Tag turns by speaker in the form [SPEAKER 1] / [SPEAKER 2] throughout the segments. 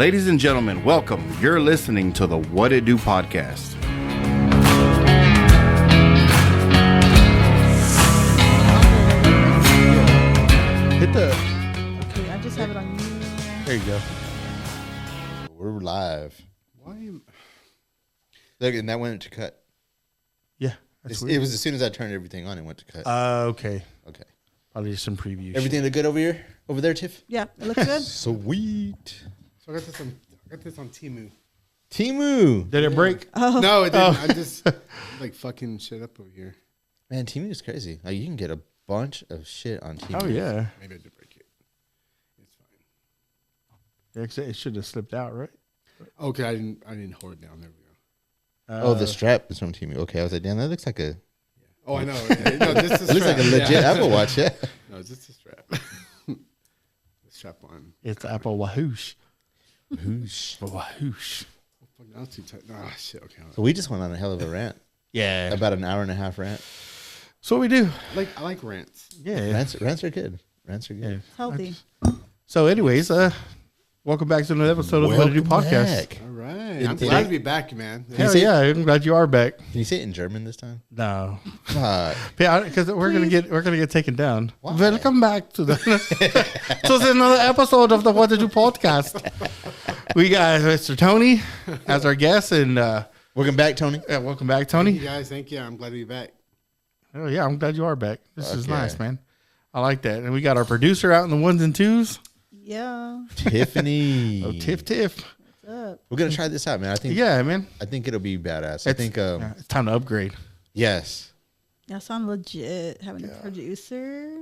[SPEAKER 1] Ladies and gentlemen, welcome. You're listening to the WID Podcast.
[SPEAKER 2] Hit the.
[SPEAKER 3] Okay, I just have it on you.
[SPEAKER 2] There you go.
[SPEAKER 4] We're live.
[SPEAKER 2] Why?
[SPEAKER 4] Look, and that went to cut.
[SPEAKER 2] Yeah,
[SPEAKER 4] It was as soon as I turned everything on, it went to cut.
[SPEAKER 2] Okay.
[SPEAKER 4] Okay.
[SPEAKER 2] Probably just some preview.
[SPEAKER 4] Everything look good over here? Over there, Tiff?
[SPEAKER 3] Yeah, it looks good.
[SPEAKER 4] Sweet.
[SPEAKER 5] So I got this on Temu.
[SPEAKER 4] Timu.
[SPEAKER 2] Did it break?
[SPEAKER 5] No, it didn't. I just like fucking shit up over here.
[SPEAKER 4] Man, Timu is crazy. Like, you can get a bunch of shit on Timu.
[SPEAKER 2] Oh yeah.
[SPEAKER 5] Maybe I did break it. It's fine.
[SPEAKER 2] Yeah, 'cause it should have slipped out, right?
[SPEAKER 5] Okay, I didn't hold it down. There we go.
[SPEAKER 4] Oh, the strap is from Timu. Okay, I was like, damn, that looks like a.
[SPEAKER 5] Oh, I know. No, this is
[SPEAKER 4] It looks like a legit Apple Watch, yeah.
[SPEAKER 5] No, it's just a strap. The strap on.
[SPEAKER 2] It's Apple Wahoosh.
[SPEAKER 4] Whoosh.
[SPEAKER 2] Wahoosh.
[SPEAKER 5] Oh, fuck, that was too tight. Oh shit. Okay.
[SPEAKER 4] So we just went on a hell of a rant.
[SPEAKER 2] Yeah.
[SPEAKER 4] About an hour and a half rant.
[SPEAKER 2] So what we do.
[SPEAKER 5] I like rants.
[SPEAKER 2] Yeah.
[SPEAKER 4] Rants are good. Rants are good.
[SPEAKER 2] Yeah.
[SPEAKER 3] Healthy.
[SPEAKER 2] So, anyways, welcome back to another episode of the WID Podcast.
[SPEAKER 4] Back.
[SPEAKER 5] All right.
[SPEAKER 4] It-
[SPEAKER 5] I'm
[SPEAKER 4] it-
[SPEAKER 5] glad to be back, man.
[SPEAKER 2] Hell yeah, I'm glad you are back.
[SPEAKER 4] Can you say it in German this time?
[SPEAKER 2] No,
[SPEAKER 4] Fuck.
[SPEAKER 2] because we're gonna get taken down.
[SPEAKER 4] Why?
[SPEAKER 2] Welcome back to the to another episode of the WID Podcast. We got Mr. Tony as our guest, and
[SPEAKER 4] Welcome back, Tony.
[SPEAKER 2] welcome back,
[SPEAKER 5] Thank you
[SPEAKER 2] Tony.
[SPEAKER 5] guys. Thank you. I'm glad to be back.
[SPEAKER 2] Oh yeah, I'm glad you are back. This is
[SPEAKER 4] Okay.
[SPEAKER 2] nice, man. I like that. And we got our producer out in the ones and twos.
[SPEAKER 3] Yeah.
[SPEAKER 4] Tiffany.
[SPEAKER 2] Oh, Tiff.
[SPEAKER 3] What's up?
[SPEAKER 4] We're gonna try this out, man. I think
[SPEAKER 2] Yeah, man.
[SPEAKER 4] I think it'll be badass. I think
[SPEAKER 2] Yeah, it's time to upgrade.
[SPEAKER 4] yes.
[SPEAKER 3] Y'all sound legit. Having a producer.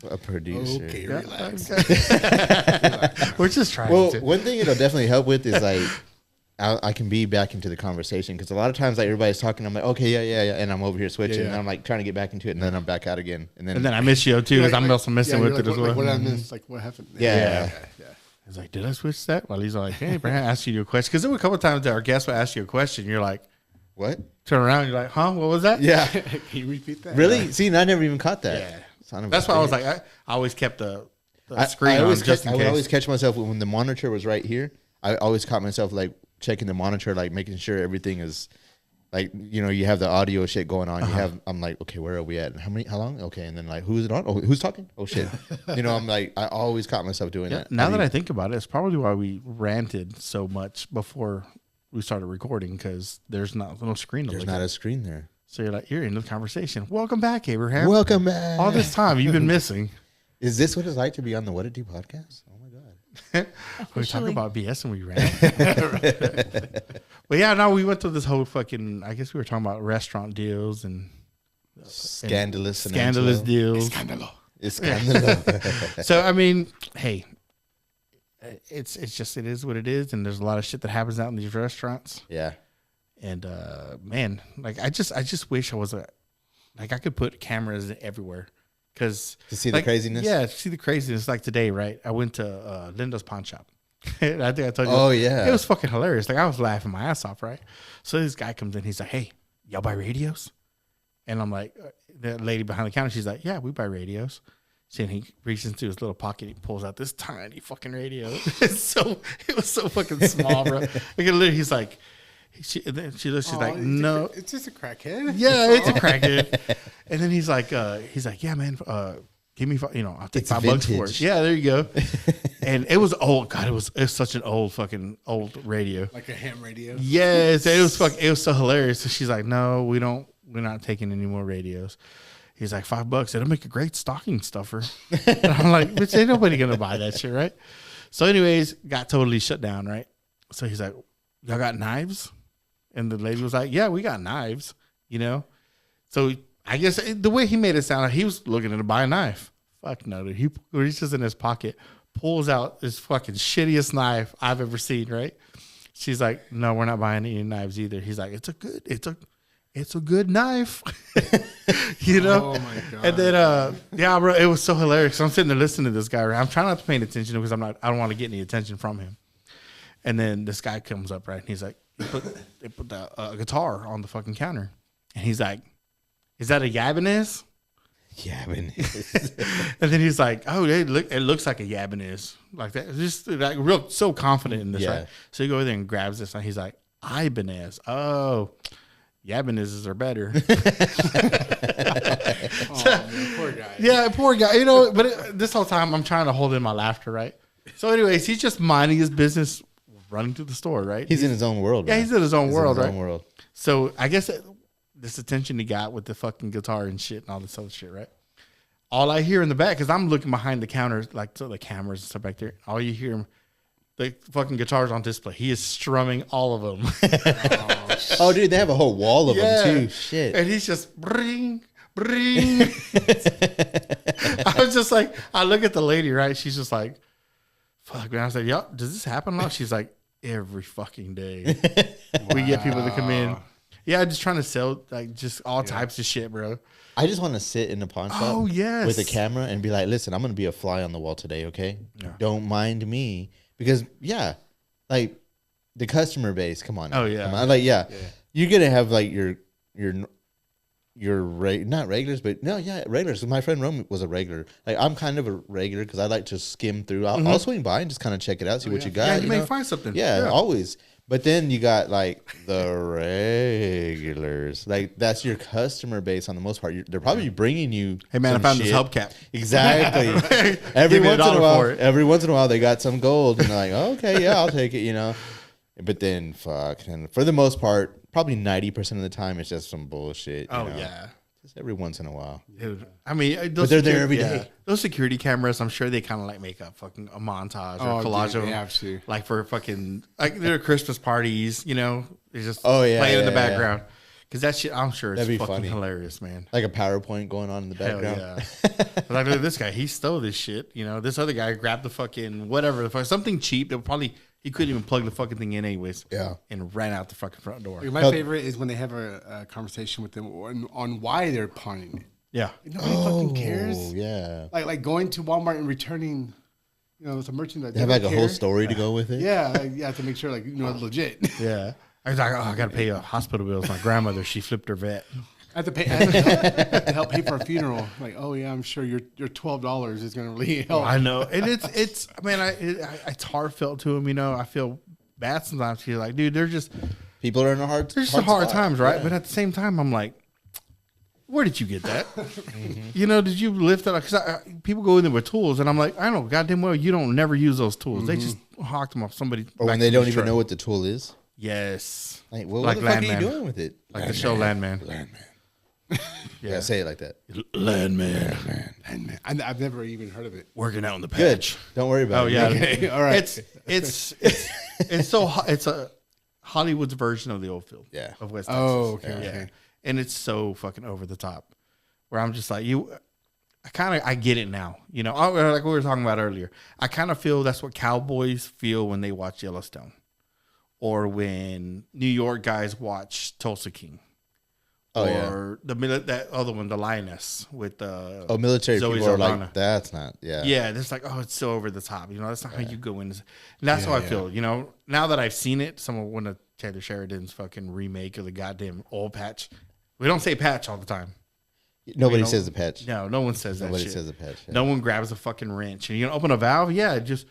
[SPEAKER 4] A producer.
[SPEAKER 5] Okay, relax.
[SPEAKER 2] We're just trying
[SPEAKER 4] Well,
[SPEAKER 2] to.
[SPEAKER 4] one thing it'll definitely help with is like I can be back into the conversation because a lot of times like everybody's talking, I'm like, okay, yeah, and I'm over here switching,
[SPEAKER 5] Yeah.
[SPEAKER 4] and I'm like trying to get back into it, and then I'm back out again, and then
[SPEAKER 2] And then I miss you too, because I'm also missing with
[SPEAKER 5] you're
[SPEAKER 2] it
[SPEAKER 5] like,
[SPEAKER 2] as well.
[SPEAKER 5] What I missed? Like, what happened?
[SPEAKER 4] Yeah.
[SPEAKER 2] He's like, did I switch that? Well, he's like, hey, Brandon, I asked you a question. Because there were a couple of times that our guest would ask you a question. You're like,
[SPEAKER 4] what?
[SPEAKER 2] turn around. You're like, huh? What was that?
[SPEAKER 4] Yeah,
[SPEAKER 5] Can you repeat that?
[SPEAKER 4] really? See, and I never even caught that.
[SPEAKER 2] Yeah.
[SPEAKER 4] Son of a
[SPEAKER 2] That's why I was
[SPEAKER 4] bitch.
[SPEAKER 2] like, I always kept the
[SPEAKER 4] I
[SPEAKER 2] screen on
[SPEAKER 4] always
[SPEAKER 2] just
[SPEAKER 4] I
[SPEAKER 2] in
[SPEAKER 4] would always
[SPEAKER 2] case.
[SPEAKER 4] catch myself when the monitor was right here. I always caught myself like checking the monitor, like making sure everything is like, you know, you have the audio shit going on. You have, I'm like, okay, where are we at? How long? Okay, and then like, who's it on? Oh, who's talking? Oh shit, you know, I'm like, I always caught myself doing that.
[SPEAKER 2] Now that I think about it, it's probably why we ranted so much before we started recording, because there's no screen to
[SPEAKER 4] There's
[SPEAKER 2] look
[SPEAKER 4] not
[SPEAKER 2] at.
[SPEAKER 4] a screen there.
[SPEAKER 2] So you're like, you're in the conversation. Welcome back, Abraham.
[SPEAKER 4] Welcome back.
[SPEAKER 2] All this time you've been missing.
[SPEAKER 4] Is this what it's like to be on the WID Podcast? Oh my god.
[SPEAKER 2] We talk
[SPEAKER 3] Officially.
[SPEAKER 2] about BS and we ran. But yeah, no, we went through this whole fucking, I guess we were talking about restaurant deals and
[SPEAKER 4] Scandalous.
[SPEAKER 2] scandalous deals.
[SPEAKER 4] It's scandalous.
[SPEAKER 2] So, I mean, hey, it's just, it is what it is. And there's a lot of shit that happens out in these restaurants.
[SPEAKER 4] Yeah.
[SPEAKER 2] And, man, like, I just wish I was I could put cameras everywhere. Cause
[SPEAKER 4] To see
[SPEAKER 2] like,
[SPEAKER 4] the craziness.
[SPEAKER 2] Yeah, to see the craziness. Like today, right? I went to Linda's pawn shop. And I think I told you.
[SPEAKER 4] Oh yeah.
[SPEAKER 2] It was fucking hilarious. Like I was laughing my ass off, right? So this guy comes in. He's like, "Hey, y'all buy radios?" And I'm like, the lady behind the counter, she's like, "Yeah, we buy radios." So he reaches into his little pocket. He pulls out this tiny fucking radio. It was so fucking small, bro. Like literally, he's like, she looks. She's like, "No,
[SPEAKER 5] It's just a crackhead.
[SPEAKER 2] yeah, it's a crackhead." And then he's like, "Yeah, man, give me, I'll take
[SPEAKER 4] It's
[SPEAKER 2] $5 for it."
[SPEAKER 4] vintage.
[SPEAKER 2] Yeah, there you go. And it was old. God, it was such an old radio.
[SPEAKER 5] Like a ham radio.
[SPEAKER 2] Yes, it was so hilarious. So she's like, "No, we're not taking any more radios." He's like, $5. It'll make a great stocking stuffer. And I'm like, "Bitch, ain't nobody gonna buy that shit, right?" So, anyways, got totally shut down, right? So he's like, "Y'all got knives?" And the lady was like, "Yeah, we got knives." So I guess the way he made it sound like he was looking to buy a knife. Fuck no, dude. He reaches in his pocket, pulls out this fucking shittiest knife I've ever seen, right? She's like, "No, we're not buying any knives either." He's like, it's a good knife.
[SPEAKER 5] Oh my god.
[SPEAKER 2] And then yeah, bro, it was so hilarious. I'm sitting there listening to this guy, right? I'm trying not to pay attention because I don't want to get any attention from him. And then this guy comes up, right? And he's like, they put the guitar on the fucking counter. And he's like, "Is that a Ibanez?"
[SPEAKER 4] Yabbin.
[SPEAKER 2] And then he's like, "Oh, it looks like a Yabanez, like that." Just like real, so confident in this,
[SPEAKER 4] Yeah.
[SPEAKER 2] right? So you go over there and grabs this, and he's like, "Ibanez, oh, Yabanezes are better."
[SPEAKER 5] Man, poor guy.
[SPEAKER 2] Yeah, poor guy. You know, but this whole time I'm trying to hold in my laughter, right? So, anyways, he's just minding his business, running to the store, right?
[SPEAKER 4] He's in his own world.
[SPEAKER 2] Yeah,
[SPEAKER 4] man.
[SPEAKER 2] he's in his own world,
[SPEAKER 4] in his
[SPEAKER 2] right?
[SPEAKER 4] own world.
[SPEAKER 2] So I guess this attention he got with the fucking guitar and shit and all this other shit, right? All I hear in the back, because I'm looking behind the counters, like to the cameras and stuff back there. All you hear, the fucking guitars on display. He is strumming all of them.
[SPEAKER 4] Oh, dude, they have a whole wall of
[SPEAKER 2] Yeah.
[SPEAKER 4] them too. Shit.
[SPEAKER 2] And he's just bring. I was just like, I look at the lady, right? She's just like, fuck, man. I said, "Yup, does this happen a lot?" She's like, "Every fucking day." We get people to come in. Yeah, just trying to sell like just all types of shit, bro.
[SPEAKER 4] I just want to sit in the pawn shop
[SPEAKER 2] Oh, yes.
[SPEAKER 4] with a camera and be like, listen, I'm going to be a fly on the wall today, okay? Don't mind me. Because, yeah, like the customer base, come on.
[SPEAKER 2] Oh,
[SPEAKER 4] now.
[SPEAKER 2] yeah.
[SPEAKER 4] Come on. Like, yeah, you're going to have like your not regulars, but no, yeah, regulars. My friend Rome was a regular. Like, I'm kind of a regular because I like to skim through. I'll swing by and just kind of check it out, see what you got.
[SPEAKER 2] Yeah, you may
[SPEAKER 4] know?
[SPEAKER 2] find something.
[SPEAKER 4] Yeah, always. But then you got like the regulars. Like that's your customer base on the most part. They're probably bringing you.
[SPEAKER 2] Hey, man, I
[SPEAKER 4] some
[SPEAKER 2] found this
[SPEAKER 4] shit.
[SPEAKER 2] hubcap.
[SPEAKER 4] Exactly.
[SPEAKER 2] Give me
[SPEAKER 4] Every once in a while, they got some gold, and they're like, oh, "Okay, yeah, I'll take it," you know. But then, fuck, and for the most part, probably 90% of the time, it's just some bullshit.
[SPEAKER 2] Oh,
[SPEAKER 4] you know?
[SPEAKER 2] yeah.
[SPEAKER 4] Just every once in a while.
[SPEAKER 2] Dude, I mean,
[SPEAKER 4] But they're there every day.
[SPEAKER 2] Those security cameras, I'm sure they kind of like make a fucking a montage or collage of
[SPEAKER 5] they
[SPEAKER 2] them.
[SPEAKER 5] have to.
[SPEAKER 2] Like for fucking, like their Christmas parties, you know, they just
[SPEAKER 4] Oh, yeah,
[SPEAKER 2] playing in the
[SPEAKER 4] yeah, yeah.
[SPEAKER 2] background. Because that shit, I'm sure it's
[SPEAKER 4] That'd be
[SPEAKER 2] fucking
[SPEAKER 4] funny.
[SPEAKER 2] hilarious, man.
[SPEAKER 4] Like a PowerPoint going on in the
[SPEAKER 2] Hell
[SPEAKER 4] background.
[SPEAKER 2] yeah. But like, look at this guy, he stole this shit. You know, this other guy grabbed the fucking whatever, the fuck, something cheap that probably, he couldn't even plug the fucking thing in anyways.
[SPEAKER 4] Yeah.
[SPEAKER 2] And ran out the fucking front door.
[SPEAKER 5] Like, my favorite is when they have a conversation with them on why they're pawning it.
[SPEAKER 2] Yeah.
[SPEAKER 5] Nobody fucking cares.
[SPEAKER 4] Oh, yeah.
[SPEAKER 5] Like going to Walmart and returning, you know, some merchandise.
[SPEAKER 4] They have like a whole story to go with it.
[SPEAKER 5] Yeah, like, you have to make sure, like, you know, it's legit.
[SPEAKER 2] Yeah. I was like, oh, I got to pay hospital bills. My grandmother, she flipped her vet.
[SPEAKER 5] I have to pay. I have to help pay for a funeral. Like, oh yeah, I'm sure your $12 is going to really help.
[SPEAKER 2] I know. And it's, man, it's heartfelt to him, you know. I feel bad sometimes. You're like, dude, they're just
[SPEAKER 4] People are in a hard
[SPEAKER 2] hard
[SPEAKER 4] spot.
[SPEAKER 2] times, right? But at the same time, I'm like, where did you get that? You know, did you lift it? Because people go in there with tools, and I'm like, I know, goddamn well, you don't never use those tools. They just hawk them off somebody.
[SPEAKER 4] Or when they don't even know what the tool is.
[SPEAKER 2] Yes.
[SPEAKER 4] Like, well,
[SPEAKER 2] Like
[SPEAKER 4] what the fuck are you
[SPEAKER 2] Landman.
[SPEAKER 4] doing with it?
[SPEAKER 2] Like the show Landman.
[SPEAKER 4] Yeah, say it like that.
[SPEAKER 2] Landman.
[SPEAKER 5] And I've never even heard of it.
[SPEAKER 2] Working out in the
[SPEAKER 4] Good.
[SPEAKER 2] patch.
[SPEAKER 4] Don't worry about
[SPEAKER 2] Oh
[SPEAKER 4] it.
[SPEAKER 2] yeah.
[SPEAKER 5] Okay, all right.
[SPEAKER 2] It's it's a Hollywood's version of the old field.
[SPEAKER 4] Yeah.
[SPEAKER 2] Of West Texas.
[SPEAKER 5] Oh, okay,
[SPEAKER 2] Yeah.
[SPEAKER 5] okay.
[SPEAKER 2] And it's so fucking over the top. Where I'm just like, I get it now. You know, like we were talking about earlier. I kind of feel that's what cowboys feel when they watch Yellowstone. Or when New York guys watch Tulsa King.
[SPEAKER 4] Oh,
[SPEAKER 2] or that other one, the Lioness with
[SPEAKER 4] military
[SPEAKER 2] Zoe
[SPEAKER 4] people are
[SPEAKER 2] Saldana.
[SPEAKER 4] like, that's not, yeah.
[SPEAKER 2] Yeah, it's like, oh, it's so over the top. You know, that's not how you go in. And that's how I feel. You know, now that I've seen it, one of Taylor Sheridan's fucking remake of the goddamn oil patch. We don't say patch all the time.
[SPEAKER 4] Nobody
[SPEAKER 2] You know,
[SPEAKER 4] says the patch.
[SPEAKER 2] No, no one says that
[SPEAKER 4] Nobody
[SPEAKER 2] shit.
[SPEAKER 4] says the patch. Yeah.
[SPEAKER 2] No one grabs a fucking wrench. And you gonna open a valve? Yeah, just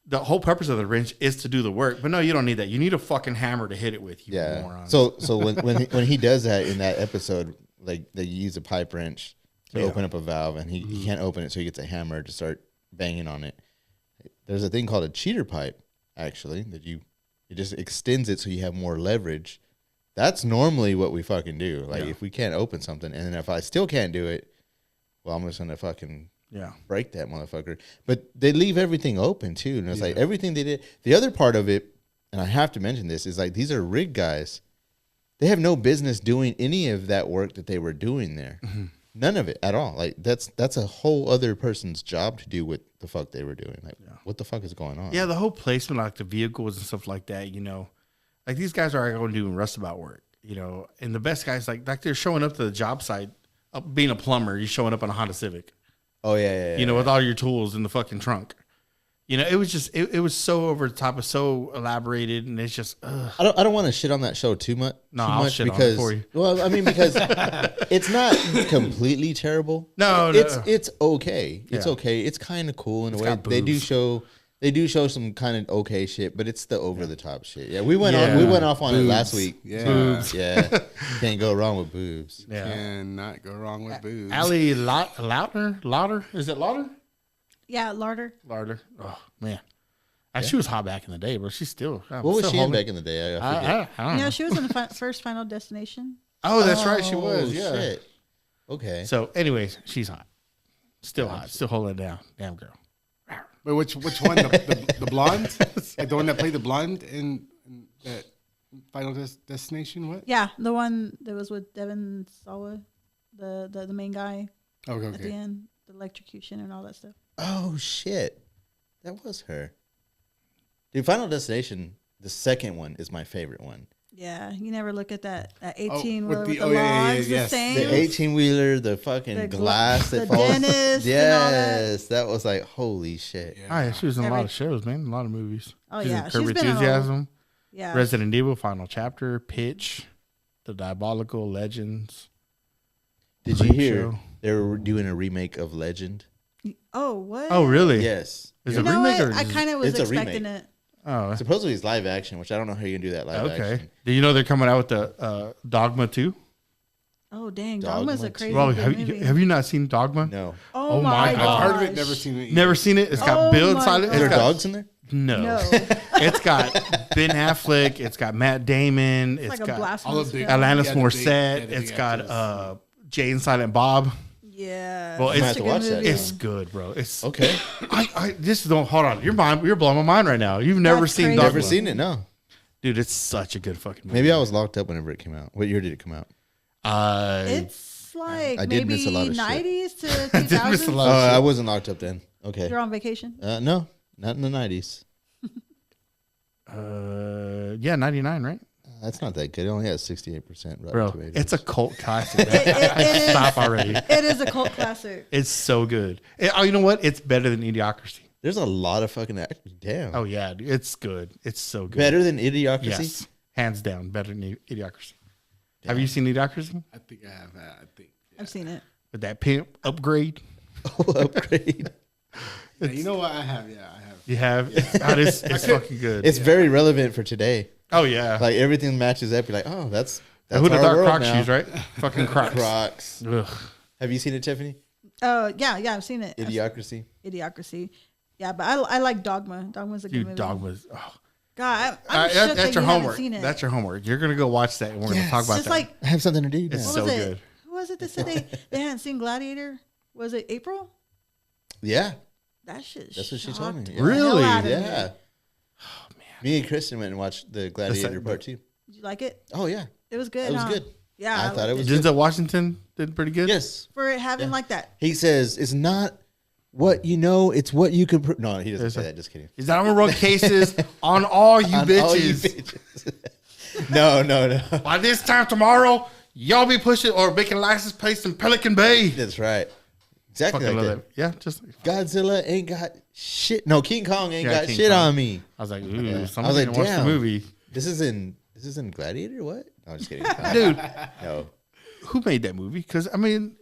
[SPEAKER 2] the whole purpose of the wrench is to do the work. But no, you don't need that. You need a fucking hammer to hit it with, you
[SPEAKER 4] Yeah.
[SPEAKER 2] moron.
[SPEAKER 4] So when he does that in that episode, like they use a pipe wrench to open up a valve, and he can't open it, so he gets a hammer to start banging on it. There's a thing called a cheater pipe, actually, that it just extends it so you have more leverage. That's normally what we fucking do. Like if we can't open something, and then if I still can't do it, well, I'm just gonna fucking break that motherfucker. But they leave everything open too, and it's like everything they did. The other part of it, and I have to mention this, is like these are rig guys. They have no business doing any of that work that they were doing there. Mm-hmm. None of it at all. Like that's a whole other person's job to do what the fuck they were doing. Like what the fuck is going on?
[SPEAKER 2] Yeah, the whole placement, like the vehicles and stuff like that, you know. Like these guys are going to do rustabout work, you know. And the best guys, like they're showing up to the job site, being a plumber, you're showing up on a Honda Civic.
[SPEAKER 4] Oh yeah.
[SPEAKER 2] You know, with all your tools in the fucking trunk. You know, it was just it was so over the top, it's so elaborated, and it's just
[SPEAKER 4] I don't want to shit on that show too much.
[SPEAKER 2] No,
[SPEAKER 4] too
[SPEAKER 2] I'll
[SPEAKER 4] much
[SPEAKER 2] shit on it
[SPEAKER 4] because
[SPEAKER 2] for you.
[SPEAKER 4] well, I mean because it's not completely terrible.
[SPEAKER 2] No,
[SPEAKER 4] it's okay. It's
[SPEAKER 2] Yeah.
[SPEAKER 4] okay. It's kind of cool in a way.
[SPEAKER 2] got
[SPEAKER 4] They do show some kind of okay shit, but it's the over the top shit. Yeah, we went off on it last week.
[SPEAKER 5] Yeah.
[SPEAKER 2] Boobs.
[SPEAKER 4] Yeah, can't go wrong with boobs.
[SPEAKER 2] yeah.
[SPEAKER 5] Cannot go wrong with boobs.
[SPEAKER 2] Allie Lauder? Is it Lauder?
[SPEAKER 3] Yeah, Larder.
[SPEAKER 2] Larder. Oh man, she was hot back in the day, but she's still.
[SPEAKER 4] What was she in back in the day? I forget.
[SPEAKER 2] I don't know.
[SPEAKER 3] She was in the first Final Destination.
[SPEAKER 2] Oh, that's right, she was. Yeah.
[SPEAKER 4] Shit. Okay.
[SPEAKER 2] So, anyways, she's hot. Still hot. Still holding it down. Damn girl.
[SPEAKER 5] But which one? The blonde? Like the one that played the blonde in that Final Destination? What?
[SPEAKER 3] Yeah, the one that was with Devin Sawa, the main guy
[SPEAKER 5] Okay.
[SPEAKER 3] at the end, the electrocution and all that stuff.
[SPEAKER 4] Oh shit, that was her. Dude, Final Destination, the second one is my favorite one.
[SPEAKER 3] Yeah, you never look at that 18
[SPEAKER 5] with
[SPEAKER 3] with
[SPEAKER 5] the-
[SPEAKER 3] the
[SPEAKER 5] oh, yeah, yeah,
[SPEAKER 3] logs,
[SPEAKER 5] yes.
[SPEAKER 3] the same.
[SPEAKER 4] The 18-wheeler, the fucking
[SPEAKER 3] The
[SPEAKER 4] glass that
[SPEAKER 3] the
[SPEAKER 4] falls.
[SPEAKER 3] dentist and all that.
[SPEAKER 4] Yes, that was like holy shit.
[SPEAKER 5] Yeah.
[SPEAKER 2] Oh, yeah, she was in a lot of shows, man. A lot of movies.
[SPEAKER 3] Oh,
[SPEAKER 2] She's in
[SPEAKER 3] yeah,
[SPEAKER 2] Curb
[SPEAKER 3] she's been in all-
[SPEAKER 2] Enthusiasm,
[SPEAKER 3] Yeah.
[SPEAKER 2] Resident Evil, Final Chapter, Pitch, The Diabolical Legends.
[SPEAKER 4] Did you
[SPEAKER 2] Creep
[SPEAKER 4] hear
[SPEAKER 2] Show.
[SPEAKER 4] they were doing a remake of Legend?
[SPEAKER 3] Oh, what?
[SPEAKER 2] Oh, really?
[SPEAKER 4] Yes.
[SPEAKER 2] Is
[SPEAKER 3] You
[SPEAKER 2] it
[SPEAKER 3] know
[SPEAKER 2] remake
[SPEAKER 3] what?
[SPEAKER 2] or
[SPEAKER 3] I kind of was
[SPEAKER 4] It's a
[SPEAKER 3] expecting
[SPEAKER 4] remake.
[SPEAKER 3] it.
[SPEAKER 2] Oh,
[SPEAKER 4] Supposedly it's live action, which I don't know how you can do that live
[SPEAKER 2] okay.
[SPEAKER 4] action.
[SPEAKER 2] Do you know they're coming out with the Dogma 2?
[SPEAKER 3] Oh, dang.
[SPEAKER 4] Dogma
[SPEAKER 3] Dogma's a
[SPEAKER 4] too.
[SPEAKER 3] crazy
[SPEAKER 2] Well,
[SPEAKER 3] good movie.
[SPEAKER 2] have you not seen Dogma?
[SPEAKER 4] No.
[SPEAKER 3] Oh,
[SPEAKER 2] Oh my
[SPEAKER 3] my
[SPEAKER 2] God.
[SPEAKER 3] gosh.
[SPEAKER 5] I've heard of it, never seen it. either.
[SPEAKER 2] Never seen it? It's got
[SPEAKER 3] Oh
[SPEAKER 2] Bill
[SPEAKER 3] my
[SPEAKER 2] Silent.
[SPEAKER 3] God.
[SPEAKER 4] Is there
[SPEAKER 2] It's got,
[SPEAKER 4] dogs in there?
[SPEAKER 2] No.
[SPEAKER 3] No.
[SPEAKER 2] It's got Ben Affleck. It's got Matt Damon.
[SPEAKER 3] It's like a
[SPEAKER 2] got
[SPEAKER 5] all
[SPEAKER 3] blasphemous
[SPEAKER 5] of the-
[SPEAKER 3] film.
[SPEAKER 2] Alanis
[SPEAKER 5] Yeah, the big-
[SPEAKER 2] Morissette.
[SPEAKER 5] yeah, the
[SPEAKER 2] It's
[SPEAKER 5] big
[SPEAKER 2] got
[SPEAKER 5] actors.
[SPEAKER 2] Jay and Silent Bob.
[SPEAKER 3] Yeah.
[SPEAKER 2] Well,
[SPEAKER 3] it's
[SPEAKER 2] it's-
[SPEAKER 3] such a
[SPEAKER 4] I
[SPEAKER 3] good
[SPEAKER 4] have to watch that.
[SPEAKER 3] movie.
[SPEAKER 2] It's good, bro. It's
[SPEAKER 4] Okay.
[SPEAKER 2] I just don't hold on. You're blowing my mind right now. You've never
[SPEAKER 3] That's
[SPEAKER 2] seen
[SPEAKER 3] crazy.
[SPEAKER 2] Dogma.
[SPEAKER 4] Never seen it, no.
[SPEAKER 2] Dude, it's such a good fucking movie.
[SPEAKER 4] Maybe I was locked up whenever it came out. What year did it come out?
[SPEAKER 3] It's like
[SPEAKER 4] I did
[SPEAKER 3] maybe
[SPEAKER 4] miss a lot of shit.
[SPEAKER 3] 90s to
[SPEAKER 2] I did miss a
[SPEAKER 3] 2000s.
[SPEAKER 2] lot
[SPEAKER 4] Oh,
[SPEAKER 2] of shit.
[SPEAKER 4] I wasn't locked up then. Okay.
[SPEAKER 3] You're on vacation?
[SPEAKER 4] No, not in the 90s.
[SPEAKER 2] Yeah, 99, right?
[SPEAKER 4] That's not that good. It only has 68% Rotten
[SPEAKER 2] Bro,
[SPEAKER 4] Tomatoes.
[SPEAKER 2] it's a cult classic.
[SPEAKER 3] It is.
[SPEAKER 2] Stop already.
[SPEAKER 3] It is a cult classic.
[SPEAKER 2] It's so good. Oh, you know what? It's better than Idiocracy.
[SPEAKER 4] There's a lot of fucking actors. Damn.
[SPEAKER 2] Oh, yeah. Dude, it's good. It's so good.
[SPEAKER 4] Better than Idiocracy?
[SPEAKER 2] Yes. Hands down. Better than Idiocracy. Have you seen Idiocracy?
[SPEAKER 5] I think I have. I think.
[SPEAKER 3] I've seen it.
[SPEAKER 2] With that pimp upgrade?
[SPEAKER 4] Upgrade.
[SPEAKER 5] Yeah, you know what? I have. Yeah, I have.
[SPEAKER 2] You have? It's fucking good.
[SPEAKER 4] It's very relevant for today.
[SPEAKER 2] Oh, yeah.
[SPEAKER 4] Like everything matches up. You're like, oh, that's
[SPEAKER 2] Who the
[SPEAKER 4] our
[SPEAKER 2] dark
[SPEAKER 4] world
[SPEAKER 2] Croc
[SPEAKER 4] now.
[SPEAKER 2] shoes, right? Fucking Crocs.
[SPEAKER 4] Crocs.
[SPEAKER 2] Ugh.
[SPEAKER 4] Have you seen it, Tiffany?
[SPEAKER 3] Oh, yeah, I've seen it.
[SPEAKER 4] Idiocracy.
[SPEAKER 3] Idiocracy. Yeah, but I like Dogma. Dogma's a good
[SPEAKER 2] Dude,
[SPEAKER 3] movie.
[SPEAKER 2] Dogma's. Oh.
[SPEAKER 3] God, I'm shook
[SPEAKER 2] That's
[SPEAKER 3] that
[SPEAKER 2] your
[SPEAKER 3] you
[SPEAKER 2] homework.
[SPEAKER 3] haven't seen it.
[SPEAKER 2] That's your homework. You're going to go watch that, and we're going to talk about
[SPEAKER 3] Just
[SPEAKER 2] that.
[SPEAKER 3] like,
[SPEAKER 4] I have something to do now.
[SPEAKER 2] It's
[SPEAKER 3] what
[SPEAKER 2] so
[SPEAKER 3] was it?
[SPEAKER 2] good.
[SPEAKER 3] Who was it that said they hadn't seen Gladiator? Was it April?
[SPEAKER 4] Yeah,
[SPEAKER 3] That shit
[SPEAKER 4] that's what she told me.
[SPEAKER 3] shocked
[SPEAKER 4] Yeah.
[SPEAKER 3] the hell
[SPEAKER 2] Really?
[SPEAKER 3] out of me.
[SPEAKER 4] Yeah. Oh man. Me and Kristen went and watched the Gladiator
[SPEAKER 2] That's-
[SPEAKER 4] Part 2.
[SPEAKER 3] Did you like it?
[SPEAKER 4] Oh yeah.
[SPEAKER 3] It was good.
[SPEAKER 4] It was
[SPEAKER 3] huh?
[SPEAKER 4] good.
[SPEAKER 3] Yeah,
[SPEAKER 4] I thought
[SPEAKER 3] liked
[SPEAKER 4] it was
[SPEAKER 2] Denzel Washington did pretty good.
[SPEAKER 4] Yes.
[SPEAKER 3] for it having
[SPEAKER 4] Yeah.
[SPEAKER 3] like that.
[SPEAKER 4] He says it's not what you know, it's what you can prove. No, he doesn't say that. Just kidding.
[SPEAKER 2] Is that I'm going to run cases on all you
[SPEAKER 4] On
[SPEAKER 2] bitches.
[SPEAKER 4] all you bitches. No.
[SPEAKER 2] By this time tomorrow, y'all be pushing or making license plates in Pelican Bay.
[SPEAKER 4] That's right. Exactly
[SPEAKER 2] Fucking
[SPEAKER 4] like
[SPEAKER 2] love
[SPEAKER 4] that.
[SPEAKER 2] that. Yeah, just
[SPEAKER 4] Godzilla ain't got shit. No, King Kong ain't
[SPEAKER 2] Yeah,
[SPEAKER 4] got
[SPEAKER 2] King
[SPEAKER 4] shit
[SPEAKER 2] Kong.
[SPEAKER 4] on me.
[SPEAKER 2] I was like, ooh,
[SPEAKER 4] Yeah. I
[SPEAKER 2] somebody
[SPEAKER 4] was like,
[SPEAKER 2] didn't watch the
[SPEAKER 4] damn.
[SPEAKER 2] movie.
[SPEAKER 4] This is in Gladiator? What? No, I'm just kidding.
[SPEAKER 2] Dude,
[SPEAKER 4] No.
[SPEAKER 2] who made that movie? Because I mean,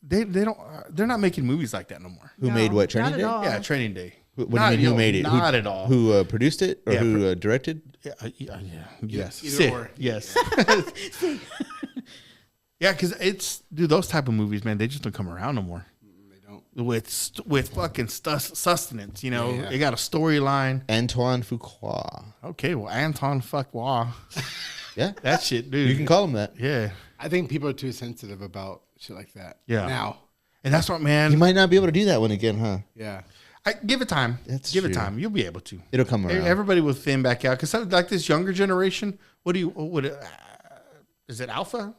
[SPEAKER 2] they don't they're not making movies like that no more.
[SPEAKER 4] Who
[SPEAKER 3] No,
[SPEAKER 4] made what?
[SPEAKER 3] not
[SPEAKER 4] Training
[SPEAKER 3] at
[SPEAKER 4] Day?
[SPEAKER 3] all.
[SPEAKER 2] Yeah, Training Day.
[SPEAKER 4] What do you mean? Who made it?
[SPEAKER 2] Not at all.
[SPEAKER 4] Who produced it or
[SPEAKER 2] Yeah,
[SPEAKER 4] who directed?
[SPEAKER 2] Yeah. Yes.
[SPEAKER 5] Either
[SPEAKER 2] Sid.
[SPEAKER 5] or.
[SPEAKER 2] Yes. Yeah, because it's dude, those type of movies, man, they just don't come around no more.
[SPEAKER 5] They don't.
[SPEAKER 2] With fucking sustenance, you know,
[SPEAKER 5] Yeah.
[SPEAKER 2] they got a storyline.
[SPEAKER 4] Antoine Fuqua.
[SPEAKER 2] Okay, well, Anton Fuqua,
[SPEAKER 4] Yeah.
[SPEAKER 2] that shit, dude.
[SPEAKER 4] You can call him that.
[SPEAKER 2] yeah,
[SPEAKER 5] I think people are too sensitive about shit like that.
[SPEAKER 2] Yeah.
[SPEAKER 5] Now.
[SPEAKER 2] and that's what, man.
[SPEAKER 4] You might not be able to do that one again, huh?
[SPEAKER 5] Yeah.
[SPEAKER 2] Give it time.
[SPEAKER 4] That's
[SPEAKER 2] give it
[SPEAKER 4] true.
[SPEAKER 2] time. You'll be able to.
[SPEAKER 4] It'll come around.
[SPEAKER 2] Everybody will thin back out because like this younger generation. Is it Alpha?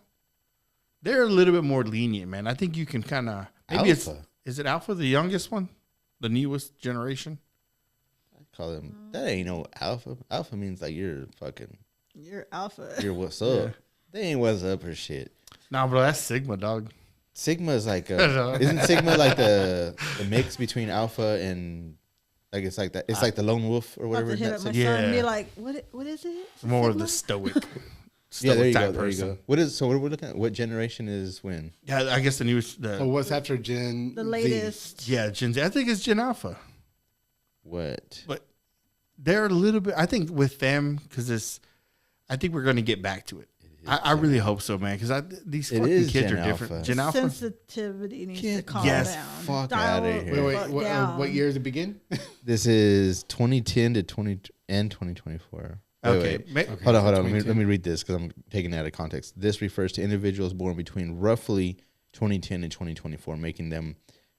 [SPEAKER 2] They're a little bit more lenient, man. I think you can kind of maybe
[SPEAKER 4] Alpha?
[SPEAKER 2] is it Alpha, the youngest one, the newest generation?
[SPEAKER 4] Call him. That ain't no alpha. Alpha means like you're fucking.
[SPEAKER 3] You're alpha.
[SPEAKER 4] You're what's up. They ain't what's up or shit.
[SPEAKER 2] Nah, bro, that's Sigma, dog.
[SPEAKER 4] Sigma is like isn't Sigma like the mix between alpha and Like it's like that. It's like the lone wolf or
[SPEAKER 3] About
[SPEAKER 4] whatever.
[SPEAKER 3] to hit
[SPEAKER 4] That's
[SPEAKER 3] up my
[SPEAKER 4] like-
[SPEAKER 3] son and be
[SPEAKER 2] Yeah.
[SPEAKER 3] like, what is it?
[SPEAKER 2] More of
[SPEAKER 3] Sigma?
[SPEAKER 2] the stoic.
[SPEAKER 4] yeah, there you
[SPEAKER 2] type
[SPEAKER 4] go. There you go. What is so? What are we looking at? What generation is when?
[SPEAKER 2] Yeah, I guess the newest.
[SPEAKER 5] So what's after Gen
[SPEAKER 3] The
[SPEAKER 5] Z?
[SPEAKER 3] latest.
[SPEAKER 2] Yeah, Gen Z. I think it's Gen Alpha.
[SPEAKER 4] What?
[SPEAKER 2] But they're a little bit. I think with them because it's. I think we're going to get back to it. I really hope so, man. Because these
[SPEAKER 4] It
[SPEAKER 2] fucking
[SPEAKER 4] is
[SPEAKER 2] kids
[SPEAKER 4] Gen
[SPEAKER 2] are different.
[SPEAKER 4] Alpha.
[SPEAKER 2] Gen Alpha.
[SPEAKER 3] Sensitivity needs to calm
[SPEAKER 2] yes,
[SPEAKER 3] down.
[SPEAKER 4] fuck
[SPEAKER 3] Dial
[SPEAKER 4] outta
[SPEAKER 3] it
[SPEAKER 4] here.
[SPEAKER 5] Wait,
[SPEAKER 3] fuck
[SPEAKER 5] what
[SPEAKER 3] down.
[SPEAKER 5] year does it begin?
[SPEAKER 4] This is 2010 to 2024.
[SPEAKER 2] Okay.
[SPEAKER 4] Wait.
[SPEAKER 5] Okay,
[SPEAKER 4] Hold on,
[SPEAKER 5] so
[SPEAKER 4] hold on.
[SPEAKER 5] 2010.
[SPEAKER 4] Let me read this because I'm taking it out of context. This refers to individuals born between roughly 2010 and 2024, making them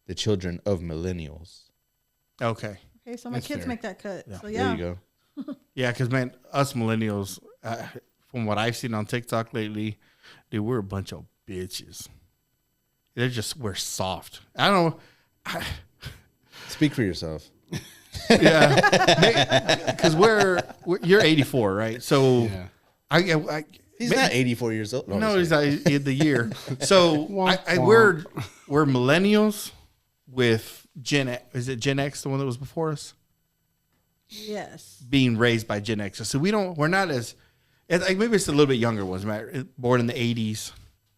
[SPEAKER 4] the children of millennials.
[SPEAKER 2] Okay.
[SPEAKER 3] Okay, so my
[SPEAKER 5] That's
[SPEAKER 3] kids
[SPEAKER 5] fair.
[SPEAKER 3] make that cut.
[SPEAKER 2] Yeah.
[SPEAKER 3] So yeah.
[SPEAKER 4] There you go.
[SPEAKER 2] Yeah, because man, us millennials, from what I've seen on TikTok lately, dude, we're a bunch of bitches. We're soft. I don't know.
[SPEAKER 4] Speak for yourself.
[SPEAKER 2] Yeah, because you're 84, right? So
[SPEAKER 5] Yeah.
[SPEAKER 2] I
[SPEAKER 4] He's not 84 years old.
[SPEAKER 2] no,
[SPEAKER 4] I'm
[SPEAKER 2] he's
[SPEAKER 4] sorry.
[SPEAKER 2] not the year. So
[SPEAKER 5] Womp
[SPEAKER 2] we're millennials with is it Gen X, the one that was before us,
[SPEAKER 3] Yes.
[SPEAKER 2] being raised by Gen X. So we're not as like maybe it's a little bit younger ones, right? Born in the 80s,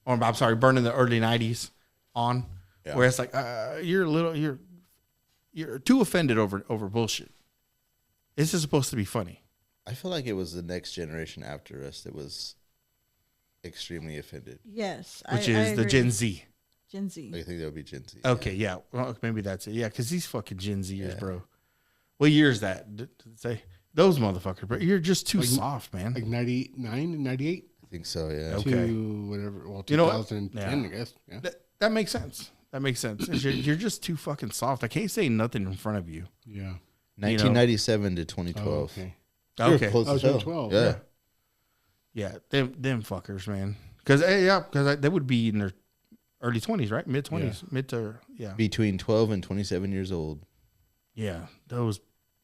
[SPEAKER 2] or I'm sorry, born in the early 90s on,
[SPEAKER 4] Yeah.
[SPEAKER 2] where it's like you're too offended over bullshit. This is supposed to be funny.
[SPEAKER 4] I feel like it was the next generation after us that was extremely offended.
[SPEAKER 3] Yes.
[SPEAKER 2] Which
[SPEAKER 3] I
[SPEAKER 2] is the
[SPEAKER 3] agree.
[SPEAKER 2] Gen Z.
[SPEAKER 3] Gen Z.
[SPEAKER 4] I think that would be Gen Z.
[SPEAKER 2] Okay, yeah. Well, maybe that's it. Yeah, because these fucking Gen Zers,
[SPEAKER 4] Yeah.
[SPEAKER 2] bro. What year is that? Did it say those motherfuckers, bro. You're just too soft, man.
[SPEAKER 5] Like 99 and 98
[SPEAKER 4] I think so, yeah.
[SPEAKER 2] Okay.
[SPEAKER 5] to whatever. Well,
[SPEAKER 2] You know what?
[SPEAKER 5] 2010,
[SPEAKER 2] Yeah.
[SPEAKER 5] I guess. Yeah.
[SPEAKER 2] That makes sense. That makes sense. You're just too fucking soft. I can't say nothing in front of you.
[SPEAKER 5] Yeah.
[SPEAKER 4] 1997 to
[SPEAKER 5] Oh,
[SPEAKER 4] 2012.
[SPEAKER 5] okay.
[SPEAKER 4] You were
[SPEAKER 2] Okay.
[SPEAKER 4] close
[SPEAKER 5] Oh,
[SPEAKER 4] as hell.
[SPEAKER 5] 2012,
[SPEAKER 4] Yeah.
[SPEAKER 2] Yeah, them fuckers, man. Because they would be in their early 20s, right? Mid 20s, mid to
[SPEAKER 4] Between 12 and 27 years old.
[SPEAKER 2] yeah. Those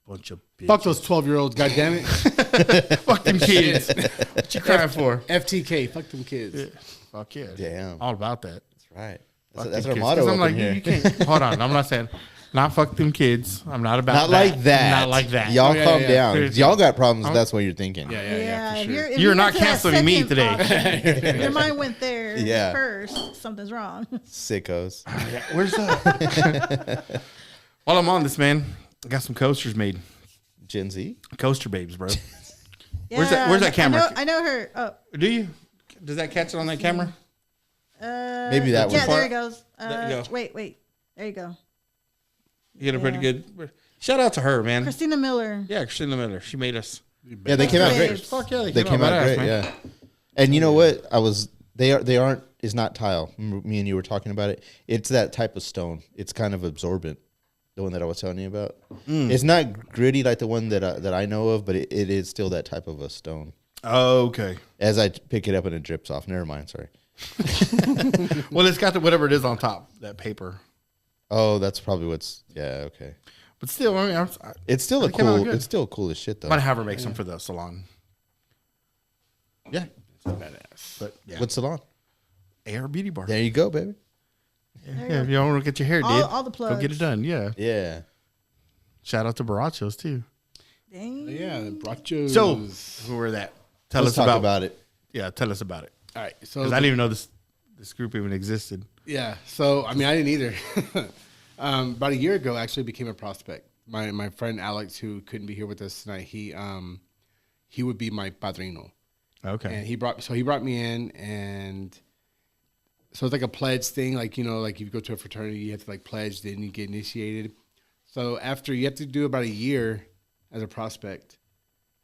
[SPEAKER 2] bunch of bitches.
[SPEAKER 5] Fuck those 12-year-olds, goddammit.
[SPEAKER 2] Fuck them kids. What you crying for?
[SPEAKER 5] FTK, fuck them kids.
[SPEAKER 2] Yeah. Fuck yeah.
[SPEAKER 4] Damn.
[SPEAKER 2] All about that.
[SPEAKER 4] That's right.
[SPEAKER 2] Fuck
[SPEAKER 4] That's
[SPEAKER 2] them
[SPEAKER 4] our
[SPEAKER 2] kids.
[SPEAKER 4] motto
[SPEAKER 2] 'Cause I'm
[SPEAKER 4] up
[SPEAKER 2] like,
[SPEAKER 4] in here.
[SPEAKER 2] you can't. Hold on. I'm not saying, not fuck them kids. I'm not about
[SPEAKER 4] Not
[SPEAKER 2] that.
[SPEAKER 4] like that.
[SPEAKER 2] Not like that.
[SPEAKER 4] Y'all
[SPEAKER 5] Oh, yeah,
[SPEAKER 4] calm
[SPEAKER 5] yeah.
[SPEAKER 4] down.
[SPEAKER 2] Seriously.
[SPEAKER 4] Y'all got problems. That's what you're thinking.
[SPEAKER 5] Yeah,
[SPEAKER 3] Yeah,
[SPEAKER 5] for
[SPEAKER 3] if
[SPEAKER 5] sure.
[SPEAKER 3] if
[SPEAKER 2] You're
[SPEAKER 3] you
[SPEAKER 2] not
[SPEAKER 3] went to that
[SPEAKER 2] canceling me
[SPEAKER 3] second
[SPEAKER 2] today.
[SPEAKER 3] option, your mind went there
[SPEAKER 4] Yeah.
[SPEAKER 3] first. Something's wrong.
[SPEAKER 4] Sickos.
[SPEAKER 2] Yeah, where's that? While I'm on this, man, I got some coasters made.
[SPEAKER 4] Gen Z?
[SPEAKER 2] Coaster babes, bro.
[SPEAKER 3] Yeah,
[SPEAKER 2] Where's that camera?
[SPEAKER 3] I know her. Oh,
[SPEAKER 2] Do you? Does that catch it on that camera?
[SPEAKER 4] Maybe that
[SPEAKER 3] yeah,
[SPEAKER 4] one.
[SPEAKER 3] there it goes.
[SPEAKER 2] There you go.
[SPEAKER 3] Wait. There you go.
[SPEAKER 2] You get a pretty good. Shout out to her, man.
[SPEAKER 3] Christina Miller.
[SPEAKER 2] Yeah, Christina Miller. She made us.
[SPEAKER 4] Yeah, they came out great.
[SPEAKER 3] Babes.
[SPEAKER 2] Fuck yeah,
[SPEAKER 4] They came out
[SPEAKER 2] badass,
[SPEAKER 4] great,
[SPEAKER 2] man.
[SPEAKER 4] yeah. And you know what? They aren't, it's not tile. Me and you were talking about it. It's that type of stone. It's kind of absorbent. The one that I was telling you about. It's not gritty like the one that I know of, but it is still that type of a stone.
[SPEAKER 2] Oh, okay.
[SPEAKER 4] As I pick it up and it drips off. Never mind, sorry.
[SPEAKER 2] Well, it's got whatever it is on top, that paper.
[SPEAKER 4] Oh, that's probably okay.
[SPEAKER 2] But still, I mean,
[SPEAKER 4] It's still
[SPEAKER 2] It came out
[SPEAKER 4] cool.
[SPEAKER 2] good.
[SPEAKER 4] It's still cool as shit though.
[SPEAKER 2] I might have her make some for the salon.
[SPEAKER 4] Yeah.
[SPEAKER 5] Badass.
[SPEAKER 2] But yeah,
[SPEAKER 4] What's salon?
[SPEAKER 2] AR Beauty Bar.
[SPEAKER 4] There you go, baby.
[SPEAKER 2] Yeah, if you don't want to get your hair did,
[SPEAKER 3] All the
[SPEAKER 2] go get it
[SPEAKER 3] plugs.
[SPEAKER 2] done. Yeah.
[SPEAKER 4] Yeah.
[SPEAKER 2] Shout out to Barachos too.
[SPEAKER 3] Dang.
[SPEAKER 5] Yeah, the brachos.
[SPEAKER 2] So who were that? Tell
[SPEAKER 4] Let's
[SPEAKER 2] us
[SPEAKER 4] talk
[SPEAKER 2] about
[SPEAKER 4] it.
[SPEAKER 2] Yeah, tell us about it.
[SPEAKER 5] all right. So
[SPEAKER 2] Because I didn't even know this group even existed.
[SPEAKER 5] yeah. So I mean, I didn't either. About a year ago, actually became a prospect. My friend Alex, who couldn't be here with us tonight, he would be my padrino.
[SPEAKER 2] Okay.
[SPEAKER 5] And he brought me in, and so it's like a pledge thing. Like, like if you go to a fraternity, you have to like pledge, then you get initiated. So after you have to do about a year as a prospect,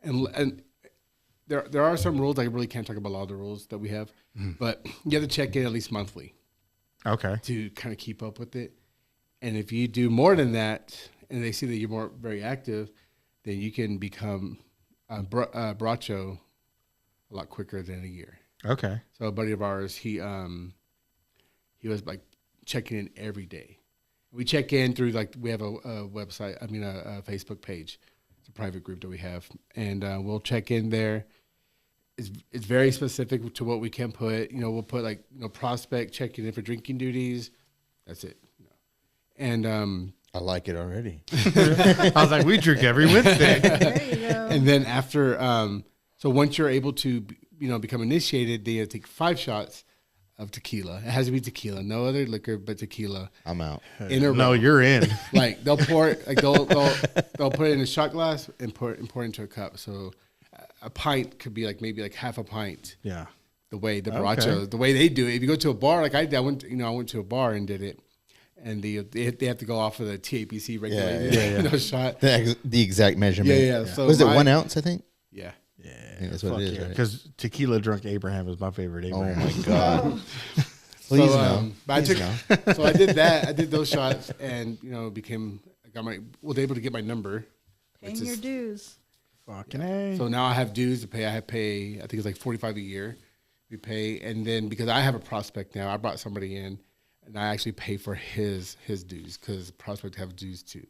[SPEAKER 5] and there are some rules. I really can't talk about all the rules that we have, but you have to check in at least monthly
[SPEAKER 2] Okay.
[SPEAKER 5] to kind of keep up with it. And if you do more than that, and they see that you're very active, then you can become a bracho a lot quicker than a year.
[SPEAKER 2] Okay.
[SPEAKER 5] So a buddy of ours, he was like checking in every day. We check in through we have a website. I mean a Facebook page. It's a private group that we have, and we'll check in there. It's very specific to what we can put. We'll put prospect checking in for drinking duties. That's it. And
[SPEAKER 4] I like it already.
[SPEAKER 2] I was like, we drink every Wednesday.
[SPEAKER 3] There you go.
[SPEAKER 5] And then after, so once you're able to, become initiated, they take 5 shots of tequila. It has to be tequila, no other liquor but tequila.
[SPEAKER 4] I'm out.
[SPEAKER 5] In a
[SPEAKER 2] No, you're in.
[SPEAKER 5] Like they'll pour it, like they'll put it in a shot glass and pour it into a cup. So a pint could be like maybe like half a pint.
[SPEAKER 2] Yeah.
[SPEAKER 5] The way the borracho, the way they do it. If you go to a bar, like I went to a bar and did it, and they have to go off of the TAPC regulated shot.
[SPEAKER 4] The exact measurement.
[SPEAKER 5] Yeah. So
[SPEAKER 4] was it 1 ounce? I think.
[SPEAKER 5] Yeah.
[SPEAKER 4] I think that's what it is. Right?
[SPEAKER 2] Because tequila drunk Abraham is my favorite Abraham.
[SPEAKER 4] Oh my god.
[SPEAKER 5] So,
[SPEAKER 4] Please no.
[SPEAKER 5] but
[SPEAKER 4] Please no.
[SPEAKER 5] so I did that. I did those shots, and was able to get my number.
[SPEAKER 3] Paying your dues.
[SPEAKER 2] Fucking A.
[SPEAKER 5] So now I have dues to pay. I think it's like $45 a year. We pay, and then because I have a prospect now, I brought somebody in, and I actually pay for his dues because prospect have dues too.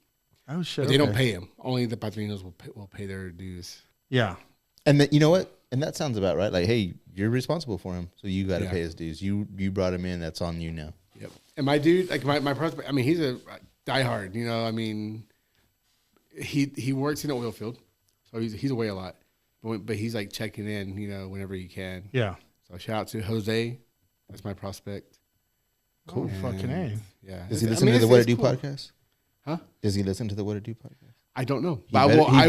[SPEAKER 2] Oh shit.
[SPEAKER 5] But they don't pay him. Only the padrinos will pay their dues.
[SPEAKER 2] Yeah.
[SPEAKER 4] And then, you know what? And that sounds about right. Like, hey, you're responsible for him, so you got to pay his dues. You brought him in. That's on you now.
[SPEAKER 5] Yep. And my dude, like my prospect, I mean, he's a diehard. He works in the oil field, so he's away a lot, but he's like checking in, whenever he can.
[SPEAKER 2] Yeah.
[SPEAKER 5] So shout out to Jose. That's my prospect.
[SPEAKER 2] Cool.
[SPEAKER 5] And,
[SPEAKER 2] Fucking A.
[SPEAKER 5] Yeah.
[SPEAKER 4] Does he listen to the What I Do podcast?
[SPEAKER 5] Huh?
[SPEAKER 4] Does he listen to the What I Do podcast?
[SPEAKER 5] I don't know.
[SPEAKER 4] He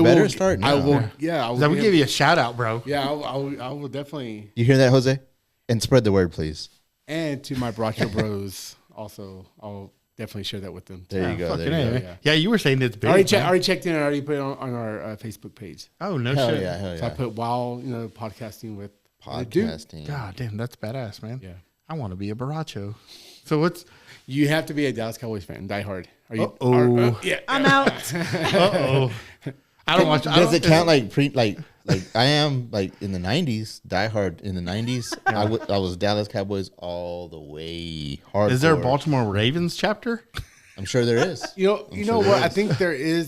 [SPEAKER 4] better start now.
[SPEAKER 5] I will. Yeah. I will.
[SPEAKER 2] So we give you a shout out, bro.
[SPEAKER 5] Yeah. I will definitely.
[SPEAKER 4] You hear that, Jose? And spread the word, please.
[SPEAKER 5] And to my Bracho bros, also, I'll definitely share that with them.
[SPEAKER 4] There you go.
[SPEAKER 2] Fucking
[SPEAKER 4] There you
[SPEAKER 2] A,
[SPEAKER 4] go.
[SPEAKER 2] man. Yeah, you were saying it's big.
[SPEAKER 5] I
[SPEAKER 2] man.
[SPEAKER 5] already checked in and I already put it on our Facebook page.
[SPEAKER 2] Oh, no
[SPEAKER 4] Hell
[SPEAKER 2] shit.
[SPEAKER 4] yeah. Hell
[SPEAKER 5] So I
[SPEAKER 4] yeah.
[SPEAKER 5] put podcasting with
[SPEAKER 4] Podcasting.
[SPEAKER 2] God damn, that's badass, man.
[SPEAKER 5] Yeah.
[SPEAKER 2] I want to be a Baracho. So what's...
[SPEAKER 5] You have to be a Dallas Cowboys fan, die hard. Are you?
[SPEAKER 2] Uh-oh.
[SPEAKER 5] Yeah.
[SPEAKER 3] I'm out.
[SPEAKER 2] Uh-oh. I don't watch...
[SPEAKER 4] Does it count like I am like in the 90s, diehard in the 90s. I was Dallas Cowboys all the way. Hardcore.
[SPEAKER 2] Is there a Baltimore Ravens chapter?
[SPEAKER 4] I'm sure there is.
[SPEAKER 5] You know
[SPEAKER 4] sure
[SPEAKER 5] what?
[SPEAKER 4] there
[SPEAKER 5] I
[SPEAKER 4] is.
[SPEAKER 5] think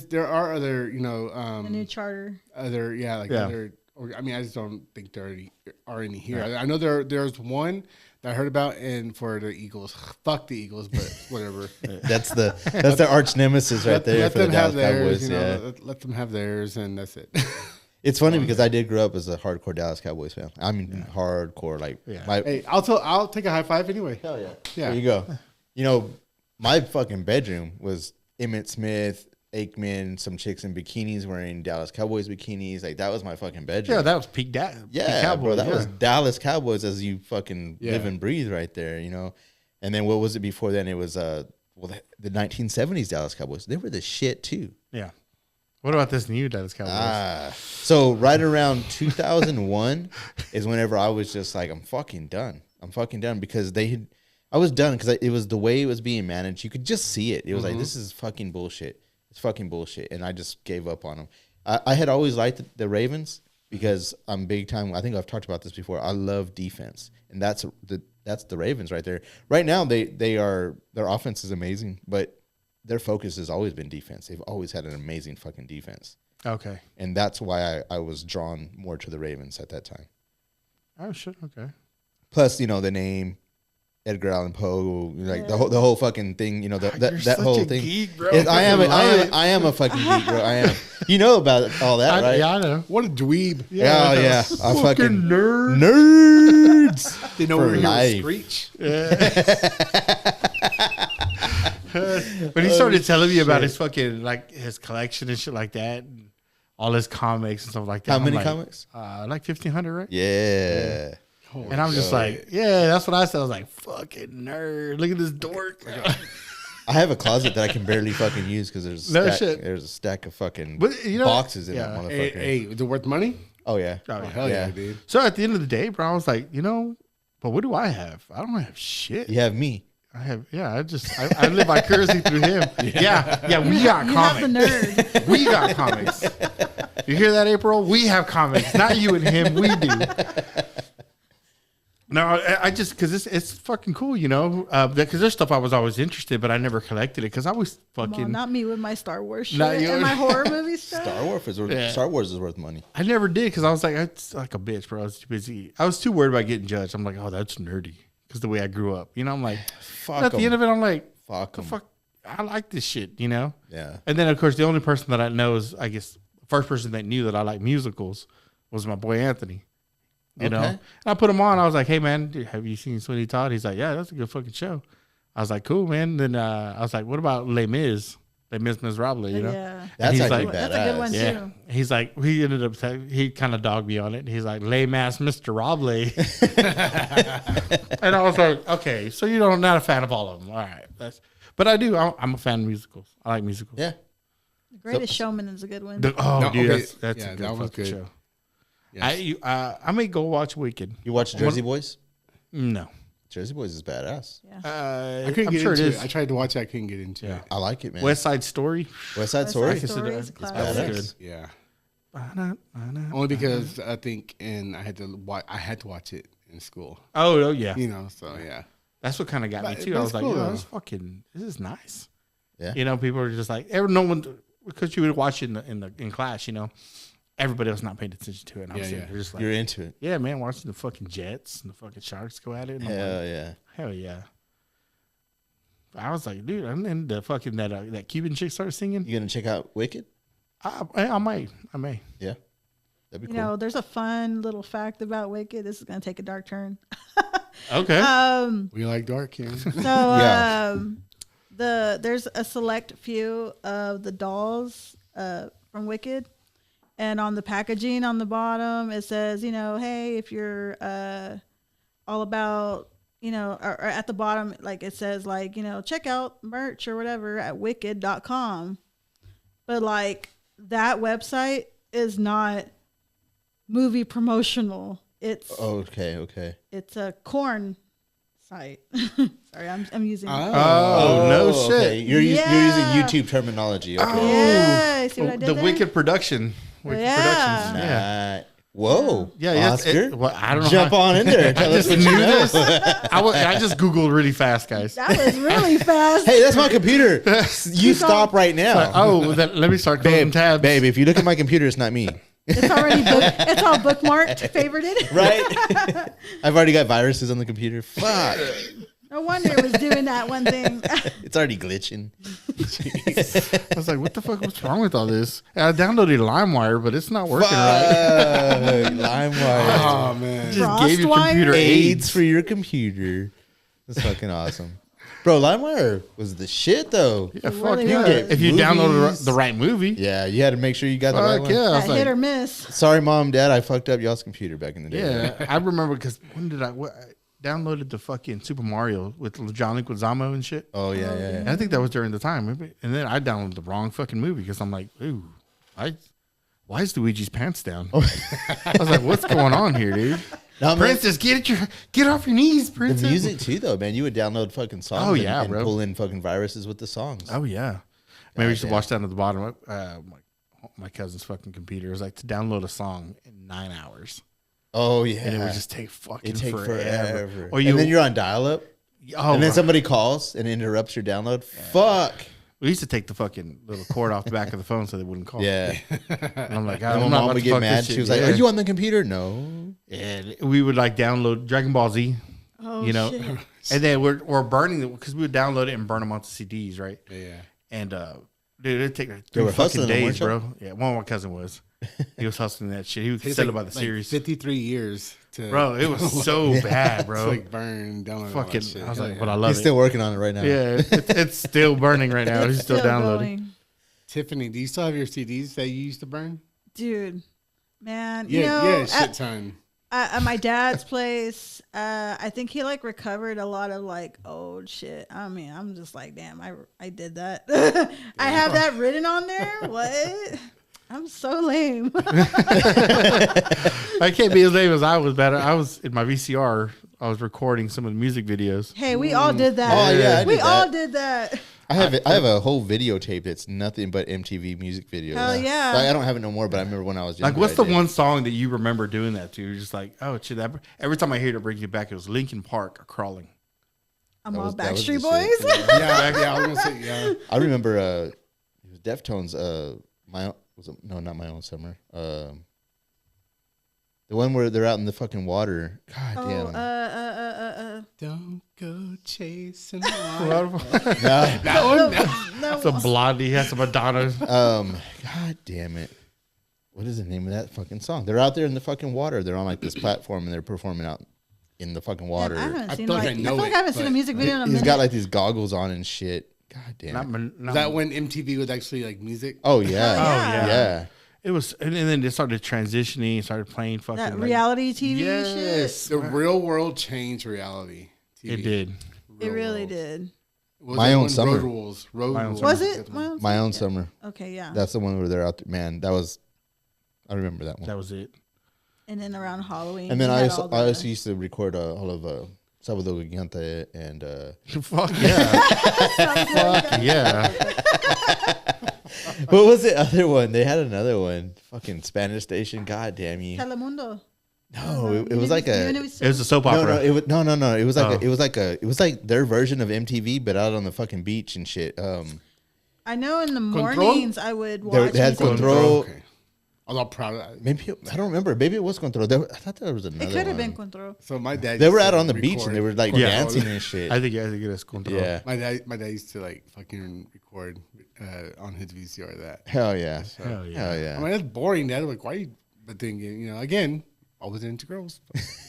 [SPEAKER 5] there are other,
[SPEAKER 3] A new charter.
[SPEAKER 5] other, other. Or, I mean, I just don't think there are any here. I know there's one that I heard about, and for the Eagles, fuck the Eagles, but whatever.
[SPEAKER 4] That's their arch nemesis right there
[SPEAKER 5] Let
[SPEAKER 4] for the
[SPEAKER 5] them have
[SPEAKER 4] Dallas
[SPEAKER 5] theirs.
[SPEAKER 4] Cowboys.
[SPEAKER 5] Let them have theirs, and that's it.
[SPEAKER 4] It's funny because I did grow up as a hardcore Dallas Cowboys fan. I mean, hardcore. Like,
[SPEAKER 5] Hey, I'll take a high five anyway.
[SPEAKER 4] hell yeah.
[SPEAKER 5] Yeah.
[SPEAKER 4] There you go. My fucking bedroom was Emmitt Smith, Aikman, some chicks in bikinis wearing Dallas Cowboys bikinis. Like, that was my fucking bedroom.
[SPEAKER 2] Yeah, that was peak Cowboys.
[SPEAKER 4] Bro, that was Dallas Cowboys as you fucking live and breathe right there, And then what was it before then? It was the 1970s Dallas Cowboys. They were the shit too.
[SPEAKER 2] Yeah. What about this new Dallas Cowboys?
[SPEAKER 4] So right around 2001 is whenever I was just like, I'm fucking done. Because I was done because it was the way it was being managed. You could just see it. It was like, this is fucking bullshit. It's fucking bullshit. And I just gave up on them. I had always liked the Ravens because I'm big time. I think I've talked about this before. I love defense. And that's the Ravens right there. Right now, their offense is amazing, but their focus has always been defense. They've always had an amazing fucking defense.
[SPEAKER 2] Okay.
[SPEAKER 4] And that's why I was drawn more to the Ravens at that time.
[SPEAKER 2] Oh, shit. Okay.
[SPEAKER 4] Plus, the name Edgar Allan Poe, like the whole fucking thing, that
[SPEAKER 2] such
[SPEAKER 4] whole
[SPEAKER 2] a
[SPEAKER 4] thing.
[SPEAKER 2] geek, bro.
[SPEAKER 4] I am a fucking geek, bro. I am. You know about all that, right?
[SPEAKER 2] Yeah, I know.
[SPEAKER 5] What a dweeb.
[SPEAKER 4] Yeah, yeah. I fucking
[SPEAKER 2] nerd.
[SPEAKER 4] nerds.
[SPEAKER 5] They know
[SPEAKER 4] For
[SPEAKER 5] we're here
[SPEAKER 4] life.
[SPEAKER 5] to screech.
[SPEAKER 2] When he started telling me about his fucking, like, his collection and shit like that, and all his comics and stuff like that.
[SPEAKER 4] How
[SPEAKER 2] I'm
[SPEAKER 4] many
[SPEAKER 2] like,
[SPEAKER 4] comics?
[SPEAKER 2] Like 1,500, right?
[SPEAKER 4] Yeah.
[SPEAKER 2] And I'm just like, yeah, that's what I said. I was like, fucking nerd. Look at this dork.
[SPEAKER 4] I have a closet that I can barely fucking use because there's a stack of fucking
[SPEAKER 2] But,
[SPEAKER 4] boxes in that motherfucker.
[SPEAKER 5] Hey, is it worth money?
[SPEAKER 4] Oh, yeah.
[SPEAKER 2] Oh, yeah.
[SPEAKER 5] Hell yeah, dude.
[SPEAKER 2] So at the end of the day, bro, I was like, but what do I have? I don't have shit.
[SPEAKER 4] You have me.
[SPEAKER 2] I live vicariously through him. Yeah, we got
[SPEAKER 3] You
[SPEAKER 2] comics.
[SPEAKER 3] have the nerd.
[SPEAKER 2] We got comics. You hear that, April? We have comics. Not you and him. We do. No, I just, because it's fucking cool, because there's stuff I was always interested, but I never collected it because I was fucking.
[SPEAKER 3] Well, not me with my Star Wars shit
[SPEAKER 2] Not you.
[SPEAKER 3] and my horror movie stuff.
[SPEAKER 4] Star Wars is worth money.
[SPEAKER 2] I never did because I was like, it's like a bitch, bro. I was too busy. I was too worried about getting judged. I'm like, oh, that's nerdy because the way I grew up. I'm like,
[SPEAKER 4] Fuck
[SPEAKER 2] at the end of it, I'm like,
[SPEAKER 4] Fuck
[SPEAKER 2] the
[SPEAKER 4] 'em.
[SPEAKER 2] fuck. I like this shit, you know?
[SPEAKER 4] Yeah.
[SPEAKER 2] And then, of course, the only person that I know is, I guess, the first person that knew that I like musicals was my boy Anthony. You know? And I put him on. I was like, hey, man, dude, have you seen Sweeney Todd? He's like, yeah, that's a good fucking show. I was like, cool, man. Then I was like, what about Les Mis? Les Mis Miserables, you know?
[SPEAKER 3] Yeah.
[SPEAKER 4] That's actually
[SPEAKER 2] like,
[SPEAKER 4] badass.
[SPEAKER 3] That's a good one,
[SPEAKER 2] Yeah.
[SPEAKER 3] too.
[SPEAKER 2] He's like, he ended up, he kind of dogged me on it. He's like, Les Mas Mr. Robley. And I was like, okay, so you're not a fan of all of them. All right. But I do. I'm a fan of musicals. I like musicals.
[SPEAKER 4] Yeah.
[SPEAKER 3] The Greatest Showman is a good one.
[SPEAKER 2] Dude,
[SPEAKER 5] okay.
[SPEAKER 2] that's
[SPEAKER 5] Yeah,
[SPEAKER 2] a good
[SPEAKER 5] that was
[SPEAKER 2] fucking
[SPEAKER 5] good.
[SPEAKER 2] show.
[SPEAKER 5] Yes.
[SPEAKER 2] I may go watch Wicked.
[SPEAKER 4] You watch Jersey Boys?
[SPEAKER 2] No.
[SPEAKER 4] Jersey Boys is badass.
[SPEAKER 3] Yeah.
[SPEAKER 5] I couldn't
[SPEAKER 2] I'm
[SPEAKER 5] get
[SPEAKER 2] sure
[SPEAKER 5] into
[SPEAKER 2] it
[SPEAKER 5] it.
[SPEAKER 2] is.
[SPEAKER 5] I tried to watch it. I couldn't get into
[SPEAKER 2] Yeah.
[SPEAKER 5] it.
[SPEAKER 4] I like it, man.
[SPEAKER 2] West Side Story.
[SPEAKER 4] West Side
[SPEAKER 3] West
[SPEAKER 4] Story?
[SPEAKER 3] Side Story is a
[SPEAKER 2] It's
[SPEAKER 3] classic.
[SPEAKER 4] badass.
[SPEAKER 5] Yeah.
[SPEAKER 2] Oh,
[SPEAKER 5] Only because I think, and I had to watch it in school.
[SPEAKER 2] oh yeah.
[SPEAKER 5] You know, so yeah.
[SPEAKER 2] That's what kind of got me
[SPEAKER 5] But
[SPEAKER 2] too. I was
[SPEAKER 5] that's
[SPEAKER 2] like,
[SPEAKER 5] cool,
[SPEAKER 2] oh,
[SPEAKER 5] though.
[SPEAKER 2] this is nice.
[SPEAKER 4] Yeah.
[SPEAKER 2] You know, people are just like, no one, because you would watch it in class, you know, everybody else not paying attention to it. And I'm
[SPEAKER 5] Yeah,
[SPEAKER 2] sitting
[SPEAKER 5] yeah.
[SPEAKER 2] there just like,
[SPEAKER 4] You're into it.
[SPEAKER 2] yeah, man, watching the fucking Jets and the fucking Sharks go at it. And I'm
[SPEAKER 4] Hell
[SPEAKER 2] like,
[SPEAKER 4] yeah.
[SPEAKER 2] hell yeah. I was like, dude, and then the fucking that Cuban chick started singing.
[SPEAKER 4] You gonna check out Wicked?
[SPEAKER 2] I may.
[SPEAKER 4] Yeah. That'd be
[SPEAKER 3] You
[SPEAKER 4] cool.
[SPEAKER 3] know, there's a fun little fact about Wicked. This is going to take a dark turn.
[SPEAKER 2] Okay.
[SPEAKER 5] We like dark here.
[SPEAKER 3] So
[SPEAKER 4] Yeah.
[SPEAKER 3] there's a select few of the dolls from Wicked, and on the packaging on the bottom it says, you know, hey, if you're all about, you know, or at the bottom, like it says, like, you know, check out merch or whatever at wicked.com. But like that website is not movie promotional. It's
[SPEAKER 4] Okay.
[SPEAKER 3] it's a corn site. Sorry, I'm using.
[SPEAKER 2] Oh, no shit.
[SPEAKER 4] Okay. You're using YouTube terminology. Okay.
[SPEAKER 3] Yeah, see what I did
[SPEAKER 2] The
[SPEAKER 3] there?
[SPEAKER 2] Wicked production. Wicked
[SPEAKER 3] Yeah.
[SPEAKER 2] Productions. Yeah.
[SPEAKER 4] Nah. Whoa.
[SPEAKER 2] Yeah,
[SPEAKER 4] Oscar.
[SPEAKER 2] well, I don't know.
[SPEAKER 4] Jump on in there.
[SPEAKER 2] I
[SPEAKER 4] Tell us
[SPEAKER 2] just
[SPEAKER 4] what
[SPEAKER 2] knew
[SPEAKER 4] you know.
[SPEAKER 2] this. I just Googled really fast, guys.
[SPEAKER 3] That was really fast.
[SPEAKER 4] Hey, that's my computer. You stop right now.
[SPEAKER 2] Let me start closing tabs.
[SPEAKER 4] Babe, if you look at my computer, it's not me.
[SPEAKER 3] It's already it's all bookmarked, favorited.
[SPEAKER 4] Right? I've already got viruses on the computer. Fuck.
[SPEAKER 3] No wonder it was doing that one thing.
[SPEAKER 4] It's already glitching.
[SPEAKER 2] I was like, what the fuck? What's wrong with all this? And I downloaded LimeWire, but it's not working right.
[SPEAKER 4] LimeWire.
[SPEAKER 5] Oh man.
[SPEAKER 2] Just gave your
[SPEAKER 3] Frostwire?
[SPEAKER 2] computer
[SPEAKER 4] AIDS
[SPEAKER 2] AIDS.
[SPEAKER 4] for your computer. That's fucking awesome. Bro, LimeWire was the shit, though.
[SPEAKER 2] Yeah, fuck
[SPEAKER 3] really
[SPEAKER 2] yeah.
[SPEAKER 3] was.
[SPEAKER 2] If you
[SPEAKER 4] Movies.
[SPEAKER 2] downloaded the right movie.
[SPEAKER 4] Yeah, you had to make sure you got the right
[SPEAKER 2] Fuck
[SPEAKER 4] one.
[SPEAKER 2] yeah. I
[SPEAKER 3] That
[SPEAKER 2] was
[SPEAKER 3] hit
[SPEAKER 2] like,
[SPEAKER 3] or miss.
[SPEAKER 4] Sorry, Mom, Dad, I fucked up y'all's computer back in the day.
[SPEAKER 2] yeah. I remember because when did I downloaded the fucking Super Mario with John Leguizamo and shit.
[SPEAKER 4] Oh, yeah.
[SPEAKER 2] And I think that was during the time. And then I downloaded the wrong fucking movie because I'm like, ooh, why is Luigi's pants down? I was like, what's going on here, dude?
[SPEAKER 4] No, man,
[SPEAKER 2] Princess, get off your knees,
[SPEAKER 4] the
[SPEAKER 2] Princess.
[SPEAKER 4] music, too, though, man. You would download fucking songs
[SPEAKER 2] Oh, yeah,
[SPEAKER 4] and
[SPEAKER 2] bro.
[SPEAKER 4] pull in fucking viruses with the songs.
[SPEAKER 2] Oh yeah. Maybe we should
[SPEAKER 4] damn.
[SPEAKER 2] watch that at the bottom. My cousin's fucking computer. It was like to download a song in 9 hours.
[SPEAKER 4] Oh, yeah.
[SPEAKER 2] And it would just take fucking
[SPEAKER 4] It take forever.
[SPEAKER 2] Or
[SPEAKER 4] and then you're on dial-up,
[SPEAKER 2] oh,
[SPEAKER 4] and then somebody calls and interrupts your download. Fuck.
[SPEAKER 2] we used to take the fucking little cord off the back of the phone so they wouldn't call.
[SPEAKER 4] Yeah.
[SPEAKER 2] And I'm like,
[SPEAKER 4] And
[SPEAKER 2] I'm
[SPEAKER 4] my
[SPEAKER 2] not
[SPEAKER 4] mom
[SPEAKER 2] about
[SPEAKER 4] would
[SPEAKER 2] to
[SPEAKER 4] get
[SPEAKER 2] fuck
[SPEAKER 4] mad.
[SPEAKER 2] this
[SPEAKER 4] She
[SPEAKER 2] shit.
[SPEAKER 4] was like,
[SPEAKER 2] Yeah.
[SPEAKER 4] are you on the computer? No.
[SPEAKER 2] And we would like download Dragon Ball Z,
[SPEAKER 3] Oh,
[SPEAKER 2] you know,
[SPEAKER 3] shit.
[SPEAKER 2] and then we're burning them because we would download it and burn them onto CDs, right?
[SPEAKER 5] Yeah.
[SPEAKER 2] And dude, it'd take like
[SPEAKER 4] They
[SPEAKER 2] 3
[SPEAKER 4] were
[SPEAKER 2] fucking
[SPEAKER 4] hustling them,
[SPEAKER 2] days,
[SPEAKER 4] weren't
[SPEAKER 2] bro. Yeah, one of my cousin was. He was hustling that shit. He would
[SPEAKER 5] It's
[SPEAKER 2] sell
[SPEAKER 5] like,
[SPEAKER 2] it by the series.
[SPEAKER 5] 53 years to
[SPEAKER 2] Bro, it was so bad, bro.
[SPEAKER 5] It's like burn down.
[SPEAKER 2] Fucking, I was like, but I
[SPEAKER 4] He's
[SPEAKER 2] love
[SPEAKER 4] still
[SPEAKER 2] it.
[SPEAKER 4] working on it right now.
[SPEAKER 2] Yeah, it's still burning right now. He's still downloading.
[SPEAKER 3] going.
[SPEAKER 5] Tiffany, do you still have your CDs that you used to burn?
[SPEAKER 3] Dude, man.
[SPEAKER 5] Yeah,
[SPEAKER 3] you know,
[SPEAKER 5] yeah, shit ton.
[SPEAKER 3] at my dad's place, I think he like recovered a lot of like old shit. I mean, I'm just like, damn, I did that. I have that written on there. What? I'm so lame.
[SPEAKER 2] I can't be as lame as I was. Better. I was in my VCR. I was recording some of the music videos.
[SPEAKER 3] Hey, we all did that.
[SPEAKER 4] Oh, yeah, I
[SPEAKER 3] we
[SPEAKER 4] did
[SPEAKER 3] all
[SPEAKER 4] that.
[SPEAKER 3] did that.
[SPEAKER 4] I have a whole videotape that's nothing but MTV music videos.
[SPEAKER 3] Hell yeah.
[SPEAKER 4] Like, I don't have it no more, but I remember when I was younger.
[SPEAKER 2] Like, what's
[SPEAKER 4] I
[SPEAKER 2] the
[SPEAKER 4] did.
[SPEAKER 2] one song that you remember doing that to? You're just like, oh, shit. Every time I hear it, it brings you back. It was Linkin Park crawling.
[SPEAKER 3] I'm
[SPEAKER 4] That
[SPEAKER 3] all
[SPEAKER 4] was- that was
[SPEAKER 3] Backstreet
[SPEAKER 4] the
[SPEAKER 3] Boys.
[SPEAKER 4] shit.
[SPEAKER 5] Yeah, I was gonna say yeah.
[SPEAKER 4] I remember it was Deftones. Not My Own Summer. The one where they're out in the fucking water. God damn.
[SPEAKER 5] Don't go chasing
[SPEAKER 2] What?
[SPEAKER 5] that one.
[SPEAKER 3] No,
[SPEAKER 2] Some Blondie has some Madonna.
[SPEAKER 4] God damn it. What is the name of that fucking song? They're out there in the fucking water. They're on like this platform and they're performing out in the fucking water.
[SPEAKER 3] I haven't
[SPEAKER 5] I
[SPEAKER 3] seen
[SPEAKER 5] feel like
[SPEAKER 3] like
[SPEAKER 5] I know
[SPEAKER 3] I feel like
[SPEAKER 5] it,
[SPEAKER 3] I haven't seen a
[SPEAKER 5] but
[SPEAKER 3] music video in a
[SPEAKER 4] He's
[SPEAKER 3] minute.
[SPEAKER 4] got like these goggles on and shit. God damn
[SPEAKER 2] Not,
[SPEAKER 4] it.
[SPEAKER 2] not,
[SPEAKER 5] Is that when MTV was actually like music?
[SPEAKER 4] Oh yeah.
[SPEAKER 3] yeah.
[SPEAKER 4] Yeah.
[SPEAKER 2] It was, and then they started transitioning, started playing fucking
[SPEAKER 3] that
[SPEAKER 2] like,
[SPEAKER 3] reality TV
[SPEAKER 2] Yes,
[SPEAKER 5] The real world changed reality. TV.
[SPEAKER 2] it did.
[SPEAKER 3] shit.
[SPEAKER 5] Real
[SPEAKER 3] It really
[SPEAKER 5] world.
[SPEAKER 3] did.
[SPEAKER 5] Was
[SPEAKER 4] My
[SPEAKER 5] it
[SPEAKER 4] Own
[SPEAKER 5] when
[SPEAKER 4] Summer.
[SPEAKER 5] Road Rules. Road
[SPEAKER 2] My Own
[SPEAKER 5] Rules.
[SPEAKER 2] Summer.
[SPEAKER 3] Was it? Well,
[SPEAKER 4] My Own
[SPEAKER 3] yeah.
[SPEAKER 4] Summer.
[SPEAKER 3] Okay, yeah.
[SPEAKER 4] That's the one where they're out there. Man, that was, I remember that one.
[SPEAKER 2] That was it.
[SPEAKER 3] And then around Halloween.
[SPEAKER 4] And then
[SPEAKER 3] we
[SPEAKER 4] I
[SPEAKER 3] had
[SPEAKER 4] also,
[SPEAKER 3] all the-
[SPEAKER 4] I also used to record all of Sábado Gigante and
[SPEAKER 2] Fuck yeah. Fuck yeah.
[SPEAKER 4] what was the other one? They had another one. Fucking Spanish station. God damn you.
[SPEAKER 3] Telemundo.
[SPEAKER 4] No, it was like a.
[SPEAKER 2] It was a soap
[SPEAKER 4] No,
[SPEAKER 2] opera.
[SPEAKER 4] no, it was no. It was like
[SPEAKER 2] Oh.
[SPEAKER 4] it was like their version of MTV, but out on the fucking beach and shit.
[SPEAKER 3] I know in the
[SPEAKER 5] Control?
[SPEAKER 3] mornings I would watch.
[SPEAKER 4] They had
[SPEAKER 3] music
[SPEAKER 4] Control.
[SPEAKER 5] Okay. I'm all proud of that.
[SPEAKER 4] Maybe I don't remember. Maybe it was Control. I thought there was another.
[SPEAKER 3] It could have
[SPEAKER 4] one.
[SPEAKER 3] been Control.
[SPEAKER 5] So my dad.
[SPEAKER 4] They were
[SPEAKER 5] used
[SPEAKER 4] out
[SPEAKER 5] to
[SPEAKER 4] on the beach
[SPEAKER 5] record
[SPEAKER 4] and they were like
[SPEAKER 2] Yeah.
[SPEAKER 4] dancing and shit.
[SPEAKER 2] I think it is Control.
[SPEAKER 4] Yeah.
[SPEAKER 5] My dad used to like fucking record on his VCR that.
[SPEAKER 4] Hell yeah.
[SPEAKER 2] Hell yeah.
[SPEAKER 4] Hell yeah.
[SPEAKER 5] I mean, that's boring, Dad. Like, why? But then, again, I wasn't into girls.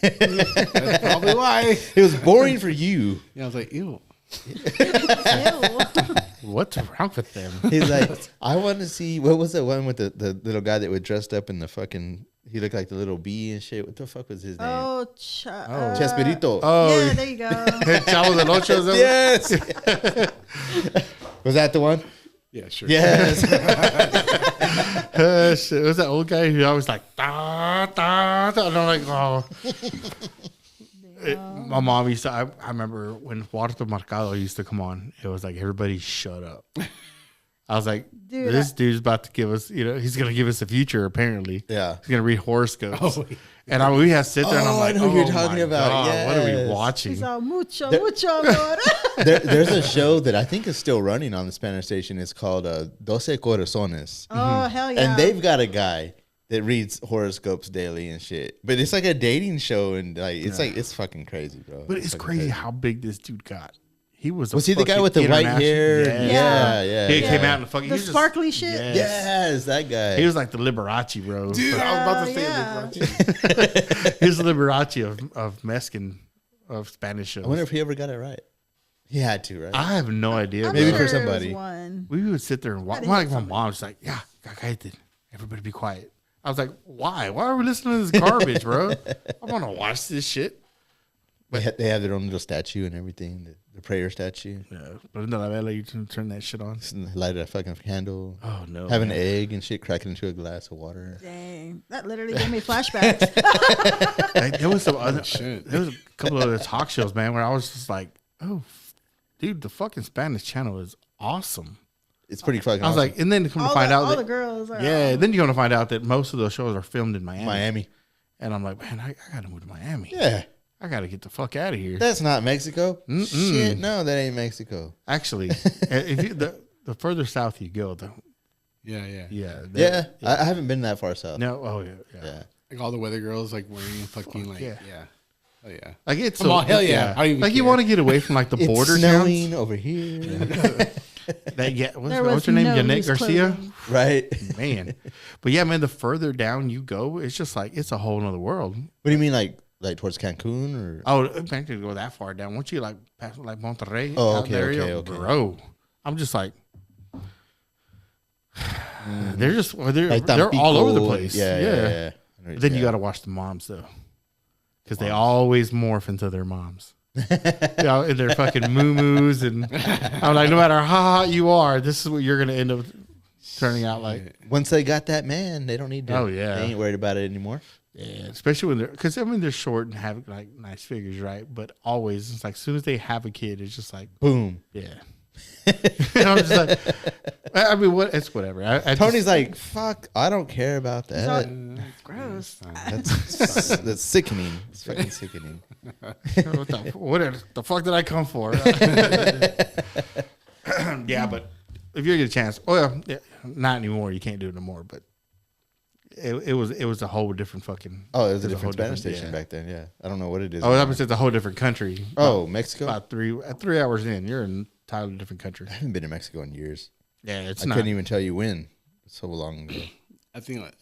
[SPEAKER 5] That's probably why.
[SPEAKER 4] It was boring for you.
[SPEAKER 5] Yeah, I was like, ew.
[SPEAKER 3] Ew.
[SPEAKER 2] What's wrong with them?
[SPEAKER 4] He's like, I want to see what was that one with the little guy that was dressed up in the fucking. He looked like the little bee and shit. What the fuck was his name?
[SPEAKER 3] Oh,
[SPEAKER 4] Chespirito.
[SPEAKER 2] Oh,
[SPEAKER 3] yeah, there you go.
[SPEAKER 2] Chavo del Ocho. is that-
[SPEAKER 4] Yes. Was that the one?
[SPEAKER 5] Yeah, sure.
[SPEAKER 4] Yes.
[SPEAKER 2] Shit. It was that old guy who always like, da, da, da. And I'm like, oh. My mom used to, I remember when Walter Mercado used to come on, it was like, everybody shut up. I was like,
[SPEAKER 3] Dude,
[SPEAKER 2] this dude's about to give us, he's going to give us a future, apparently.
[SPEAKER 4] Yeah.
[SPEAKER 2] He's going to read horoscopes.
[SPEAKER 5] Oh,
[SPEAKER 2] And we have to sit there and I'm
[SPEAKER 4] Oh, I
[SPEAKER 2] like,
[SPEAKER 4] know who you're
[SPEAKER 2] oh
[SPEAKER 4] talking
[SPEAKER 2] my
[SPEAKER 4] about.
[SPEAKER 2] God, what are we
[SPEAKER 4] Yes.
[SPEAKER 2] watching?
[SPEAKER 3] He's all mucho amor.
[SPEAKER 4] There's a show that I think is still running on the Spanish station. It's called 12 Corazones.
[SPEAKER 3] Oh, hell yeah.
[SPEAKER 4] And they've got a guy that reads horoscopes daily and shit. But it's like a dating show and like it's fucking crazy, bro.
[SPEAKER 2] But it's
[SPEAKER 4] fucking
[SPEAKER 2] crazy how big this dude got. He was
[SPEAKER 4] Was he the guy with the white
[SPEAKER 2] international-
[SPEAKER 4] hair?
[SPEAKER 2] Yes.
[SPEAKER 4] Yeah.
[SPEAKER 2] He
[SPEAKER 3] Yeah.
[SPEAKER 2] came out and fucking
[SPEAKER 3] The
[SPEAKER 2] he was
[SPEAKER 3] sparkly shit?
[SPEAKER 2] Yes.
[SPEAKER 4] Yes, that guy.
[SPEAKER 2] He was like the Liberace, bro.
[SPEAKER 5] dude, I was about to say
[SPEAKER 3] Yeah.
[SPEAKER 5] Liberace.
[SPEAKER 2] He was the Liberace of Mexican, of Spanish shows.
[SPEAKER 4] I wonder if he ever got it right. He had to, right?
[SPEAKER 2] I have no idea.
[SPEAKER 3] I'm
[SPEAKER 4] Maybe
[SPEAKER 2] bro.
[SPEAKER 4] for
[SPEAKER 3] sure it was
[SPEAKER 4] somebody.
[SPEAKER 3] one.
[SPEAKER 2] We would sit there and watch.
[SPEAKER 3] Gotta
[SPEAKER 2] Like
[SPEAKER 3] hit
[SPEAKER 2] my mom's like, yeah, cállate. Everybody be quiet. I was like, why? Why are we listening to this garbage, bro? I want to watch this shit.
[SPEAKER 4] They have their own little statue and everything, the prayer statue.
[SPEAKER 2] Yeah, but in la vela, you can turn that shit on.
[SPEAKER 4] Light a fucking candle.
[SPEAKER 2] Oh no,
[SPEAKER 4] Have an
[SPEAKER 2] man.
[SPEAKER 4] egg and shit, crack it into a glass of water.
[SPEAKER 3] Dang. That literally gave me flashbacks.
[SPEAKER 2] Like, there was some other,
[SPEAKER 5] shit.
[SPEAKER 2] there was a couple of other talk shows, man, where I was just like, oh, dude, the fucking Spanish channel is awesome.
[SPEAKER 4] It's pretty fucking
[SPEAKER 2] I was
[SPEAKER 4] awesome.
[SPEAKER 2] like, and then come to
[SPEAKER 3] all
[SPEAKER 2] find
[SPEAKER 3] the,
[SPEAKER 2] out
[SPEAKER 3] all
[SPEAKER 2] that
[SPEAKER 3] the girls are
[SPEAKER 2] yeah, then you're gonna find out that most of those shows are filmed in Miami.
[SPEAKER 4] Miami.
[SPEAKER 2] And I'm like, man, I gotta move to Miami.
[SPEAKER 4] Yeah.
[SPEAKER 2] I gotta get the fuck out of here.
[SPEAKER 4] That's not Mexico.
[SPEAKER 2] Mm-mm.
[SPEAKER 4] Shit, no, that ain't Mexico.
[SPEAKER 2] Actually, if you, the further south you go,
[SPEAKER 5] Yeah.
[SPEAKER 4] Yeah, I haven't been that far south.
[SPEAKER 2] No, oh yeah.
[SPEAKER 4] Yeah.
[SPEAKER 5] Like all the weather girls like wearing fucking like
[SPEAKER 2] yeah.
[SPEAKER 5] yeah. Oh yeah.
[SPEAKER 2] Like it's
[SPEAKER 5] Come on, hell yeah. I don't even
[SPEAKER 2] Like you
[SPEAKER 5] care.
[SPEAKER 2] want to get away from like the
[SPEAKER 4] It's
[SPEAKER 2] border
[SPEAKER 4] snowing
[SPEAKER 2] towns.
[SPEAKER 4] over here.
[SPEAKER 3] There
[SPEAKER 2] What's
[SPEAKER 3] was
[SPEAKER 2] her name?
[SPEAKER 3] no
[SPEAKER 2] Janet
[SPEAKER 3] loose
[SPEAKER 2] Garcia.
[SPEAKER 3] clothing.
[SPEAKER 4] Right.
[SPEAKER 2] Man, but yeah, man. The further down you go, it's just like it's a whole nother world.
[SPEAKER 4] What do you mean, like towards Cancun or?
[SPEAKER 2] Oh, man, to go that far down. Once you like pass like Monterrey,
[SPEAKER 4] Oh,
[SPEAKER 2] out
[SPEAKER 4] okay,
[SPEAKER 2] there,
[SPEAKER 4] okay,
[SPEAKER 2] yo,
[SPEAKER 4] okay.
[SPEAKER 2] bro. I'm just like, they're just they're
[SPEAKER 4] Like
[SPEAKER 2] they're all over the
[SPEAKER 4] Tampico,
[SPEAKER 2] place.
[SPEAKER 4] Yeah.
[SPEAKER 2] But then you got to watch the moms though, because they always morph into their moms. In their fucking moo-moos, and I'm like, no matter how hot you are, this is what you're gonna end up turning out like.
[SPEAKER 4] Once they got that man, they don't need to.
[SPEAKER 2] Oh, yeah.
[SPEAKER 4] They ain't worried about it anymore.
[SPEAKER 2] Yeah, especially when they're, because I mean they're short and have like nice figures, right? But always, it's like as soon as they have a kid, it's just like,
[SPEAKER 4] Boom.
[SPEAKER 2] yeah. And I'm just like, I mean, what? It's whatever. I
[SPEAKER 4] Tony's
[SPEAKER 2] just,
[SPEAKER 4] like, fuck, I don't care about that.
[SPEAKER 3] Gross.
[SPEAKER 4] That's sickening. It's fucking sickening.
[SPEAKER 2] what the fuck did I come for? Yeah, but if you get a chance, well, yeah, not anymore. You can't do it anymore. But it was a whole different fucking.
[SPEAKER 4] Oh, it was a
[SPEAKER 2] whole
[SPEAKER 4] different Spanish station
[SPEAKER 2] yeah.
[SPEAKER 4] back then. Yeah, I don't know what it is.
[SPEAKER 2] Oh, that was just a whole different country.
[SPEAKER 4] Oh, Mexico.
[SPEAKER 2] About 3 hours in, you're in entirely different country.
[SPEAKER 4] I haven't been to Mexico in years.
[SPEAKER 2] Yeah, it's
[SPEAKER 4] I
[SPEAKER 2] not.
[SPEAKER 4] couldn't even tell you when. It's so long ago.
[SPEAKER 5] I think like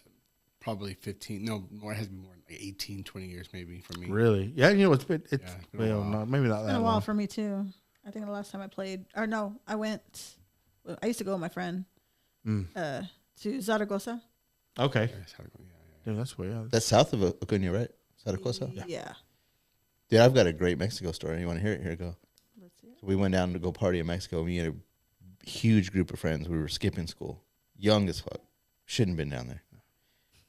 [SPEAKER 5] probably 15. No, more. It has to be more like 18, 20 years maybe for me.
[SPEAKER 2] Really? Yeah, you know it's been. It's
[SPEAKER 5] Yeah, it's been a
[SPEAKER 2] well,
[SPEAKER 5] while.
[SPEAKER 2] no, maybe not
[SPEAKER 3] It's
[SPEAKER 2] that
[SPEAKER 3] been a while
[SPEAKER 2] long.
[SPEAKER 3] for me too. I think the last time I played, or no, I went. I used to go with my friend to Zaragoza.
[SPEAKER 2] Okay,
[SPEAKER 5] Yeah, it's hard to go, yeah.
[SPEAKER 2] yeah, that's way. Yeah.
[SPEAKER 4] That's south of Acuna, right? Zaragoza?
[SPEAKER 3] Yeah.
[SPEAKER 4] Dude, I've got a great Mexico story. You want to hear it? Here you go.
[SPEAKER 3] Let's see it.
[SPEAKER 4] So we went down to go party in Mexico. We had a huge group of friends. We were skipping school. Young as fuck. Shouldn't have been down there.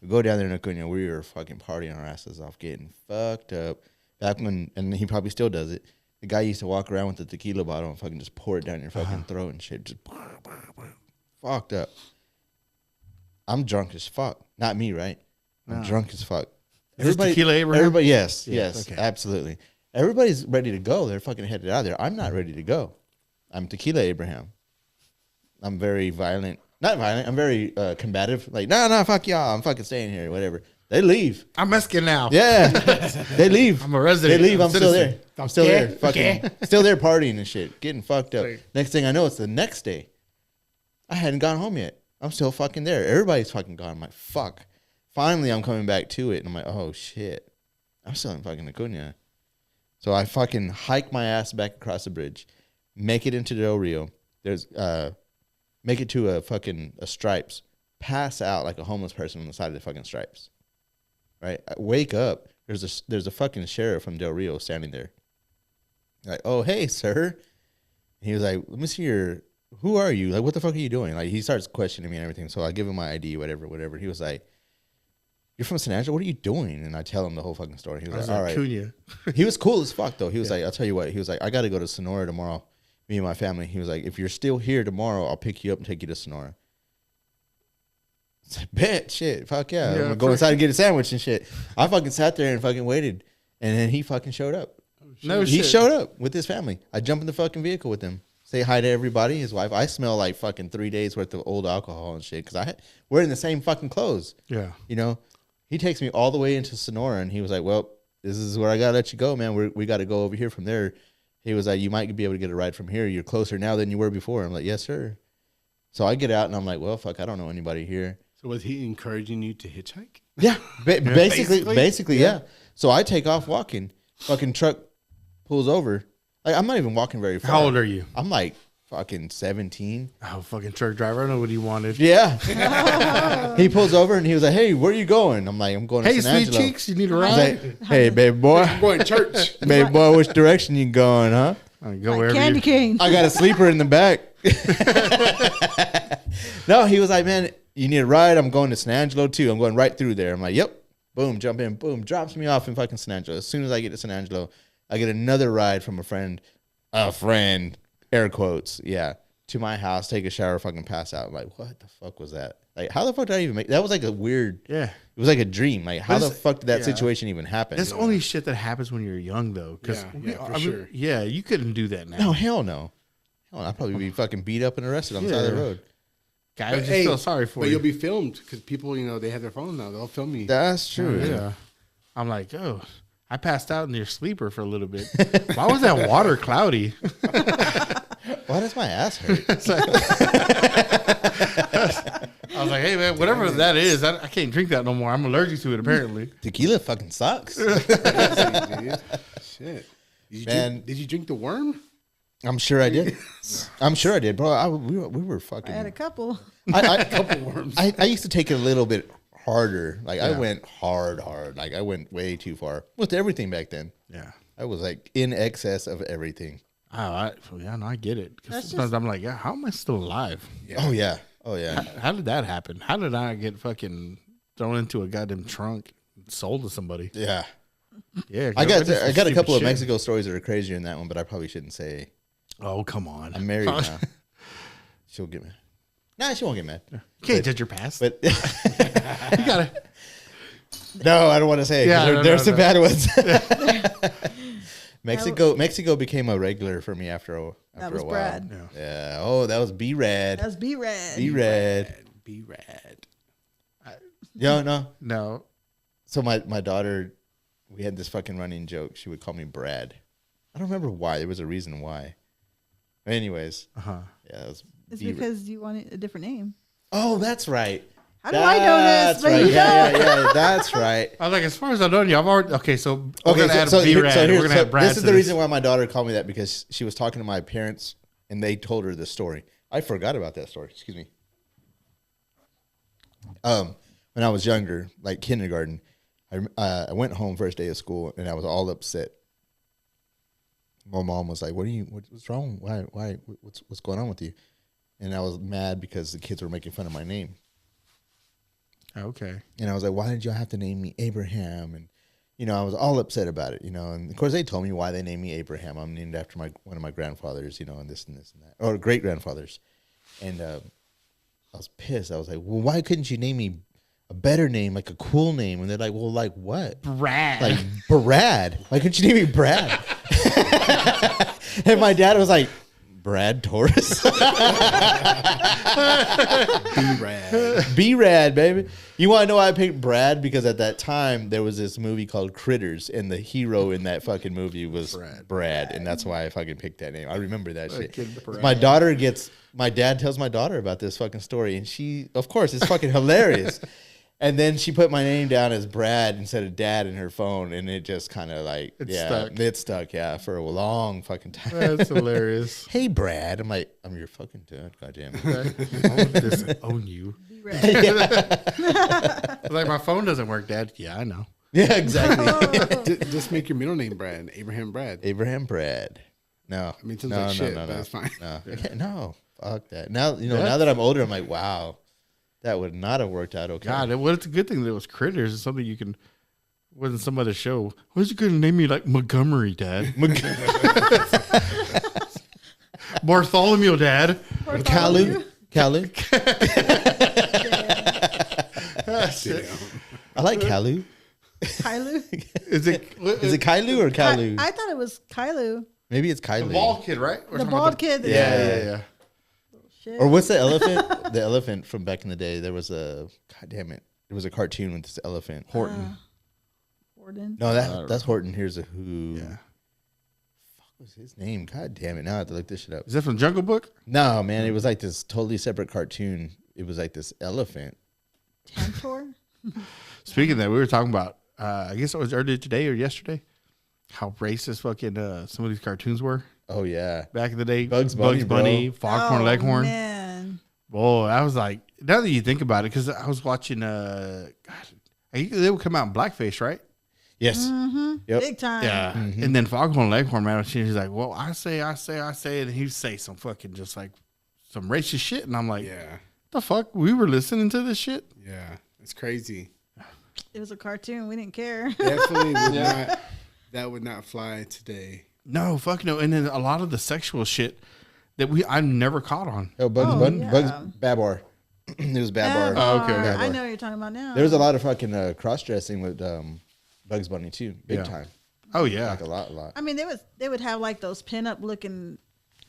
[SPEAKER 4] We go down there in Acuna. We were fucking partying our asses off, getting fucked up. Back when, and he probably still does it, the guy used to walk around with the tequila bottle and fucking just pour it down your fucking throat and shit. Just fucked up. I'm drunk as fuck. Not me, right? I'm
[SPEAKER 2] No.
[SPEAKER 4] drunk as fuck.
[SPEAKER 2] Is this Tequila Abraham?
[SPEAKER 4] Everybody, yes,
[SPEAKER 2] Yeah,
[SPEAKER 4] yes,
[SPEAKER 2] okay.
[SPEAKER 4] absolutely. Everybody's ready to go. They're fucking headed out of there. I'm not ready to go. I'm Tequila Abraham. I'm very violent. Not violent. I'm very combative. Like, no, fuck y'all. I'm fucking staying here. Whatever. They leave.
[SPEAKER 2] I'm Mexican now.
[SPEAKER 4] Yeah, they leave.
[SPEAKER 2] I'm a resident.
[SPEAKER 4] They leave.
[SPEAKER 2] I'm
[SPEAKER 4] I'm still
[SPEAKER 2] citizen.
[SPEAKER 4] there. I'm still there.
[SPEAKER 2] Okay.
[SPEAKER 4] Fucking still there partying and shit. Getting fucked up.
[SPEAKER 2] Right.
[SPEAKER 4] Next thing I know, it's the next day. I hadn't gone home yet. I'm still fucking there. Everybody's fucking gone. I'm like, fuck. Finally, I'm coming back to it. And I'm like, oh, shit. I'm still in fucking Acuna. So I fucking hike my ass back across the bridge, make it into Del Rio. There's, make it to a Stripes, pass out like a homeless person on the side of the fucking Stripes. Right? I wake up. There's a fucking sheriff from Del Rio standing there. Like, oh, hey, sir. He was like, let me see who are you? Like, what the fuck are you doing? Like, he starts questioning me and everything. So I give him my ID, whatever. He was like, you're from San Angelo? What are you doing? And I tell him the whole fucking story. He was like, all right.
[SPEAKER 2] Acuna.
[SPEAKER 4] He was cool as fuck, though. He was like, I'll tell you what. He was like, I got to go to Sonora tomorrow, me and my family. He was like, if you're still here tomorrow, I'll pick you up and take you to Sonora. It's like, bet, shit, fuck yeah. I'm gonna go inside and get a sandwich and shit. I fucking sat there and fucking waited. And then he fucking showed up.
[SPEAKER 2] No
[SPEAKER 4] He
[SPEAKER 2] shit.
[SPEAKER 4] showed up with his family. I jump in the fucking vehicle with him. Say hi to everybody, his wife. I smell like fucking 3 days worth of old alcohol and shit because we're in the same fucking clothes.
[SPEAKER 2] Yeah.
[SPEAKER 4] You know, he takes me all the way into Sonora and he was like, well, this is where I got to let you go, man. We got to go over here from there. He was like, you might be able to get a ride from here. You're closer now than you were before. I'm like, yes, sir. So I get out and I'm like, well, fuck, I don't know anybody here.
[SPEAKER 5] So was he encouraging you to hitchhike?
[SPEAKER 4] Yeah, basically, yeah. So I take off walking. Fucking truck pulls over. Like, I'm not even walking very far.
[SPEAKER 2] How old are you?
[SPEAKER 4] I'm like fucking 17.
[SPEAKER 2] Oh, fucking truck driver. I know what he wanted.
[SPEAKER 4] Yeah. He pulls over and he was like, hey, where are you going? I'm like, I'm going to
[SPEAKER 2] Hey,
[SPEAKER 4] San
[SPEAKER 2] sweet
[SPEAKER 4] Angelo.
[SPEAKER 2] cheeks, you need a
[SPEAKER 4] He's
[SPEAKER 2] ride?
[SPEAKER 4] like, hey, baby boy.
[SPEAKER 5] I'm going to church.
[SPEAKER 4] Baby boy, which direction you going, huh?
[SPEAKER 2] Go
[SPEAKER 3] Like
[SPEAKER 2] wherever
[SPEAKER 3] candy
[SPEAKER 2] you.
[SPEAKER 3] cane.
[SPEAKER 4] I got a sleeper in the back. No, he was like, man, you need a ride? I'm going to San Angelo too. I'm going right through there. I'm like, yep. Boom, jump in. Boom, drops me off in fucking San Angelo. As soon as I get to San Angelo, I get another ride from a friend, air quotes, yeah, to my house, take a shower, fucking pass out. I'm like, what the fuck was that? Like, how the fuck did I even make that? Was like a weird,
[SPEAKER 2] Yeah.
[SPEAKER 4] it was like a dream. Like, how
[SPEAKER 2] But
[SPEAKER 4] the
[SPEAKER 2] it's-
[SPEAKER 4] fuck did that
[SPEAKER 2] yeah.
[SPEAKER 4] situation even happen?
[SPEAKER 2] That's only shit that happens when you're young, though.
[SPEAKER 5] Yeah, for sure.
[SPEAKER 2] Yeah, you couldn't do that now.
[SPEAKER 4] No, hell no. Hell, I'd probably be fucking beat up and arrested on the side of the
[SPEAKER 2] Yeah.
[SPEAKER 4] road.
[SPEAKER 2] Guy, I
[SPEAKER 5] But
[SPEAKER 2] just
[SPEAKER 5] hey,
[SPEAKER 2] feel sorry for
[SPEAKER 5] But
[SPEAKER 2] you.
[SPEAKER 5] you'll be filmed because people, they have their phone now. They'll film you.
[SPEAKER 4] That's true.
[SPEAKER 2] Yeah. I'm like, oh, I passed out in your sleeper for a little bit. Why was that water cloudy?
[SPEAKER 4] Why does my ass hurt?
[SPEAKER 2] I was like, hey, man, whatever that is, I can't drink that no more. I'm allergic to it, apparently.
[SPEAKER 4] Tequila fucking sucks.
[SPEAKER 5] Dude. Shit.
[SPEAKER 4] Man.
[SPEAKER 5] Did you drink the worm?
[SPEAKER 4] I'm sure I did. I'm sure I did, bro. We were fucking.
[SPEAKER 3] I had a couple.
[SPEAKER 4] A couple worms. I used to take it a little bit harder. Like I went hard. Like I went way too far with everything back then.
[SPEAKER 2] Yeah.
[SPEAKER 4] I was like in excess of everything.
[SPEAKER 2] Oh, no, I get it. 'Cause
[SPEAKER 3] That's
[SPEAKER 2] sometimes
[SPEAKER 3] just-
[SPEAKER 2] I'm like, yeah, how am I still alive?
[SPEAKER 4] Oh yeah. Oh yeah.
[SPEAKER 2] How did that happen? How did I get fucking thrown into a goddamn trunk and sold to somebody?
[SPEAKER 4] Yeah.
[SPEAKER 2] Yeah.
[SPEAKER 4] I got
[SPEAKER 2] did some
[SPEAKER 4] a couple
[SPEAKER 2] stupid
[SPEAKER 4] of
[SPEAKER 2] shit.
[SPEAKER 4] Mexico stories that are crazier than that one, but I probably shouldn't say.
[SPEAKER 2] Oh, come on.
[SPEAKER 4] I'm married now. She'll get mad. Nah, she won't get mad.
[SPEAKER 2] You can't judge your past.
[SPEAKER 4] But
[SPEAKER 2] you gotta.
[SPEAKER 4] no, I don't want to say it. 'Cause
[SPEAKER 2] Yeah,
[SPEAKER 4] there's some
[SPEAKER 2] no.
[SPEAKER 4] bad ones. Mexico became a regular for me after a
[SPEAKER 3] That was
[SPEAKER 4] while.
[SPEAKER 3] Brad.
[SPEAKER 2] Yeah.
[SPEAKER 4] Yeah. Oh, that was B-Rad.
[SPEAKER 3] That's B-Rad.
[SPEAKER 4] B-Rad.
[SPEAKER 5] Be rad.
[SPEAKER 4] No.
[SPEAKER 2] No.
[SPEAKER 4] So my daughter, we had this fucking running joke. She would call me Brad. I don't remember why. There was a reason why. Anyways.
[SPEAKER 2] Uh-huh.
[SPEAKER 4] Yeah, it was
[SPEAKER 3] It's because you wanted a different name.
[SPEAKER 4] Oh, that's right.
[SPEAKER 3] How do I know this?
[SPEAKER 4] That's right. Yeah. That's right.
[SPEAKER 2] I was like, as far as I know you, I've already. Okay, so
[SPEAKER 4] Okay,
[SPEAKER 2] we're gonna add
[SPEAKER 4] so
[SPEAKER 2] B-Rad.
[SPEAKER 4] here's-
[SPEAKER 2] We're gonna add Brad.
[SPEAKER 4] this is the reason why my daughter called me that, because she was talking to my parents and they told her this story. I forgot about that story. Excuse me. When I was younger, like kindergarten, I went home first day of school and I was all upset. My mom was like, what's wrong? Why? What's going on with you? And I was mad because the kids were making fun of my name.
[SPEAKER 2] Okay.
[SPEAKER 4] And I was like, why did y'all have to name me Abraham? And, I was all upset about it, And of course they told me why they named me Abraham. I'm named after one of my grandfathers, and this and this and that, or great grandfathers. And I was pissed. I was like, well, why couldn't you name me a better name, like a cool name? And they're like, well, like what?
[SPEAKER 2] Brad.
[SPEAKER 4] Like Brad. Why couldn't you name me Brad? And my dad was like, Brad Torres.
[SPEAKER 5] B-Rad.
[SPEAKER 4] B-Rad, baby. You want to know why I picked Brad? Because at that time, there was this movie called Critters, and the hero in that fucking movie was Brad. And that's why I fucking picked that name. I remember that shit. My dad tells my daughter about this fucking story, and she, of course, it's fucking hilarious. And then she put my name down as Brad instead of Dad in her phone, and it just kind of like, it stuck, for a long fucking time.
[SPEAKER 2] That's hilarious.
[SPEAKER 4] Hey, Brad. I'm like, I'm your fucking dad, goddamn.
[SPEAKER 2] Own you.
[SPEAKER 3] Right.
[SPEAKER 2] Like, my phone doesn't work, Dad. Yeah, I know.
[SPEAKER 4] Yeah, exactly.
[SPEAKER 5] Just make your middle name Brad. Abraham Brad.
[SPEAKER 4] Abraham Brad. No.
[SPEAKER 5] I mean, it sounds like shit, but it's fine.
[SPEAKER 4] No. No. Fuck that. Now, now that I'm older, I'm like, wow. That would not have worked out okay.
[SPEAKER 2] God, well, it's a good thing that it was Critters. It's something you can. Wasn't some other show. Why's you gonna name me like Montgomery, Dad? Bartholomew, Dad.
[SPEAKER 4] Kalu. I like Kalu.
[SPEAKER 3] Kylu?
[SPEAKER 2] Is it
[SPEAKER 4] Kylu or Kalu?
[SPEAKER 3] I thought it was Kylu.
[SPEAKER 4] Maybe it's Kylu.
[SPEAKER 2] the bald kid, right? Or
[SPEAKER 3] The
[SPEAKER 2] something
[SPEAKER 3] bald
[SPEAKER 2] like
[SPEAKER 3] kid.
[SPEAKER 2] Yeah.
[SPEAKER 3] Shit.
[SPEAKER 4] Or what's the elephant? The elephant from back in the day. There was a, God damn it. There was a cartoon with this elephant.
[SPEAKER 2] Horton.
[SPEAKER 3] Horton.
[SPEAKER 4] No, that's Horton. Here's a Who.
[SPEAKER 2] Yeah.
[SPEAKER 4] Fuck was his name? God damn it. Now I have to look this shit up.
[SPEAKER 2] Is that from Jungle Book?
[SPEAKER 4] No, man. It was like this totally separate cartoon. It was like this elephant.
[SPEAKER 3] Tantor?
[SPEAKER 2] Speaking of that, we were talking about, I guess it was earlier today or yesterday, how racist fucking some of these cartoons were.
[SPEAKER 4] Oh, yeah.
[SPEAKER 2] Back in the day,
[SPEAKER 4] Bugs Bunny,
[SPEAKER 2] Foghorn Leghorn.
[SPEAKER 3] Man.
[SPEAKER 2] Boy, I was like, now that you think about it, because I was watching, God, they would come out in blackface, right?
[SPEAKER 4] Yes.
[SPEAKER 3] Mm-hmm.
[SPEAKER 4] Yep.
[SPEAKER 3] Big time.
[SPEAKER 2] Yeah.
[SPEAKER 4] Mm-hmm.
[SPEAKER 2] And then Foghorn Leghorn, man, he's like, well, I say, and he'd say some fucking just like some racist shit. And I'm like,
[SPEAKER 5] Yeah.
[SPEAKER 2] the fuck? We were listening to this shit?
[SPEAKER 5] Yeah. It's crazy.
[SPEAKER 3] It was a cartoon. We didn't care.
[SPEAKER 5] Definitely would not. That would not fly today.
[SPEAKER 2] No, fuck no. And then a lot of the sexual shit that I never caught on.
[SPEAKER 4] Oh, Bugs
[SPEAKER 3] Oh,
[SPEAKER 4] Bunny?
[SPEAKER 3] yeah.
[SPEAKER 4] Bugs Babar. It was Babar.
[SPEAKER 2] Oh, okay.
[SPEAKER 3] I know what you're talking about now.
[SPEAKER 4] There was a lot of fucking cross-dressing with Bugs Bunny, too. Big
[SPEAKER 2] Yeah.
[SPEAKER 4] time.
[SPEAKER 2] Oh, yeah.
[SPEAKER 4] Like a lot.
[SPEAKER 3] I mean, they would have like those pinup looking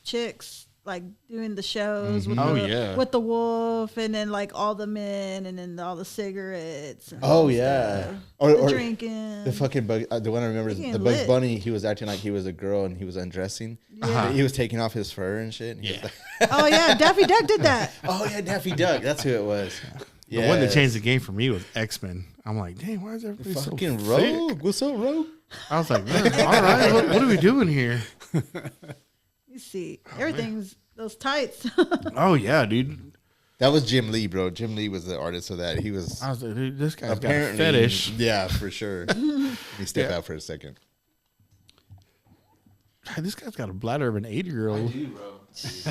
[SPEAKER 3] chicks like doing the shows with,
[SPEAKER 2] Oh,
[SPEAKER 3] the,
[SPEAKER 2] yeah.
[SPEAKER 3] with the wolf and then like all the men and then all the cigarettes. And
[SPEAKER 4] Oh,
[SPEAKER 3] all the
[SPEAKER 4] yeah.
[SPEAKER 3] stuff.
[SPEAKER 4] Or
[SPEAKER 3] The drinking.
[SPEAKER 4] The fucking Bug, the one I remember is
[SPEAKER 3] Freaking
[SPEAKER 4] the Bugs
[SPEAKER 3] lit.
[SPEAKER 4] Bunny. He was acting like he was a girl and he was undressing.
[SPEAKER 3] Yeah.
[SPEAKER 4] He was taking off his fur and shit. And he was like,
[SPEAKER 3] Oh yeah, Daffy Duck did that.
[SPEAKER 4] oh, yeah, Daffy Duck. That's who it was.
[SPEAKER 2] The one that changed the game for me was X-Men. I'm like, dang, why is everybody
[SPEAKER 4] Fucking
[SPEAKER 2] so
[SPEAKER 4] Rogue.
[SPEAKER 2] thick?
[SPEAKER 4] What's up, Rogue?
[SPEAKER 2] I was like, man, all right, what are we doing here?
[SPEAKER 3] You see, everything's those tights.
[SPEAKER 2] Oh, yeah, dude.
[SPEAKER 4] That was Jim Lee, bro. Jim Lee was the artist of that. He was
[SPEAKER 2] I was like, dude, this guy's
[SPEAKER 4] apparently
[SPEAKER 2] got a fetish.
[SPEAKER 4] Yeah, for sure. Let me step
[SPEAKER 2] Yeah.
[SPEAKER 4] out for a second.
[SPEAKER 2] God, this guy's got a bladder of an 80-year-old.
[SPEAKER 4] bro.
[SPEAKER 2] It's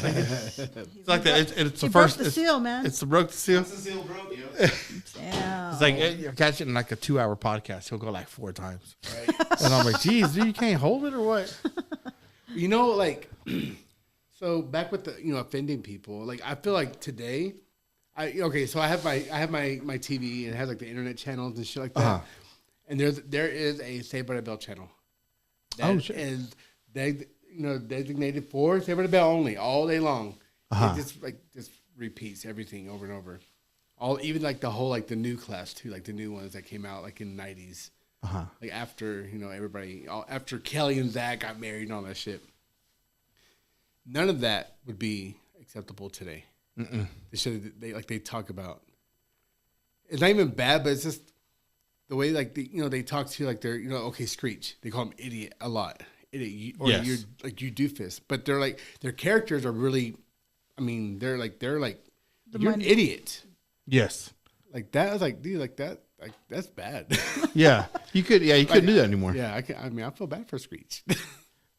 [SPEAKER 2] like that. It's the
[SPEAKER 3] He broke
[SPEAKER 2] first.
[SPEAKER 3] the seal, man.
[SPEAKER 2] It's the broke the seal.
[SPEAKER 3] Damn.
[SPEAKER 2] It's like you catch it in like a 2-hour podcast. He'll go like 4 times. Right. And I'm like, geez, dude, you can't hold it or what?
[SPEAKER 5] You know, like, so back with the, offending people, like, I feel like today, so I have my TV and it has like the internet channels and shit like that.
[SPEAKER 2] Uh-huh.
[SPEAKER 5] And there is a Saved by the Bell channel.
[SPEAKER 2] Oh,
[SPEAKER 5] That
[SPEAKER 2] shit.
[SPEAKER 5] is designated for Saved by the Bell only all day long.
[SPEAKER 2] Uh-huh.
[SPEAKER 5] It just repeats everything over and over. even like the whole like the new class too, like the new ones that came out like in the 90s. Like after everybody, after Kelly and Zach got married and all that shit. None of that would be acceptable today. The shit that they talk about. It's not even bad, but it's just the way like they talk to you like they're okay, Screech. They call him idiot a lot. Idiot, you're like you doofus. But they're like their characters are really, I mean, they're like you're an idiot.
[SPEAKER 2] Yes.
[SPEAKER 5] Like that. I was like, dude, like that. Like that's bad.
[SPEAKER 2] Yeah, you couldn't do that anymore.
[SPEAKER 5] Yeah, I feel bad for Screech.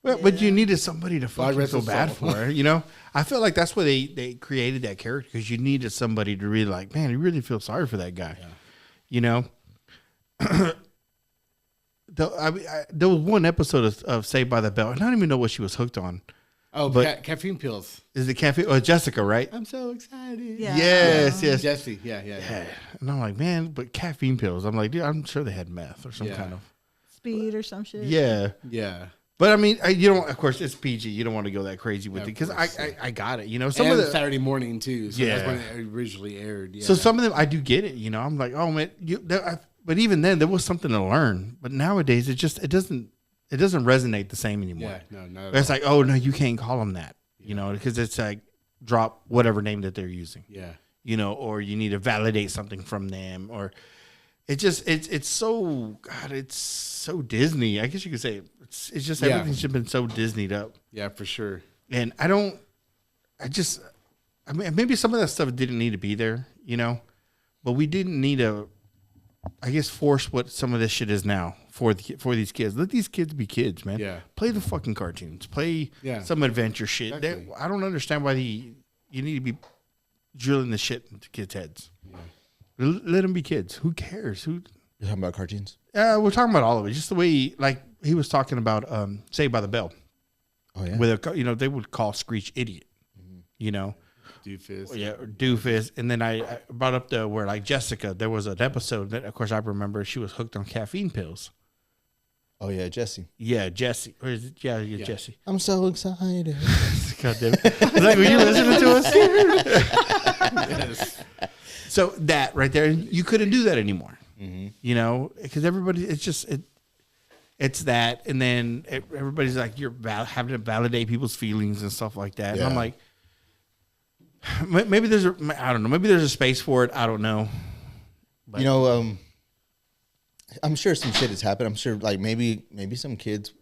[SPEAKER 2] Well, but you needed somebody to fucking feel bad for her, I feel like that's why they created that character, because you needed somebody to really like, man, you really feel sorry for that guy, There was one episode of Saved by the Bell, and I don't even know what she was hooked on.
[SPEAKER 5] Oh, but caffeine pills.
[SPEAKER 2] Is it caffeine? Or Jessica, right?
[SPEAKER 5] I'm so excited.
[SPEAKER 3] Yeah.
[SPEAKER 2] Yes.
[SPEAKER 5] Jesse, yeah.
[SPEAKER 2] And I'm like, man, but caffeine pills. I'm like, dude, I'm sure they had meth or some kind of
[SPEAKER 3] speed or some shit.
[SPEAKER 2] Yeah.
[SPEAKER 5] Yeah.
[SPEAKER 2] But I mean, you don't. Of course, it's PG. You don't want to go that crazy with it, because I got it. Some of the
[SPEAKER 5] Saturday morning too. So that's when it originally aired. Yeah.
[SPEAKER 2] So some of them I do get it. I'm like, oh man, but even then there was something to learn. But nowadays it doesn't resonate the same anymore.
[SPEAKER 5] Yeah, no.
[SPEAKER 2] It's like, oh no, you can't call them that. Because it's like drop whatever name that they're using.
[SPEAKER 5] Yeah.
[SPEAKER 2] Or you need to validate something from them, or it's so it's so Disney. I guess you could say it's just everything's just been so Disneyed up.
[SPEAKER 5] Yeah, for sure.
[SPEAKER 2] And I mean, maybe some of that stuff didn't need to be there, but we didn't need to, I guess, force what some of this shit is now for these kids. Let these kids be kids, man.
[SPEAKER 5] Yeah.
[SPEAKER 2] Play the fucking cartoons. Play some adventure shit.
[SPEAKER 5] Exactly.
[SPEAKER 2] I don't understand why you need to be drilling the shit into kids' heads. Yeah. Let them be kids. Who cares?
[SPEAKER 4] You're talking about cartoons?
[SPEAKER 2] We're talking about all of it. Just the way, like he was talking about Saved by the Bell.
[SPEAKER 4] Oh, yeah.
[SPEAKER 2] Where they would call Screech idiot.
[SPEAKER 5] Doofus.
[SPEAKER 2] Yeah, or doofus. And then I brought up where like Jessica, there was an episode that, of course, I remember she was hooked on caffeine pills.
[SPEAKER 4] Oh yeah, Jesse.
[SPEAKER 2] Yeah, Jesse. Or is it? Yeah, Jesse.
[SPEAKER 4] I'm so excited.
[SPEAKER 2] God damn it. Was that when you listening to us? Yes. So that right there, you couldn't do that anymore. Because everybody, it's that, and then everybody's like, you're having to validate people's feelings and stuff like that.
[SPEAKER 4] Yeah.
[SPEAKER 2] And I'm like, maybe there's I don't know, maybe there's a space for it. I don't know. But,
[SPEAKER 4] I'm sure some shit has happened. I'm sure like maybe some kids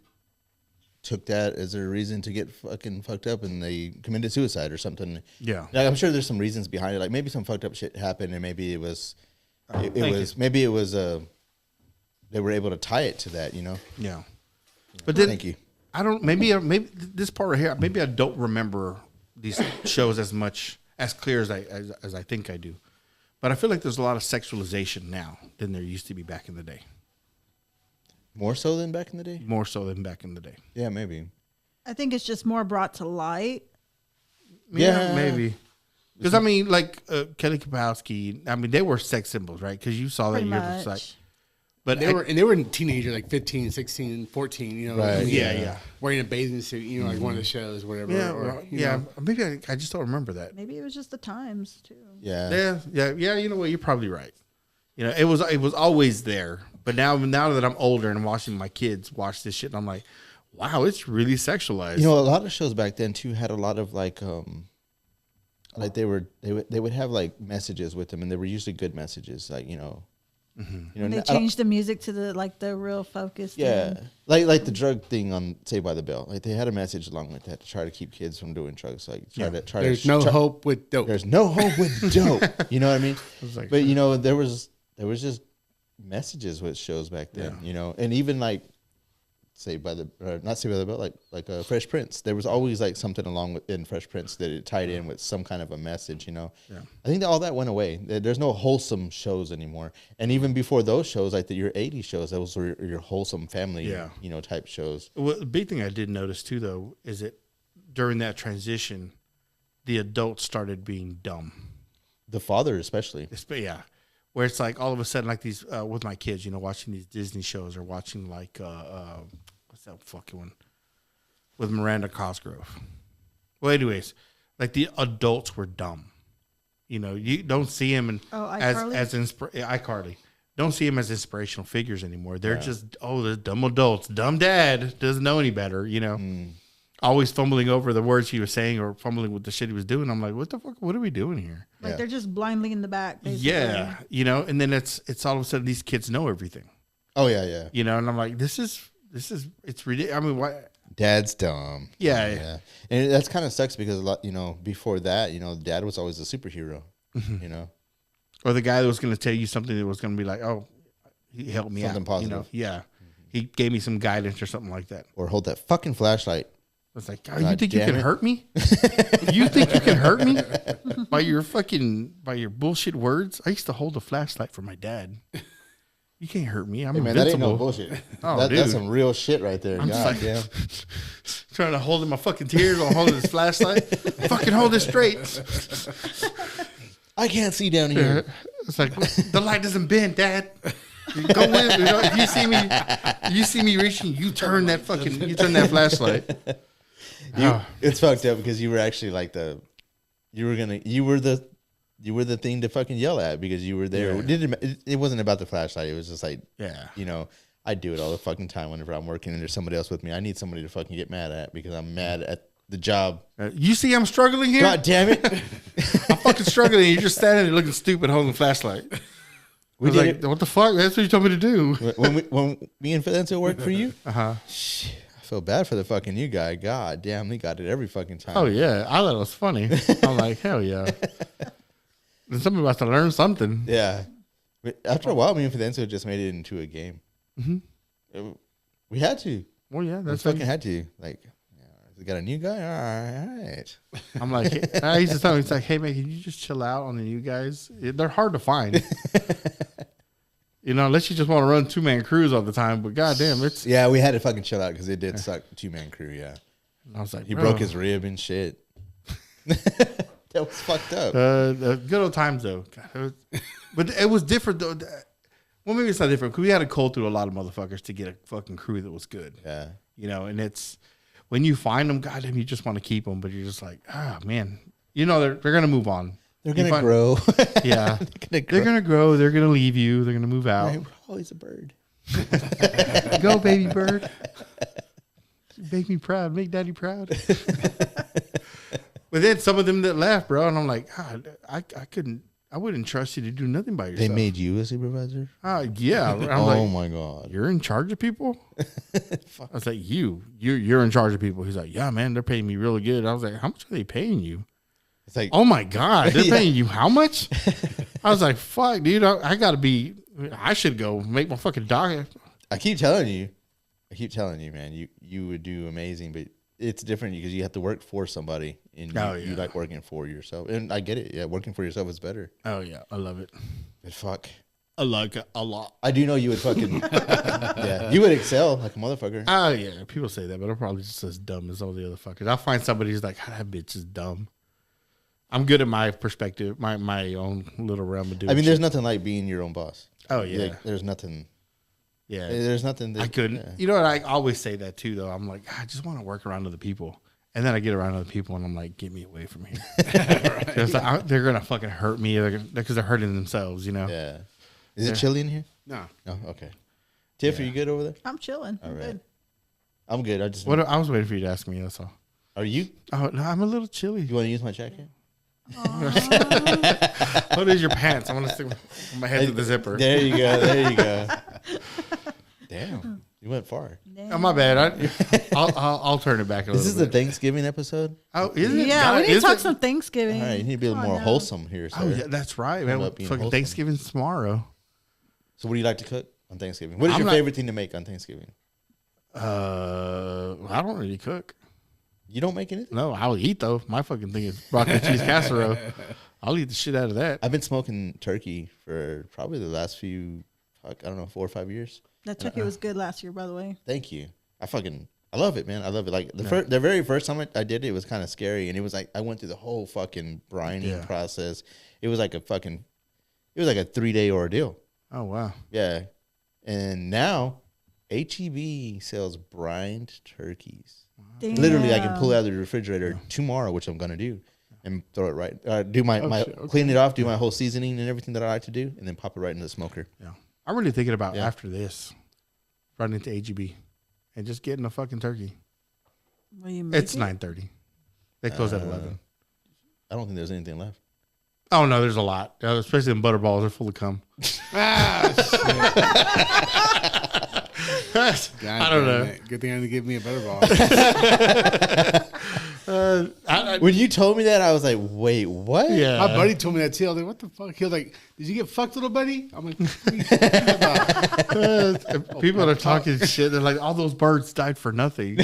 [SPEAKER 4] took that as a reason to get fucking fucked up and they committed suicide or something.
[SPEAKER 2] Yeah.
[SPEAKER 4] Like, I'm sure there's some reasons behind it. Like maybe some fucked up shit happened and maybe it was they were able to tie it to that,
[SPEAKER 2] Yeah. But then
[SPEAKER 4] thank you.
[SPEAKER 2] I don't, maybe this part right here, maybe I don't remember these shows as clear as I think I do. But I feel like there's a lot of sexualization now than there used to be back in the day.
[SPEAKER 4] More so than back in the day?
[SPEAKER 2] More so than back in the day.
[SPEAKER 4] Yeah, maybe.
[SPEAKER 3] I think it's just more brought to light.
[SPEAKER 2] Yeah, maybe. Because, I mean, like Kelly Kapowski, I mean, they were sex symbols, right? Because you saw that.
[SPEAKER 3] Pretty
[SPEAKER 2] Like,
[SPEAKER 3] much.
[SPEAKER 2] but
[SPEAKER 5] they were teenagers, like 15, 16, 14,
[SPEAKER 4] Right.
[SPEAKER 5] I mean,
[SPEAKER 2] Yeah.
[SPEAKER 5] wearing a bathing suit, like one of the shows, whatever.
[SPEAKER 2] Yeah, maybe I just don't remember that.
[SPEAKER 3] Maybe it was just the times too.
[SPEAKER 4] Yeah.
[SPEAKER 2] Yeah. You know what? You're probably right. It was always there. But now that I'm older and I'm watching my kids watch this shit, and I'm like, wow, it's really sexualized.
[SPEAKER 4] A lot of shows back then too had a lot of like they would have like messages with them, and they were usually good messages, like
[SPEAKER 3] They changed the music to the real focus.
[SPEAKER 4] Yeah,
[SPEAKER 3] thing.
[SPEAKER 4] like the drug thing on Saved by the Bell. Like they had a message along with that to try to keep kids from doing drugs. Like
[SPEAKER 5] There's no hope with dope.
[SPEAKER 4] There's no hope with dope. You know what I mean?
[SPEAKER 2] Like,
[SPEAKER 4] but there was just messages with shows back then. And even like not Saved by the Bell, like Fresh Prince. There was always like something along in Fresh Prince that it tied in with some kind of a message. I think that all that went away. There's no wholesome shows anymore. And even before those shows, like your 80s shows, those were your wholesome family, type shows.
[SPEAKER 2] Well, the big thing I did notice too, though, is that during that transition, the adults started being dumb.
[SPEAKER 4] The father, especially.
[SPEAKER 2] Yeah. Where it's like all of a sudden, like these, with my kids, watching these Disney shows or watching like, what's that fucking one? With Miranda Cosgrove. Well, anyways, like the adults were dumb. You know, you don't see him as iCarly. Don't see him as inspirational figures anymore. They're just they're dumb adults. Dumb dad doesn't know any better. You know, always fumbling over the words he was saying or fumbling with the shit he was doing. I'm like, what the fuck? What are we doing here?
[SPEAKER 3] Like they're just blindly in the back. Basically.
[SPEAKER 2] Yeah, you know, and then it's all of a sudden these kids know everything.
[SPEAKER 4] Oh yeah.
[SPEAKER 2] You know, and I'm like, this is it's ridiculous. I mean, why?
[SPEAKER 4] Dad's dumb.
[SPEAKER 2] Yeah.
[SPEAKER 4] And that's kind of sucks because a lot, you know, before that, you know, dad was always a superhero. You know,
[SPEAKER 2] or the guy that was going to tell you something that was going to be like, oh, he helped me
[SPEAKER 4] something
[SPEAKER 2] out.
[SPEAKER 4] positive.
[SPEAKER 2] You know? Yeah, he gave me some guidance or something like that.
[SPEAKER 4] Or hold that fucking flashlight.
[SPEAKER 2] It's like, oh, you think you can hurt me? You think you can hurt me by your bullshit words? I used to hold a flashlight for my dad. You can't hurt me. I'm
[SPEAKER 4] man,
[SPEAKER 2] invincible.
[SPEAKER 4] that ain't no bullshit. That's some real shit right there.
[SPEAKER 2] I'm
[SPEAKER 4] God
[SPEAKER 2] just
[SPEAKER 4] damn.
[SPEAKER 2] trying to hold in my fucking tears while holding this flashlight. Fucking hold it straight.
[SPEAKER 4] I can't see down here.
[SPEAKER 2] It's like the light doesn't bend, Dad. You go with you know, if you see me reaching, you turn that flashlight.
[SPEAKER 4] It's fucked up because you were actually like you were the thing to fucking yell at because you were there.
[SPEAKER 2] Yeah.
[SPEAKER 4] It wasn't about the flashlight. It was just like,
[SPEAKER 2] Yeah.
[SPEAKER 4] you know, I do it all the fucking time whenever I'm working and there's somebody else with me. I need somebody to fucking get mad at because I'm mad at the job.
[SPEAKER 2] You see I'm struggling here?
[SPEAKER 4] God damn it.
[SPEAKER 2] I'm fucking struggling. You're just standing there looking stupid holding the flashlight.
[SPEAKER 4] We
[SPEAKER 2] I was
[SPEAKER 4] did
[SPEAKER 2] like,
[SPEAKER 4] it.
[SPEAKER 2] what the fuck? That's what you told me to do.
[SPEAKER 4] When me and Fidencio worked for you,
[SPEAKER 2] Uh-huh.
[SPEAKER 4] I feel bad for the fucking new guy. God damn, he got it every fucking time.
[SPEAKER 2] Oh, yeah. I thought it was funny. I'm like, hell yeah. And somebody must have learned something.
[SPEAKER 4] Yeah. But after a while, me and Fidencio just made it into a game. We had to.
[SPEAKER 2] Well, yeah.
[SPEAKER 4] We
[SPEAKER 2] That's
[SPEAKER 4] fucking had to. Like, we got a new guy? All right.
[SPEAKER 2] I'm like, I used to tell him, it's like, hey, man, can you just chill out on the new guys? They're hard to find. You know, unless you just want to run 2-man crews all the time. But goddamn, it's.
[SPEAKER 4] Yeah, we had to fucking chill out because it did suck. 2-man crew, yeah.
[SPEAKER 2] I was like,
[SPEAKER 4] He
[SPEAKER 2] bro.
[SPEAKER 4] broke his rib and shit. That was fucked up.
[SPEAKER 2] Good old times, though. God, but it was different, though. Well, maybe it's not different because we had to cull through a lot of motherfuckers to get a fucking crew that was good.
[SPEAKER 4] Yeah.
[SPEAKER 2] You know, and it's when you find them, goddamn, you just want to keep them, but you're just like, man, you know, they're going to move on.
[SPEAKER 4] They're going to grow.
[SPEAKER 2] Yeah. They're going to grow. They're going to leave you. They're going to move out.
[SPEAKER 4] Right, we're always a bird.
[SPEAKER 2] Go, baby bird. Make me proud. Make daddy proud. But then some of them that left, bro, and I'm like, God, I wouldn't trust you to do nothing by yourself.
[SPEAKER 4] They made you a supervisor?
[SPEAKER 2] Yeah. I'm
[SPEAKER 4] oh
[SPEAKER 2] like,
[SPEAKER 4] my God.
[SPEAKER 2] You're in charge of people? I was like, you're in charge of people. He's like, yeah, man, they're paying me really good. I was like, how much are they paying you?
[SPEAKER 4] It's like,
[SPEAKER 2] Oh my God, they're paying you how much? I was like, fuck, dude, I should go make my fucking docket.
[SPEAKER 4] I keep telling you, man, you would do amazing, but it's different because you have to work for somebody and you like working for yourself. And I get it. Yeah, working for yourself is better.
[SPEAKER 2] Oh yeah, I love it.
[SPEAKER 4] But fuck.
[SPEAKER 2] I like it a lot.
[SPEAKER 4] I do know you would fucking, yeah, you would excel like a motherfucker.
[SPEAKER 2] Oh yeah, people say that, but I'm probably just as dumb as all the other fuckers. I'll find somebody who's like, that bitch is dumb. I'm good at my perspective, my own little realm of doing.
[SPEAKER 4] I mean,
[SPEAKER 2] shit.
[SPEAKER 4] there's nothing like being your own boss.
[SPEAKER 2] Oh yeah,
[SPEAKER 4] Like, there's nothing.
[SPEAKER 2] yeah.
[SPEAKER 4] There's nothing.
[SPEAKER 2] I couldn't.
[SPEAKER 4] Yeah.
[SPEAKER 2] You know what? I always say that too, though. I'm like, I just want to work around other people, and then I get around other people, and I'm like, get me away from here. Right. They're gonna fucking hurt me because they're hurting themselves. You know?
[SPEAKER 4] Yeah. Is it chilly in here?
[SPEAKER 5] No.
[SPEAKER 4] No. Okay. Tiff, are you good over there?
[SPEAKER 3] I'm chilling. I'm good.
[SPEAKER 4] I'm good.
[SPEAKER 2] I was waiting for you to ask me. That's all.
[SPEAKER 4] Are you?
[SPEAKER 2] Oh no, I'm a little chilly.
[SPEAKER 4] You want to use my jacket?
[SPEAKER 2] What is your pants? I want to stick my head to the zipper.
[SPEAKER 4] There you go. There you go. Damn, you went far.
[SPEAKER 2] Oh, my bad. I'll turn it back a little bit.
[SPEAKER 4] This is the Thanksgiving episode.
[SPEAKER 2] Oh, is it?
[SPEAKER 3] Yeah,
[SPEAKER 2] God,
[SPEAKER 3] we need to
[SPEAKER 2] is
[SPEAKER 3] talk
[SPEAKER 2] it?
[SPEAKER 3] some Thanksgiving.
[SPEAKER 4] All right, you need to be a little more wholesome here, sir.
[SPEAKER 2] Oh, yeah, that's right, man.
[SPEAKER 4] About being
[SPEAKER 2] Fucking
[SPEAKER 4] wholesome.
[SPEAKER 2] Thanksgiving's tomorrow.
[SPEAKER 4] So, what do you like to cook on Thanksgiving? What is
[SPEAKER 2] I'm
[SPEAKER 4] your
[SPEAKER 2] not-
[SPEAKER 4] favorite thing to make on Thanksgiving?
[SPEAKER 2] I don't really cook.
[SPEAKER 4] You don't make anything?
[SPEAKER 2] No, I'll eat though. My fucking thing is broccoli cheese casserole. I'll eat the shit out of that.
[SPEAKER 4] I've been smoking turkey for probably the last few, 4 or 5 years.
[SPEAKER 3] That turkey was good last year, by the way.
[SPEAKER 4] Thank you. I love it, man. I love it. Like the very first time I did it, it was kind of scary, and it was like I went through the whole fucking brining process. It was like a 3-day ordeal.
[SPEAKER 2] Oh wow.
[SPEAKER 4] Yeah, and now HEB sells brined turkeys.
[SPEAKER 3] Damn.
[SPEAKER 4] Literally, I can pull out of the refrigerator tomorrow, which I'm gonna do. and throw it right. Do my clean it off, do my whole seasoning and everything that I like to do, and then pop it right in the smoker.
[SPEAKER 2] Yeah, I'm really thinking about after this, running into AGB and just getting a fucking turkey.
[SPEAKER 3] Will you make
[SPEAKER 2] It's
[SPEAKER 3] it?
[SPEAKER 2] 9:30. They close at 11.
[SPEAKER 4] I don't think there's anything left.
[SPEAKER 2] Oh no, there's a lot, especially in butterballs. They're full of cum.
[SPEAKER 5] God
[SPEAKER 2] I don't know.
[SPEAKER 5] it. Good thing I didn't give me a better ball.
[SPEAKER 4] When you told me that, I was like, wait, what?
[SPEAKER 2] Yeah,
[SPEAKER 5] My buddy told me that too. I was like, what the fuck? He was like, did you get fucked, little buddy? I'm like, what are you talking about?
[SPEAKER 2] people are talking shit. They're like, all those birds died for nothing.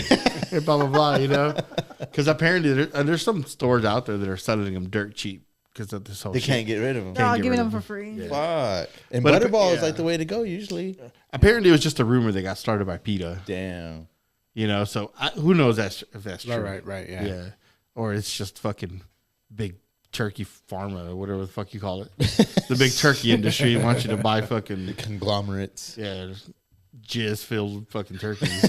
[SPEAKER 2] And blah blah blah. You know, because apparently there's some stores out there that are selling them dirt cheap because of this whole.
[SPEAKER 4] They
[SPEAKER 2] shit.
[SPEAKER 4] can't get rid of them.
[SPEAKER 3] They're all
[SPEAKER 2] get
[SPEAKER 3] giving
[SPEAKER 2] rid
[SPEAKER 3] them
[SPEAKER 2] of
[SPEAKER 3] for free.
[SPEAKER 2] Yeah.
[SPEAKER 4] Fuck. And
[SPEAKER 2] But
[SPEAKER 4] butterball is
[SPEAKER 2] yeah.
[SPEAKER 4] like the way to go usually.
[SPEAKER 2] Apparently, it was just a rumor that got started by PETA.
[SPEAKER 4] Damn.
[SPEAKER 2] You know, so who knows if that's true?
[SPEAKER 5] Right. Yeah.
[SPEAKER 2] Yeah, or it's just fucking big turkey pharma or whatever the fuck you call it. The big turkey industry wants you to buy fucking
[SPEAKER 4] Conglomerates.
[SPEAKER 2] jizz filled fucking turkeys.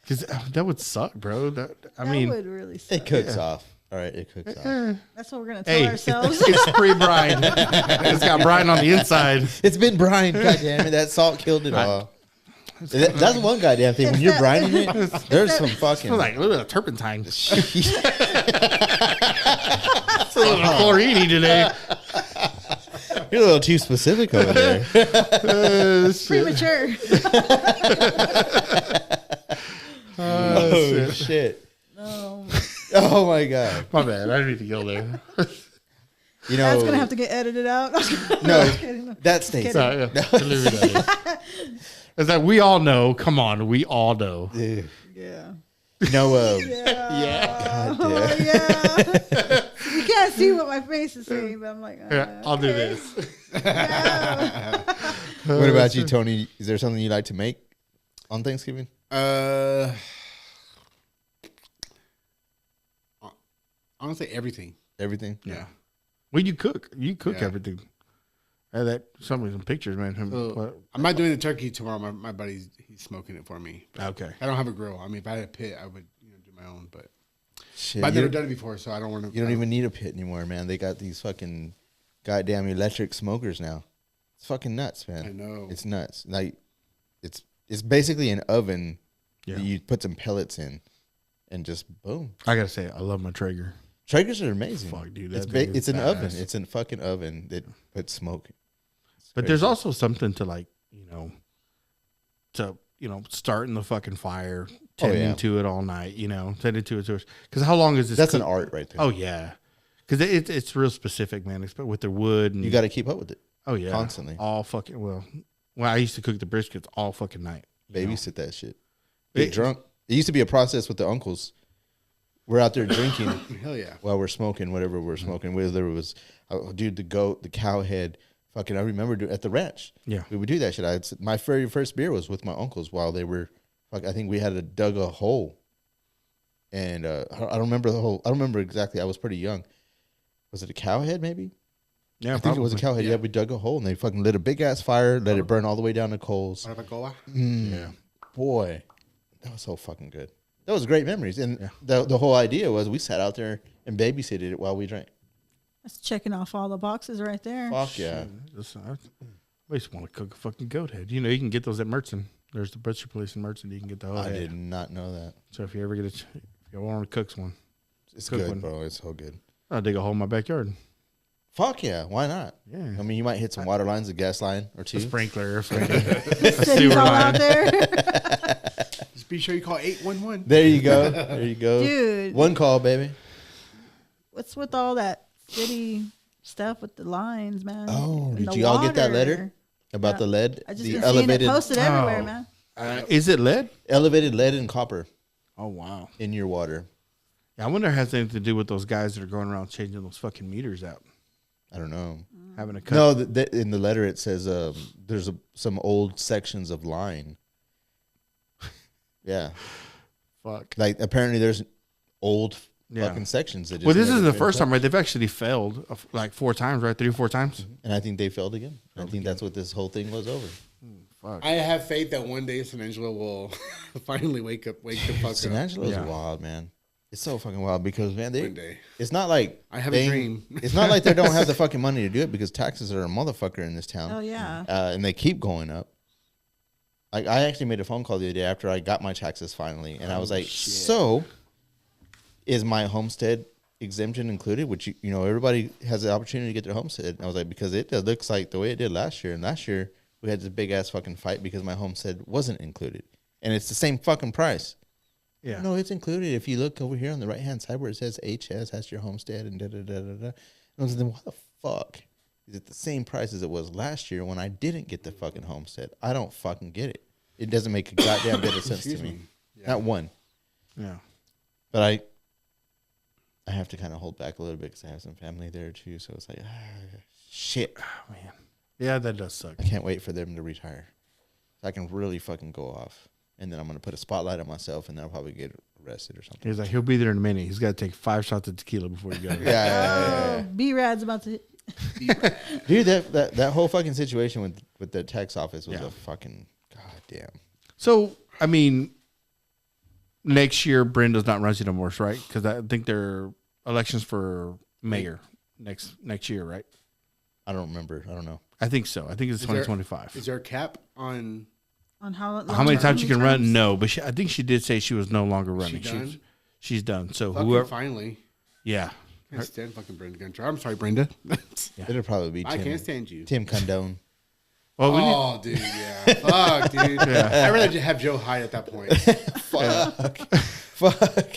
[SPEAKER 2] Because that would suck, bro. That
[SPEAKER 3] That would really suck.
[SPEAKER 4] It cooks off. All right, it cooks off.
[SPEAKER 3] That's what we're gonna tell
[SPEAKER 2] hey,
[SPEAKER 3] ourselves.
[SPEAKER 2] it's pre-brine. It's got brine on the inside.
[SPEAKER 4] It's been brine. God damn it. That salt killed it all. That's one goddamn thing. When you're brining it, there's some fucking.
[SPEAKER 2] It's like a little bit of turpentine. It's a little chlorine today.
[SPEAKER 4] You're a little too specific over there.
[SPEAKER 3] Premature.
[SPEAKER 4] Oh, shit.
[SPEAKER 3] No.
[SPEAKER 4] Oh, my God.
[SPEAKER 2] My bad. I didn't need to go there.
[SPEAKER 4] You know,
[SPEAKER 3] That's gonna have to get edited out.
[SPEAKER 4] no,
[SPEAKER 3] Just kidding.
[SPEAKER 4] that stays.
[SPEAKER 3] Kidding.
[SPEAKER 2] So, delivery that is. It's like we all know. Come on, we all know.
[SPEAKER 4] Ugh.
[SPEAKER 3] Yeah.
[SPEAKER 4] No,
[SPEAKER 2] Yeah.
[SPEAKER 4] God damn.
[SPEAKER 3] Yeah. You can't see what my face is saying, but I'm like,
[SPEAKER 2] Yeah, I'll do
[SPEAKER 3] okay.
[SPEAKER 2] this.
[SPEAKER 4] What about you, Tony? Is there something you like to make on Thanksgiving?
[SPEAKER 5] Honestly, everything.
[SPEAKER 4] Everything?
[SPEAKER 2] Yeah. Well, you cook. You cook
[SPEAKER 5] Yeah.
[SPEAKER 2] everything. That some pictures, man.
[SPEAKER 5] So, I'm not doing the turkey tomorrow. My buddy's he's smoking it for me.
[SPEAKER 2] Okay.
[SPEAKER 5] I don't have a grill. I mean, if I had a pit, I would do my own. But
[SPEAKER 4] Shit.
[SPEAKER 5] I've
[SPEAKER 4] you
[SPEAKER 5] never
[SPEAKER 4] don't-
[SPEAKER 5] done it before, so I don't want to.
[SPEAKER 4] You don't even need a pit anymore, man. They got these fucking goddamn electric smokers now. It's fucking nuts, man.
[SPEAKER 5] I know.
[SPEAKER 4] It's nuts. Like it's basically an oven
[SPEAKER 2] Yeah.
[SPEAKER 4] that you put some pellets in and just boom.
[SPEAKER 2] I gotta say, I love my Traeger.
[SPEAKER 4] Traegers are amazing.
[SPEAKER 2] Fuck, dude,
[SPEAKER 4] It's
[SPEAKER 2] that thing is
[SPEAKER 4] it's an oven.
[SPEAKER 2] badass.
[SPEAKER 4] It's a fucking oven that puts smoke.
[SPEAKER 2] But there's also something to starting the fucking fire, tending to it all night. Tending to it because how long is this?
[SPEAKER 4] That's an art right there.
[SPEAKER 2] Oh yeah, because it's real specific, man. With the wood and
[SPEAKER 4] You got to keep up with it.
[SPEAKER 2] oh yeah,
[SPEAKER 4] constantly.
[SPEAKER 2] all fucking well. I used to cook the briskets all fucking night.
[SPEAKER 4] Babysit that shit. Get
[SPEAKER 2] It-
[SPEAKER 4] drunk. It used to be a process with the uncles. We're out there drinking
[SPEAKER 5] Hell yeah.
[SPEAKER 4] while we're smoking, whatever we're smoking. Whether it was, dude, the goat, the cow head. Fucking, I remember at the ranch.
[SPEAKER 2] Yeah.
[SPEAKER 4] We would do that shit. My very first beer was with my uncles while they were, I think we had dug a hole. And I don't remember the hole. I don't remember exactly. I was pretty young. Was it a cow head maybe?
[SPEAKER 2] Yeah,
[SPEAKER 4] I think it was a cow head.
[SPEAKER 5] Yeah.
[SPEAKER 4] Yeah, we dug a hole and they fucking lit a big ass fire, let it burn all the way down to coals.
[SPEAKER 5] Barbacoa.
[SPEAKER 2] Yeah.
[SPEAKER 4] Boy, that was so fucking good. That was great memories. And the whole idea was we sat out there and babysitted it while we drank.
[SPEAKER 3] That's checking off all the boxes right there.
[SPEAKER 4] Fuck yeah.
[SPEAKER 2] I just want to cook a fucking goat head. You can get those at Merchant. There's the butcher place in Merchant. You can get the whole
[SPEAKER 4] I
[SPEAKER 2] head.
[SPEAKER 4] did not know that.
[SPEAKER 2] So if you ever if you want to cook one,
[SPEAKER 4] It's
[SPEAKER 2] Cook
[SPEAKER 4] good,
[SPEAKER 2] one.
[SPEAKER 4] bro. It's so good.
[SPEAKER 2] I'll dig a hole in my backyard.
[SPEAKER 4] Fuck yeah. Why not?
[SPEAKER 2] Yeah.
[SPEAKER 4] I mean, you might hit some water lines, a gas line or two.
[SPEAKER 2] A sprinkler.
[SPEAKER 3] City's
[SPEAKER 2] sewer
[SPEAKER 3] all
[SPEAKER 2] line.
[SPEAKER 3] out there.
[SPEAKER 5] Just be sure you call 811.
[SPEAKER 4] There you go. There you go.
[SPEAKER 3] Dude.
[SPEAKER 4] One call, baby.
[SPEAKER 3] What's with all that city stuff with the lines, man?
[SPEAKER 4] Oh,
[SPEAKER 3] And
[SPEAKER 4] did
[SPEAKER 3] the
[SPEAKER 4] you all get that
[SPEAKER 3] water.
[SPEAKER 4] letter about
[SPEAKER 3] Yeah.
[SPEAKER 4] the lead?
[SPEAKER 3] I just
[SPEAKER 4] The
[SPEAKER 3] been seeing it
[SPEAKER 4] elevated
[SPEAKER 3] posted everywhere,
[SPEAKER 2] Oh.
[SPEAKER 3] man.
[SPEAKER 2] Is it lead?
[SPEAKER 4] elevated lead and copper
[SPEAKER 2] Oh wow.
[SPEAKER 4] in your water.
[SPEAKER 2] Yeah, I wonder if it has anything to do with those guys that are going around changing those fucking meters out,
[SPEAKER 4] I don't know.
[SPEAKER 2] having a cut.
[SPEAKER 4] No, in the letter it says there's some old sections of line. Yeah,
[SPEAKER 2] Fuck.
[SPEAKER 4] like apparently there's old
[SPEAKER 2] Yeah.
[SPEAKER 4] fucking sections. That just
[SPEAKER 2] Well, this
[SPEAKER 4] never
[SPEAKER 2] isn't the
[SPEAKER 4] been
[SPEAKER 2] first
[SPEAKER 4] touched.
[SPEAKER 2] time, right? They've actually failed like 4 times, right? 3 or 4 times.
[SPEAKER 4] And I think they failed again. I think that's what this whole thing was over.
[SPEAKER 2] Fuck.
[SPEAKER 5] I have faith that one day San Angelo will finally wake the fuck
[SPEAKER 4] San
[SPEAKER 5] up.
[SPEAKER 4] Angelo is
[SPEAKER 2] Yeah.
[SPEAKER 4] wild, man. It's so fucking wild because, man,
[SPEAKER 5] One day.
[SPEAKER 4] it's not like
[SPEAKER 5] I have a dream.
[SPEAKER 4] It's not like they don't have the fucking money to do it because taxes are a motherfucker in this town.
[SPEAKER 3] Oh yeah.
[SPEAKER 4] And they keep going up. Like, I actually made a phone call the other day after I got my taxes finally, and I was like,
[SPEAKER 5] shit.
[SPEAKER 4] so is my homestead exemption included? Which, you know, everybody has the opportunity to get their homestead. And I was like, because it looks like the way it did last year. And last year we had this big ass fucking fight because my homestead wasn't included. And it's the same fucking price.
[SPEAKER 2] Yeah.
[SPEAKER 4] No, it's included. If you look over here on the right hand side where it says HS, that's your homestead, and da da da da da. And I was like, then why the fuck is it the same price as it was last year when I didn't get the fucking homestead? I don't fucking get it. It doesn't make a goddamn bit of sense to me.
[SPEAKER 5] Yeah.
[SPEAKER 4] Not one.
[SPEAKER 2] Yeah.
[SPEAKER 4] But I have to kind of hold back a little bit because I have some family there too. So it's like, shit.
[SPEAKER 2] Oh, man. Yeah, that does suck.
[SPEAKER 4] I can't wait for them to retire. So I can really fucking go off. And then I'm going to put a spotlight on myself and then I'll probably get arrested or something.
[SPEAKER 2] He's like, he'll be there in a minute. He's got to take 5 shots of tequila before he goes.
[SPEAKER 4] Yeah.
[SPEAKER 3] B-Rad's about to.
[SPEAKER 4] Dude, that whole fucking situation with the tax office was a fucking goddamn.
[SPEAKER 2] So, I mean, next year, Brenda's not running no more, right? Because I think there are elections for mayor next year, right?
[SPEAKER 4] I don't remember. I don't know.
[SPEAKER 2] I think so. I think it's 2025.
[SPEAKER 5] Is there a cap on
[SPEAKER 3] how
[SPEAKER 2] many times you can run?
[SPEAKER 3] terms?
[SPEAKER 2] No, but I think she did say she was no longer running.
[SPEAKER 5] done?
[SPEAKER 2] She's done. So
[SPEAKER 5] fucking
[SPEAKER 2] whoever,
[SPEAKER 5] finally?
[SPEAKER 2] yeah,
[SPEAKER 5] I can't stand fucking Brenda Gunter. I'm sorry, Brenda.
[SPEAKER 4] It'll probably be
[SPEAKER 5] I
[SPEAKER 4] Tim.
[SPEAKER 5] can't stand you.
[SPEAKER 4] Tim Condone.
[SPEAKER 2] well, we need,
[SPEAKER 5] Oh, dude, yeah. Fuck, dude. I'd rather just have Joe Hyde at that point.
[SPEAKER 4] Fuck.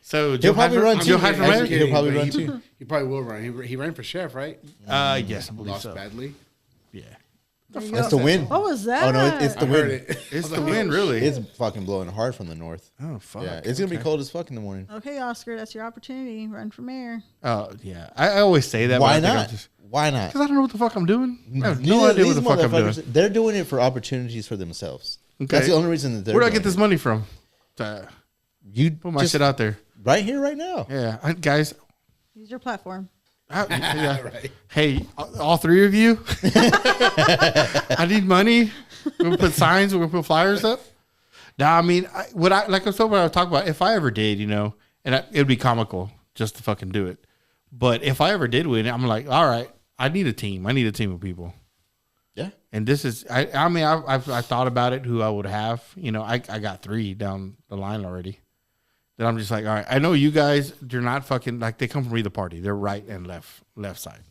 [SPEAKER 2] so
[SPEAKER 4] He'll probably run too.
[SPEAKER 2] Joe Hyde for mayor?
[SPEAKER 4] He'll probably
[SPEAKER 5] but
[SPEAKER 4] run
[SPEAKER 5] he-
[SPEAKER 4] too.
[SPEAKER 5] He probably will run. He ran for sheriff, right?
[SPEAKER 2] Yes, I believe
[SPEAKER 5] Lost
[SPEAKER 2] so.
[SPEAKER 5] badly.
[SPEAKER 2] Yeah,
[SPEAKER 3] There you
[SPEAKER 4] That's
[SPEAKER 3] go.
[SPEAKER 4] the win.
[SPEAKER 3] What was that?
[SPEAKER 4] Oh, no, it's the
[SPEAKER 5] I heard
[SPEAKER 4] wind.
[SPEAKER 5] it.
[SPEAKER 2] it's the win, really.
[SPEAKER 4] It's fucking blowing hard from the north.
[SPEAKER 2] Oh fuck.
[SPEAKER 4] Yeah, it's going to be cold as fuck in the morning.
[SPEAKER 3] Okay, Oscar, that's your opportunity. Run for mayor.
[SPEAKER 2] Oh yeah, I always say that.
[SPEAKER 4] Why
[SPEAKER 2] but I
[SPEAKER 4] not?
[SPEAKER 2] think
[SPEAKER 4] Why not?
[SPEAKER 2] Because I don't know what the fuck I'm doing. I have no
[SPEAKER 4] Neither-
[SPEAKER 2] idea what
[SPEAKER 4] these
[SPEAKER 2] the fuck I'm doing.
[SPEAKER 4] motherfuckers, They're doing it for opportunities for themselves.
[SPEAKER 2] Okay.
[SPEAKER 4] That's the only reason that they're
[SPEAKER 2] Where do I
[SPEAKER 4] doing
[SPEAKER 2] get this
[SPEAKER 4] it.
[SPEAKER 2] money from? To
[SPEAKER 4] You
[SPEAKER 2] put my
[SPEAKER 4] just
[SPEAKER 2] shit out there.
[SPEAKER 4] right here, right now.
[SPEAKER 2] Yeah, guys.
[SPEAKER 3] Use your platform.
[SPEAKER 2] Yeah.
[SPEAKER 5] Right.
[SPEAKER 2] Hey, all 3 of you. I need money. We're gonna put signs. We're gonna put flyers up. Now, I mean, what I was talking about. If I ever did, it would be comical just to fucking do it. But if I ever did win, I'm like, all right, I need a team. I need a team of people.
[SPEAKER 4] Yeah.
[SPEAKER 2] And this is, I mean, I've thought about it, who I would have. I got 3 down the line already. That I'm just like, all right, I know you guys, you're not fucking, like, they come from either party. They're right and left side.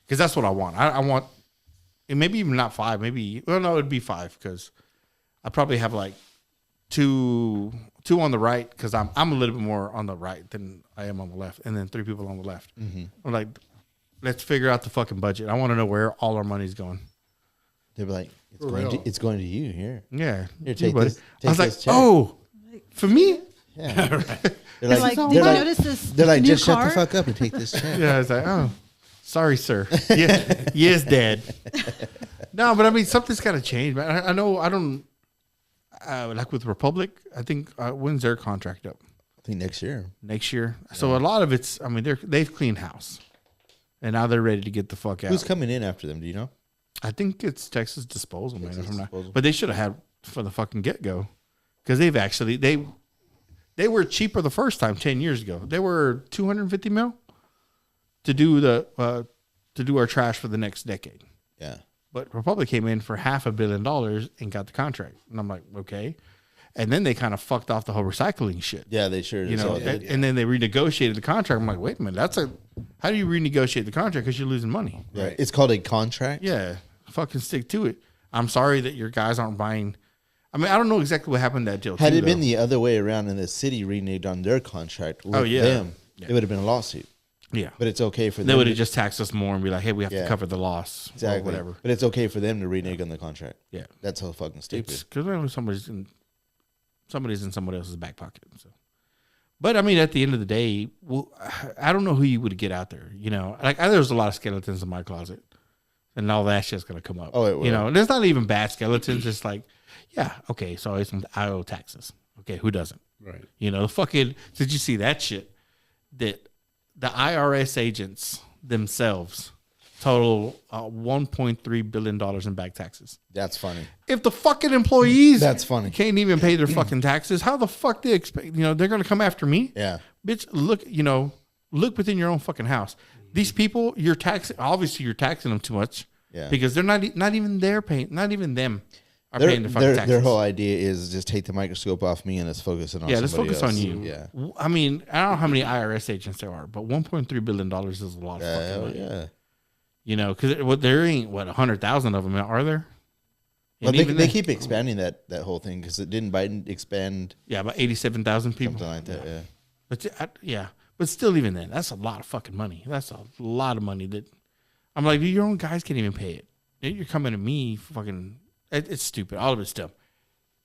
[SPEAKER 2] Because that's what I want. I want, and maybe even not 5, maybe, well, no, it'd be 5, because I probably have like 2 on the right, because I'm a little bit more on the right than I am on the left, and then 3 people on the left. I'm like, let's figure out the fucking budget. I want to know where all our money's going.
[SPEAKER 4] They'll be like,
[SPEAKER 5] For real.
[SPEAKER 4] it's going to you here.
[SPEAKER 2] Yeah.
[SPEAKER 4] Here, take
[SPEAKER 2] buddy.
[SPEAKER 4] this-
[SPEAKER 2] I was
[SPEAKER 4] take
[SPEAKER 2] like,
[SPEAKER 4] this check.
[SPEAKER 2] oh, for me?
[SPEAKER 4] Yeah.
[SPEAKER 3] They're like, did you notice this?
[SPEAKER 4] They're like,
[SPEAKER 3] new
[SPEAKER 4] just shut
[SPEAKER 3] car?
[SPEAKER 4] the fuck up and take this check.
[SPEAKER 2] Yeah, I was like, oh, sorry, sir. Yeah, yes, Dad. No, but I mean, something's got to change, man. I know, I don't, like with Republic, I think, when's their contract up?
[SPEAKER 4] I think next year.
[SPEAKER 2] Next year. So a lot of it's, I mean, they've cleaned house. And now they're ready to get the fuck out.
[SPEAKER 4] Who's coming in after them? Do you know?
[SPEAKER 2] I think it's Texas Disposal, man.
[SPEAKER 4] Texas
[SPEAKER 2] If I'm not,
[SPEAKER 4] Disposal.
[SPEAKER 2] but they should have had from the fucking get-go. Because they've actually, they were cheaper the first time 10 years ago. They were $250 million to do our trash for the next decade.
[SPEAKER 4] Yeah.
[SPEAKER 2] But Republic came in for $500 million and got the contract. And I'm like, okay. And then they kind of fucked off the whole recycling shit.
[SPEAKER 4] Yeah, they sure
[SPEAKER 2] And, and then they renegotiated the contract. I'm like, wait a minute, how do you renegotiate the contract? Because you're losing money.
[SPEAKER 4] Yeah. It's called a contract.
[SPEAKER 2] Yeah, fucking stick to it. I'm sorry that your guys aren't buying. I mean, I don't know exactly what happened to that deal.
[SPEAKER 4] Had
[SPEAKER 2] too,
[SPEAKER 4] it been
[SPEAKER 2] though.
[SPEAKER 4] the other way around and the city reneged on their contract with
[SPEAKER 2] yeah.
[SPEAKER 4] them,
[SPEAKER 2] Yeah.
[SPEAKER 4] it would have been a lawsuit.
[SPEAKER 2] Yeah.
[SPEAKER 4] But it's okay for
[SPEAKER 2] They
[SPEAKER 4] them.
[SPEAKER 2] would have just taxed us more and be like, hey, we have to
[SPEAKER 4] Yeah.
[SPEAKER 2] cover the loss
[SPEAKER 4] exactly
[SPEAKER 2] or whatever.
[SPEAKER 4] But it's okay for them to renege on the contract.
[SPEAKER 2] Yeah.
[SPEAKER 4] That's so fucking stupid.
[SPEAKER 2] Because somebody's in somebody else's back pocket. So, but I mean, at the end of the day, well, I don't know who you would get out there. Like there's a lot of skeletons in my closet, and all that shit's gonna come up.
[SPEAKER 4] Oh, it will.
[SPEAKER 2] And there's not even bad skeletons. It's like, yeah, okay, so I owe taxes. Okay, who doesn't?
[SPEAKER 5] Right.
[SPEAKER 2] The fucking. Did you see that shit? That the IRS agents themselves total $1.3 billion in back taxes.
[SPEAKER 4] That's funny.
[SPEAKER 2] If the fucking employees
[SPEAKER 4] That's funny.
[SPEAKER 2] can't even pay their fucking taxes, how the fuck they expect, they're going to come after me?
[SPEAKER 4] Yeah.
[SPEAKER 2] bitch, look within your own fucking house. These people, you're taxing them too much.
[SPEAKER 4] Yeah.
[SPEAKER 2] Because they're not even there paying, not even them are paying the fucking taxes.
[SPEAKER 4] Their whole idea is just take the microscope off me and let's focus on
[SPEAKER 2] let's focus
[SPEAKER 4] else.
[SPEAKER 2] on you.
[SPEAKER 4] Yeah.
[SPEAKER 2] I mean, I don't know how many IRS agents there are, but $1.3 billion is a lot of fucking money.
[SPEAKER 4] Yeah.
[SPEAKER 2] You know, because there ain't 100,000 of them, are there?
[SPEAKER 4] Well, they keep expanding that whole thing because it didn't Biden expand.
[SPEAKER 2] Yeah, about 87,000 people.
[SPEAKER 4] Something like that. Yeah.
[SPEAKER 2] But still, even then, that's a lot of fucking money. That's a lot of money that I'm like, dude, your own guys can't even pay it. You're coming to me, fucking. It's stupid. All of it's dumb.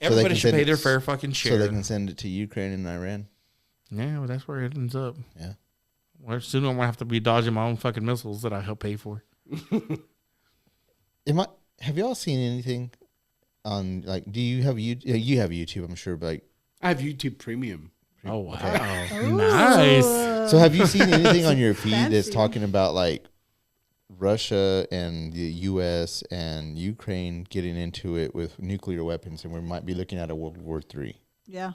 [SPEAKER 2] Everybody should pay their fair fucking share.
[SPEAKER 4] So they can send it to Ukraine and Iran.
[SPEAKER 2] Yeah, well, that's where it ends up.
[SPEAKER 4] Yeah.
[SPEAKER 2] Well, soon I'm gonna have to be dodging my own fucking missiles that I help pay for.
[SPEAKER 4] Have y'all seen anything on do you have you have YouTube? I'm sure, but
[SPEAKER 5] I have YouTube Premium.
[SPEAKER 2] Oh wow,
[SPEAKER 4] okay.
[SPEAKER 2] Nice.
[SPEAKER 4] So have you seen anything on your feed
[SPEAKER 3] Fancy.
[SPEAKER 4] that's talking about Russia and the U.S. and Ukraine getting into it with nuclear weapons, and we might be looking at a World War III?
[SPEAKER 3] Yeah.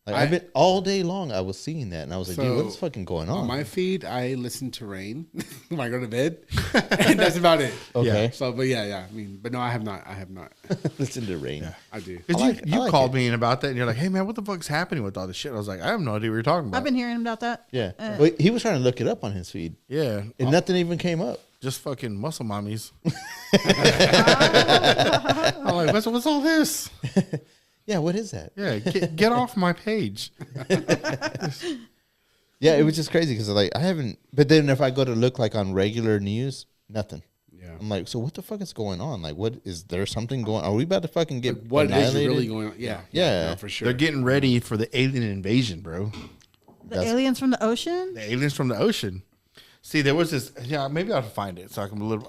[SPEAKER 4] I've been all day long. I was seeing that, and I was like, "Dude, what's fucking going on?"
[SPEAKER 5] On my feed, I listen to Rain when I go to bed, and that's about it.
[SPEAKER 4] Okay.
[SPEAKER 2] Yeah.
[SPEAKER 5] So, but yeah. I mean, but no, I have not.
[SPEAKER 4] Listen to Rain.
[SPEAKER 5] Yeah, I do.
[SPEAKER 2] Because you
[SPEAKER 4] like
[SPEAKER 2] called
[SPEAKER 4] it.
[SPEAKER 2] me about that, and you're like, "Hey man, what the fuck's happening with all this shit?" I was like, "I have no idea what you're talking about."
[SPEAKER 3] I've been hearing about that.
[SPEAKER 4] Yeah. Well, he was trying to look it up on his feed,
[SPEAKER 2] yeah,
[SPEAKER 4] and nothing even came up.
[SPEAKER 2] just fucking muscle mommies. I'm like, what's all this?
[SPEAKER 4] Yeah, what is that?
[SPEAKER 2] Yeah, get off my page.
[SPEAKER 4] Yeah, it was just crazy because I haven't. But then if I go to look on regular news, nothing.
[SPEAKER 5] Yeah.
[SPEAKER 4] I'm like, so what the fuck is going on? What is there something going? Are we about to fucking get
[SPEAKER 5] What is
[SPEAKER 4] annihilated?
[SPEAKER 5] really going on? Yeah.
[SPEAKER 4] Yeah.
[SPEAKER 5] No, for sure.
[SPEAKER 2] They're getting ready for the alien invasion, bro.
[SPEAKER 3] The aliens from the ocean?
[SPEAKER 2] The aliens from the ocean. See, there was this. Yeah, maybe I'll find it so I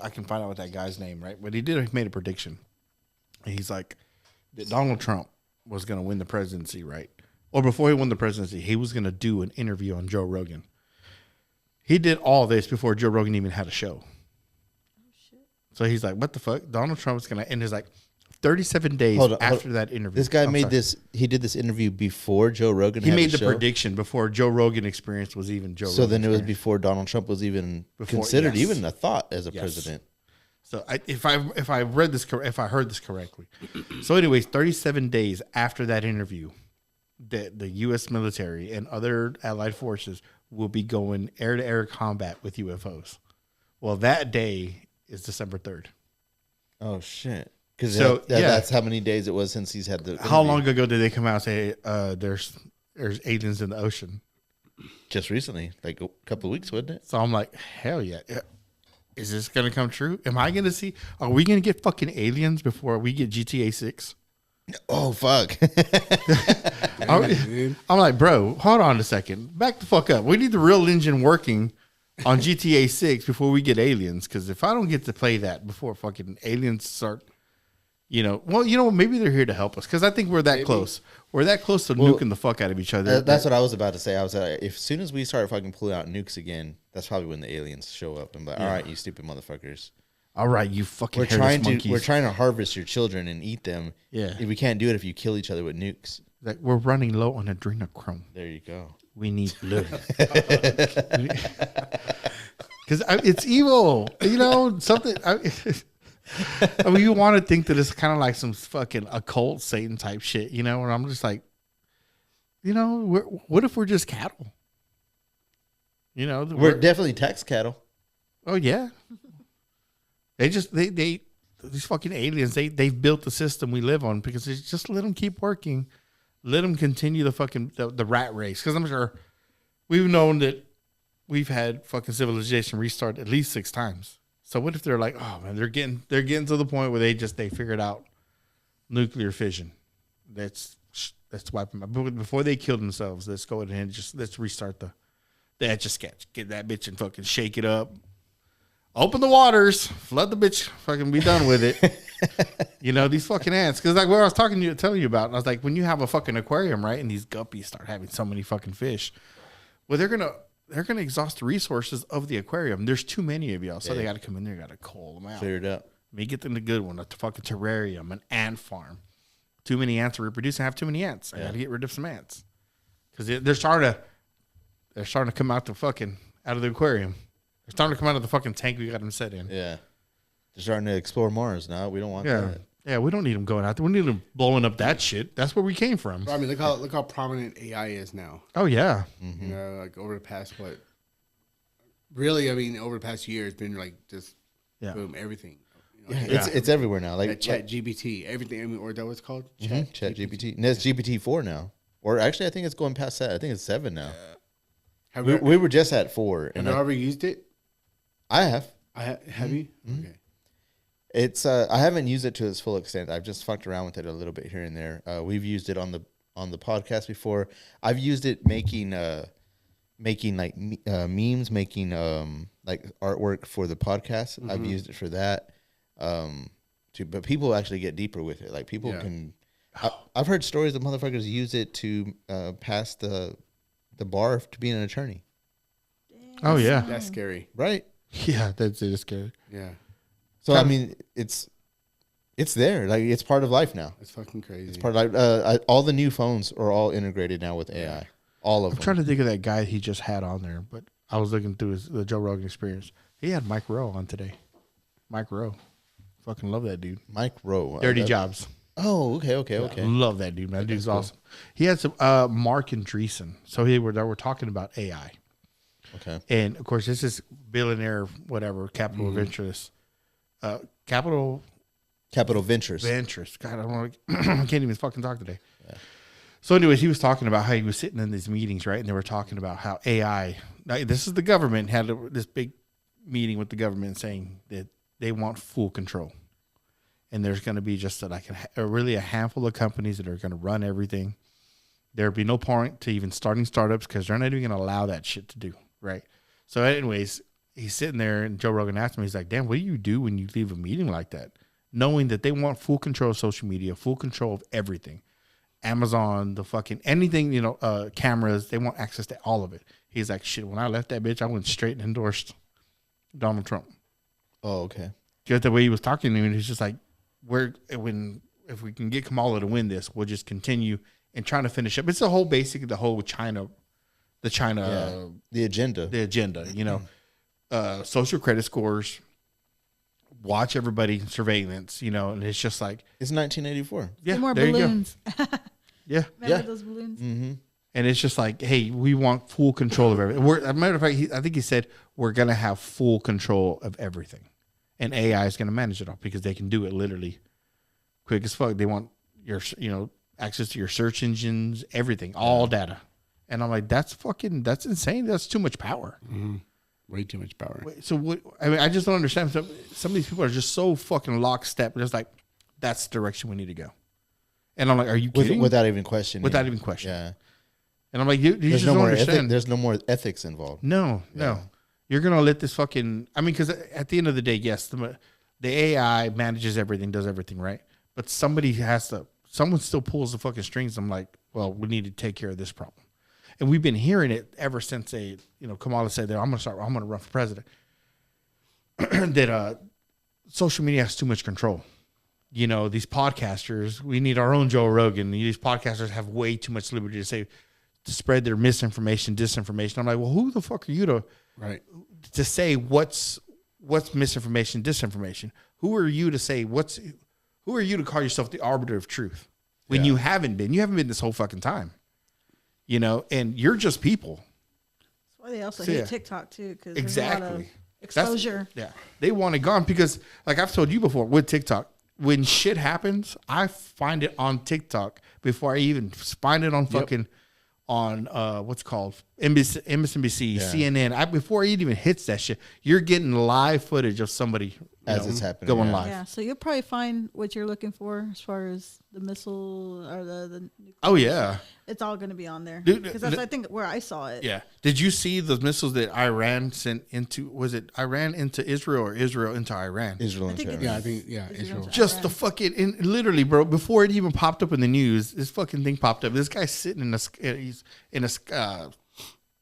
[SPEAKER 2] can find out what that guy's name, right? But he made a prediction. He's like that Donald Trump was going to win the presidency, right? Or before he won the presidency, he was going to do an interview on Joe Rogan. He did all this before Joe Rogan even had a show. Oh shit! So he's like, "What the fuck?" Donald Trump's going to, and it's like 37 days after that interview.
[SPEAKER 4] This guy He did this interview before Joe Rogan.
[SPEAKER 2] He
[SPEAKER 4] had
[SPEAKER 2] made
[SPEAKER 4] a
[SPEAKER 2] the
[SPEAKER 4] show?
[SPEAKER 2] prediction before Joe Rogan experience was even Joe.
[SPEAKER 4] So
[SPEAKER 2] Rogan
[SPEAKER 4] then it was
[SPEAKER 2] experience.
[SPEAKER 4] before Donald Trump was even considered even a thought as a president.
[SPEAKER 2] So if I heard this correctly, so anyways, 37 days after that interview, the U.S. military and other allied forces will be going air-to-air combat with UFOs. Well, that day is December 3rd.
[SPEAKER 4] Oh shit! Because
[SPEAKER 2] yeah.
[SPEAKER 4] that's how many days it was since he's had the.
[SPEAKER 2] How
[SPEAKER 4] interview.
[SPEAKER 2] long ago did they come out and say there's aliens in the ocean?
[SPEAKER 4] Just recently, like a couple of weeks, wasn't it?
[SPEAKER 2] So I'm like, hell yeah. Is this going to come true? Are we going to get fucking aliens before we get GTA 6?
[SPEAKER 4] Oh, fuck.
[SPEAKER 2] I'm like, bro, hold on a second. Back the fuck up. We need the real engine working on GTA 6 before we get aliens. Because if I don't get to play that before fucking aliens start, maybe they're here to help us. Because I think we're that close. We're that close to nuking the fuck out of each other.
[SPEAKER 4] That's what I was about to say. I was like, as soon as we start fucking pulling out nukes again, that's probably when the aliens show up. And like, all right, you stupid motherfuckers.
[SPEAKER 2] All right, you fucking
[SPEAKER 4] We're trying
[SPEAKER 2] monkeys.
[SPEAKER 4] to harvest your children and eat them.
[SPEAKER 2] Yeah.
[SPEAKER 4] We can't do it if you kill each other with nukes.
[SPEAKER 2] Like, we're running low on adrenochrome.
[SPEAKER 4] There you go.
[SPEAKER 2] We need blue. Because it's evil. Something. I mean, you want to think that it's kind of like some fucking occult Satan type shit, and I'm just like, what if we're just cattle?
[SPEAKER 4] We're definitely tax cattle.
[SPEAKER 2] Oh yeah. These fucking aliens, they've built the system we live on because it's just let them keep working, let them continue the fucking the rat race. Because I'm sure we've known that we've had fucking civilization restart at least 6 times. So what if they're like, oh man, they're getting to the point where they figured out nuclear fission. Let's wipe them out. But before they kill themselves, let's go ahead and let's restart the Etch a Sketch. Get that bitch and fucking shake it up. Open the waters, flood the bitch, fucking be done with it. These fucking ants. Because like what I was telling you about, and I was like, when you have a fucking aquarium, right, and these guppies start having so many fucking fish, well, they're gonna exhaust the resources of the aquarium. There's too many of y'all, so they got to come in there, got to cull them out.
[SPEAKER 4] Clear it up.
[SPEAKER 2] Let me get them the good one, a fucking terrarium, an ant farm. Too many ants are reproducing. I have too many ants. I got to get rid of some ants because they're starting to. They're starting to come out of the aquarium. They're starting to come out of the fucking tank we got them set in.
[SPEAKER 4] Yeah. They're starting to explore Mars now. We don't want
[SPEAKER 2] Yeah.
[SPEAKER 4] that.
[SPEAKER 2] Yeah, we don't need them going out there. We need them blowing up that shit. That's where we came from.
[SPEAKER 5] Bro, I mean, look how prominent AI is now.
[SPEAKER 2] Oh, yeah.
[SPEAKER 5] You know, like over the past over the past year, it's been like just boom, everything. You know,
[SPEAKER 4] It's everywhere now. Like
[SPEAKER 5] Chat GPT, everything. I mean, or that what's called
[SPEAKER 4] Chat GPT. And it's GPT-4 now. Or actually, I think it's going past that. I think it's 7 now. We were just at 4.
[SPEAKER 5] Have you ever used it?
[SPEAKER 4] I have.
[SPEAKER 5] Have you? Okay.
[SPEAKER 4] It's I haven't used it to its full extent. I've just fucked around with it a little bit here and there. We've used it on the podcast before. I've used it making like memes, making like artwork for the podcast. I've used it for that. But people actually get deeper with it. Like people can. I've heard stories of motherfuckers use it to pass the bar to being an attorney.
[SPEAKER 2] Oh, yeah.
[SPEAKER 5] That's scary.
[SPEAKER 4] Right.
[SPEAKER 2] Yeah, that's it. It's scary.
[SPEAKER 5] Yeah.
[SPEAKER 4] So I mean, it's there. Like it's part of life now.
[SPEAKER 5] It's fucking crazy.
[SPEAKER 4] It's part of life. All the new phones are all integrated now with AI. All of them.
[SPEAKER 2] I'm trying to think of that guy he just had on there, but I was looking through the Joe Rogan Experience. He had Mike Rowe on today. Mike Rowe. Fucking love that dude.
[SPEAKER 4] Mike Rowe.
[SPEAKER 2] Dirty Jobs.
[SPEAKER 4] Oh, okay.
[SPEAKER 2] Love that dude, man. That dude's awesome. He had some Mark Andreessen. So we're talking about AI.
[SPEAKER 4] Okay.
[SPEAKER 2] And of course, this is billionaire, whatever, capital ventures. Capital
[SPEAKER 4] Ventures.
[SPEAKER 2] God, I can't even fucking talk today. Yeah. So anyways, he was talking about how he was sitting in these meetings, right? And they were talking about how AI, this is the government, had this big meeting with the government saying that they want full control. And there's going to be just really a handful of companies that are going to run everything. There'd be no point to even starting startups because they're not even going to allow that shit to do, right? So anyways, he's sitting there and Joe Rogan asked him, he's like, damn, what do you do when you leave a meeting like that? Knowing that they want full control of social media, full control of everything. Amazon, the fucking anything, cameras, they want access to all of it. He's like, shit, when I left that bitch, I went straight and endorsed Donald Trump.
[SPEAKER 4] Oh, okay.
[SPEAKER 2] Just the way he was talking to me, he's just like, if we can get Kamala to win this, we'll just continue and trying to finish up. It's the whole China,
[SPEAKER 4] the agenda,
[SPEAKER 2] social credit scores, watch everybody, surveillance, and it's just like
[SPEAKER 4] it's 1984.
[SPEAKER 2] Yeah,
[SPEAKER 3] more
[SPEAKER 2] there
[SPEAKER 3] balloons.
[SPEAKER 2] Yeah,
[SPEAKER 3] Remember those balloons?
[SPEAKER 4] Mm-hmm.
[SPEAKER 2] And it's just like, hey, we want full control of everything. As a matter of fact, I think he said we're gonna have full control of everything, and AI is gonna manage it all because they can do it literally quick as fuck. They want your, access to your search engines, everything, all data. And I'm like, that's insane. That's too much power.
[SPEAKER 5] Mm-hmm. Way too much power.
[SPEAKER 2] So what? I mean, I just don't understand. Some of these people are just so fucking lockstep. Just like, that's the direction we need to go. And I'm like, are you kidding?
[SPEAKER 4] Without even questioning.
[SPEAKER 2] Yeah. And I'm like, you just
[SPEAKER 4] no
[SPEAKER 2] don't
[SPEAKER 4] more
[SPEAKER 2] understand.
[SPEAKER 4] There's no more ethics involved.
[SPEAKER 2] No. You're gonna let this fucking. I mean, because at the end of the day, yes, the AI manages everything, does everything, right? But someone still pulls the fucking strings. I'm like, well, we need to take care of this problem. And we've been hearing it ever since Kamala said that I'm going to run for president. That social media has too much control. These podcasters, we need our own Joe Rogan. These podcasters have way too much liberty to spread their misinformation, disinformation. I'm like, well, who the fuck are you to say what's misinformation, disinformation? Who are you to say who are you to call yourself the arbiter of truth when you haven't been? You haven't been this whole fucking time. And you're just people.
[SPEAKER 3] That's why they also hate TikTok too, because
[SPEAKER 2] exactly.
[SPEAKER 3] there's a lot of exposure.
[SPEAKER 2] They want it gone because, like I've told you before, with TikTok, when shit happens, I find it on TikTok before I even find it on fucking on what's called MSNBC, CNN. Before it even hits that shit, you're getting live footage of somebody
[SPEAKER 4] as it's happening
[SPEAKER 2] going live.
[SPEAKER 3] Yeah, so you'll probably find what you're looking for as far as the missile or the
[SPEAKER 2] oh yeah,
[SPEAKER 3] it's all going to be on there
[SPEAKER 2] because
[SPEAKER 3] that's I think where I saw it.
[SPEAKER 2] Yeah. Did you see the missiles that Iran sent into? Was it Iran into Israel or Israel into Iran?
[SPEAKER 4] Israel into Iran.
[SPEAKER 5] Yeah, I think Israel.
[SPEAKER 2] Just the fucking literally, bro. Before it even popped up in the news, this fucking thing popped up. This guy's sitting in a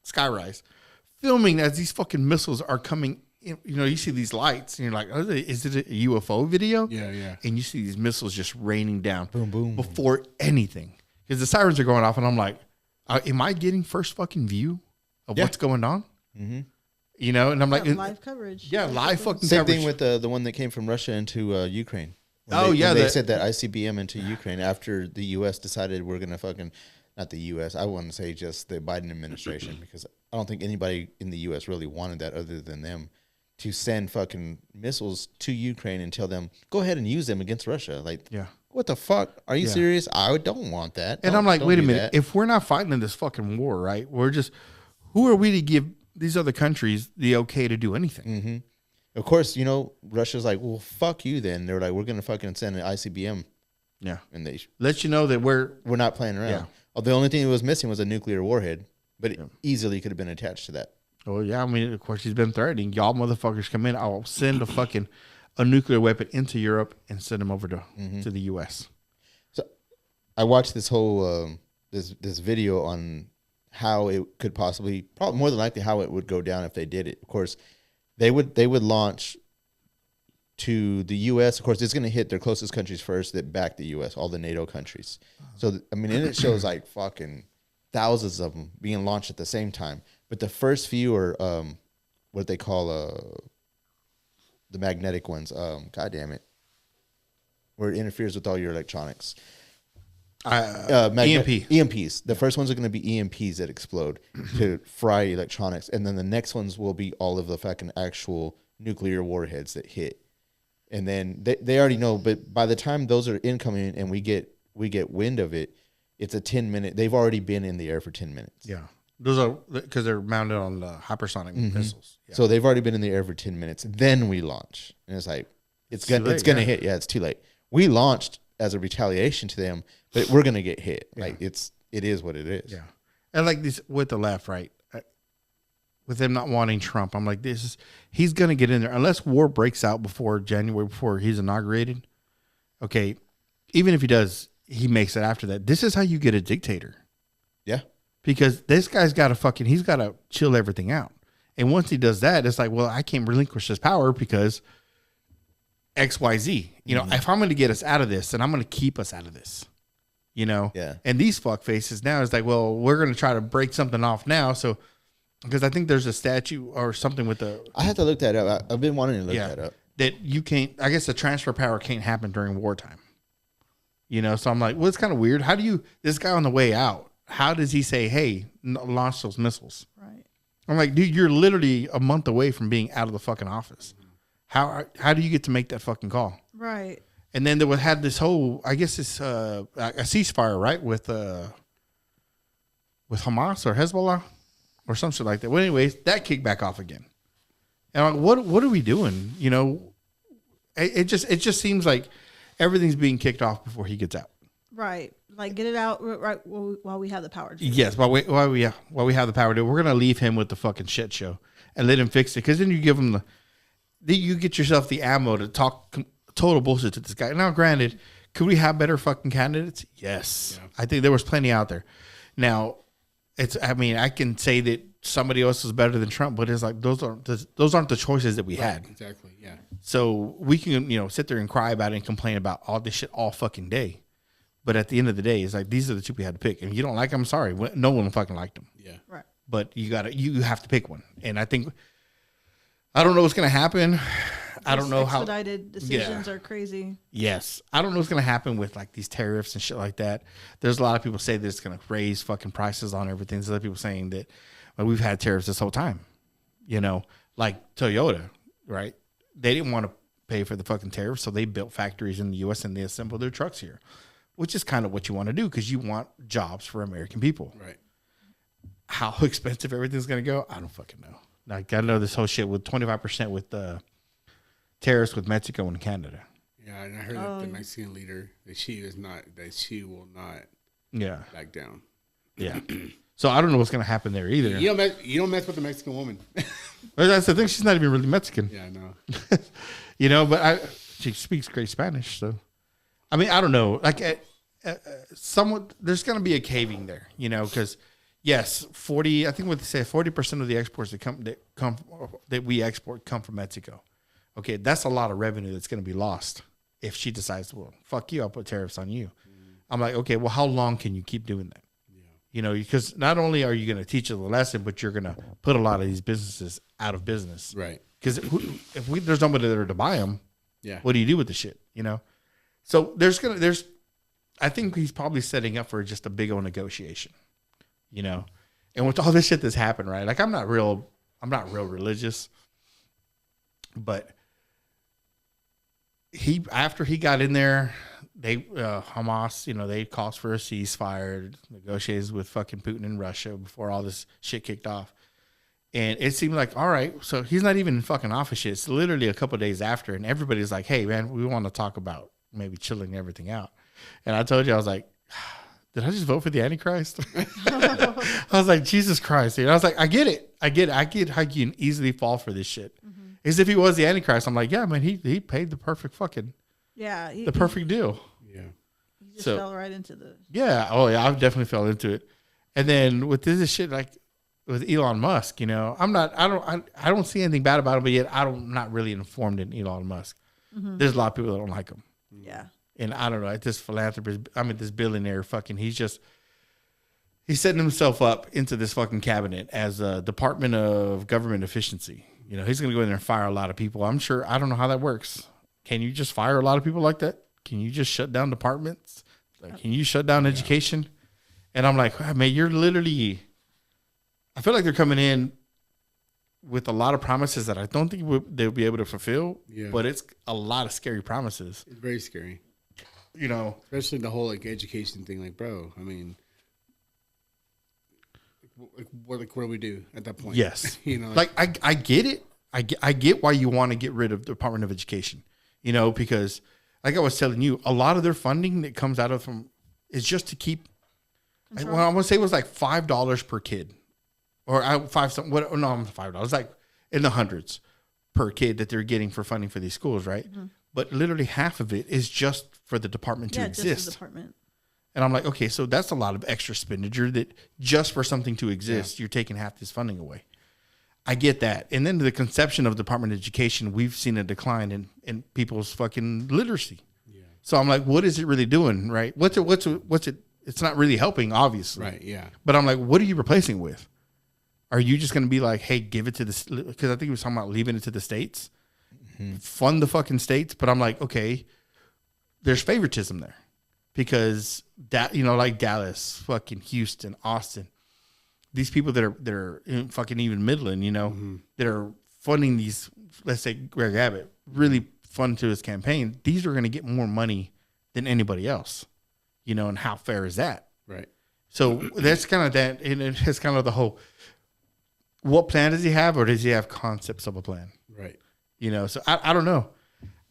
[SPEAKER 2] skyrise, filming as these fucking missiles are coming. You see these lights, and you're like, is it a UFO video?
[SPEAKER 5] Yeah.
[SPEAKER 2] And you see these missiles just raining down,
[SPEAKER 4] boom, boom,
[SPEAKER 2] before anything, because the sirens are going off, and I'm like, am I getting first fucking view of what's going on.
[SPEAKER 4] Mm-hmm.
[SPEAKER 2] You know, and I'm like,
[SPEAKER 3] live coverage.
[SPEAKER 2] Yeah, live fucking
[SPEAKER 4] Same
[SPEAKER 2] coverage.
[SPEAKER 4] thing with the one that came from Russia into Ukraine. They said that ICBM into Ukraine after the U.S. decided we're going to fucking, not the U.S., I wouldn't say just the Biden administration, because I don't think anybody in the U.S. really wanted that other than them, to send fucking missiles to Ukraine and tell them, go ahead and use them against Russia. Like, what the fuck? Are you serious? I don't want that.
[SPEAKER 2] And I'm like, wait a minute. If we're not fighting in this fucking war, right? We're just, who are we to give these other countries the okay to do anything?
[SPEAKER 4] Mm-hmm. Of course, you know, Russia's like, well, fuck you then. They're like, we're going to fucking send an ICBM.
[SPEAKER 2] Yeah.
[SPEAKER 4] And they
[SPEAKER 2] let you know that we're
[SPEAKER 4] not playing around.
[SPEAKER 2] Yeah.
[SPEAKER 4] Oh, the only thing that was missing was a nuclear warhead, but it easily could have been attached to that.
[SPEAKER 2] Oh, yeah. I mean, of course, he's been threatening. Y'all motherfuckers come in. I'll send a nuclear weapon into Europe and send them over to the U.S.
[SPEAKER 4] So I watched this whole, this video on how it could probably more than likely how it would go down if they did it. Of course, they would launch to the U.S. Of course, it's going to hit their closest countries first that back the U.S., all the NATO countries. So, I mean, and it shows like fucking thousands of them being launched at the same time. But the first few are what they call the magnetic ones. God damn it. Where it interferes with all your electronics. EMPs. The first ones are going to be EMPs that explode to fry electronics, and then the next ones will be all of the fucking actual nuclear warheads that hit. And then they already know, but by the time those are incoming and we get wind of it, it's a 10-minute. They've already been in the air for 10 minutes.
[SPEAKER 2] Yeah, those are because they're mounted on the hypersonic missiles. Yeah.
[SPEAKER 4] So they've already been in the air for 10 minutes. Then we launch, and it's like it's gonna hit. Yeah, it's too late. We launched as a retaliation to them, but we're gonna get hit. Yeah. Like it is what it is.
[SPEAKER 2] Yeah, and like this with the left, right? With them not wanting Trump, I'm like, he's gonna get in there unless war breaks out before January, before he's inaugurated. Okay, even if he does, he makes it after that. This is how you get a dictator.
[SPEAKER 4] Yeah, because
[SPEAKER 2] this guy's got to he's got to chill everything out. And once he does that, it's like, well, I can't relinquish this power because X, Y, Z. You know, if I'm going to get us out of this, then I'm going to keep us out of this. You know?
[SPEAKER 4] Yeah.
[SPEAKER 2] And these fuck faces now is like, well, we're going to try to break something off now. So, because I think there's a statute or something with
[SPEAKER 4] I have to look that up. I've been wanting to look that up.
[SPEAKER 2] That you can't, I guess the transfer of power can't happen during wartime. You know? So I'm like, well, it's kind of weird. How do you, this guy on the way out, how does he say, hey, launch those missiles?
[SPEAKER 3] Right.
[SPEAKER 2] I'm like, dude, you're literally a month away from being out of the fucking office. How do you get to make that fucking call?
[SPEAKER 3] Right.
[SPEAKER 2] And then there had this whole, I guess it's a ceasefire, right, with Hamas or Hezbollah or some shit like that. Well, anyways, that kicked back off again. And I'm like, what are we doing? You know, it just seems like everything's being kicked off before he gets out.
[SPEAKER 3] Right. Like get it out right while we have the power to.
[SPEAKER 2] Yes, while we have the power to. We're gonna leave him with the fucking shit show and let him fix it, because then you give him you get yourself the ammo to talk total bullshit to this guy. Now, granted, could we have better fucking candidates? Yes, I think there was plenty out there. Now, I can say that somebody else is better than Trump, but it's like those aren't the choices that we had.
[SPEAKER 5] Exactly. Yeah.
[SPEAKER 2] So we can sit there and cry about it and complain about all this shit all fucking day. But at the end of the day, it's like, these are the two we had to pick. And if you don't like them, I'm sorry. No one fucking liked them.
[SPEAKER 5] Yeah.
[SPEAKER 3] Right.
[SPEAKER 2] But you have to pick one. And I think, I don't know what's going to happen. I don't know how.
[SPEAKER 3] Expedited decisions are crazy.
[SPEAKER 2] Yes. I don't know what's going to happen with like these tariffs and shit like that. There's a lot of people say that it's going to raise fucking prices on everything. There's other people saying that we've had tariffs this whole time. You know, like Toyota, right? They didn't want to pay for the fucking tariffs, so they built factories in the U.S. and they assembled their trucks here. Which is kind of what you want to do, because you want jobs for American people.
[SPEAKER 5] Right.
[SPEAKER 2] How expensive everything's going to go, I don't fucking know. Like, I know this whole shit with 25% with tariffs with Mexico and Canada.
[SPEAKER 5] Yeah, and I heard that the Mexican leader, that she will not back down.
[SPEAKER 2] Yeah. So I don't know what's going to happen there either.
[SPEAKER 5] You don't mess with the Mexican woman.
[SPEAKER 2] But that's the thing. She's not even really Mexican.
[SPEAKER 5] Yeah, I know.
[SPEAKER 2] But she speaks great Spanish, so. I mean, I don't know. Like, there's going to be a caving there, because yes, 40% of the exports that we export come from Mexico. Okay, that's a lot of revenue that's going to be lost if she decides, well, fuck you, I'll put tariffs on you. I'm like, okay, well, how long can you keep doing that? You know, because not only are you going to teach them the lesson, but you're going to put a lot of these businesses out of business.
[SPEAKER 5] Right.
[SPEAKER 2] Because there's nobody there to buy them,
[SPEAKER 5] Yeah.
[SPEAKER 2] what do you do with the shit? You know? So I think he's probably setting up for just a big old negotiation, you know? And with all this shit that's happened, right? Like I'm not real religious, but after he got in there, they Hamas, you know, they called for a ceasefire, negotiated with fucking Putin and Russia before all this shit kicked off. And it seemed like, all right, so he's not even in fucking office yet. It's literally a couple of days after, and everybody's like, hey, man, we want to talk about maybe chilling everything out. And I told you, I was like, did I just vote for the Antichrist? I was like, Jesus Christ. Dude. I was like, I get it. I get how you can easily fall for this shit. Mm-hmm. As if he was the Antichrist. I'm like, yeah, man, he paid the perfect fucking, the perfect deal.
[SPEAKER 5] Yeah.
[SPEAKER 3] He just fell right into the.
[SPEAKER 2] Yeah. Oh, yeah. I definitely fell into it. And then with this shit, like with Elon Musk, you know, I don't see anything bad about him, but yet I'm not really informed in Elon Musk. Mm-hmm. There's a lot of people that don't like him.
[SPEAKER 3] Yeah.
[SPEAKER 2] And I don't know, this philanthropist, this billionaire he's setting himself up into this fucking cabinet as a Department of Government Efficiency. You know, he's going to go in there and fire a lot of people. I don't know how that works. Can you just fire a lot of people like that? Can you just shut down departments? Like, can you shut down education? And I'm like, man, you're literally, I feel like they're coming in with a lot of promises that I don't think they'll be able to fulfill. Yeah. But it's a lot of scary promises.
[SPEAKER 5] It's very scary.
[SPEAKER 2] You know,
[SPEAKER 5] especially the whole like education thing. Like, bro, I mean, what do we do at that point?
[SPEAKER 2] Yes,
[SPEAKER 5] you know,
[SPEAKER 2] like I get it. I get why you want to get rid of the Department of Education. You know, because like I was telling you, a lot of their funding that comes out of them is just to keep. I want to say it was like $5 per kid, or $5. Like in the hundreds per kid that they're getting for funding for these schools, right? Mm-hmm. But literally half of it is just for the department to exist. Just the department. And I'm like, okay, so that's a lot of extra expenditure that just for something to exist, you're taking half this funding away. I get that. And then the conception of Department of Education, we've seen a decline in people's fucking literacy. Yeah. So I'm like, what is it really doing, right? What's it? It's not really helping, obviously.
[SPEAKER 5] Right, yeah.
[SPEAKER 2] But I'm like, what are you replacing with? Are you just going to be like, hey, give it to the, because I think he was talking about leaving it to the states. Fund the fucking states, but I'm like, okay, there's favoritism there because that, you know, like Dallas, fucking Houston, Austin, these people that are in fucking even Midland, you know, that are funding these, let's say Greg Abbott, really fund to his campaign. These are going to get more money than anybody else, you know, and how fair is that?
[SPEAKER 5] Right.
[SPEAKER 2] So that's kind of that, and it's kind of the whole, what plan does he have, or does he have concepts of a plan?
[SPEAKER 5] Right.
[SPEAKER 2] You know, so I don't know.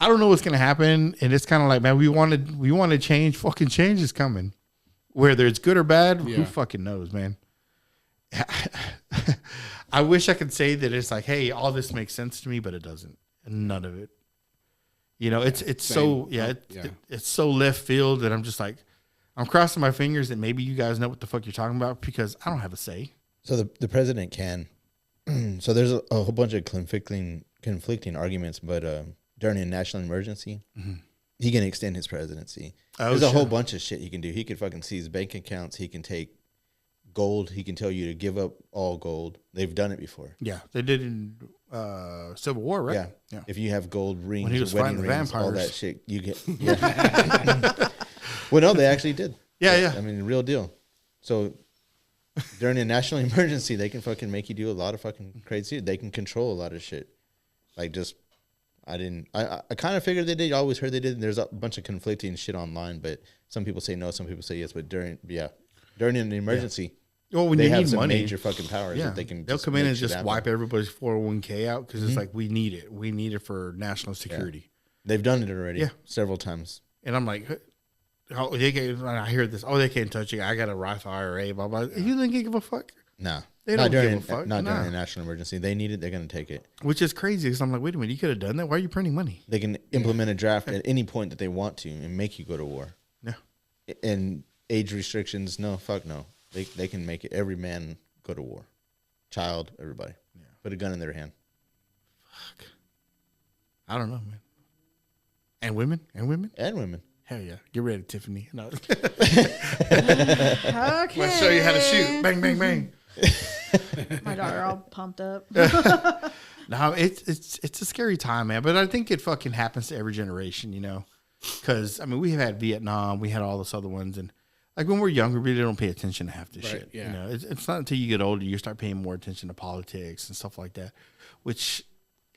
[SPEAKER 2] I don't know what's gonna happen, and it's kind of like, man, we want to change. Fucking change is coming, whether it's good or bad. Who fucking knows, man? I wish I could say that it's like, hey, all this makes sense to me, but it doesn't. None of it. You know, it's so it's so left field that I'm just like, I'm crossing my fingers that maybe you guys know what the fuck you're talking about because I don't have a say.
[SPEAKER 4] So the president can. So there's a whole bunch of conflicting arguments, but during a national emergency, he can extend his presidency. There's a whole bunch of shit he can do. He can fucking seize bank accounts. He can take gold. He can tell you to give up all gold. They've done it before.
[SPEAKER 2] Yeah, they did in Civil War, right?
[SPEAKER 4] Yeah. If you have gold rings,
[SPEAKER 2] when he was
[SPEAKER 4] wedding
[SPEAKER 2] fighting
[SPEAKER 4] rings,
[SPEAKER 2] the vampires,
[SPEAKER 4] all that shit, you get. Yeah. Well, no, they actually did.
[SPEAKER 2] Yeah.
[SPEAKER 4] I mean, real deal. So during a national emergency, they can fucking make you do a lot of fucking crazy shit. They can control a lot of shit. Like just, I kind of figured they did. I always heard they did. There's a bunch of conflicting shit online, but some people say no, some people say yes. But during an emergency,
[SPEAKER 2] well, when
[SPEAKER 4] they
[SPEAKER 2] you
[SPEAKER 4] have
[SPEAKER 2] need
[SPEAKER 4] some
[SPEAKER 2] money,
[SPEAKER 4] major fucking powers that they can.
[SPEAKER 2] They'll come in and just wipe everybody's 401k out because it's like we need it. We need it for national security.
[SPEAKER 4] Yeah. They've done it already, several times.
[SPEAKER 2] And I'm like, I hear this. Oh, they can't touch it. I got a Roth IRA. Blah blah. You think they give a fuck?
[SPEAKER 4] No,
[SPEAKER 2] they don't give a fuck.
[SPEAKER 4] Not during a national emergency. They need it. They're going to take it.
[SPEAKER 2] Which is crazy because I'm like, wait a minute, you could have done that. Why are you printing money?
[SPEAKER 4] They can implement a draft at any point that they want to and make you go to war.
[SPEAKER 2] Yeah.
[SPEAKER 4] And age restrictions, no, fuck no. They can make it every man go to war, child, everybody. Yeah. Put a gun in their hand.
[SPEAKER 2] Fuck. I don't know, man. And women. Hell yeah. Get ready, Tiffany. No.
[SPEAKER 3] Okay.
[SPEAKER 2] I'll show you how to shoot. Bang, bang, bang.
[SPEAKER 3] My daughter all pumped up.
[SPEAKER 2] No, it's a scary time, man. But I think it fucking happens to every generation, you know? Because, I mean, we had Vietnam. We had all those other ones. And, like, when we're younger, we really don't pay attention to half this shit.
[SPEAKER 5] Yeah.
[SPEAKER 2] You know, it's not until you get older you start paying more attention to politics and stuff like that. Which,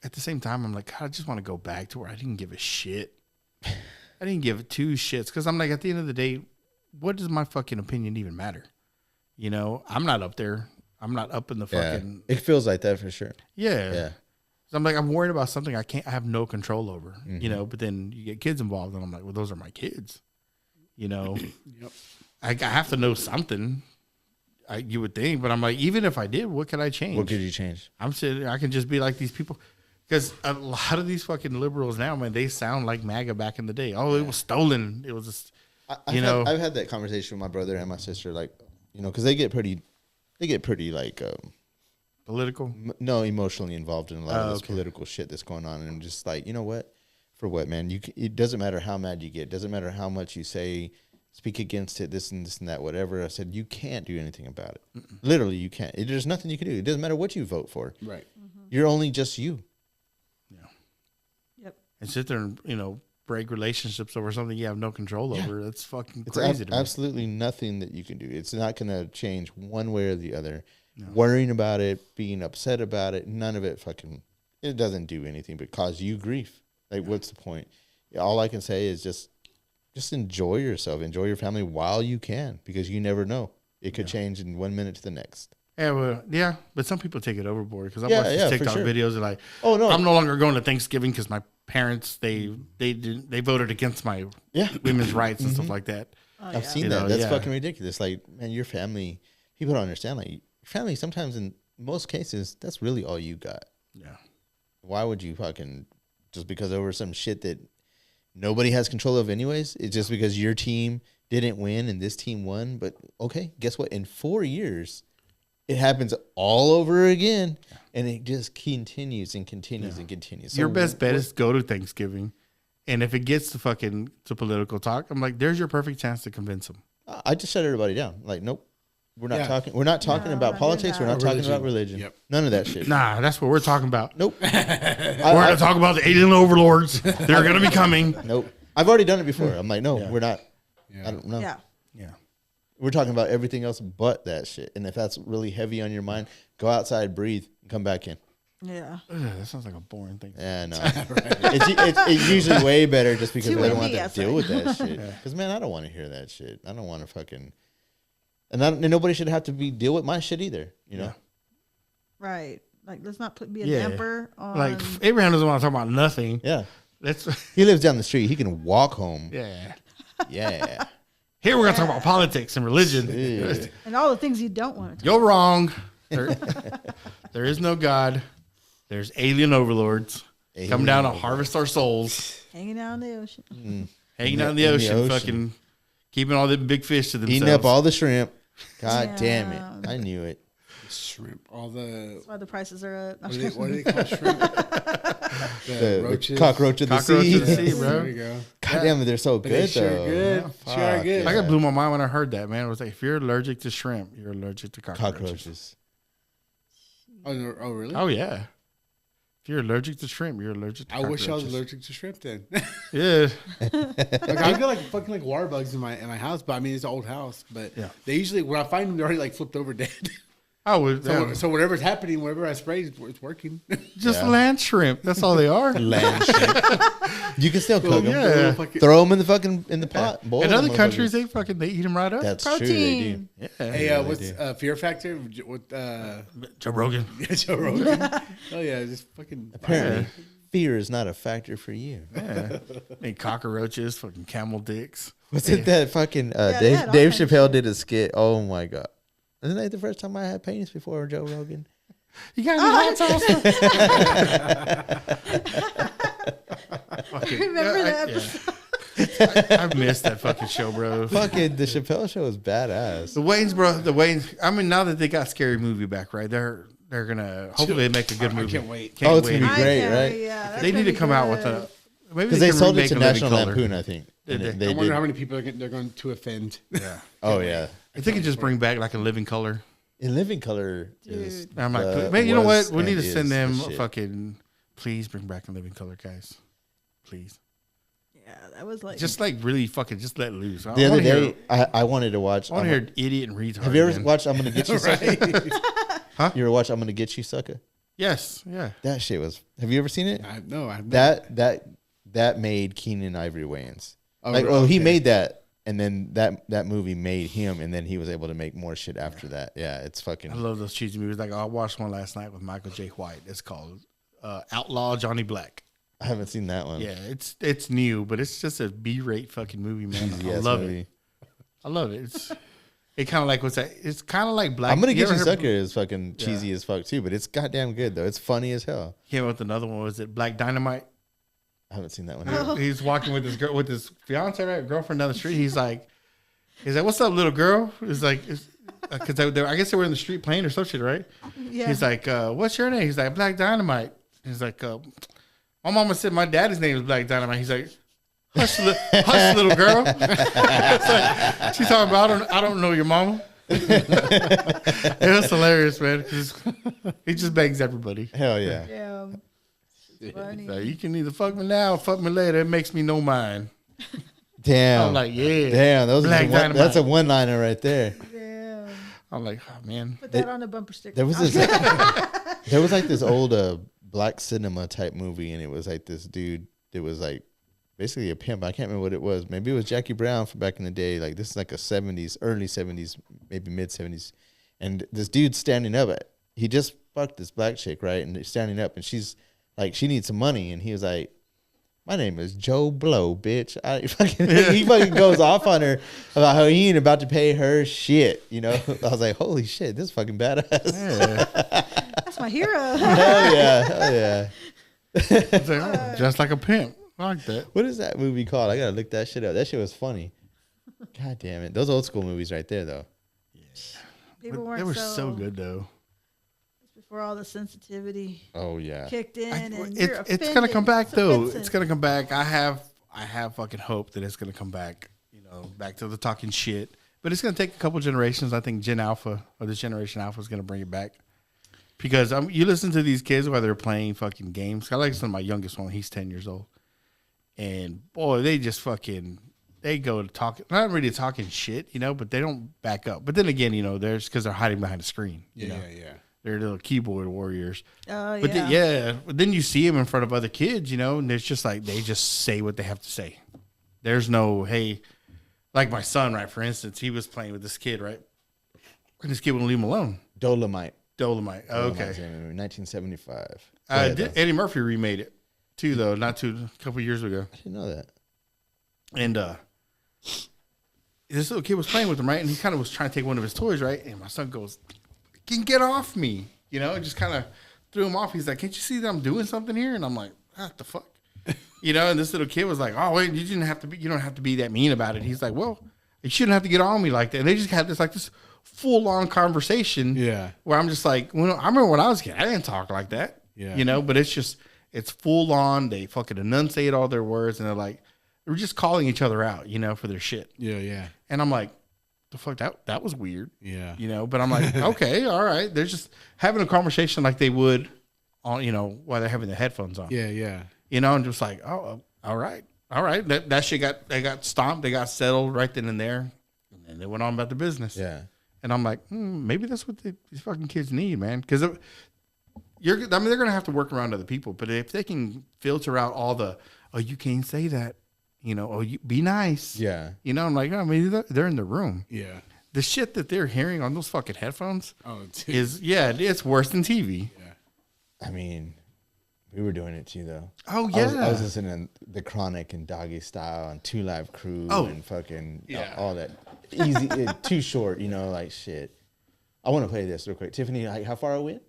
[SPEAKER 2] at the same time, I'm like, God, I just want to go back to where I didn't give a shit. I didn't give two shits. Because I'm like, at the end of the day, what does my fucking opinion even matter? You know, I'm not up there. I'm not up in the fucking.
[SPEAKER 4] It feels like that for sure.
[SPEAKER 2] Yeah.
[SPEAKER 4] Yeah.
[SPEAKER 2] So I'm like, I'm worried about something I have no control over, you know, but then you get kids involved and I'm like, well, those are my kids, you know,
[SPEAKER 5] Yep.
[SPEAKER 2] I have to know something. You would think, but I'm like, even if I did, what could I change?
[SPEAKER 4] What could you change?
[SPEAKER 2] I'm sitting, I can just be like these people. Because a lot of these fucking liberals now, man, they sound like MAGA back in the day. Oh, it was stolen. It was just,
[SPEAKER 4] I've had that conversation with my brother and my sister, like, you know, because they get pretty like,
[SPEAKER 2] political.
[SPEAKER 4] emotionally involved in a lot of this political shit that's going on. And I'm just like, you know what? For what, man? It doesn't matter how mad you get. It doesn't matter how much you say, speak against it, this and that, whatever. I said, you can't do anything about it. Literally, you can't. There's nothing you can do. It doesn't matter what you vote for.
[SPEAKER 5] Right.
[SPEAKER 4] You're only just you.
[SPEAKER 3] Yep.
[SPEAKER 2] And sit there and, you know, break relationships over something you have no control over. That's fucking
[SPEAKER 4] It's
[SPEAKER 2] crazy to me.
[SPEAKER 4] absolutely nothing that you can do. It's not going to change one way or the other. No. Worrying about it, being upset about it, none of it it doesn't do anything but cause you grief. Like, what's the point? All I can say is just enjoy yourself. Enjoy your family while you can, because you never know. It could change in 1 minute to the next.
[SPEAKER 2] Yeah, well, yeah, but some people take it overboard because I watch these TikTok videos and like,
[SPEAKER 4] oh no,
[SPEAKER 2] I'm no longer going to Thanksgiving because my parents they voted against my women's rights and stuff like that.
[SPEAKER 4] I've seen that. That's fucking ridiculous. Like, man, your family, people don't understand. Like, your family sometimes, in most cases, that's really all you got.
[SPEAKER 2] Yeah.
[SPEAKER 4] Why would you fucking just because over some shit that nobody has control of anyways? It's just because your team didn't win and this team won. But okay, guess what? In 4 years, it happens all over again, and it just continues and continues and continues. So
[SPEAKER 2] your best bet is go to Thanksgiving, and if it gets to political talk, I'm like, there's your perfect chance to convince them.
[SPEAKER 4] I just shut everybody down. Like, nope, we're not talking. We're not talking about politics. We're not talking about religion. Yep. None of that shit.
[SPEAKER 2] Nah, that's what we're talking about.
[SPEAKER 4] Nope.
[SPEAKER 2] We're going to talk about the alien overlords. They're going to be coming.
[SPEAKER 4] Nope. I've already done it before. I'm like, no, we're not. I don't know.
[SPEAKER 3] Yeah.
[SPEAKER 4] We're talking about everything else but that shit. And if that's really heavy on your mind, go outside, breathe, and come back in.
[SPEAKER 3] Yeah.
[SPEAKER 2] That sounds like a boring thing.
[SPEAKER 4] Yeah, no. It's usually way better just because I don't want to deal with that shit. Because, man, I don't want to hear that shit. I don't want to fucking... And nobody should have to deal with my shit either, you know?
[SPEAKER 3] Right. Like, let's not be a damper on...
[SPEAKER 2] Like, Abraham doesn't want to talk about nothing.
[SPEAKER 4] Yeah.
[SPEAKER 2] That's
[SPEAKER 4] he lives down the street. He can walk home.
[SPEAKER 2] Yeah.
[SPEAKER 4] Yeah.
[SPEAKER 2] Here we're going to talk about politics and religion.
[SPEAKER 3] And all the things you don't want to talk
[SPEAKER 2] You're wrong. There is no God. There's alien overlords. Come down to harvest our souls.
[SPEAKER 3] Hanging out in the ocean.
[SPEAKER 2] Hanging out in the ocean. Fucking keeping all the big fish to themselves.
[SPEAKER 4] Eating up all the shrimp. God damn it. I knew it.
[SPEAKER 5] Shrimp. All the...
[SPEAKER 3] That's why the prices are up.
[SPEAKER 5] What do they call shrimp? The roaches.
[SPEAKER 4] Cockroach of the sea.
[SPEAKER 2] Of the sea, bro.
[SPEAKER 5] There you go.
[SPEAKER 4] God damn it, they're so good,
[SPEAKER 5] Sure
[SPEAKER 4] though.
[SPEAKER 5] good. Sure good.
[SPEAKER 2] Like, it blew my mind when I heard that, man. It was like, if you're allergic to shrimp, you're allergic to cockroaches.
[SPEAKER 5] Oh, no, oh, really?
[SPEAKER 2] Oh, yeah. If you're allergic to shrimp, you're allergic to cockroaches.
[SPEAKER 5] I wish I was allergic to shrimp then.
[SPEAKER 2] Yeah.
[SPEAKER 5] Like, I got like fucking like water bugs in my house, but I mean it's an old house. But they usually when I find them, they're already like flipped over dead.
[SPEAKER 2] Oh,
[SPEAKER 5] so whatever's happening, whatever I spray, it's working.
[SPEAKER 2] Just land shrimp. That's all they are.
[SPEAKER 4] Land shrimp. You can still cook them.
[SPEAKER 2] Yeah.
[SPEAKER 4] Throw them in the pot. Boil
[SPEAKER 2] in
[SPEAKER 4] them,
[SPEAKER 2] other countries, they eat them right up.
[SPEAKER 4] That's
[SPEAKER 3] Protein.
[SPEAKER 4] true. They do.
[SPEAKER 2] Yeah.
[SPEAKER 5] Hey, what's Fear Factor with
[SPEAKER 2] Joe Rogan?
[SPEAKER 5] Yeah, Joe Rogan. Oh yeah, just fucking.
[SPEAKER 4] Apparently, fear is not a factor for you.
[SPEAKER 2] Yeah. And cockroaches, fucking camel dicks.
[SPEAKER 4] Was it that fucking
[SPEAKER 3] Yeah,
[SPEAKER 4] Dave Chappelle did a skit? Oh my god. Isn't that the first time I had penis before Joe Rogan?
[SPEAKER 2] You got any hot sauce?
[SPEAKER 3] I remember that episode.
[SPEAKER 2] I missed that fucking show, bro.
[SPEAKER 4] Fucking the Chappelle show is badass.
[SPEAKER 2] The Wayans. I mean, now that they got Scary Movie back, right? They're gonna hopefully make a good movie.
[SPEAKER 5] I can't wait.
[SPEAKER 4] It's gonna be great, right?
[SPEAKER 3] Yeah,
[SPEAKER 2] They need to come out with Maybe
[SPEAKER 4] Because they
[SPEAKER 2] can
[SPEAKER 4] sold it
[SPEAKER 2] remake
[SPEAKER 4] to
[SPEAKER 2] A Living
[SPEAKER 4] National
[SPEAKER 2] Color.
[SPEAKER 4] Lampoon, I think.
[SPEAKER 2] Did
[SPEAKER 4] And
[SPEAKER 2] they?
[SPEAKER 5] I
[SPEAKER 4] did.
[SPEAKER 5] wonder how many people they're going to offend.
[SPEAKER 2] Yeah.
[SPEAKER 4] Oh yeah,
[SPEAKER 2] I think it just bring back like A Living Color.
[SPEAKER 4] In Living Color is.
[SPEAKER 3] Dude.
[SPEAKER 2] I'm like,
[SPEAKER 4] the-
[SPEAKER 2] man, you know
[SPEAKER 4] was
[SPEAKER 2] what? We need to
[SPEAKER 4] and
[SPEAKER 2] send
[SPEAKER 4] is
[SPEAKER 2] them
[SPEAKER 4] the shit.
[SPEAKER 2] fucking. Please bring back A Living Color, guys. Please.
[SPEAKER 3] Yeah, that was like
[SPEAKER 2] Just like really fucking just let loose.
[SPEAKER 4] The other day, I wanted to watch.
[SPEAKER 2] I want to hear idiot and retard.
[SPEAKER 4] Have you ever
[SPEAKER 2] again.
[SPEAKER 4] watched I'm Gonna Get You, Sucker?
[SPEAKER 2] Huh?
[SPEAKER 4] You ever watch I'm Gonna Get You, Sucker?
[SPEAKER 2] Yes. Yeah.
[SPEAKER 4] That shit was. Have you ever seen it?
[SPEAKER 5] I've
[SPEAKER 4] That made Keenan Ivory Wayans.
[SPEAKER 5] Oh,
[SPEAKER 4] Like,
[SPEAKER 5] really?
[SPEAKER 4] he
[SPEAKER 5] Okay.
[SPEAKER 4] made that, and then that movie made him, and then he was able to make more shit after that. Yeah, it's fucking.
[SPEAKER 2] I love those cheesy movies. Like I watched one last night with Michael J. White. It's called Outlaw Johnny Black.
[SPEAKER 4] I haven't seen that one.
[SPEAKER 2] Yeah, it's new, but it's just a B-rate fucking movie, man.
[SPEAKER 4] Cheesy
[SPEAKER 2] I
[SPEAKER 4] ass
[SPEAKER 2] love
[SPEAKER 4] movie.
[SPEAKER 2] it. I love it. It kind of like what's that? It's kind of like Black.
[SPEAKER 4] I'm Gonna Get
[SPEAKER 2] ever
[SPEAKER 4] You,
[SPEAKER 2] heard-
[SPEAKER 4] Sucker is fucking cheesy as fuck too, but it's goddamn good though. It's funny as hell.
[SPEAKER 2] Came out with another one. Was it Black Dynamite?
[SPEAKER 4] I haven't seen that one.
[SPEAKER 3] Oh.
[SPEAKER 4] Either.
[SPEAKER 2] He's walking with his girl, with his fiance, right? Girlfriend down the street. He's like, "What's up, little girl?" It's like, because I guess they were in the street playing or some shit, right?
[SPEAKER 3] yeah.
[SPEAKER 2] He's like, "What's your name?" He's like, "Black Dynamite." He's like, "My mama said my daddy's name is Black Dynamite." He's like, "Hush, hush, little girl." It's like, she's talking about, I don't know your mama. It was hilarious, man. 'Cause he just bangs everybody.
[SPEAKER 4] Hell yeah.
[SPEAKER 3] yeah. It's funny.
[SPEAKER 2] So you can either fuck me now or fuck me later. It makes me no mind.
[SPEAKER 4] Damn.
[SPEAKER 2] I'm like, yeah.
[SPEAKER 4] Damn.
[SPEAKER 2] Black Dynamite.
[SPEAKER 4] That's a one-liner right there.
[SPEAKER 3] Yeah.
[SPEAKER 2] I'm like, oh man.
[SPEAKER 3] Put that on a bumper sticker.
[SPEAKER 4] There was this. There was like this old black cinema type movie, and it was like this dude that was like basically a pimp. I can't remember what it was. Maybe it was Jackie Brown from back in the day. Like this is like a 70s, early 70s, maybe mid 70s. And this dude's standing up. He just fucked this black chick, right? And he's standing up, and she's like, she needs some money, and he was like, "My name is Joe Blow, bitch." He fucking goes off on her about how he ain't about to pay her shit. You know, I was like, "Holy shit, this is fucking badass."
[SPEAKER 2] Yeah.
[SPEAKER 3] That's my hero.
[SPEAKER 4] Hell yeah, hell yeah.
[SPEAKER 2] It's like, oh, just like a pimp. I like that.
[SPEAKER 4] What is that movie called? I gotta look that shit up. That shit was funny. God damn it, those old school movies right there, though.
[SPEAKER 3] People
[SPEAKER 2] But
[SPEAKER 3] weren't
[SPEAKER 2] they were so good though.
[SPEAKER 3] before all the sensitivity
[SPEAKER 4] Oh yeah.
[SPEAKER 3] kicked in. and
[SPEAKER 2] It's gonna come back though.
[SPEAKER 3] It's
[SPEAKER 2] It's gonna come back. I have fucking hope that it's gonna come back. You know, back to the talking shit. But it's gonna take a couple generations. I think Gen Alpha or this Generation Alpha is gonna bring it back. Because you listen to these kids while they're playing fucking games. I like some of my youngest one. He's 10 years old, and boy, they just fucking go to talk. Not really talking shit, you know, but they don't back up. But then again, you know, there's because they're hiding behind a screen. You know?
[SPEAKER 5] Yeah.
[SPEAKER 2] They're little keyboard warriors.
[SPEAKER 3] Oh,
[SPEAKER 2] But
[SPEAKER 3] yeah.
[SPEAKER 2] but then you see them in front of other kids, you know, and it's just like they just say what they have to say. There's no, hey, like my son, right? For instance, he was playing with this kid, right? And this kid wouldn't leave him alone.
[SPEAKER 4] Dolomite.
[SPEAKER 2] Dolomite. Okay.
[SPEAKER 4] 1975. Go ahead, though.
[SPEAKER 2] Eddie Murphy remade it too, though, a couple years ago.
[SPEAKER 4] I didn't know that.
[SPEAKER 2] And this little kid was playing with him, right? And he kind of was trying to take one of his toys, right? And my son goes, "Can get off me," you know, and just kind of threw him off. He's like, "Can't you see that I'm doing something here?" And I'm like, "What the fuck?" You know, and this little kid was like, "Oh, wait, you don't have to be that mean about it." He's like, "Well, you shouldn't have to get on me like that." And they just had this full on conversation.
[SPEAKER 5] Yeah.
[SPEAKER 2] Where I'm just like, I remember when I was a kid, I didn't talk like that.
[SPEAKER 5] Yeah.
[SPEAKER 2] You know, but it's full on. They fucking enunciate all their words, and they're like, they're just calling each other out, you know, for their shit.
[SPEAKER 5] Yeah.
[SPEAKER 2] And I'm like, the fuck, that was weird.
[SPEAKER 5] Yeah.
[SPEAKER 2] You know, but I'm like, okay, all right. They're just having a conversation like they would on, you know, while they're having their headphones on.
[SPEAKER 5] Yeah.
[SPEAKER 2] You know, and just like, oh, all right. That shit they got stomped, they got settled right then and there. And then they went on about the business.
[SPEAKER 4] Yeah.
[SPEAKER 2] And I'm like, maybe that's what these fucking kids need, man. Because they're gonna have to work around other people. But if they can filter out all the, oh, you can't say that, you know, oh, you be nice.
[SPEAKER 4] Yeah.
[SPEAKER 2] You know, I'm like, I mean, they're in the room.
[SPEAKER 5] Yeah.
[SPEAKER 2] The shit that they're hearing on those fucking headphones
[SPEAKER 5] Oh, dude.
[SPEAKER 2] it's worse than TV.
[SPEAKER 4] I mean, we were doing it too, though.
[SPEAKER 2] Oh
[SPEAKER 4] I
[SPEAKER 2] yeah.
[SPEAKER 4] was listening to The Chronic and Doggy Style and Two Live Crew and fucking all that. Easy, too short, you know, like shit. I want to play this real quick. Tiffany, how far are we?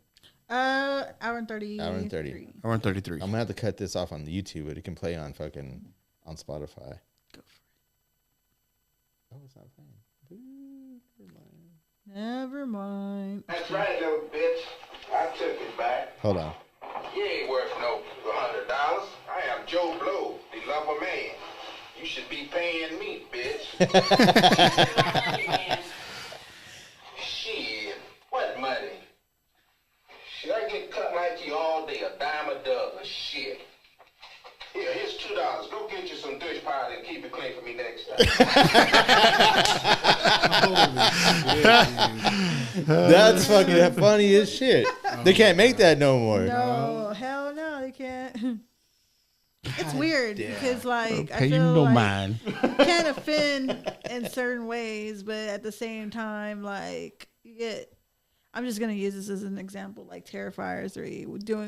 [SPEAKER 3] Hour and 30.
[SPEAKER 4] Hour and 30.
[SPEAKER 2] Hour and 33.
[SPEAKER 4] I'm gonna have to cut this off on the YouTube, but it can play on fucking on Spotify. Go for it. Oh, it's not playing.
[SPEAKER 3] Never mind.
[SPEAKER 6] That's right, little bitch. I took it back.
[SPEAKER 4] Hold on.
[SPEAKER 6] You ain't worth no $100. I am Joe Blow, the Shit, what money? Shit, I get cut like you all day, a dime a dozen. Shit. Here, here's $2. Go get you some dish powder and keep it clean for me next time.
[SPEAKER 4] That's fucking funny as shit. They can't make that no more.
[SPEAKER 3] No, hell no, they can't. It's weird because, like, I
[SPEAKER 2] Pay you
[SPEAKER 3] feel
[SPEAKER 2] no
[SPEAKER 3] like
[SPEAKER 2] mind.
[SPEAKER 3] you can't offend in certain ways, but at the same time, like, you get. I'm just gonna use this as an example, like Terrifier 3,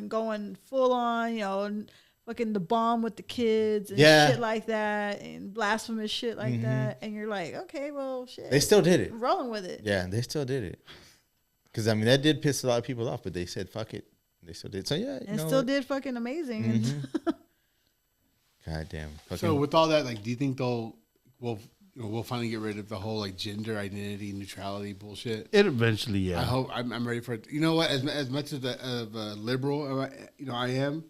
[SPEAKER 3] going full on, fucking the bomb with the kids and shit like that, and blasphemous shit like that, and you're like, okay, well, shit.
[SPEAKER 4] They still did it.
[SPEAKER 3] Rolling with it.
[SPEAKER 4] Yeah, they still did it. Because, I mean, that did piss a lot of people off, but they said, fuck it. They still did. So, yeah.
[SPEAKER 3] And it still did fucking amazing.
[SPEAKER 4] God damn.
[SPEAKER 5] So with all that, like, do you think we'll finally get rid of the whole like gender identity neutrality bullshit?
[SPEAKER 2] It eventually, yeah.
[SPEAKER 5] I hope I'm ready for it. You know what? As much of a liberal, I am,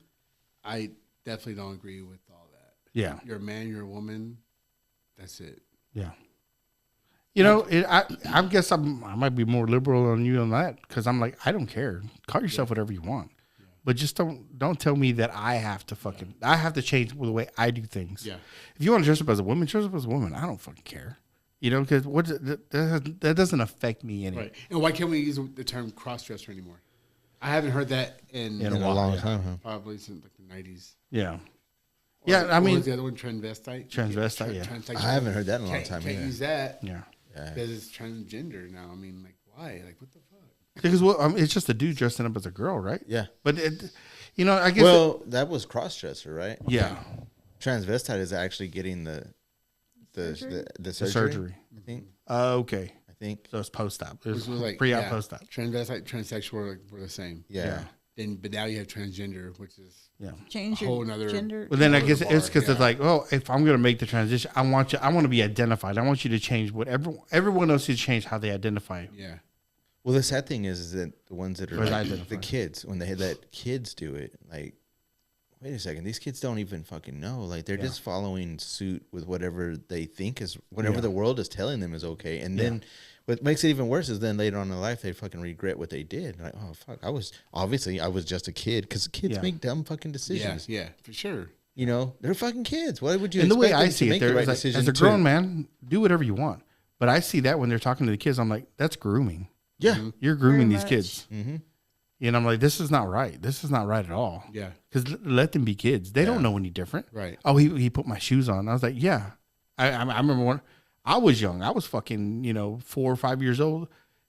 [SPEAKER 5] I definitely don't agree with all that.
[SPEAKER 2] Yeah.
[SPEAKER 5] You're a man, you're a woman. That's it.
[SPEAKER 2] Yeah. I guess I might be more liberal on you on that because I'm like, I don't care. Call yourself whatever you want. But just don't tell me that I have to I have to change the way I do things.
[SPEAKER 5] Yeah.
[SPEAKER 2] If you want to dress up as a woman, dress up as a woman. I don't fucking care. Because that doesn't affect me anyway.
[SPEAKER 5] Right. And why can't we use the term cross-dresser anymore? I haven't heard that in
[SPEAKER 2] a
[SPEAKER 4] a long time, huh?
[SPEAKER 5] probably since like the 90s.
[SPEAKER 2] Yeah.
[SPEAKER 5] Or
[SPEAKER 2] I mean,
[SPEAKER 5] what was the other one, transvestite?
[SPEAKER 2] Transvestite, yeah.
[SPEAKER 4] I haven't heard that in a long
[SPEAKER 5] Can't
[SPEAKER 4] time
[SPEAKER 5] Can't
[SPEAKER 4] either.
[SPEAKER 5] use that
[SPEAKER 2] Yeah.
[SPEAKER 5] because it's transgender now. I mean, like, why? Like, what the fuck?
[SPEAKER 2] Because it's just a dude dressing up as a girl, right?
[SPEAKER 4] Yeah.
[SPEAKER 2] But I guess.
[SPEAKER 4] Well, that was cross-dresser, right?
[SPEAKER 2] yeah.
[SPEAKER 4] Transvestite is actually getting the surgery. I think.
[SPEAKER 2] Okay.
[SPEAKER 4] think.
[SPEAKER 2] So it's post-op. It
[SPEAKER 5] Which
[SPEAKER 2] was
[SPEAKER 5] was like
[SPEAKER 2] pre-op, post-op.
[SPEAKER 5] Transvestite, transsexual were the same.
[SPEAKER 4] Yeah.
[SPEAKER 5] But now you have transgender, which is
[SPEAKER 3] Change
[SPEAKER 5] a whole
[SPEAKER 3] your
[SPEAKER 5] nother
[SPEAKER 3] gender.
[SPEAKER 2] Well, then I guess
[SPEAKER 5] bar,
[SPEAKER 2] it's because it's like, oh, if I'm going to make the transition, I want to be identified. I want you to change whatever everyone else should change how they identify.
[SPEAKER 5] Yeah.
[SPEAKER 4] Well, the sad thing is that the ones that are
[SPEAKER 2] Or
[SPEAKER 4] like,
[SPEAKER 2] identify.
[SPEAKER 4] the kids, when they let kids do it, like, wait a second, these kids don't even fucking know. Like, they're just following suit with whatever they think is, whatever the world is telling them is okay. And then what makes it even worse is then later on in life, they fucking regret what they did. Like, oh, fuck, I was just a kid, because kids make dumb fucking decisions.
[SPEAKER 5] Yeah, for sure.
[SPEAKER 4] You know, they're fucking kids. Why would you
[SPEAKER 2] And the
[SPEAKER 4] expect
[SPEAKER 2] way I
[SPEAKER 4] them
[SPEAKER 2] see
[SPEAKER 4] to
[SPEAKER 2] it,
[SPEAKER 4] make the
[SPEAKER 2] there
[SPEAKER 4] right
[SPEAKER 2] is like,
[SPEAKER 4] decision
[SPEAKER 2] as a
[SPEAKER 4] to-
[SPEAKER 2] grown man, do whatever you want. But I see that when they're talking to the kids, I'm like, that's grooming.
[SPEAKER 4] Yeah.
[SPEAKER 2] You're grooming
[SPEAKER 3] Very
[SPEAKER 2] these
[SPEAKER 3] much.
[SPEAKER 2] kids.
[SPEAKER 4] Mm-hmm.
[SPEAKER 2] And I'm like, this is not right. This is not right at all.
[SPEAKER 5] Yeah.
[SPEAKER 2] Because let them be kids. They don't know any different.
[SPEAKER 5] Right.
[SPEAKER 2] Oh, he put my shoes on. I was like, yeah. I remember when I was young. I was fucking 4 or 5 years old.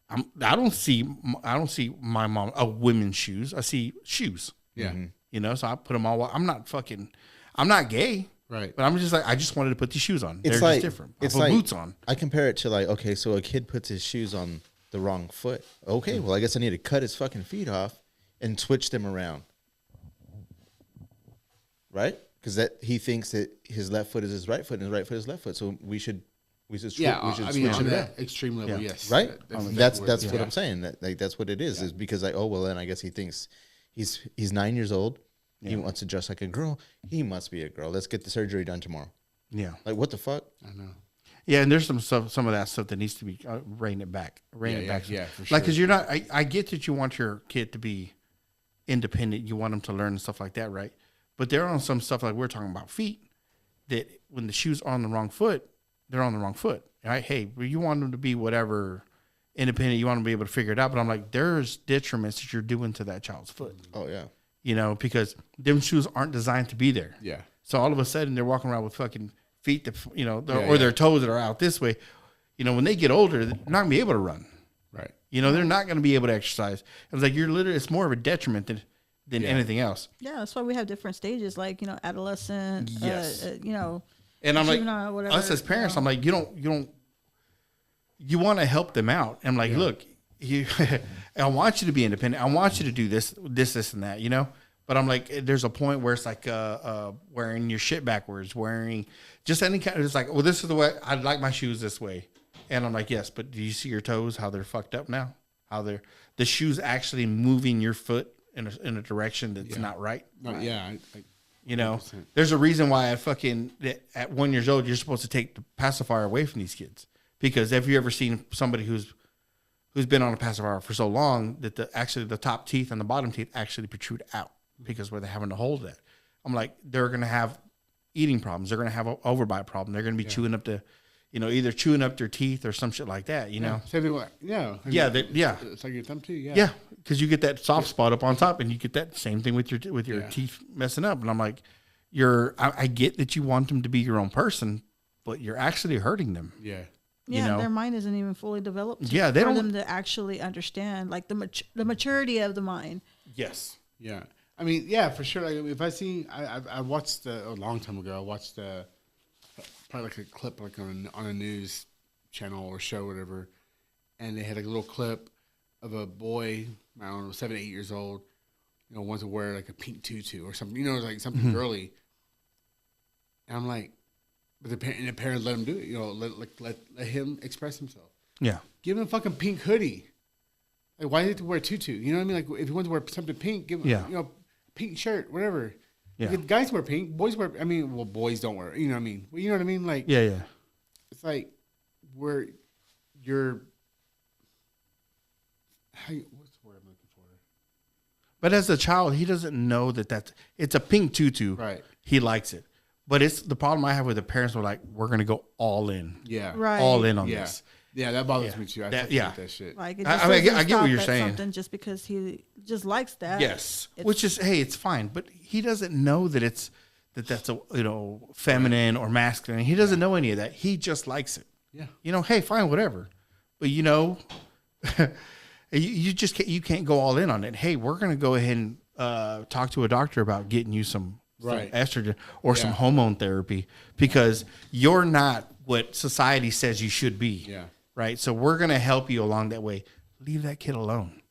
[SPEAKER 2] I don't see my mom women's shoes. I see shoes.
[SPEAKER 5] Yeah.
[SPEAKER 2] So I put them all. I'm not gay.
[SPEAKER 5] Right.
[SPEAKER 2] But I'm just like, I just wanted to put these shoes on.
[SPEAKER 4] It's
[SPEAKER 2] They're
[SPEAKER 4] like,
[SPEAKER 2] just different. I
[SPEAKER 4] it's
[SPEAKER 2] put
[SPEAKER 4] like
[SPEAKER 2] boots on.
[SPEAKER 4] I compare it to like, okay, so a kid puts his shoes on the wrong foot. Okay, well, I guess I need to cut his fucking feet off and switch them around, right? Because that he thinks that his left foot is his right foot and his right foot is left foot. So we should switch
[SPEAKER 5] I mean,
[SPEAKER 4] it
[SPEAKER 5] on
[SPEAKER 4] around.
[SPEAKER 5] that extreme level, yes.
[SPEAKER 4] Right? That's
[SPEAKER 5] exactly
[SPEAKER 4] what I'm saying. That like that's what it is. Is because like, oh well, then I guess he thinks he's 9 years old. He wants to dress like a girl. He must be a girl. Let's get the surgery done tomorrow.
[SPEAKER 2] Yeah.
[SPEAKER 4] Like what the fuck?
[SPEAKER 5] I know.
[SPEAKER 2] Yeah, and there's some of that stuff that needs to be rein it back.
[SPEAKER 5] Yeah, for sure.
[SPEAKER 2] Like, because you're not. I get that you want your kid to be independent. You want them to learn and stuff like that, right? But they're on some stuff like we're talking about feet. That when the shoes are on the wrong foot, they're on the wrong foot. Right? Hey, well, you want them to be whatever independent. You want them to be able to figure it out. But I'm like, there's detriments that you're doing to that child's foot.
[SPEAKER 4] Oh yeah.
[SPEAKER 2] Because them shoes aren't designed to be there.
[SPEAKER 5] Yeah.
[SPEAKER 2] So all of a sudden they're walking around with fucking feet that or their toes that are out this way. When they get older, they're not gonna be able to run.
[SPEAKER 5] Right.
[SPEAKER 2] They're not gonna be able to exercise. It's like it's more of a detriment than anything else.
[SPEAKER 3] Yeah, that's why we have different stages, like adolescent.
[SPEAKER 2] Yes.
[SPEAKER 3] And
[SPEAKER 2] I'm like,
[SPEAKER 3] juvenile, whatever,
[SPEAKER 2] us as parents, I'm like, you want to help them out. I'm like, look, I want you to be independent. I want you to do this, and that, But I'm like, there's a point where it's like wearing your shit backwards, wearing just any kind of, it's like, well, this is the way, I like my shoes this way. And I'm like, yes, but do you see your toes, how they're fucked up now? How the shoe's actually moving your foot in a direction that's not right?
[SPEAKER 5] Yeah.
[SPEAKER 2] You know,
[SPEAKER 5] 100%.
[SPEAKER 2] there's a reason why at 1 year old, you're supposed to take the pacifier away from these kids. Because have you ever seen somebody who's been on a pacifier for so long that the top teeth and the bottom teeth actually protrude out because where they're having to hold that. I'm like, they're going to have eating problems. They're going to have an overbite problem. They're going to be chewing up either chewing up their teeth or some shit like that, you know?
[SPEAKER 5] Same thing. Yeah.
[SPEAKER 2] It's
[SPEAKER 5] like your thumb too. Yeah.
[SPEAKER 2] Yeah, because you get that soft spot up on top, and you get that same thing with your teeth messing up. And I'm like, I get that you want them to be your own person, but you're actually hurting them.
[SPEAKER 5] Yeah.
[SPEAKER 3] Yeah,
[SPEAKER 2] You know?
[SPEAKER 3] their mind isn't even fully developed.
[SPEAKER 2] Yeah,
[SPEAKER 3] for
[SPEAKER 2] they don't-
[SPEAKER 3] them to actually understand, like the maturity of the mind.
[SPEAKER 2] Yes.
[SPEAKER 5] Yeah. I mean, yeah, for sure. Like, if I watched a long time ago, I watched probably like a clip like on a news channel or show or whatever, and they had like a little clip of a boy, I don't know, 7, 8 years old, you know, wants to wear like a pink tutu or something, you know, like something girly. And I'm like, but the parents let him do it, you know, let him express himself.
[SPEAKER 2] Yeah.
[SPEAKER 5] Give him a fucking pink hoodie. Like, why do you have to wear a tutu? You know what I mean? Like, if you want to wear something pink, give him, you know, pink shirt, whatever.
[SPEAKER 2] Yeah.
[SPEAKER 5] Like, guys wear pink, boys wear. I mean, well, boys don't wear. You know what I mean? Well, you know what I mean? Like,
[SPEAKER 2] Yeah.
[SPEAKER 5] it's like you're. What's the word I'm looking for?
[SPEAKER 2] But as a child, he doesn't know that it's a pink tutu.
[SPEAKER 5] Right.
[SPEAKER 2] He likes it. But it's the problem I have with the parents were like, we're going to go all in.
[SPEAKER 5] Yeah.
[SPEAKER 3] Right.
[SPEAKER 2] All in on
[SPEAKER 5] Yeah.
[SPEAKER 2] this.
[SPEAKER 5] Yeah, that bothers
[SPEAKER 2] Yeah.
[SPEAKER 5] me too. I
[SPEAKER 2] That-
[SPEAKER 5] fucking
[SPEAKER 2] yeah.
[SPEAKER 5] hate that shit.
[SPEAKER 3] Like, it
[SPEAKER 2] I
[SPEAKER 3] just
[SPEAKER 2] mean, I get
[SPEAKER 3] doesn't
[SPEAKER 2] what
[SPEAKER 3] stop
[SPEAKER 2] you're
[SPEAKER 3] at
[SPEAKER 2] saying.
[SPEAKER 3] something just because he just likes that.
[SPEAKER 2] Yes.
[SPEAKER 3] It's-
[SPEAKER 2] Which is, hey, it's fine. But he doesn't know that that's a, you know, feminine or masculine. He doesn't know any of that. He just likes it.
[SPEAKER 5] Yeah.
[SPEAKER 2] You know, hey, fine, whatever. But you know, you just can't go all in on it. Hey, we're going to go ahead and talk to a doctor about getting you some estrogen or some hormone therapy because you're not what society says you should be.
[SPEAKER 5] Yeah.
[SPEAKER 2] Right. So we're going to help you along that way. Leave that kid alone.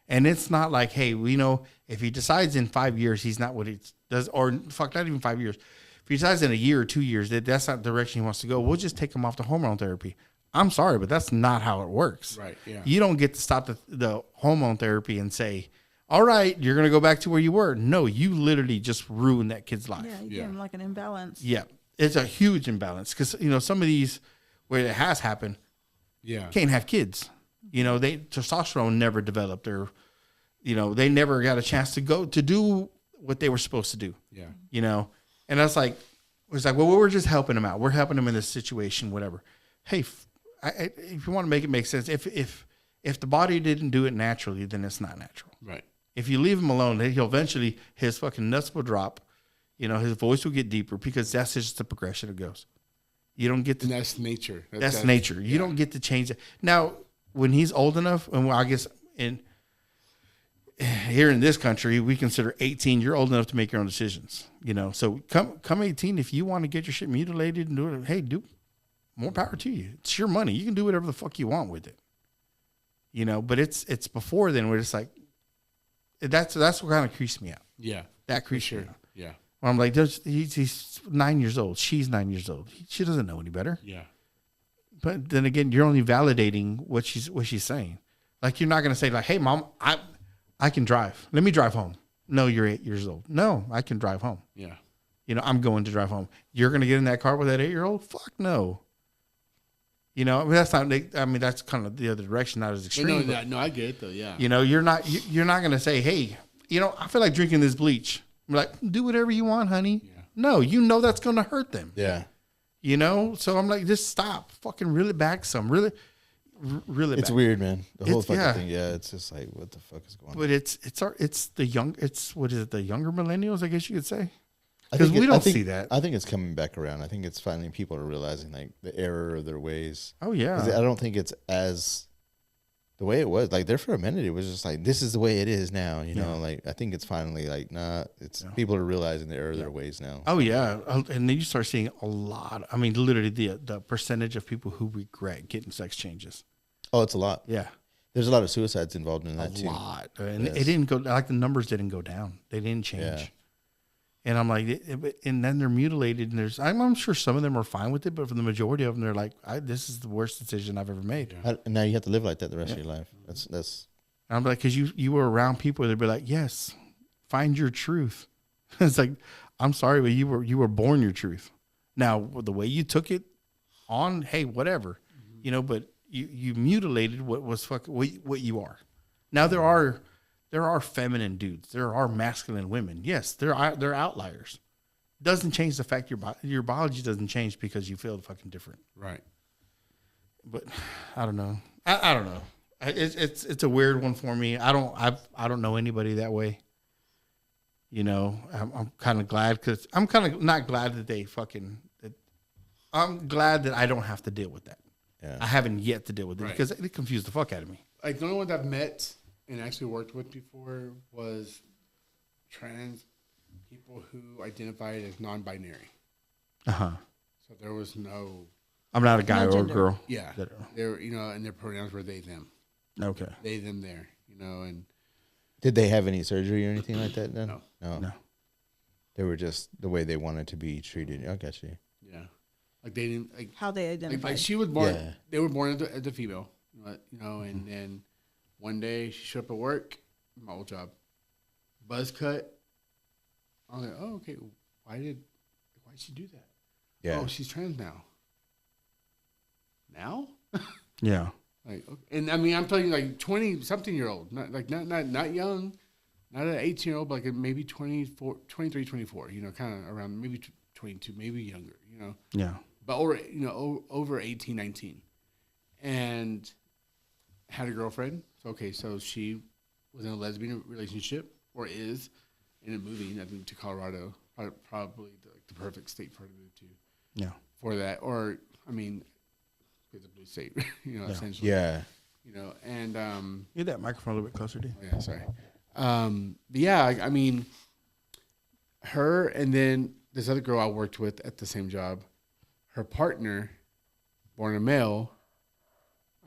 [SPEAKER 2] And it's not like, hey, we know if he decides in 5 years he's not what he does, or fuck, not even 5 years. If he decides in a year or 2 years that that's not the direction he wants to go, we'll just take him off the hormone therapy. I'm sorry, but that's not how it works.
[SPEAKER 5] Right. Yeah.
[SPEAKER 2] You don't get to stop the hormone therapy and say, all right, you're going to go back to where you were. No, you literally just ruined that kid's life.
[SPEAKER 3] Yeah, you give him like an imbalance.
[SPEAKER 2] Yeah. It's a huge imbalance because, you know, some of these where it has happened, can't have kids. You know, testosterone never developed. They never got a chance to go to do what they were supposed to do.
[SPEAKER 5] Yeah.
[SPEAKER 2] You know, and that's like, it's like, well, we're just helping them out. We're helping them in this situation, whatever. Hey, if you want to make it make sense, if the body didn't do it naturally, then it's not natural.
[SPEAKER 5] Right.
[SPEAKER 2] If you leave him alone, he'll eventually, his fucking nuts will drop. You know, his voice will get deeper because that's just the progression it goes. You don't get to.
[SPEAKER 5] And that's nature.
[SPEAKER 2] That's nature. You don't get to change it. Now, when he's old enough, and I guess here in this country, we consider 18, you're old enough to make your own decisions. You know, so come 18, if you want to get your shit mutilated and do it, hey, do more power to you. It's your money. You can do whatever the fuck you want with it. You know, but it's before then where it's like, that's what kind of creeps me out.
[SPEAKER 5] Yeah.
[SPEAKER 2] That creeps me out.
[SPEAKER 5] Yeah.
[SPEAKER 2] Where I'm like, he's 9 years old. She's 9 years old. She doesn't know any better.
[SPEAKER 5] Yeah.
[SPEAKER 2] But then again, you're only validating what she's saying. Like, you're not going to say like, hey, mom, I can drive. Let me drive home. No, you're 8 years old. No, I can drive home.
[SPEAKER 5] Yeah.
[SPEAKER 2] You know, I'm going to drive home. You're going to get in that car with that 8-year-old? Fuck no. You know, I mean, that's not. I mean, that's kind of the other direction, not as extreme.
[SPEAKER 5] No, I get it though. Yeah.
[SPEAKER 2] You know, you're not going to say, hey, you know, I feel like drinking this bleach. I'm like, do whatever you want, honey.
[SPEAKER 5] Yeah.
[SPEAKER 2] No, you know that's going to hurt them.
[SPEAKER 4] Yeah.
[SPEAKER 2] You know, so I'm like, just stop. Fucking reel it back some. Really back.
[SPEAKER 4] It's weird, man. The whole fucking
[SPEAKER 2] yeah.
[SPEAKER 4] thing. Yeah, it's just like, what the fuck is going on?
[SPEAKER 2] But what is it? The younger millennials, I guess you could say.
[SPEAKER 4] I
[SPEAKER 2] 'Cause
[SPEAKER 4] think
[SPEAKER 2] we
[SPEAKER 4] I
[SPEAKER 2] don't
[SPEAKER 4] think-
[SPEAKER 2] see that.
[SPEAKER 4] I think it's coming back around. I think it's finally people are realizing like the error of their ways.
[SPEAKER 2] Oh yeah.
[SPEAKER 4] 'Cause I don't think it's as the way it was. Like there for a minute, it was just like this is the way it is now. You know, like I think it's finally like nah. It's people are realizing the error of their ways now.
[SPEAKER 2] Oh yeah, and then you start seeing a lot. I mean, literally the percentage of people who regret getting sex changes.
[SPEAKER 4] Oh, it's a lot.
[SPEAKER 2] Yeah,
[SPEAKER 4] There's a lot of suicides involved in that
[SPEAKER 2] a
[SPEAKER 4] too.
[SPEAKER 2] lot, and
[SPEAKER 4] Yes.
[SPEAKER 2] it didn't go like the numbers didn't go down. They didn't change.
[SPEAKER 4] Yeah.
[SPEAKER 2] And I'm like, and then they're mutilated, and I'm sure some of them are fine with it, but for the majority of them, they're like, this is the worst decision I've ever made.
[SPEAKER 4] And now you have to live like that the rest of your life. That's
[SPEAKER 2] And I'm like, because you were around people, they'd be like, yes, find your truth. It's like, I'm sorry, but you were born your truth. Now, the way you took it on, hey, whatever, but you mutilated what was what you are. Now there are feminine dudes. There are masculine women. Yes, they're outliers. Doesn't change the fact your biology doesn't change because you feel fucking different.
[SPEAKER 5] Right.
[SPEAKER 2] But I don't know. I don't know. It's a weird one for me. I don't know anybody that way. I'm kind of glad because I'm kind of not glad that they fucking. I'm glad that I don't have to deal with that. Yeah. I haven't yet to deal with it because it confused the fuck out of me.
[SPEAKER 5] Like the only ones I've met and actually worked with before was trans people who identified as non-binary. So there was no.
[SPEAKER 2] I'm not a guy or a girl.
[SPEAKER 5] Yeah, they're and their pronouns were they them.
[SPEAKER 2] Okay.
[SPEAKER 5] They them there. And.
[SPEAKER 4] Did they have any surgery or anything like that then?
[SPEAKER 5] No.
[SPEAKER 4] They were just the way they wanted to be treated. I got you.
[SPEAKER 5] Yeah. Like they didn't like
[SPEAKER 3] how they identify.
[SPEAKER 5] Like she was born. Yeah. They were born as a female, and then one day she showed up at work, my old job, buzz cut. I was like, oh, okay. Why did she do that?
[SPEAKER 4] Yeah.
[SPEAKER 5] Oh, she's trans now. Now?
[SPEAKER 2] Yeah.
[SPEAKER 5] Like, and I mean, I'm telling you, like 20-something-year-old, not young, not an 18-year-old, but like maybe 24, 23, 24. Kind of around maybe 22, maybe younger.
[SPEAKER 2] Yeah.
[SPEAKER 5] But over 18, 19, and had a girlfriend. So she was in a lesbian relationship, or is, in a moving. I think to Colorado, probably the perfect state for her to move to.
[SPEAKER 2] Yeah.
[SPEAKER 5] For that, or I mean, it's a blue state, essentially.
[SPEAKER 4] Yeah.
[SPEAKER 5] And
[SPEAKER 2] get that microphone a little bit closer, dude.
[SPEAKER 5] Oh yeah, sorry. But yeah, I mean, her and then this other girl I worked with at the same job, her partner, born a male,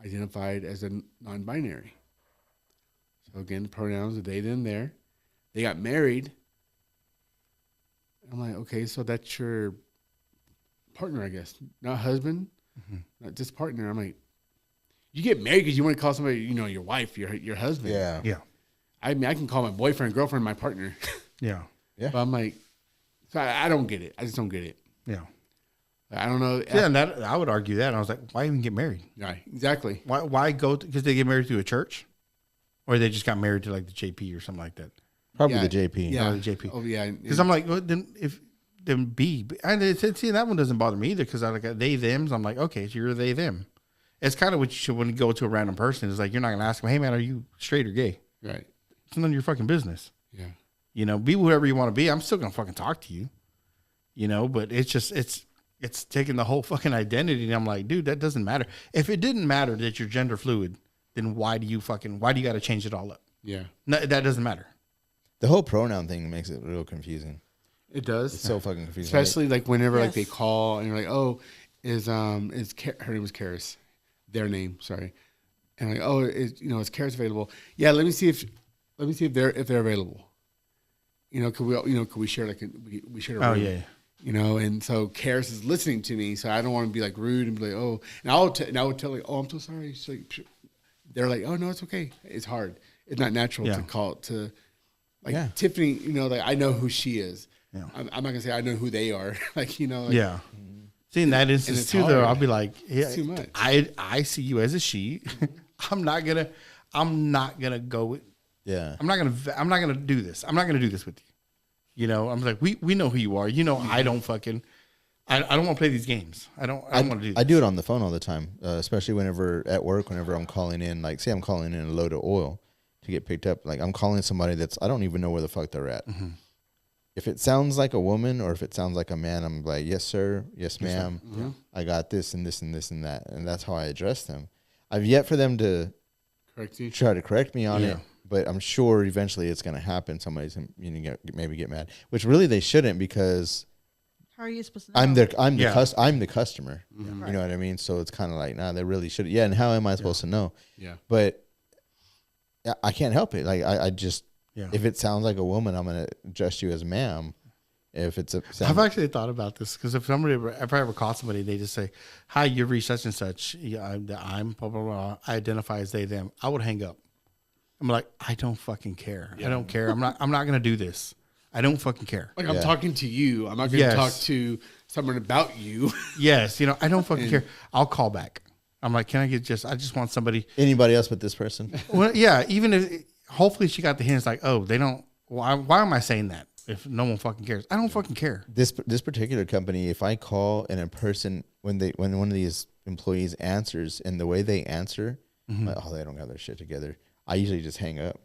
[SPEAKER 5] identified as a non-binary. So again, the pronouns are they, them, there. They got married. I'm like, okay, so that's your partner, I guess, not husband, not just partner. I'm like, you get married because you want to call somebody, your wife, your husband.
[SPEAKER 4] Yeah.
[SPEAKER 2] Yeah.
[SPEAKER 5] I mean, I can call my boyfriend, girlfriend, my partner.
[SPEAKER 2] Yeah.
[SPEAKER 4] Yeah.
[SPEAKER 5] But I'm like, so I don't get it. I just don't get it.
[SPEAKER 2] Yeah.
[SPEAKER 5] I don't know.
[SPEAKER 2] Yeah, and I would argue that. And I was like, why even get married?
[SPEAKER 5] Right. Exactly.
[SPEAKER 2] Why go? Because they get married through a church? Or they just got married to like the JP or something like that?
[SPEAKER 4] Probably the JP.
[SPEAKER 2] Yeah, the JP.
[SPEAKER 5] Oh, yeah.
[SPEAKER 2] Because I'm like, well, then B. And it said, see, that one doesn't bother me either because I like they, thems. I'm like, okay, so you're they, them. It's kind of what you should when you go to a random person. It's like, you're not going to ask them, hey, man, are you straight or gay?
[SPEAKER 5] Right.
[SPEAKER 2] It's none of your fucking business.
[SPEAKER 5] Yeah.
[SPEAKER 2] Be whoever you want to be. I'm still going to fucking talk to you. But it's just, it's taking the whole fucking identity. And I'm like, dude, that doesn't matter. If it didn't matter that you're gender fluid, then why do you got to change it all up?
[SPEAKER 5] Yeah.
[SPEAKER 2] No, that doesn't matter.
[SPEAKER 4] The whole pronoun thing makes it real confusing.
[SPEAKER 5] It does.
[SPEAKER 4] It's so fucking confusing.
[SPEAKER 5] Especially like whenever
[SPEAKER 3] Yes.
[SPEAKER 5] like they call and you're like, oh, her name was Karis. Their name, sorry. And like, oh, is Karis available? Yeah, let me see if they're available. Could we share we share a room?
[SPEAKER 2] Oh, yeah.
[SPEAKER 5] And so Karis is listening to me, so I don't want to be like rude and be like, oh, and I would tell like, oh, I'm so sorry. So they're like, oh no, it's okay. It's hard. It's not natural to call it to like Tiffany. Like I know who she is. Yeah. I'm not gonna say I know who they are.
[SPEAKER 2] Yeah. See, in that instance too, though, I'll be like, yeah,
[SPEAKER 5] it's too much.
[SPEAKER 2] I see you as a she. I'm not gonna go with.
[SPEAKER 4] Yeah.
[SPEAKER 2] I'm not gonna do this. I'm not gonna do this with you. I'm like, we know who you are. I don't fucking. I don't want to play these games. I don't want to do this.
[SPEAKER 4] I do it on the phone all the time, especially whenever at work, whenever I'm calling in, like say I'm calling in a load of oil to get picked up. Like I'm calling somebody I don't even know where the fuck they're at. Mm-hmm. If it sounds like a woman or if it sounds like a man, I'm like, yes, sir. Yes, ma'am. Mm-hmm. I got this and this and this and that. And that's how I address them. I've yet for them to try to correct me on it, but I'm sure eventually it's going to happen. Somebody's going to maybe get mad, which really they shouldn't because
[SPEAKER 3] how are you supposed to know?
[SPEAKER 4] I'm the customer. Mm-hmm. You know what I mean? So it's kind of like, nah, they really should. Yeah. And how am I supposed to know?
[SPEAKER 5] Yeah.
[SPEAKER 4] But I can't help it. Like I just, if it sounds like a woman, I'm going to address you as ma'am. If it's I've
[SPEAKER 2] actually thought about this because if I ever call somebody, they just say, hi, you've reached such and such. I'm blah, blah, blah. I identify as they, them. I would hang up. I'm like, I don't fucking care. Yeah. I don't care. I'm not going to do this. I don't fucking care.
[SPEAKER 5] Like I'm talking to you. I'm not going to talk to someone about you.
[SPEAKER 2] Yes, you know, I don't fucking care. I'll call back. I'm like, can I get I just want somebody.
[SPEAKER 4] Anybody else but this person?
[SPEAKER 2] Well, yeah, even if, hopefully she got the hint. It's like, oh, they don't, why am I saying that if no one fucking cares? I don't fucking care.
[SPEAKER 4] This particular company, if I call and a person, when one of these employees answers and the way they answer, like, oh, they don't have their shit together, I usually just hang up.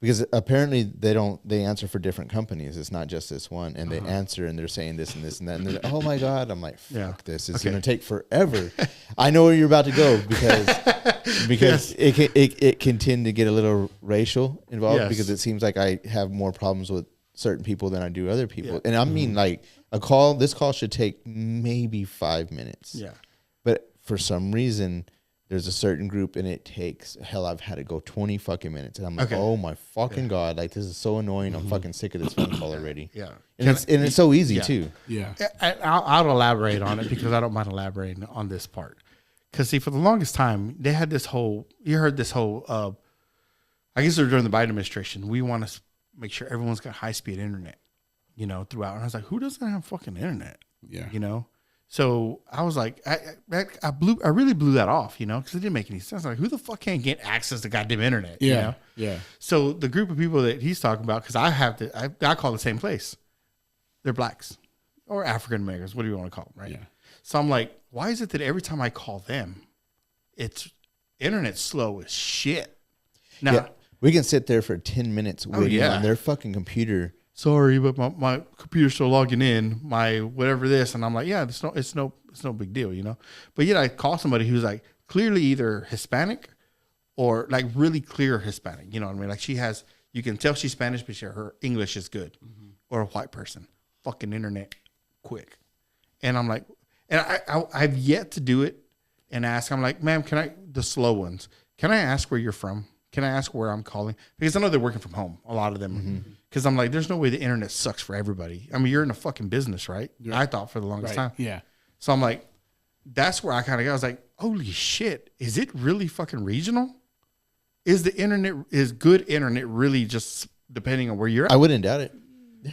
[SPEAKER 4] Because apparently they answer for different companies. It's not just this one. And they answer and they're saying this and this and that. And they're like, oh my God. I'm like, fuck this. It's going to take forever. I know where you're about to go because it can tend to get a little racial involved because it seems like I have more problems with certain people than I do other people. Yeah. And I mean like this call should take maybe 5 minutes.
[SPEAKER 2] Yeah.
[SPEAKER 4] But for some reason, there's a certain group and it takes, hell, I've had to go 20 fucking minutes. And I'm like, oh my fucking God, like this is so annoying. I'm fucking sick of this phone call already.
[SPEAKER 2] Yeah.
[SPEAKER 4] And it's so easy too.
[SPEAKER 5] Yeah.
[SPEAKER 2] I'll elaborate on it because I don't mind elaborating on this part. Because see, for the longest time, they had this whole, you heard this whole, I guess it was during the Biden administration, we want to make sure everyone's got high-speed internet, you know, throughout. And I was like, who doesn't have fucking internet?
[SPEAKER 5] Yeah.
[SPEAKER 2] You know? So I was like, I really blew that off, you know, because it didn't make any sense. Like, who the fuck can't get access to goddamn internet?
[SPEAKER 5] Yeah,
[SPEAKER 2] you know?
[SPEAKER 5] yeah.
[SPEAKER 2] So the group of people that he's talking about, because I call the same place. They're blacks or African Americans. What do you want to call them, right?
[SPEAKER 5] Yeah.
[SPEAKER 2] So I'm like, why is it that every time I call them, it's internet slow as shit? Now
[SPEAKER 4] we can sit there for 10 minutes waiting on their fucking computer.
[SPEAKER 2] Sorry, but my computer's still logging in, my whatever this. And I'm like, yeah, it's no big deal, you know? But yet I call somebody who's like clearly either Hispanic or like really clear Hispanic. You know what I mean? Like you can tell she's Spanish, but her English is good. Mm-hmm. Or a white person. Fucking internet quick. And I'm like, and I've yet to do it and ask. I'm like, ma'am, the slow ones, can I ask where you're from? Can I ask where I'm calling? Because I know they're working from home, a lot of them. Mm-hmm. Because I'm like, there's no way the internet sucks for everybody. I mean, you're in a fucking business, right? Yeah. I thought for the longest time.
[SPEAKER 5] Yeah.
[SPEAKER 2] So I'm like, that's where I kind of got. I was like, holy shit, is it really fucking regional? Is good internet really just depending on where you're at?
[SPEAKER 4] I wouldn't doubt it.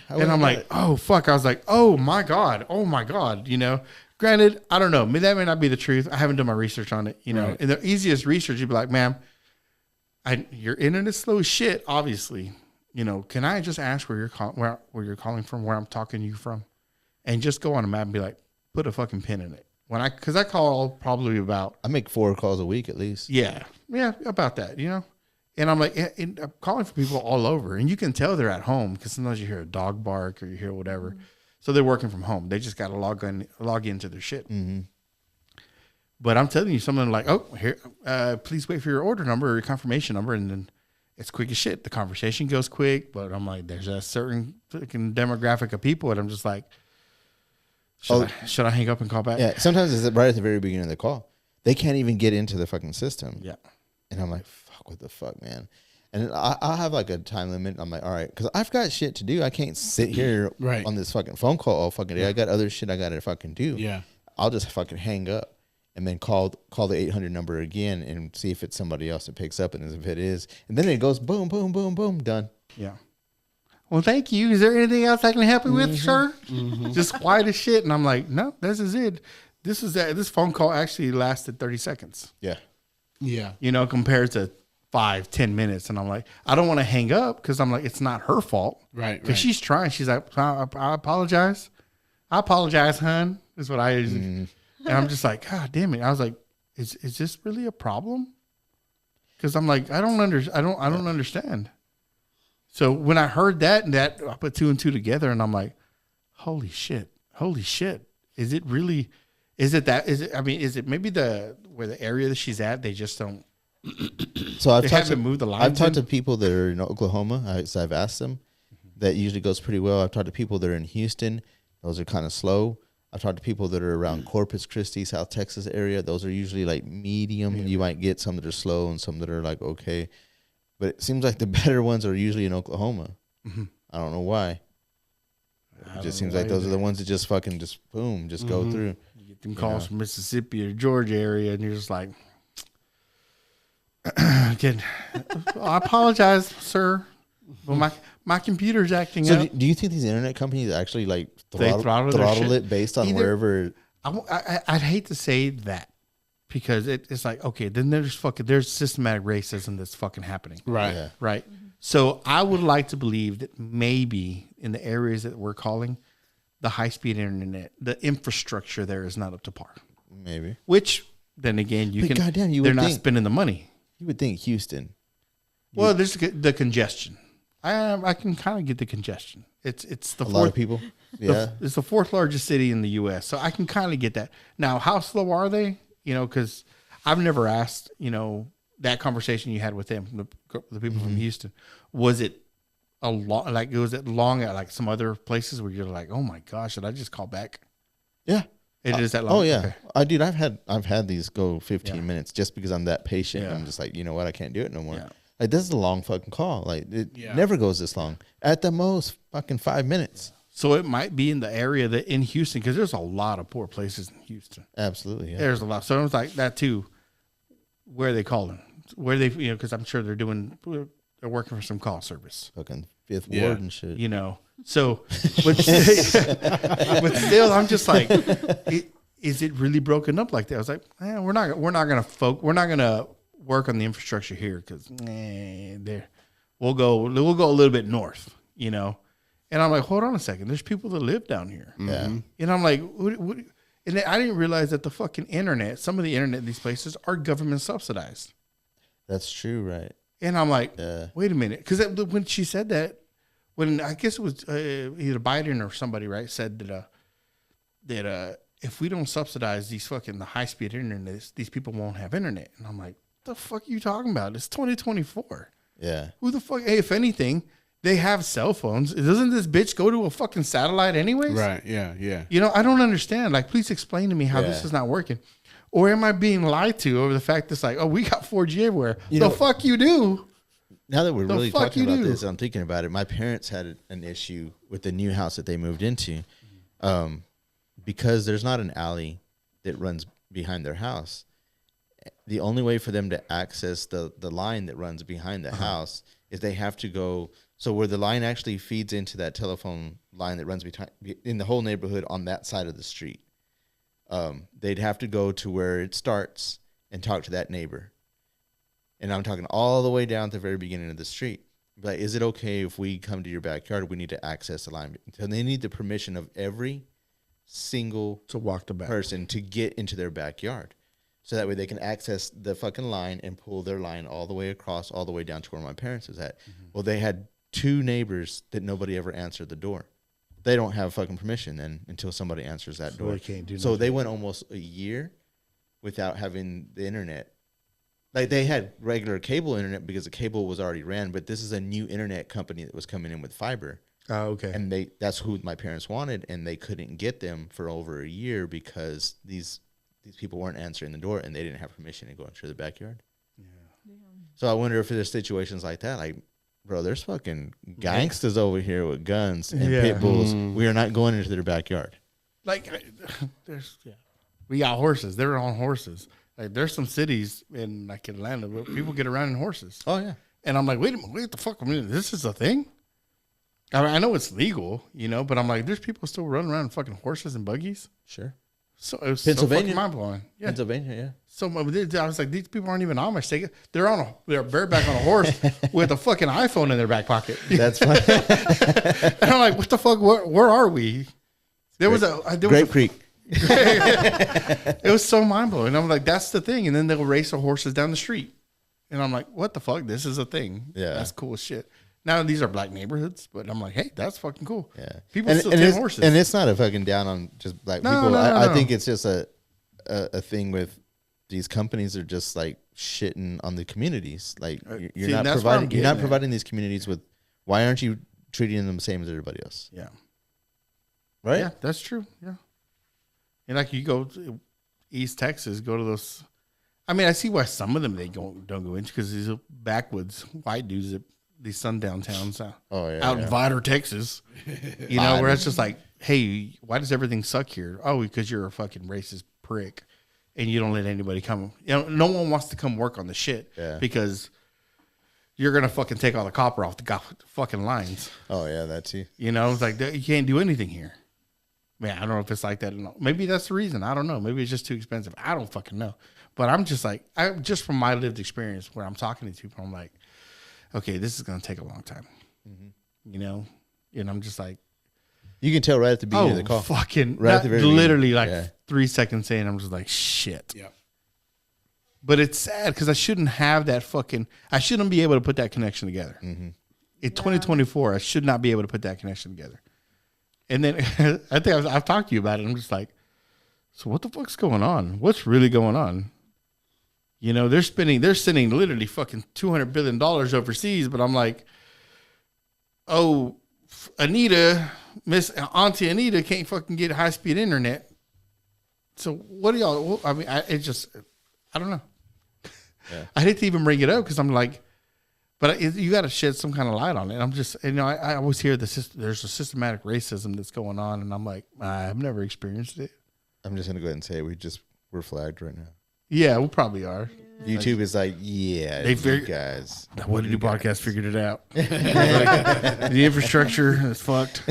[SPEAKER 2] And I'm like, oh, fuck. I was like, oh my God, you know? Granted, I don't know. That may not be the truth. I haven't done my research on it, you know? Right. And the easiest research, you'd be like, ma'am, your internet's slow as shit, obviously. You know, can I just ask where you're calling from, where I'm talking to you from, and just go on a map and be like, put a fucking pin in it. Because I call probably about.
[SPEAKER 4] I make 4 calls a week at least.
[SPEAKER 2] Yeah, about that, you know. And I'm like, I'm calling for people all over, and you can tell they're at home because sometimes you hear a dog bark or you hear whatever. Mm-hmm. So they're working from home. They just got to log into their shit. Mm-hmm. But I'm telling you, something like, oh, here, please wait for your order number or your confirmation number, and then. It's quick as shit. The conversation goes quick, but I'm like, there's a certain fucking demographic of people, and I'm just like, should I hang up and call back?
[SPEAKER 4] Yeah, sometimes it's right at the very beginning of the call. They can't even get into the fucking system.
[SPEAKER 2] Yeah.
[SPEAKER 4] And I'm like, fuck, what the fuck, man? And I'll have like a time limit. I'm like, all right, because I've got shit to do. I can't sit here on this fucking phone call all fucking day. I got other shit I got to fucking do.
[SPEAKER 5] Yeah.
[SPEAKER 4] I'll just fucking hang up. And then call the 800 number again and see if it's somebody else that picks up. And if it is, and then it goes boom, boom, boom, boom, done.
[SPEAKER 2] Yeah. Well, thank you. Is there anything else I can help you with, sir? Mm-hmm. Just quiet as shit. And I'm like, no, this is it. This phone call actually lasted 30 seconds.
[SPEAKER 4] Yeah.
[SPEAKER 5] Yeah.
[SPEAKER 2] You know, compared to 5-10 minutes. And I'm like, I don't want to hang up because I'm like, it's not her fault.
[SPEAKER 5] Right.
[SPEAKER 2] Because she's trying. She's like, I apologize. I apologize, hun, is what I usually. Mm. And I'm just like, God damn it. I was like, is this really a problem? Because I'm like, I don't understand. So when I heard that and that, I put 2 and 2 together and I'm like, holy shit. Is it really, is it maybe where the area that she's at, they just don't.
[SPEAKER 4] So I've
[SPEAKER 2] moved the lines.
[SPEAKER 4] I've talked to people that are in Oklahoma. So I've asked them. That usually goes pretty well. I've talked to people that are in Houston. Those are kind of slow. I've talked to people that are around Corpus Christi, South Texas area. Those are usually like medium. You might get some that are slow and some that are like okay. But it seems like the better ones are usually in Oklahoma. Mm-hmm. I don't know why. It just seems like those are the ones that just fucking boom, go through.
[SPEAKER 2] You get them calls from Mississippi or Georgia area and you're just like, I apologize, sir. Well, my computer's acting
[SPEAKER 4] So
[SPEAKER 2] up.
[SPEAKER 4] do you think these internet companies actually like
[SPEAKER 2] They throttle their
[SPEAKER 4] throttle
[SPEAKER 2] shit?
[SPEAKER 4] it based on
[SPEAKER 2] Either-
[SPEAKER 4] wherever?
[SPEAKER 2] I'd hate to say that because it's like, okay, then there's systematic racism that's fucking happening.
[SPEAKER 5] Right.
[SPEAKER 4] Yeah.
[SPEAKER 2] Right. So I would like to believe that maybe in the areas that we're calling the high-speed internet, the infrastructure there is not up to par.
[SPEAKER 4] Maybe.
[SPEAKER 2] Which then again,
[SPEAKER 4] But goddamn,
[SPEAKER 2] they're not spending the money.
[SPEAKER 4] You would think Houston.
[SPEAKER 2] Well, there's the congestion. I can kind of get the congestion. It's the
[SPEAKER 4] A
[SPEAKER 2] fourth,
[SPEAKER 4] lot of people. Yeah.
[SPEAKER 2] it's the fourth largest city in the U.S. So I can kind of get that. Now, how slow are they? Because I've never asked. That conversation you had with them, the people from Houston, was it a long? Like, was it long at like some other places where you're like, oh my gosh, should I just call back?
[SPEAKER 4] Yeah.
[SPEAKER 2] It is that long.
[SPEAKER 4] Oh yeah,
[SPEAKER 2] Okay.
[SPEAKER 4] I've had these go 15 minutes just because I'm that patient.
[SPEAKER 2] Yeah.
[SPEAKER 4] I'm just like, you know what, I can't do it no more.
[SPEAKER 2] Yeah.
[SPEAKER 4] Like this is a long fucking call. Like it never goes this long. At the most, fucking 5 minutes.
[SPEAKER 2] So it might be in the area that in Houston, because there's a lot of poor places in Houston.
[SPEAKER 4] Absolutely. Yeah.
[SPEAKER 2] There's a lot. So it's like that too. Where are they calling? Where they, because I'm sure they're working for some call service.
[SPEAKER 4] Fucking fifth ward and shit.
[SPEAKER 2] So, but still, I'm just like, is it really broken up like that? I was like, we're not gonna work on the infrastructure here because there, we'll go a little bit north, And I'm like, hold on a second, there's people that live down here,
[SPEAKER 4] Yeah.
[SPEAKER 2] And I'm like, what? And then I didn't realize that the fucking internet, some of the internet in these places are government subsidized.
[SPEAKER 4] That's true, right?
[SPEAKER 2] And I'm like,
[SPEAKER 4] Yeah.
[SPEAKER 2] wait a minute. Because when she said that, when I guess it was either Biden or somebody, right, said that if we don't subsidize the high speed internet, these people won't have internet. And I'm like, what the fuck are you talking about? It's 2024.
[SPEAKER 4] Yeah.
[SPEAKER 2] Who the fuck? Hey, if anything, they have cell phones. Doesn't this bitch go to a fucking satellite anyways?
[SPEAKER 5] Right. Yeah. Yeah.
[SPEAKER 2] I don't understand. Like, please explain to me how this
[SPEAKER 4] Yeah.
[SPEAKER 2] is not working. Or am I being lied to over the fact that's like, oh, we got 4G everywhere?
[SPEAKER 4] You
[SPEAKER 2] The
[SPEAKER 4] know-
[SPEAKER 2] fuck you do?
[SPEAKER 4] Now that we're
[SPEAKER 2] The
[SPEAKER 4] really
[SPEAKER 2] fuck
[SPEAKER 4] talking
[SPEAKER 2] you
[SPEAKER 4] about
[SPEAKER 2] do?
[SPEAKER 4] this, I'm thinking about it. My parents had an issue with the new house that they moved into, because there's not an alley that runs behind their house. The only way for them to access the line that runs behind the house is they have to go. So where the line actually feeds into that telephone line that runs in the whole neighborhood on that side of the street, they'd have to go to where it starts and talk to that neighbor. And I'm talking all the way down to the very beginning of the street. But is it okay if we come to your backyard? We need to access the line. So they need the permission of every single
[SPEAKER 2] To walk the back.
[SPEAKER 4] person to get into their backyard. So that way they can access the fucking line and pull their line all the way across, all the way down to where my parents is at. Well, they had 2 neighbors that nobody ever answered the door. They don't have fucking permission then until somebody answers that door.
[SPEAKER 2] they can't do
[SPEAKER 4] So
[SPEAKER 2] nothing.
[SPEAKER 4] they went almost a year without having the internet. Like they had regular cable internet because the cable was already ran, but this is a new internet company that was coming in with fiber.
[SPEAKER 2] Oh, okay.
[SPEAKER 4] And that's who my parents wanted, and they couldn't get them for over a year because these people weren't answering the door and they didn't have permission to go into the backyard.
[SPEAKER 2] Yeah.
[SPEAKER 4] So I wonder if there's situations like that, like, bro, there's fucking gangsters over here with guns and
[SPEAKER 2] Yeah.
[SPEAKER 4] pit bulls. We are not going into their backyard.
[SPEAKER 2] Like, we got horses. They're on horses. Like, there's some cities in like Atlanta where people get around in horses.
[SPEAKER 4] Oh yeah.
[SPEAKER 2] And I'm like, wait a minute, what the fuck? I mean, this is a thing? I mean, I know it's legal, but I'm like, there's people still running around in fucking horses and buggies.
[SPEAKER 4] Sure.
[SPEAKER 2] So it was
[SPEAKER 4] Pennsylvania?
[SPEAKER 2] so mind blowing. Yeah.
[SPEAKER 4] Pennsylvania, yeah.
[SPEAKER 2] So I was like, these people aren't even Amish. They're bareback on a horse with a fucking iPhone in their back pocket.
[SPEAKER 4] That's fine.
[SPEAKER 2] And I'm like, what the fuck? Where are we?
[SPEAKER 4] Grape Creek.
[SPEAKER 2] It was so mind blowing. I'm like, that's the thing. And then they'll race the horses down the street. And I'm like, what the fuck? This is a thing.
[SPEAKER 4] Yeah.
[SPEAKER 2] That's cool as shit. Now these are black neighborhoods, but I'm like, hey, that's fucking cool.
[SPEAKER 4] Yeah.
[SPEAKER 2] People still tame horses.
[SPEAKER 4] And it's not a fucking down on just black
[SPEAKER 2] No,
[SPEAKER 4] people.
[SPEAKER 2] no,
[SPEAKER 4] I
[SPEAKER 2] no.
[SPEAKER 4] think it's just a thing with these companies are just like shitting on the communities. Like you're
[SPEAKER 2] See,
[SPEAKER 4] not
[SPEAKER 2] that's what I'm
[SPEAKER 4] providing you're not
[SPEAKER 2] getting at.
[SPEAKER 4] providing these communities with, why aren't you treating them the same as everybody else?
[SPEAKER 2] Yeah.
[SPEAKER 4] Right?
[SPEAKER 2] Yeah, that's true. Yeah. And like you go to East Texas, go to those. I mean, I see why some of them don't go into, because these are backwoods white dudes at these sundown towns out in Vidor, Texas. Where it's just like, hey, why does everything suck here? Oh, because you're a fucking racist prick and you don't let anybody come. No one wants to come work on the shit because you're going to fucking take all the copper off the fucking lines.
[SPEAKER 4] Oh, yeah, that's you.
[SPEAKER 2] You know, it's like, you can't do anything here. Man, I don't know if it's like that or not. Maybe that's the reason. I don't know. Maybe it's just too expensive. I don't fucking know. But I'm just like, just from my lived experience where I'm talking to people, I'm like, okay, this is going to take a long time. You know? And I'm just like,
[SPEAKER 4] you can tell right at the beginning of the call.
[SPEAKER 2] Fucking,
[SPEAKER 4] right at the very
[SPEAKER 2] literally
[SPEAKER 4] beginning.
[SPEAKER 2] like 3 seconds in, I'm just like, shit.
[SPEAKER 5] Yeah.
[SPEAKER 2] But it's sad because I shouldn't have that I shouldn't be able to put that connection together. In 2024, I should not be able to put that connection together. And then I think I've talked to you about it. I'm just like, so what the fuck's going on? What's really going on? You know, they're sending literally fucking $200 billion overseas, but I'm like, oh, Auntie Anita can't fucking get high speed internet. So what do y'all? I mean, I don't know. Yeah. I hate to even bring it up because I'm like, but you got to shed some kind of light on it. I'm just, I always hear there's a systematic racism that's going on, and I'm like, I've never experienced it.
[SPEAKER 4] I'm just gonna go ahead and say we're flagged right now.
[SPEAKER 2] Yeah, we probably are.
[SPEAKER 4] YouTube is like, yeah, you guys.
[SPEAKER 2] The WID Podcast figured it out. Like, the infrastructure is fucked.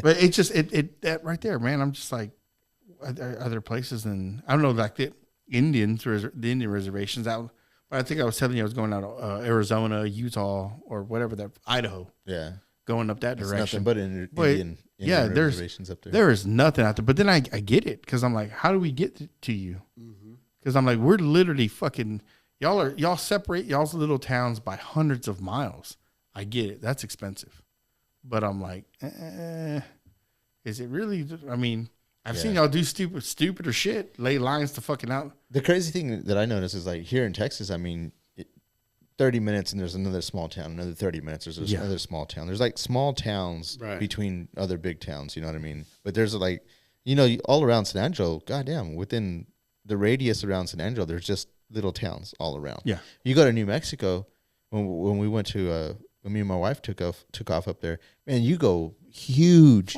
[SPEAKER 2] But it just that right there, man. I'm just like, are there places in I don't know, like the Indian reservations out. I think I was telling you I was going out Arizona, Utah, or whatever that Idaho. Yeah, going up that direction.
[SPEAKER 4] Nothing but Indian reservations up there.
[SPEAKER 2] There is nothing out there. But then I get it because I'm like, how do we get to you? Because I'm like, we're literally fucking y'all separate y'all's little towns by hundreds of miles. I get it. That's expensive. But I'm like, is it really? I mean, I've seen y'all do stupider shit, lay lines to fucking out.
[SPEAKER 4] The crazy thing that I noticed is like here in Texas, I mean, 30 minutes and there's another small town, another 30 minutes, there's another small town. There's like small towns between other big towns, you know what I mean? But there's like, all around San Angelo, goddamn, within the radius around San Angelo, there's just little towns all around. Yeah. You go to New Mexico, when we went to, when me and my wife took off up there, man, you go huge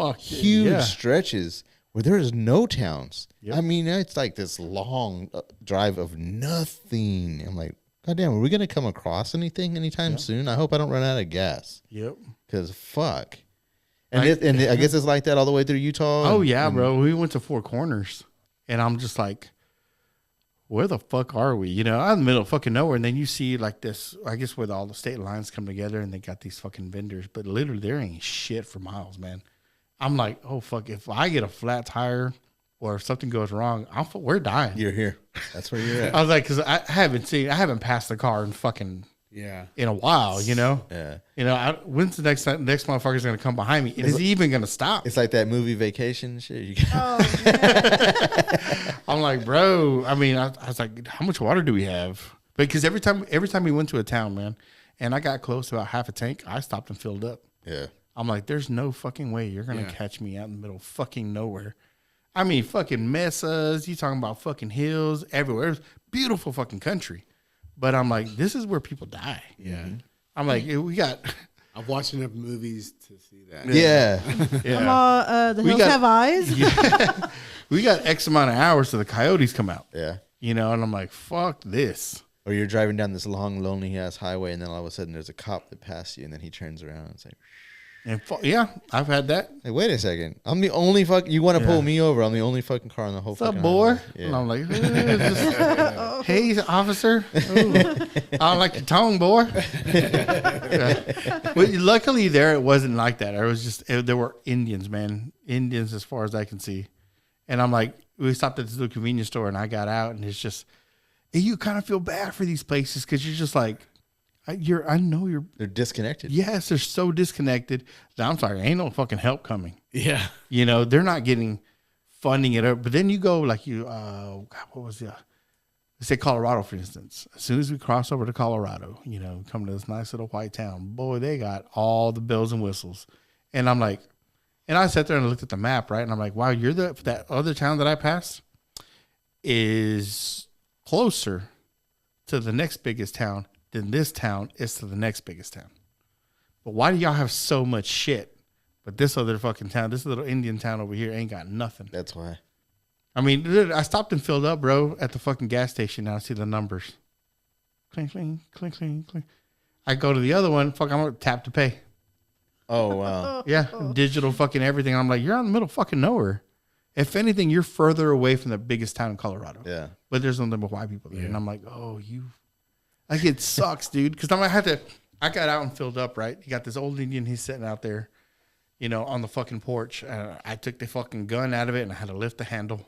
[SPEAKER 4] stretches where there is no towns. Yep. I mean, it's like this long drive of nothing. I'm like, God damn, are we going to come across anything anytime soon? I hope I don't run out of gas. Yep. Because fuck. And I guess it's like that all the way through Utah.
[SPEAKER 2] Oh, yeah, bro. We went to Four Corners. And I'm just like, where the fuck are we? I'm in the middle of fucking nowhere. And then you see like this, I guess where all the state lines come together and they got these fucking vendors. But literally there ain't shit for miles, man. I'm like, oh, fuck, if I get a flat tire or if something goes wrong, we're dying.
[SPEAKER 4] You're here. That's where you're at.
[SPEAKER 2] I was like, because I haven't passed the car in fucking, in a while, Yeah. When's the next motherfucker's going to come behind me? Is he even going to stop?
[SPEAKER 4] It's like that movie Vacation shit.
[SPEAKER 2] I'm like, bro, I mean, I was like, how much water do we have? Because every time we went to a town, man, and I got close to about half a tank, I stopped and filled up. Yeah. I'm like, there's no fucking way you're going to catch me out in the middle of fucking nowhere. I mean, fucking mesas. You talking about fucking hills everywhere. It's beautiful fucking country. But I'm like, this is where people die. Yeah. I'm like, we got...
[SPEAKER 5] I've watched enough movies to see that.
[SPEAKER 4] Yeah.
[SPEAKER 3] The hills have eyes.
[SPEAKER 2] Yeah. We got X amount of hours till the coyotes come out. Yeah. And I'm like, fuck this.
[SPEAKER 4] Or you're driving down this long, lonely-ass highway, and then all of a sudden there's a cop that passes you, and then he turns around and it's like...
[SPEAKER 2] And I've had that.
[SPEAKER 4] Hey, wait a second. I'm the only you want to pull me over? I'm the only fucking car in the whole fucking
[SPEAKER 2] boy? Yeah. And I'm like, hey, officer. Ooh, I don't like your tone, boy. But luckily there, it wasn't like that. It was just, there were Indians, man. Indians as far as I can see. And I'm like, we stopped at this little convenience store and I got out and it's just, you kind of feel bad for these places because you're just like, they're
[SPEAKER 4] disconnected.
[SPEAKER 2] Yes, they're so disconnected. I'm sorry, ain't no fucking help coming.
[SPEAKER 5] Yeah.
[SPEAKER 2] They're not getting funding it up. But then you go like what was let's say Colorado, for instance. As soon as we cross over to Colorado, come to this nice little white town, boy, they got all the bells and whistles. And I'm like, and I sat there and looked at the map, right? And I'm like, wow, that other town that I passed is closer to the next biggest town than this town is to the next biggest town. But why do y'all have so much shit? But this other fucking town, this little Indian town over here ain't got nothing.
[SPEAKER 4] That's why.
[SPEAKER 2] I mean, I stopped and filled up, bro, at the fucking gas station. Now I see the numbers. Cling, cling, cling, cling, cling. I go to the other one. Fuck, I'm gonna tap to pay.
[SPEAKER 4] Oh wow.
[SPEAKER 2] Yeah, digital fucking everything. I'm like, you're out in the middle of fucking nowhere. If anything, you're further away from the biggest town in Colorado.
[SPEAKER 4] Yeah.
[SPEAKER 2] But there's nothing but white people there. And I'm like, oh, you. Like, it sucks, dude. Because I got out and filled up, right? You got this old Indian, he's sitting out there, on the fucking porch. I took the fucking gun out of it and I had to lift the handle.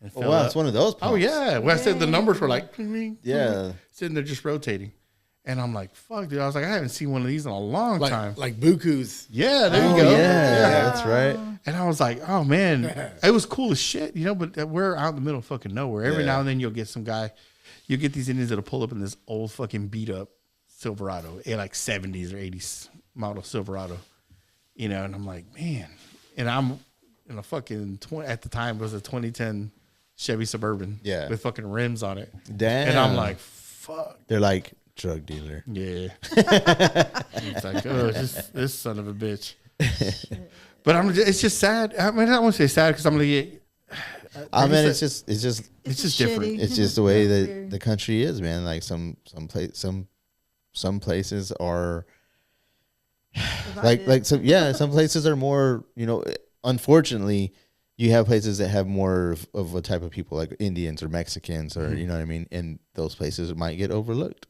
[SPEAKER 2] And
[SPEAKER 4] Oh, wow. It's one of those pumps.
[SPEAKER 2] Oh, yeah. Well, I said the numbers were like,
[SPEAKER 4] Yeah.
[SPEAKER 2] sitting there just rotating. And I'm like, fuck, dude. I was like, I haven't seen one of these in a long time.
[SPEAKER 5] Like bukus.
[SPEAKER 2] Yeah, there
[SPEAKER 4] Oh,
[SPEAKER 2] you go.
[SPEAKER 4] yeah. That's right.
[SPEAKER 2] And I was like, oh, man, it was cool as shit, but we're out in the middle of fucking nowhere. Every now and then you'll get some guy, you'll get these Indians that'll pull up in this old fucking beat up Silverado, like 70s or 80s model Silverado, and I'm like, man. And I'm in a fucking, at the time, it was a 2010 Chevy Suburban with fucking rims on it.
[SPEAKER 4] Damn.
[SPEAKER 2] And I'm like, fuck.
[SPEAKER 4] They're like, drug dealer.
[SPEAKER 2] Yeah. It's like, oh, this son of a bitch. But it's just sad. I mean, I don't want to say sad because I'm gonna get.
[SPEAKER 4] It's just
[SPEAKER 2] different.
[SPEAKER 3] Shitty.
[SPEAKER 4] It's just the way that the country is, man. Like some places are some places are more. Unfortunately, you have places that have more of a type of people like Indians or Mexicans or you know what I mean, and those places might get overlooked.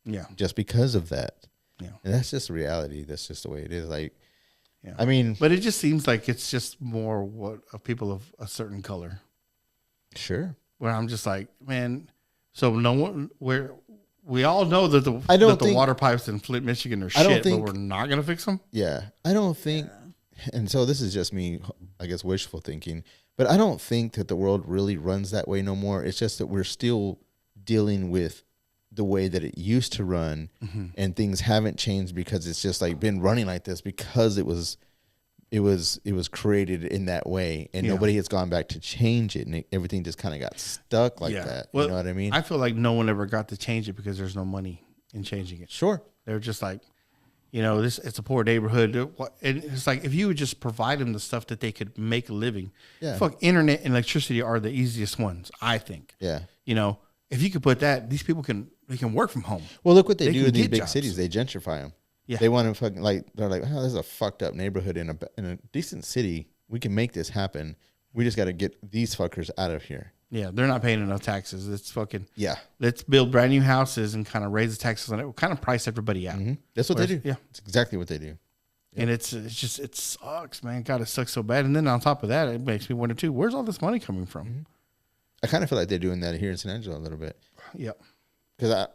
[SPEAKER 2] Yeah.
[SPEAKER 4] Just because of that.
[SPEAKER 2] Yeah.
[SPEAKER 4] And that's just reality. That's just the way it is. Like.
[SPEAKER 2] Yeah.
[SPEAKER 4] I mean,
[SPEAKER 2] but it just seems like it's just more of people of a certain color.
[SPEAKER 4] Sure.
[SPEAKER 2] Where I'm just like, man. So no one. We all know that the water pipes in Flint, Michigan are shit, but we're not gonna fix them.
[SPEAKER 4] Yeah, I don't think. And so this is just me, I guess, wishful thinking. But I don't think that the world really runs that way no more. It's just that we're still dealing with the way that it used to run, and things haven't changed because it's just like been running like this because it was created in that way, and nobody has gone back to change it, and everything just kind of got stuck like that. Well, you know what I mean?
[SPEAKER 2] I feel like no one ever got to change it because there's no money in changing it.
[SPEAKER 4] Sure,
[SPEAKER 2] they're just like, it's a poor neighborhood, and it's like if you would just provide them the stuff that they could make a living. Yeah, fuck, internet and electricity are the easiest ones, I think.
[SPEAKER 4] Yeah,
[SPEAKER 2] if you could put that, these people can work from home.
[SPEAKER 4] Well, look what they do in these big cities. They gentrify them.
[SPEAKER 2] Yeah.
[SPEAKER 4] They want to fucking they're like, oh, this is a fucked up neighborhood in a decent city. We can make this happen. We just got to get these fuckers out of here.
[SPEAKER 2] Yeah, they're not paying enough taxes. It's fucking let's build brand new houses and kind of raise the taxes on it. We'll kind of price everybody out.
[SPEAKER 4] Mm-hmm. That's what they do. Yeah, it's exactly what they do.
[SPEAKER 2] Yeah. And it sucks, man. God, it sucks so bad. And then on top of that, it makes me wonder too, where's all this money coming from?
[SPEAKER 4] Mm-hmm. I kind of feel like they're doing that here in San Angelo a little bit.
[SPEAKER 2] Yep.
[SPEAKER 4] Because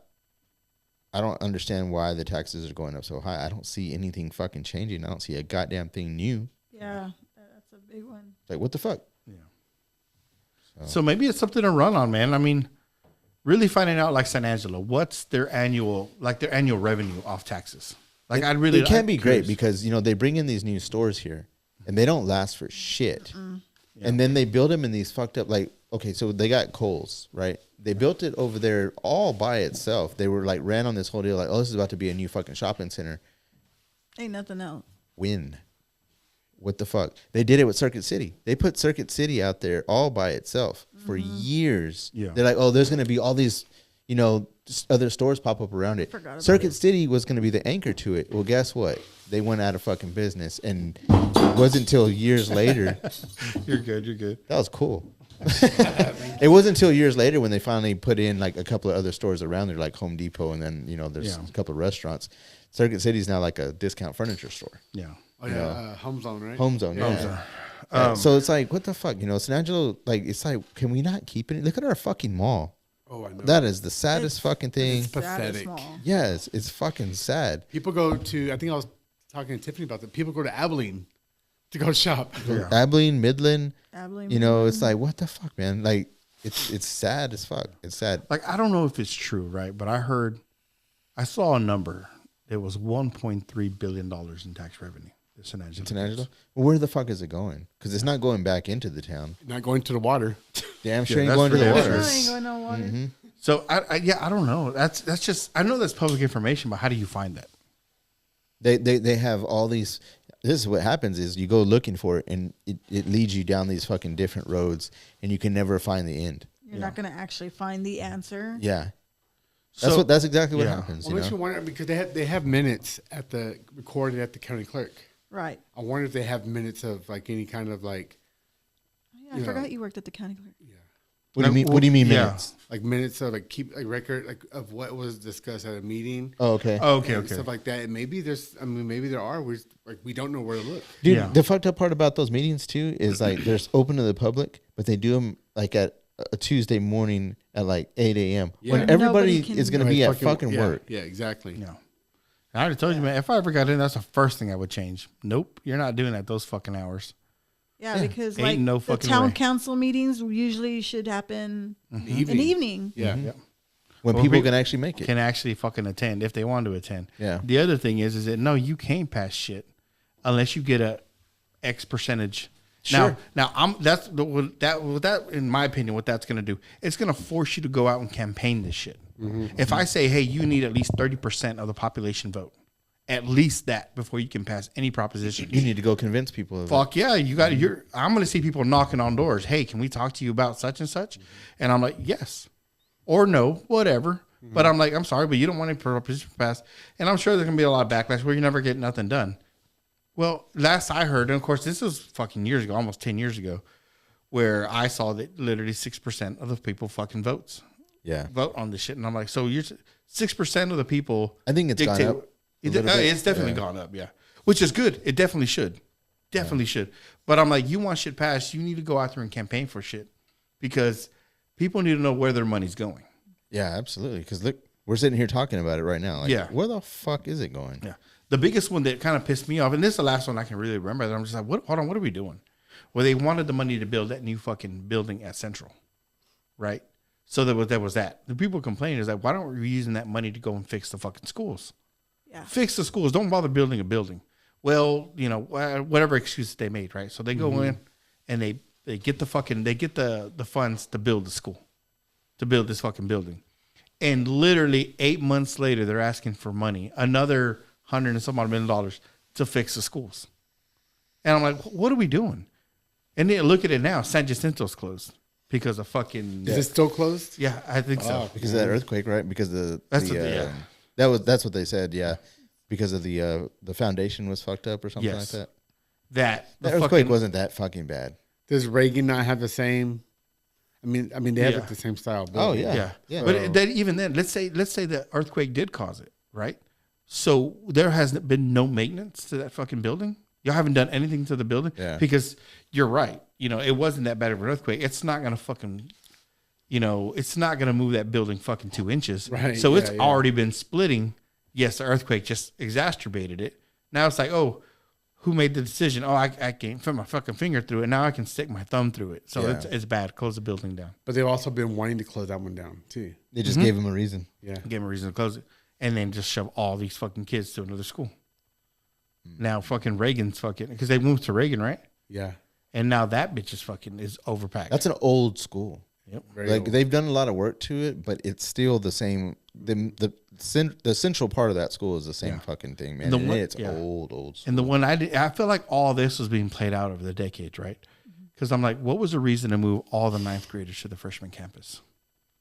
[SPEAKER 4] I don't understand why the taxes are going up so high. I don't see anything fucking changing. I don't see a goddamn thing new.
[SPEAKER 3] Yeah, that's a big one.
[SPEAKER 4] Like, what the fuck?
[SPEAKER 2] Yeah. So maybe it's something to run on, man. I mean, really finding out like San Angelo, what's their annual revenue off taxes? Like, it
[SPEAKER 4] can be great because they bring in these new stores here, and they don't last for shit. Yeah. And then they build them in these fucked up okay, so they got Kohl's, right? They built it over there all by itself. They were ran on this whole deal like, oh, this is about to be a new fucking shopping center.
[SPEAKER 3] Ain't nothing else.
[SPEAKER 4] When? What the fuck? They did it with Circuit City. They put Circuit City out there all by itself for years. Yeah. They're like, oh, there's going to be all these, other stores pop up around it. Circuit City was going to be the anchor to it. Well, guess what? They went out of fucking business, and it wasn't until years later.
[SPEAKER 2] You're good.
[SPEAKER 4] That was cool. It wasn't until years later when they finally put in a couple of other stores around there, like Home Depot, and then there's a couple of restaurants. Circuit City's now like a discount furniture store.
[SPEAKER 2] Yeah.
[SPEAKER 5] Oh yeah, Home Zone, right?
[SPEAKER 4] Home Zone, yeah. So it's like, what the fuck, San Angelo? It's like, can we not keep it? Look at our fucking mall.
[SPEAKER 5] Oh, I know.
[SPEAKER 4] That is the saddest fucking thing.
[SPEAKER 5] It's pathetic.
[SPEAKER 4] Yes, it's fucking sad.
[SPEAKER 5] People go to. I think I was talking to Tiffany about that. People go to Abilene to go shop.
[SPEAKER 4] Yeah. Abilene, Midland. It's like, what the fuck, man? Like, it's sad as fuck. It's sad.
[SPEAKER 2] Like, I don't know if it's true, right? But I saw a number. It was $1.3 billion in tax revenue. San Angelo.
[SPEAKER 4] Well, where the fuck is it going? Because it's not going back into the town.
[SPEAKER 5] Not going to the water.
[SPEAKER 4] Damn sure ain't going to the water.
[SPEAKER 3] Ain't going to water.
[SPEAKER 2] Mm-hmm. So I don't know. That's just, I know that's public information, but how do you find that?
[SPEAKER 4] They have all these. This is what happens is you go looking for it, and it leads you down these fucking different roads, and you can never find the end.
[SPEAKER 3] You're not going to actually find the answer.
[SPEAKER 4] Yeah. That's exactly what
[SPEAKER 2] yeah.
[SPEAKER 4] happens.
[SPEAKER 5] Well,
[SPEAKER 4] You
[SPEAKER 5] makes
[SPEAKER 4] know?
[SPEAKER 5] you wonder because they have minutes recorded at the county clerk.
[SPEAKER 3] Right.
[SPEAKER 5] I wonder if they have minutes of like any kind of like
[SPEAKER 3] Yeah, I forgot you worked at the county clerk.
[SPEAKER 4] What do you mean? What do you mean
[SPEAKER 2] Yeah.
[SPEAKER 4] minutes?
[SPEAKER 5] like minutes of like keep like record like of what was discussed at a meeting.
[SPEAKER 4] Oh, okay.
[SPEAKER 2] Okay.
[SPEAKER 5] Stuff like that. And maybe maybe there are. We don't know where to look.
[SPEAKER 4] Dude,
[SPEAKER 2] Yeah.
[SPEAKER 4] the fucked up part about those meetings too is like they're open to the public, but they do them like at a Tuesday morning at like 8 a.m.
[SPEAKER 5] Yeah.
[SPEAKER 4] when everybody
[SPEAKER 3] Nobody can-
[SPEAKER 4] is going to be at fucking
[SPEAKER 5] yeah,
[SPEAKER 4] work.
[SPEAKER 5] Yeah, exactly.
[SPEAKER 2] No. I already told you, man. If I ever got in, that's the first thing I would change. Nope, you're not doing that those fucking hours.
[SPEAKER 3] Yeah, because
[SPEAKER 2] Ain't
[SPEAKER 3] like
[SPEAKER 2] no
[SPEAKER 3] the
[SPEAKER 2] fucking
[SPEAKER 3] town
[SPEAKER 2] way.
[SPEAKER 3] council meetings usually should happen in the evening.
[SPEAKER 5] Yeah.
[SPEAKER 2] Yeah.
[SPEAKER 4] When
[SPEAKER 2] Or
[SPEAKER 4] people
[SPEAKER 2] we
[SPEAKER 4] can actually make it.
[SPEAKER 2] Can actually fucking attend if they want to attend.
[SPEAKER 4] Yeah.
[SPEAKER 2] The other thing is that no, you can't pass shit unless you get a X percentage.
[SPEAKER 4] Sure.
[SPEAKER 2] Now that in my opinion, what that's gonna do, it's gonna force you to go out and campaign this shit. If I say, hey, you need at least 30% of the population vote, at least that before you can pass any proposition.
[SPEAKER 4] You need to go convince people of it.
[SPEAKER 2] Fuck yeah, you got. I'm gonna see people knocking on doors. Hey, can we talk to you about such and such? And I'm like, yes, or no, whatever. But I'm like, I'm sorry, but you don't want any proposition passed. And I'm sure there's gonna be a lot of backlash where you never get nothing done. Well, last I heard, and of course this was fucking years ago, almost 10 years ago, where I saw that literally 6% of the people fucking vote on this shit, and I'm like, so you're 6% of the people.
[SPEAKER 4] I think it's gone up.
[SPEAKER 2] It's definitely gone up, yeah. Which is good. It definitely should. Definitely should. But I'm like, you want shit passed, you need to go out there and campaign for shit. Because people need to know where their money's going.
[SPEAKER 4] Yeah, absolutely. Because look, we're sitting here talking about it right now. Like,
[SPEAKER 2] Yeah.
[SPEAKER 4] where the fuck is it going?
[SPEAKER 2] Yeah. The biggest one that kind of pissed me off, and this is the last one I can really remember, that I'm just like, hold on, what are we doing? Well, they wanted the money to build that new fucking building at Central. Right? So there was that. The people complaining is like, why aren't we using that money to go and fix the fucking schools?
[SPEAKER 3] Yeah.
[SPEAKER 2] Fix the schools. Don't bother building a building. Well, you know, whatever excuse they made, right? So they go in and they get the funds to build the school, to build this fucking building. And literally 8 months later, they're asking for money, another $100 and some odd $1 million to fix the schools. And I'm like, what are we doing? And then look at it now. San Jacinto's closed because of fucking.
[SPEAKER 5] Is it still closed?
[SPEAKER 2] Yeah, I think so.
[SPEAKER 4] Because of that earthquake, right? Because that's what they said. Yeah, because of the foundation was fucked up or something
[SPEAKER 2] Yes.
[SPEAKER 4] like that.
[SPEAKER 2] The
[SPEAKER 4] The earthquake wasn't that fucking bad.
[SPEAKER 5] Does Reagan not have the same? I mean, they have
[SPEAKER 2] Yeah.
[SPEAKER 5] like the same style.
[SPEAKER 4] Oh
[SPEAKER 5] building.
[SPEAKER 4] yeah,
[SPEAKER 2] Yeah. But even then, let's say the earthquake did cause it, right? So there has been no maintenance to that fucking building. Y'all haven't done anything to the building.
[SPEAKER 4] Yeah.
[SPEAKER 2] Because you're right. You know, it wasn't that bad of an earthquake. It's not gonna fucking, it's not gonna move that building fucking 2 inches.
[SPEAKER 5] Right,
[SPEAKER 2] So it's
[SPEAKER 5] yeah.
[SPEAKER 2] already been splitting. Yes, the earthquake just exacerbated it. Now it's like, oh, who made the decision? Oh, I can't put my fucking finger through it. Now I can stick my thumb through it. So
[SPEAKER 4] Yeah.
[SPEAKER 2] it's bad. Close the building down.
[SPEAKER 5] But they've also been wanting to close that one down too.
[SPEAKER 4] They just gave him a reason.
[SPEAKER 5] Yeah.
[SPEAKER 2] Give them a reason to close it, and then just shove all these fucking kids to another school. Now fucking Reagan's fucking, because they moved to Reagan, right?
[SPEAKER 5] Yeah.
[SPEAKER 2] And now that bitch is fucking is overpacked.
[SPEAKER 4] That's an old school.
[SPEAKER 2] Yep.
[SPEAKER 5] Very
[SPEAKER 4] Like
[SPEAKER 5] old.
[SPEAKER 4] they've done a lot of work to it, but it's still the same. The central part of that school is the same fucking thing, man.
[SPEAKER 2] The
[SPEAKER 4] And
[SPEAKER 2] one-
[SPEAKER 4] it's
[SPEAKER 2] yeah.
[SPEAKER 4] old school.
[SPEAKER 2] And the one I feel like all this was being played out over the decades, right? Because I'm like, what was the reason to move all the ninth graders to the freshman campus?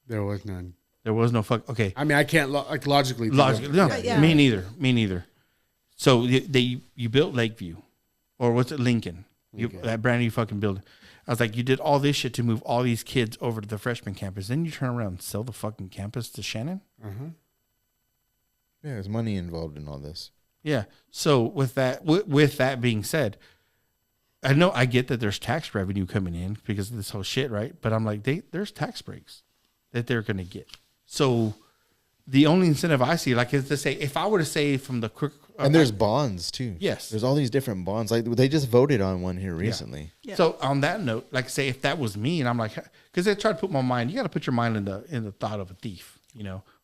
[SPEAKER 5] There was none.
[SPEAKER 2] There was no fuck. Okay,
[SPEAKER 5] I mean, I can't logically.
[SPEAKER 2] logically, no,
[SPEAKER 3] Yeah.
[SPEAKER 2] me neither. So you built Lakeview, or what's it, Lincoln? That brand new fucking building. I was like, you did all this shit to move all these kids over to the freshman campus. Then you turn around and sell the fucking campus to Shannon?
[SPEAKER 4] Yeah, there's money involved in all this.
[SPEAKER 2] Yeah. So with that being said, I know I get that there's tax revenue coming in because of this whole shit, right? But I'm like, there's tax breaks that they're going to get. So the only incentive I see, like, is to say, if I were to say from the quick,
[SPEAKER 4] And there's bonds too.
[SPEAKER 2] Yes.
[SPEAKER 4] There's all these different bonds. Like they just voted on one here recently.
[SPEAKER 3] Yeah.
[SPEAKER 2] So on that note, like, say if that was me, and I'm like, because they try to put my mind, you got to put your mind in the thought of a thief,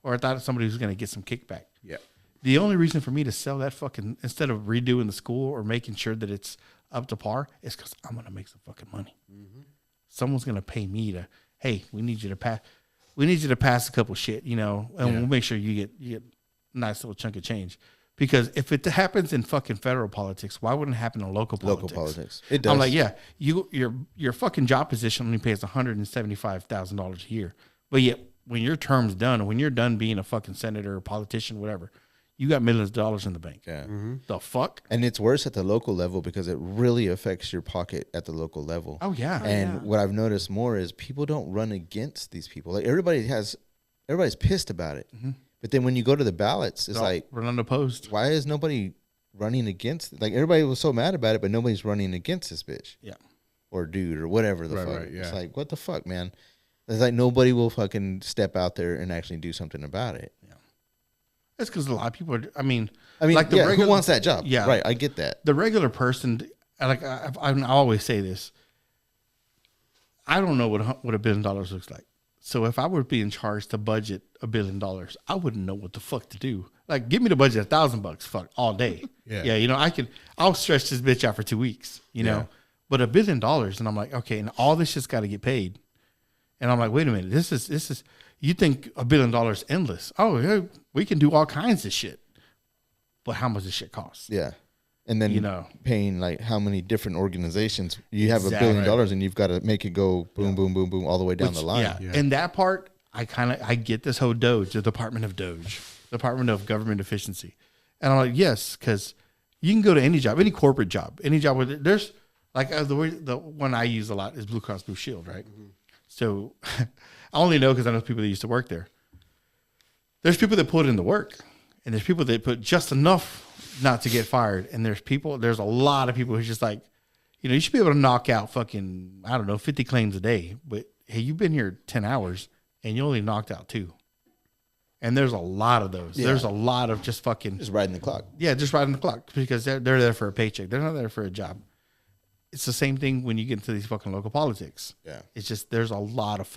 [SPEAKER 2] or a thought of somebody who's going to get some kickback.
[SPEAKER 5] Yeah.
[SPEAKER 2] The only reason for me to sell that fucking, instead of redoing the school or making sure that it's up to par, is because I'm going to make some fucking money. Someone's going to pay me to, hey, we need you to pass a couple shit, and we'll make sure you get a nice little chunk of change. Because if it happens in fucking federal politics, why wouldn't it happen in local politics?
[SPEAKER 4] It does.
[SPEAKER 2] I'm like, yeah, your fucking job position only pays $175,000 a year, but yet when your term's done, when you're done being a fucking senator or politician, whatever, you got millions of dollars in the bank.
[SPEAKER 4] Yeah.
[SPEAKER 2] The fuck?
[SPEAKER 4] And it's worse at the local level because it really affects your pocket at the local level.
[SPEAKER 2] Oh, yeah.
[SPEAKER 4] And what I've noticed more is people don't run against these people. Like everybody's pissed about it. But then when you go to the ballots, it's like,
[SPEAKER 2] we're unopposed.
[SPEAKER 4] why is nobody running against it? Like everybody was so mad about it, but nobody's running against this bitch.
[SPEAKER 2] Yeah.
[SPEAKER 4] Or dude or whatever the fuck.
[SPEAKER 5] Right, yeah.
[SPEAKER 4] It's like, what the fuck, man? It's like nobody will fucking step out there and actually do something about it.
[SPEAKER 2] Yeah. That's because a lot of people are, I mean,
[SPEAKER 4] like
[SPEAKER 2] the
[SPEAKER 4] who wants that job?
[SPEAKER 2] Yeah.
[SPEAKER 4] Right, I get that.
[SPEAKER 2] The regular person, like I always say this, I don't know what $1 billion looks like. So if I were being charged to budget $1 billion, I wouldn't know what the fuck to do. Like, give me the budget $1,000, fuck, all day.
[SPEAKER 5] Yeah.
[SPEAKER 2] You know, I'll stretch this bitch out for 2 weeks, you know. But $1 billion, and I'm like, okay, and all this shit's got to get paid. And I'm like, wait a minute, this is. You think $1 billion endless? Oh, yeah, we can do all kinds of shit. But how much does shit cost?
[SPEAKER 4] Yeah. And then,
[SPEAKER 2] You know.
[SPEAKER 4] paying like how many different organizations you have
[SPEAKER 2] Exactly.
[SPEAKER 4] $1 billion and you've got to make it go boom, boom, boom, boom, all the way down the line.
[SPEAKER 2] Yeah. And that part, I get this whole DOGE, the Department of Government Efficiency. And I'm like, yes, because you can go to any job, any corporate job, any job where there's like the one I use a lot is Blue Cross Blue Shield, right? So I only know because I know people that used to work there. There's people that put in the work, and there's people that put just enough not to get fired. And there's a lot of people who's just like, you know, you should be able to knock out fucking, I don't know, 50 claims a day. But hey, you've been here 10 hours and you only knocked out 2. And there's a lot of those.
[SPEAKER 4] Yeah.
[SPEAKER 2] There's a lot of just fucking.
[SPEAKER 4] Just riding the clock.
[SPEAKER 2] Yeah, just riding the clock because they're there for a paycheck. They're not there for a job. It's the same thing when you get into these fucking local politics.
[SPEAKER 4] Yeah.
[SPEAKER 2] It's just there's a lot of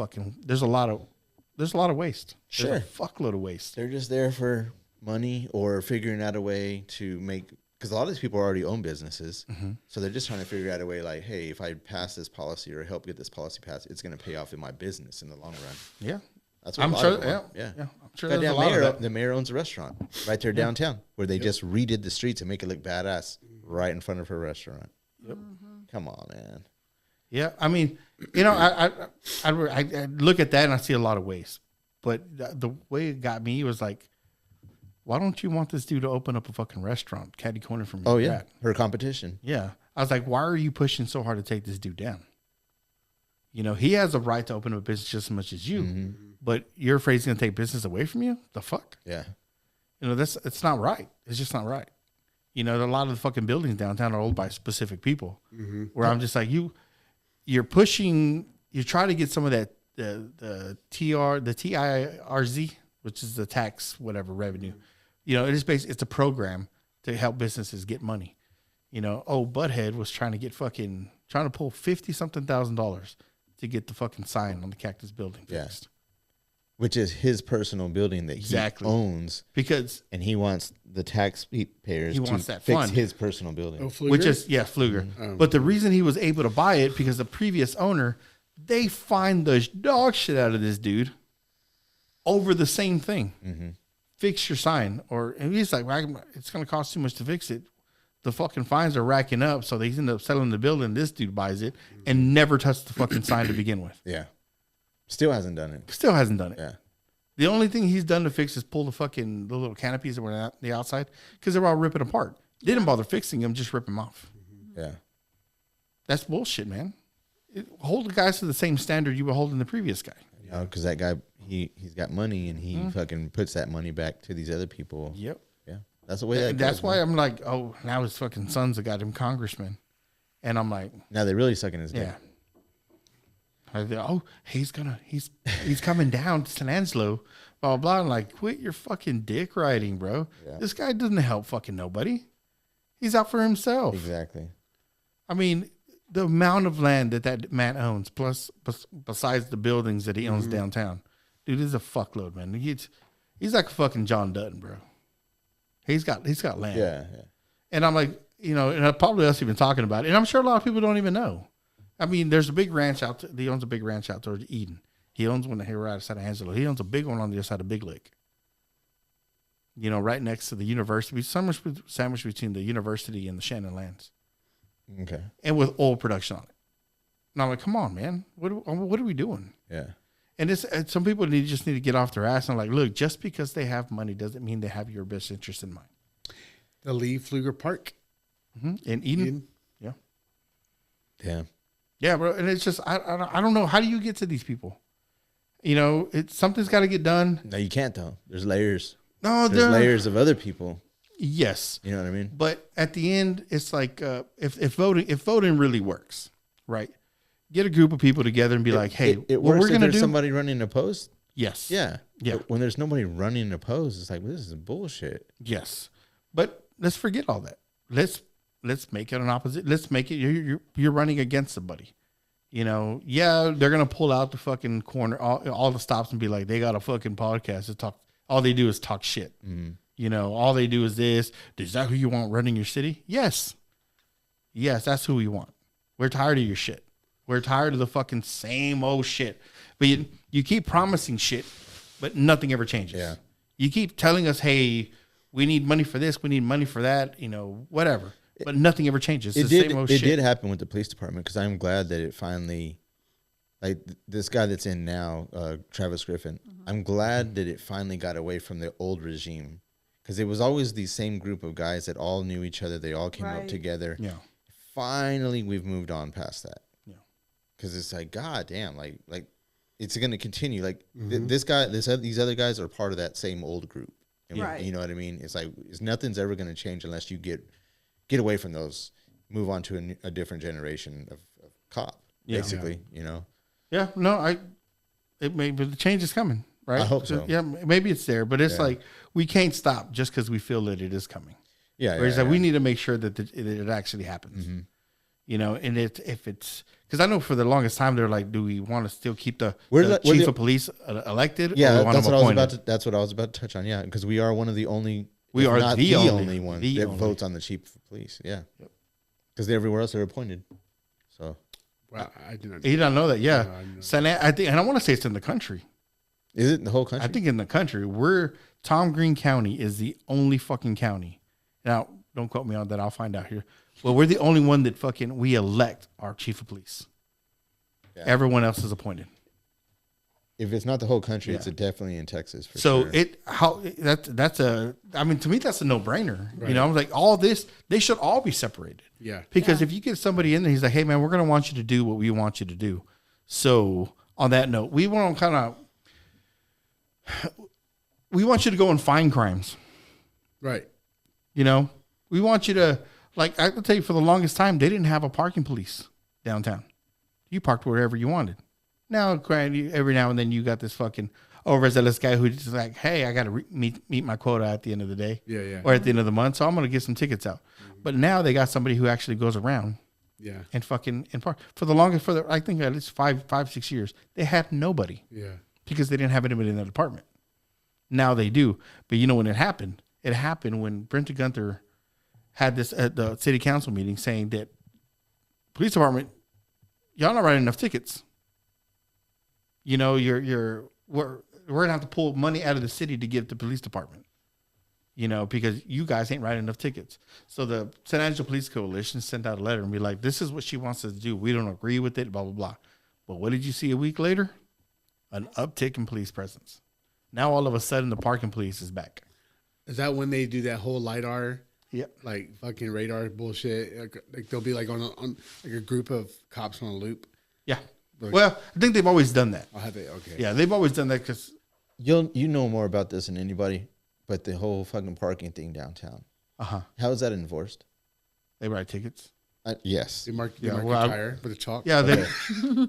[SPEAKER 2] waste.
[SPEAKER 4] Sure.
[SPEAKER 2] There's a fuckload of waste.
[SPEAKER 4] They're just there for money or figuring out a way to make, because a lot of these people already own businesses. So they're just trying to figure out a way like, hey, if I pass this policy or help get this policy passed, it's going to pay off in my business in the long run.
[SPEAKER 2] Yeah.
[SPEAKER 4] That's what
[SPEAKER 2] I'm
[SPEAKER 4] a lot
[SPEAKER 2] sure.
[SPEAKER 4] of them want. Yeah.
[SPEAKER 2] I'm sure there's a
[SPEAKER 4] Goddamn
[SPEAKER 2] lot of that.
[SPEAKER 4] the mayor owns a restaurant right there downtown where they just redid the streets and make it look badass right in front of her restaurant.
[SPEAKER 2] Yep.
[SPEAKER 4] Come on, man.
[SPEAKER 2] Yeah, I mean, you know, I look at that and I see a lot of waste. But the way it got me was like, why don't you want this dude to open up a fucking restaurant, catty corner from
[SPEAKER 4] Oh,
[SPEAKER 2] where you're
[SPEAKER 4] yeah.
[SPEAKER 2] at?
[SPEAKER 4] Her competition.
[SPEAKER 2] Yeah. I was like, why are you pushing so hard to take this dude down? You know, he has a right to open up a business just as much as you, but you're afraid he's going to take business away from you? The fuck?
[SPEAKER 4] Yeah.
[SPEAKER 2] You know, it's not right. It's just not right. You know, a lot of the fucking buildings downtown are owned by specific people where I'm just like, you're pushing, you try to get some of that, the TIRZ, which is the tax, whatever revenue. You know, it's a program to help businesses get money. You know, Butthead was trying to pull $50,000 to get the fucking sign on the Cactus building fixed.
[SPEAKER 4] Yeah. Which is his personal building that he owns.
[SPEAKER 2] Because
[SPEAKER 4] and he wants the taxpayers
[SPEAKER 2] he wants
[SPEAKER 4] to
[SPEAKER 2] that
[SPEAKER 4] fix
[SPEAKER 2] fund.
[SPEAKER 4] his personal building.
[SPEAKER 2] which is, Pfluger. But the reason he was able to buy it because the previous owner, they fined the dog shit out of this dude over the same thing. Fix your sign. And he's like, well, it's going to cost too much to fix it. The fucking fines are racking up, so they end up selling the building. This dude buys it and never touched the fucking sign to begin with.
[SPEAKER 4] Yeah. Still hasn't done it.
[SPEAKER 2] Still hasn't done it.
[SPEAKER 4] Yeah.
[SPEAKER 2] The only thing he's done to fix is pull the little canopies that were on the outside because they were all ripping apart. They didn't bother fixing them, just rip them off.
[SPEAKER 4] Yeah.
[SPEAKER 2] That's bullshit, man. Hold the guys to the same standard you were holding the previous guy.
[SPEAKER 4] You know, because that guy, he's got money and he fucking puts that money back to these other people.
[SPEAKER 2] Yep.
[SPEAKER 4] Yeah. That's the way that
[SPEAKER 2] That's
[SPEAKER 4] goes,
[SPEAKER 2] why
[SPEAKER 4] man.
[SPEAKER 2] I'm like, oh, now his fucking son's a goddamn congressman. And I'm like,
[SPEAKER 4] Now they're really sucking his dick.
[SPEAKER 2] yeah. He's coming down to San Angelo, blah, blah, blah. I'm like, quit your fucking dick riding, bro.
[SPEAKER 4] Yeah.
[SPEAKER 2] This guy doesn't help fucking nobody. He's out for himself.
[SPEAKER 4] Exactly.
[SPEAKER 2] I mean, the amount of land that man owns, plus besides the buildings that he owns downtown, dude, this is a fuckload, man. He's like a fucking John Dutton, bro. He's got land.
[SPEAKER 4] Yeah.
[SPEAKER 2] And I'm like, you know, and probably us even talking about it. And I'm sure a lot of people don't even know. I mean, there's a big ranch he owns a big ranch out towards Eden. He owns one here right outside of Angelo. He owns a big one on the other side of Big Lake. You know, right next to the university, sandwiched between the university and the Shannon lands.
[SPEAKER 4] Okay.
[SPEAKER 2] And with oil production on it. And I'm like, come on, man. What are we doing?
[SPEAKER 4] Yeah.
[SPEAKER 2] And some people just need to get off their ass and like, look, just because they have money doesn't mean they have your best interest in mind.
[SPEAKER 5] The Lee Pfluger Park
[SPEAKER 2] in Eden. Yeah.
[SPEAKER 4] Yeah.
[SPEAKER 2] Yeah, bro. And it's just, I don't know. How do you get to these people? You know, something's got to get done.
[SPEAKER 4] No, you can't though. There's layers.
[SPEAKER 2] No,
[SPEAKER 4] there's layers of other people.
[SPEAKER 2] Yes.
[SPEAKER 4] You know what I mean?
[SPEAKER 2] But at the end, it's like if voting really works, right? Get a group of people together and be like, hey,
[SPEAKER 4] it
[SPEAKER 2] what
[SPEAKER 4] works
[SPEAKER 2] we're going to do.
[SPEAKER 4] Somebody running opposed.
[SPEAKER 2] Yes.
[SPEAKER 4] Yeah.
[SPEAKER 2] Yeah.
[SPEAKER 4] But when there's nobody running opposed, it's like, this is bullshit.
[SPEAKER 2] Yes. But let's forget all that. Let's make it an opposite. Let's make it you're running against somebody. You know, yeah, they're gonna pull out the fucking corner, all the stops, and be like, they got a fucking podcast to talk. All they do is talk shit. Mm-hmm. You know, all they do is this. Is that who you want running your city? Yes, that's who we want. We're tired of your shit. We're tired of the fucking same old shit. But you keep promising shit, but nothing ever changes.
[SPEAKER 4] Yeah.
[SPEAKER 2] You keep telling us, hey, we need money for this, we need money for that. You know, whatever. But nothing ever changes. It's the same old shit.
[SPEAKER 4] It did happen with the police department because I'm glad that it finally, like this guy that's in now, Travis Griffin, I'm glad that it finally got away from the old regime because it was always the same group of guys that all knew each other. They all came up together.
[SPEAKER 2] Yeah.
[SPEAKER 4] Finally, we've moved on past that.
[SPEAKER 2] Yeah.
[SPEAKER 4] Because it's like, God damn, like it's going to continue. Like this guy, these other guys are part of that same old group. And
[SPEAKER 3] Right.
[SPEAKER 4] You know what I mean? It's like nothing's ever going to change unless you get away from those, move on to a different generation of cop, basically, you know?
[SPEAKER 2] Yeah, no, maybe the change is coming, right?
[SPEAKER 4] I hope so.
[SPEAKER 2] Yeah, maybe it's there, but it's like, we can't stop just because we feel that it is coming.
[SPEAKER 4] Yeah.
[SPEAKER 2] Whereas we need to make sure that it actually happens, you know, and if it's, because I know for the longest time, they're like, do we want to still keep the chief of police elected?
[SPEAKER 4] Yeah,
[SPEAKER 2] or
[SPEAKER 4] that's what I was about to touch on. Yeah, because we are one of the only,
[SPEAKER 2] we are
[SPEAKER 4] not
[SPEAKER 2] the
[SPEAKER 4] only one that votes on the chief of police. Yeah, because everywhere else they're appointed. So,
[SPEAKER 5] well, I do not.
[SPEAKER 2] You don't know that, yeah.
[SPEAKER 5] No,
[SPEAKER 2] I think, and I want to say it's in the country.
[SPEAKER 4] Is it in the whole country?
[SPEAKER 2] I think in the country, Tom Green County is the only fucking county. Now, don't quote me on that. I'll find out here. Well, we're the only one that we elect our chief of police. Yeah. Everyone else is appointed.
[SPEAKER 4] If it's not the whole country, it's definitely in Texas. For
[SPEAKER 2] so
[SPEAKER 4] sure.
[SPEAKER 2] I mean, to me, that's a no-brainer. Right. You know, I'm like, all this, they should all be separated.
[SPEAKER 5] Yeah.
[SPEAKER 2] Because if you get somebody in there, he's like, hey, man, we're going to want you to do what we want you to do. So on that note, we want you to go and find crimes.
[SPEAKER 5] Right.
[SPEAKER 2] You know, we want you to, like, I can tell you for the longest time, they didn't have a parking police downtown. You parked wherever you wanted. Now, every now and then you got this fucking overzealous guy who's just like, hey, I got to meet my quota at the end of the day.
[SPEAKER 5] Yeah.
[SPEAKER 2] Or at the end of the month. So I'm going to get some tickets out. But now they got somebody who actually goes around.
[SPEAKER 5] Yeah.
[SPEAKER 2] And park. For the longest, I think at least 5-6 years, they had nobody.
[SPEAKER 5] Yeah.
[SPEAKER 2] Because they didn't have anybody in that department. Now they do. But you know when it happened? It happened when Brent Gunther had this at the city council meeting saying that police department, y'all not writing enough tickets. You know, we're gonna have to pull money out of the city to give the police department. You know, because you guys ain't writing enough tickets. So the San Angelo Police Coalition sent out a letter and be like, this is what she wants us to do. We don't agree with it, blah, blah, blah. But what did you see a week later? An uptick in police presence. Now all of a sudden the parking police is back.
[SPEAKER 5] Is that when they do that whole LiDAR?
[SPEAKER 2] Yep.
[SPEAKER 5] Like fucking radar bullshit. Like they'll be like on like a group of cops on a loop.
[SPEAKER 2] Yeah. Well, I think they've always done that.
[SPEAKER 5] Oh, have they? Okay.
[SPEAKER 2] Yeah, they've always done that because
[SPEAKER 4] you know more about this than anybody, but the whole fucking parking thing downtown. How is that enforced?
[SPEAKER 2] They write tickets.
[SPEAKER 4] Yes.
[SPEAKER 5] They mark your tire with a chalk.
[SPEAKER 2] Yeah.
[SPEAKER 4] Okay.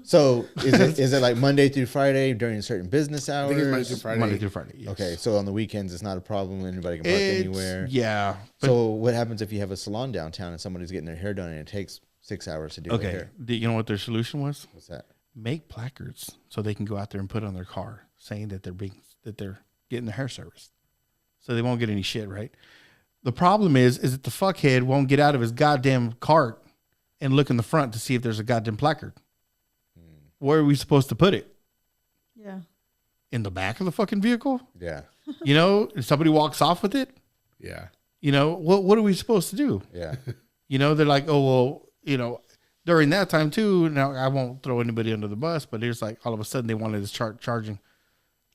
[SPEAKER 4] So is it like Monday through Friday during certain business hours?
[SPEAKER 5] I think it's Monday through Friday.
[SPEAKER 2] Monday through Friday. Yes.
[SPEAKER 4] Okay. So on the weekends, it's not a problem. Anybody can park anywhere.
[SPEAKER 2] Yeah.
[SPEAKER 4] So what happens if you have a salon downtown and somebody's getting their hair done and it takes 6 hours to do their hair?
[SPEAKER 2] You know what their solution was?
[SPEAKER 4] What's that?
[SPEAKER 2] Make placards so they can go out there and put on their car saying that they're getting their hair serviced, so they won't get any shit. Right. The problem is that the fuckhead won't get out of his goddamn cart and look in the front to see if there's a goddamn placard. Where are we supposed to put it?
[SPEAKER 3] Yeah.
[SPEAKER 2] In the back of the fucking vehicle?
[SPEAKER 4] Yeah.
[SPEAKER 2] You know, if somebody walks off with it?
[SPEAKER 5] Yeah.
[SPEAKER 2] You know, what are we supposed to do?
[SPEAKER 4] Yeah.
[SPEAKER 2] You know, they're like, oh, well, you know, during that time too, now I won't throw anybody under the bus, but it's like all of a sudden they wanted to start charging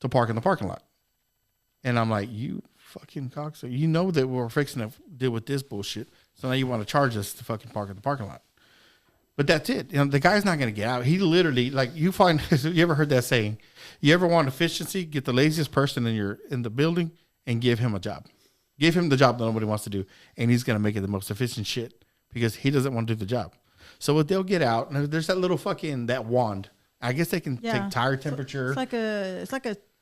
[SPEAKER 2] to park in the parking lot. And I'm like, you fucking cocksucker. You know that we're fixing to deal with this bullshit. So now you want to charge us to fucking park in the parking lot. But that's it. You know, the guy's not going to get out. He literally, like, you find, you ever heard that saying? You ever want efficiency? Get the laziest person in the building and give him a job. Give him the job that nobody wants to do. And he's going to make it the most efficient shit because he doesn't want to do the job. So what they'll get out, and there's that little fucking, that wand. I guess they can take tire temperature.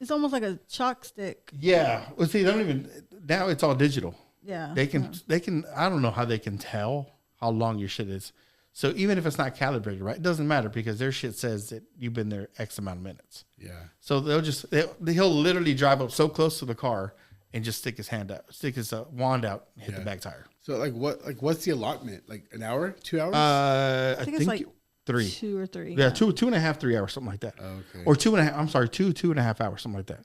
[SPEAKER 3] It's almost like a chalk stick.
[SPEAKER 2] Yeah. Well, see, they don't even, now it's all digital.
[SPEAKER 3] Yeah.
[SPEAKER 2] They can, I don't know how they can tell how long your shit is. So even if it's not calibrated, right, it doesn't matter because their shit says that you've been there X amount of minutes. Yeah. So he'll literally drive up so close to the car and just stick his wand out and hit the back tire.
[SPEAKER 5] So what's the allotment? Like an hour, 2 hours?
[SPEAKER 2] I think
[SPEAKER 3] it's like
[SPEAKER 2] 3.
[SPEAKER 3] 2 or 3.
[SPEAKER 2] Yeah, 2.5, 3 hours, something like that.
[SPEAKER 5] Oh, okay.
[SPEAKER 2] Or 2.5. I'm sorry, 2.5 hours, something like that.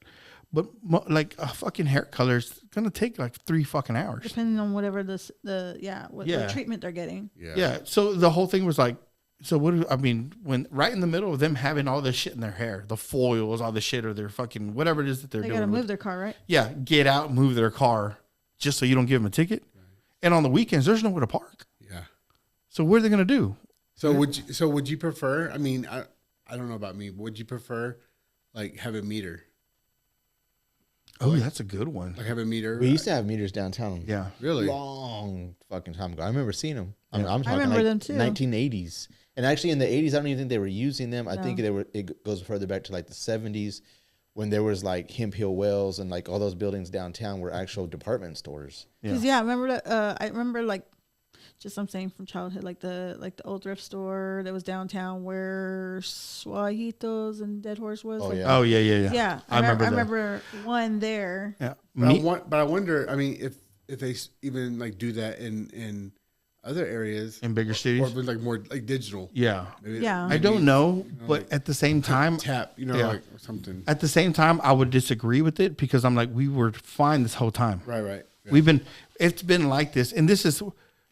[SPEAKER 2] But like a fucking hair color is gonna take like 3 fucking hours,
[SPEAKER 3] depending on whatever the treatment they're getting.
[SPEAKER 2] Yeah. So the whole thing was like, so when right in the middle of them having all this shit in their hair, the foils, all the shit, or their fucking whatever it is that they're doing.
[SPEAKER 3] They gotta move their car, right?
[SPEAKER 2] Yeah, get out and move their car, just so you don't give them a ticket. Right. And on the weekends, there's nowhere to park. Yeah. So what are they gonna do?
[SPEAKER 5] So would you prefer? I mean, I don't know about me. But would you prefer like have a meter?
[SPEAKER 2] Oh, that's a good one.
[SPEAKER 5] Like have a meter.
[SPEAKER 4] We used to have meters downtown.
[SPEAKER 2] Yeah,
[SPEAKER 5] really
[SPEAKER 4] long fucking time ago. I remember seeing them.
[SPEAKER 2] Yeah.
[SPEAKER 4] I'm talking
[SPEAKER 3] remember
[SPEAKER 4] like
[SPEAKER 3] them too.
[SPEAKER 4] 1980s, and actually in the 80s, I don't even think they were using them. I think it goes further back to like the 70s, when there was like Hemp Hill Wells and like all those buildings downtown were actual department stores.
[SPEAKER 3] Because I remember that. I remember like. Just I'm saying from childhood, like the old thrift store that was downtown where Suajitos and Dead Horse was.
[SPEAKER 4] Oh,
[SPEAKER 3] like,
[SPEAKER 4] yeah.
[SPEAKER 3] Yeah, I remember one there.
[SPEAKER 2] Yeah,
[SPEAKER 5] but I wonder. I mean, if they even like do that in other areas
[SPEAKER 2] in bigger cities,
[SPEAKER 5] or like more like digital.
[SPEAKER 2] Yeah,
[SPEAKER 5] maybe,
[SPEAKER 2] I don't know, but like, at the same time,
[SPEAKER 5] tap, like something.
[SPEAKER 2] At the same time, I would disagree with it because I'm like, we were fine this whole time.
[SPEAKER 5] Right. Yeah.
[SPEAKER 2] It's been like this, and this is.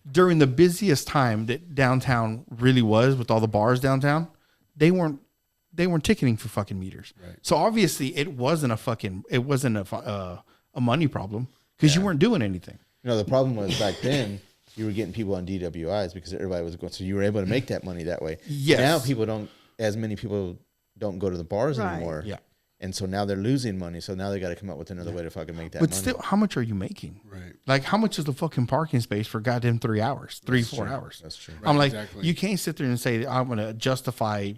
[SPEAKER 2] During the busiest time that downtown really was with all the bars downtown, they weren't ticketing for fucking meters. Right. So obviously it wasn't a money problem because you weren't doing anything.
[SPEAKER 4] The problem was back then you were getting people on DWIs because everybody was going, so you were able to make that money that way.
[SPEAKER 2] Yes.
[SPEAKER 4] Now as many people don't go to the bars anymore. Yeah. And so now they're losing money. So now they got to come up with another way to fucking make that money.
[SPEAKER 2] But still, how much are you making?
[SPEAKER 5] Right.
[SPEAKER 2] Like, how much is the fucking parking space for goddamn 3 hours, 4 hours?
[SPEAKER 4] That's true.
[SPEAKER 2] I'm like, you can't sit there and say, I'm going to justify,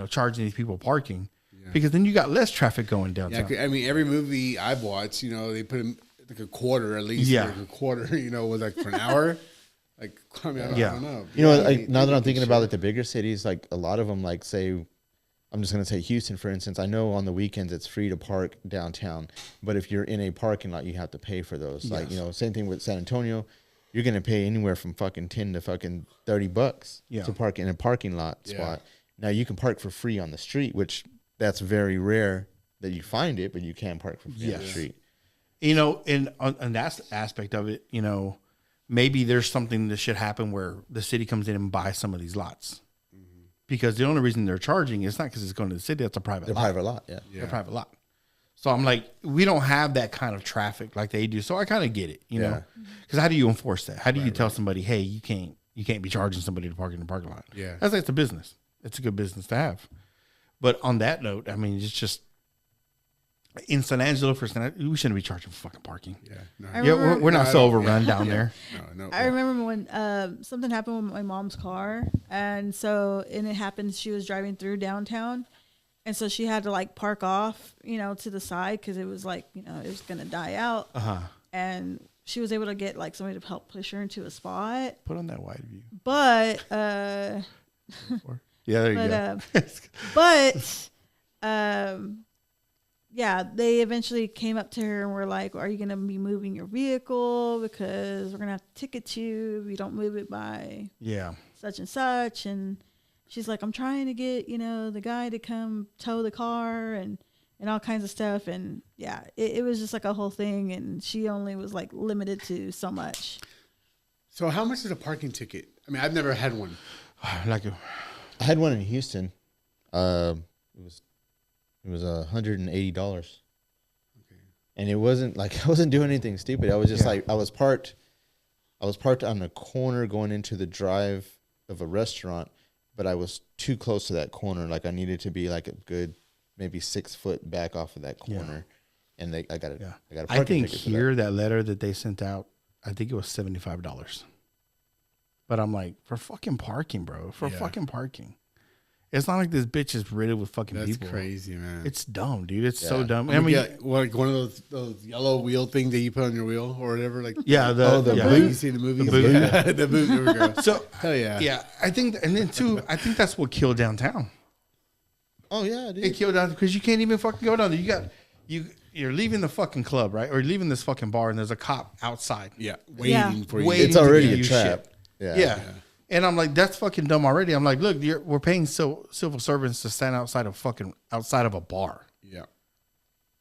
[SPEAKER 2] charging these people parking because then you got less traffic going downtown.
[SPEAKER 5] Yeah, I mean, every movie I've watched, they put in like a quarter at least. Yeah. Like a quarter, was like for an hour. Like, I mean, I don't know.
[SPEAKER 4] Now that I'm thinking about like the bigger cities, like a lot of them, like say, I'm just going to say Houston, for instance. I know on the weekends it's free to park downtown, but if you're in a parking lot, you have to pay for those. Yes. Like, same thing with San Antonio. You're going to pay anywhere from fucking $10 to fucking $30 to park in a parking lot spot. Now you can park for free on the street, which that's very rare that you find it, but you can park for free on the street.
[SPEAKER 2] And on that aspect of it, maybe there's something that should happen where the city comes in and buys some of these lots. Because the only reason they're charging is not because it's going to the city. That's a private lot.
[SPEAKER 4] Private lot, yeah.
[SPEAKER 2] A private lot. So I'm like, we don't have that kind of traffic like they do. So I kind of get it, know. Because how do you enforce that? How do you tell somebody, hey, you can't be charging somebody to park in the parking lot?
[SPEAKER 5] Yeah.
[SPEAKER 2] That's like it's a business. It's a good business to have. But on that note, I mean, it's just in San Angelo we shouldn't be charging for fucking parking.
[SPEAKER 5] Yeah.
[SPEAKER 2] No. We're not so overrun down there.
[SPEAKER 3] No. I remember when something happened with my mom's car, and it happened. She was driving through downtown, and so she had to like park off, to the side because it was like it was gonna die out. And she was able to get like somebody to help push her into a spot.
[SPEAKER 2] Put on that wide view.
[SPEAKER 3] But
[SPEAKER 2] yeah, there you
[SPEAKER 3] go. Yeah, they eventually came up to her and were like, are you going to be moving your vehicle? Because we're going to have to ticket you if you don't move it by such and such. And she's like, I'm trying to get, the guy to come tow the car and all kinds of stuff. And yeah, it was just like a whole thing. And she only was like limited to so much.
[SPEAKER 5] So how much is a parking ticket? I mean, I've never had one.
[SPEAKER 2] Like,
[SPEAKER 4] I had one in Houston. It was $180. And it wasn't like I wasn't doing anything stupid. I was just like I was parked on the corner going into the drive of a restaurant, but I was too close to that corner. Like I needed to be like a good maybe 6 foot back off of that corner. And I got a
[SPEAKER 2] I
[SPEAKER 4] parking
[SPEAKER 2] think
[SPEAKER 4] ticket for
[SPEAKER 2] here that letter that they sent out, I think it was $75. But I'm like, for fucking parking, bro. For fucking parking. It's not like this bitch is riddled with fucking
[SPEAKER 5] That's
[SPEAKER 2] people.
[SPEAKER 5] crazy, man.
[SPEAKER 2] It's dumb, dude. It's so dumb.
[SPEAKER 5] I mean, like one of those yellow wheel things that you put on your wheel or whatever. Like
[SPEAKER 2] the
[SPEAKER 5] boot you see in the movies.
[SPEAKER 2] The boot.
[SPEAKER 5] Yeah, the boot. There we go.
[SPEAKER 2] So
[SPEAKER 5] hell yeah.
[SPEAKER 2] Yeah, I think, and then too, I think that's what killed downtown.
[SPEAKER 4] Oh yeah, dude.
[SPEAKER 2] It killed down because you can't even fucking go down there. You're leaving the fucking club, right? Or you're leaving this fucking bar, and there's a cop outside.
[SPEAKER 5] Yeah, waiting for you.
[SPEAKER 4] It's already a trap.
[SPEAKER 2] Yeah. And I'm like, that's fucking dumb already. I'm like, look, we're paying civil servants to stand outside of a bar.
[SPEAKER 5] Yeah.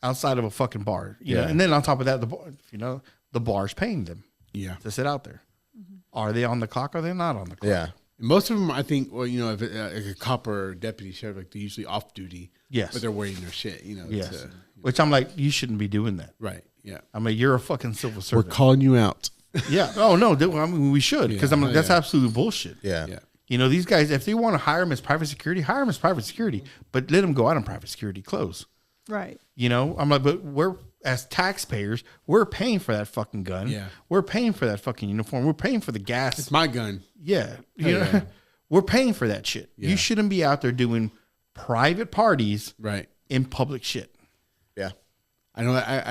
[SPEAKER 2] Outside of a fucking bar. You know? And then on top of that, the bar's paying them to sit out there. Mm-hmm. Are they on the clock? Or are they not on the clock?
[SPEAKER 4] Yeah.
[SPEAKER 5] Most of them, I think, well, you know, if a cop or deputy sheriff, like they're usually off duty.
[SPEAKER 2] Yes.
[SPEAKER 5] But they're wearing their shit, you know.
[SPEAKER 2] Yes. Which I'm like, you shouldn't be doing that.
[SPEAKER 5] Right. Yeah.
[SPEAKER 2] I mean, you're a fucking civil
[SPEAKER 5] We're
[SPEAKER 2] servant.
[SPEAKER 5] calling you out.
[SPEAKER 2] Yeah. Oh, no. I mean, we should. Because I'm like, that's
[SPEAKER 5] yeah.
[SPEAKER 2] absolute bullshit.
[SPEAKER 4] Yeah.
[SPEAKER 5] Yeah.
[SPEAKER 2] You know, these guys, if they want to hire them as private security, hire them as private security. But let them go out in private security clothes.
[SPEAKER 3] Right.
[SPEAKER 2] You know, I'm like, but we're, as taxpayers, we're paying for that fucking gun.
[SPEAKER 5] Yeah.
[SPEAKER 2] We're paying for that fucking uniform. We're paying for the gas.
[SPEAKER 5] It's my gun.
[SPEAKER 2] Yeah. You know, we're paying for that shit.
[SPEAKER 5] Yeah.
[SPEAKER 2] You shouldn't be out there doing private parties
[SPEAKER 5] Right.
[SPEAKER 2] in public shit.
[SPEAKER 4] Yeah.
[SPEAKER 5] I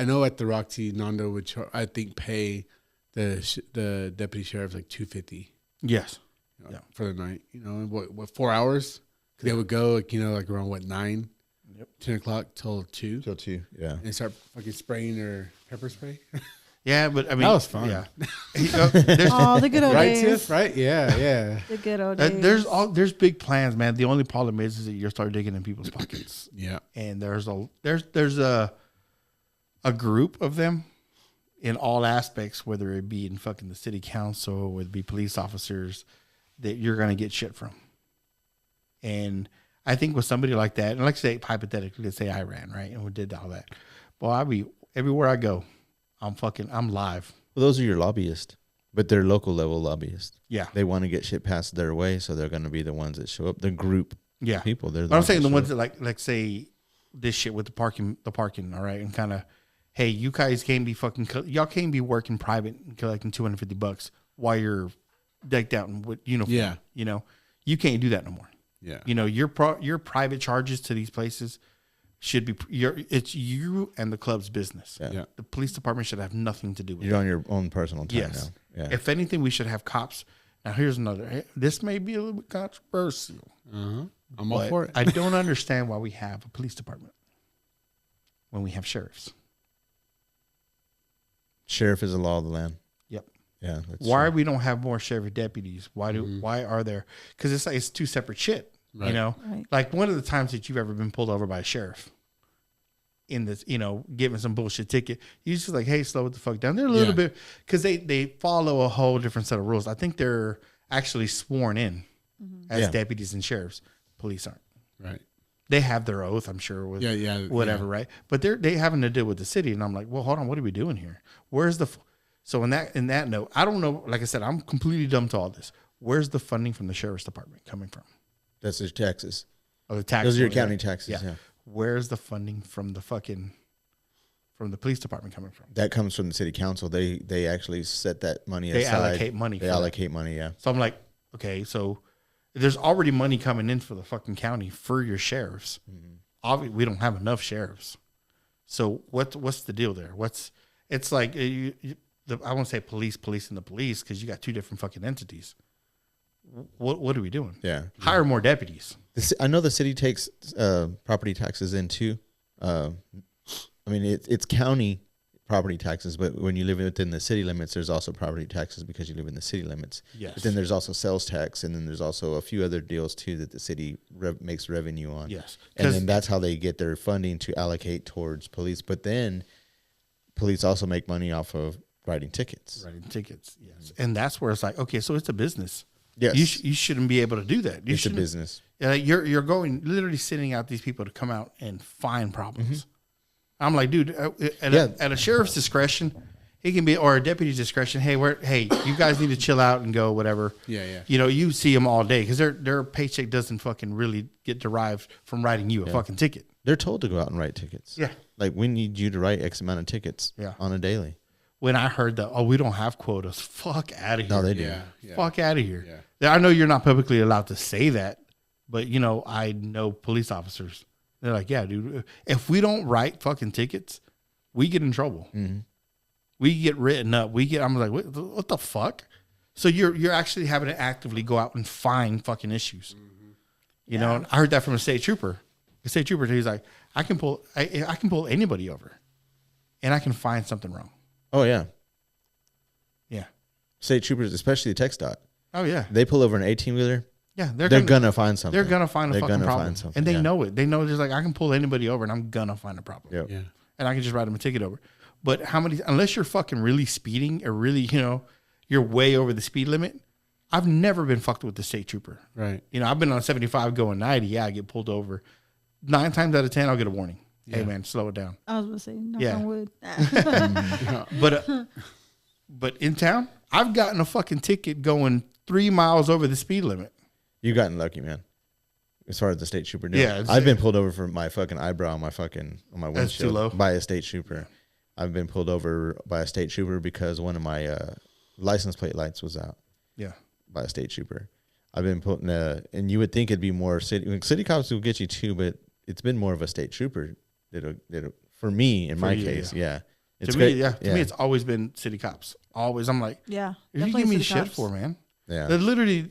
[SPEAKER 5] know at the Roxy, Nando would, I think, pay the deputy sheriff like $250
[SPEAKER 2] Yes.
[SPEAKER 5] for the night. You know, what 4 hours? 'Cause they would go, like, you know, like around 9, 10 o'clock till 2.
[SPEAKER 4] Till 2. Yeah.
[SPEAKER 5] And start fucking spraying their pepper spray.
[SPEAKER 2] Yeah, but I mean,
[SPEAKER 5] That was fun.
[SPEAKER 2] Yeah.
[SPEAKER 3] Oh, the good old
[SPEAKER 5] Right,
[SPEAKER 3] days.
[SPEAKER 5] Tiff? Right? Yeah.
[SPEAKER 3] The good old days.
[SPEAKER 2] There's big plans, man. The only problem is that you start digging in people's pockets.
[SPEAKER 5] Yeah.
[SPEAKER 2] And there's a group of them in all aspects, whether it be in fucking the city council, whether it be police officers, that you're gonna get shit from. And I think with somebody like that, and let's say hypothetically, let's say I ran, right, and we did all that. Well, I'll be everywhere I go. I'm live.
[SPEAKER 4] Well, those are your lobbyists, but they're local level lobbyists.
[SPEAKER 2] Yeah.
[SPEAKER 4] They want to get shit passed their way, so they're going to be the ones that show up. The group people. They're
[SPEAKER 2] I'm saying the ones that like say this shit with the parking, all right, and kind of, hey, you guys can't be y'all can't be working private and collecting $250 while you're decked out in with uniform.
[SPEAKER 5] Yeah.
[SPEAKER 2] You know, you can't do that no more.
[SPEAKER 5] Yeah.
[SPEAKER 2] You know, your private charges to these places should be it's you and the club's business.
[SPEAKER 4] Yeah.
[SPEAKER 2] The police department should have nothing to do with it.
[SPEAKER 4] You're on your own personal time
[SPEAKER 2] Yes.
[SPEAKER 4] now. Yeah.
[SPEAKER 2] If anything, we should have cops. Now, here's another. This may be a little bit controversial.
[SPEAKER 5] I'm all
[SPEAKER 2] But
[SPEAKER 5] for it.
[SPEAKER 2] I don't understand why we have a police department when we have sheriffs.
[SPEAKER 4] Sheriff is the law of the land.
[SPEAKER 2] Yep.
[SPEAKER 4] Yeah. That's
[SPEAKER 2] Why
[SPEAKER 4] true.
[SPEAKER 2] we don't have more sheriff deputies? Why are there? Because it's like it's two separate shit.
[SPEAKER 5] Right.
[SPEAKER 2] You know,
[SPEAKER 3] Right.
[SPEAKER 2] like one of the times that you've ever been pulled over by a sheriff in this, you know, giving some bullshit ticket, you just like, hey, slow it the fuck down. They're a little bit because they follow a whole different set of rules. I think they're actually sworn in as deputies and sheriffs. Police aren't.
[SPEAKER 5] Right.
[SPEAKER 2] They have their oath, I'm sure, with whatever, right? But they having to deal with the city, and I'm like, well, hold on, what are we doing here? Where's the? So in that note, I don't know. Like I said, I'm completely dumb to all this. Where's the funding from the sheriff's department coming from?
[SPEAKER 4] That's his taxes.
[SPEAKER 2] Or the tax?
[SPEAKER 4] Those are your
[SPEAKER 2] money,
[SPEAKER 4] county
[SPEAKER 2] right?
[SPEAKER 4] taxes. Yeah.
[SPEAKER 2] Where's the funding from the police department coming from?
[SPEAKER 4] That comes from the city council. They actually set that money
[SPEAKER 2] They
[SPEAKER 4] aside.
[SPEAKER 2] allocate money.
[SPEAKER 4] They
[SPEAKER 2] for
[SPEAKER 4] allocate money. Yeah.
[SPEAKER 2] So I'm like, okay, so there's already money coming in for the fucking county for your sheriffs. Obviously, we don't have enough sheriffs. So what's the deal there? It's like I won't say police and the police because you got two different fucking entities. What are we doing?
[SPEAKER 4] Yeah.
[SPEAKER 2] Hire more deputies.
[SPEAKER 4] I know the city takes property taxes in too. I mean, it's county property taxes, but when you live within the city limits, there's also property taxes because you live in the city limits.
[SPEAKER 2] Yes.
[SPEAKER 4] But then there's also sales tax, and then there's also a few other deals too that the city makes revenue on.
[SPEAKER 2] Yes.
[SPEAKER 4] And then that's how they get their funding to allocate towards police. But then police also make money off of writing tickets.
[SPEAKER 2] Writing tickets, yes. And that's where it's like, okay, so it's a business.
[SPEAKER 4] Yes.
[SPEAKER 2] You shouldn't be able to do that.
[SPEAKER 4] It's a business.
[SPEAKER 2] You're going literally sending out these people to come out and find problems. I'm like, dude, at a sheriff's discretion, he can be, or a deputy's discretion. Hey, you guys need to chill out and go, whatever.
[SPEAKER 5] Yeah.
[SPEAKER 2] You know, you see them all day because their paycheck doesn't fucking really get derived from writing you a fucking ticket.
[SPEAKER 4] They're told to go out and write tickets.
[SPEAKER 2] Yeah.
[SPEAKER 4] Like, we need you to write X amount of tickets on a daily.
[SPEAKER 2] When I heard that, we don't have quotas. Fuck out of here.
[SPEAKER 4] No, they do.
[SPEAKER 5] Yeah.
[SPEAKER 2] Fuck out of here. Yeah. I know you're not publicly allowed to say that, but, you know, I know police officers. They're like, yeah, dude, if we don't write fucking tickets, we get in trouble. Mm-hmm. We get written up. I'm like, what the fuck? So you're actually having to actively go out and find fucking issues. Mm-hmm. You know, and I heard that from a state trooper. The state trooper, he's like, I can pull anybody over, and I can find something wrong.
[SPEAKER 4] Oh yeah.
[SPEAKER 2] Yeah.
[SPEAKER 4] State troopers, especially the TxDOT.
[SPEAKER 2] Oh yeah.
[SPEAKER 4] They pull over an 18-wheeler.
[SPEAKER 2] Yeah,
[SPEAKER 4] they're gonna find something.
[SPEAKER 2] They're gonna find a fucking problem, and they
[SPEAKER 4] yeah.
[SPEAKER 2] know it. They know just like I can pull anybody over, and I'm gonna find a problem.
[SPEAKER 4] Yep.
[SPEAKER 5] Yeah.
[SPEAKER 2] And I can just write them a ticket over. But unless you're fucking really speeding or really, you know, you're way over the speed limit. I've never been fucked with the state trooper.
[SPEAKER 5] Right.
[SPEAKER 2] You know, I've been on 75 going 90. Yeah, I get pulled over. 9 times out of 10, I'll get a warning. Hey man, slow it down.
[SPEAKER 3] I was going to say, knock
[SPEAKER 2] Yeah.
[SPEAKER 3] on wood.
[SPEAKER 2] But in town, I've gotten a fucking ticket going 3 miles over the speed limit.
[SPEAKER 4] You gotten lucky, man. As far as the state trooper knew.
[SPEAKER 2] Yeah,
[SPEAKER 4] I've been pulled over for my fucking eyebrow on my windshield.
[SPEAKER 2] That's too low.
[SPEAKER 4] By a state trooper. I've been pulled over by a state trooper because one of my license plate lights was out.
[SPEAKER 2] Yeah.
[SPEAKER 4] By a state trooper. I've been put in and you would think it'd be more city cops will get you too, but it's been more of a state trooper for me in my case. Yeah. It's
[SPEAKER 2] to me, it's always been city cops. Always. I'm like,
[SPEAKER 3] Yeah.
[SPEAKER 2] you give me shit for, man.
[SPEAKER 4] Yeah.
[SPEAKER 2] That literally,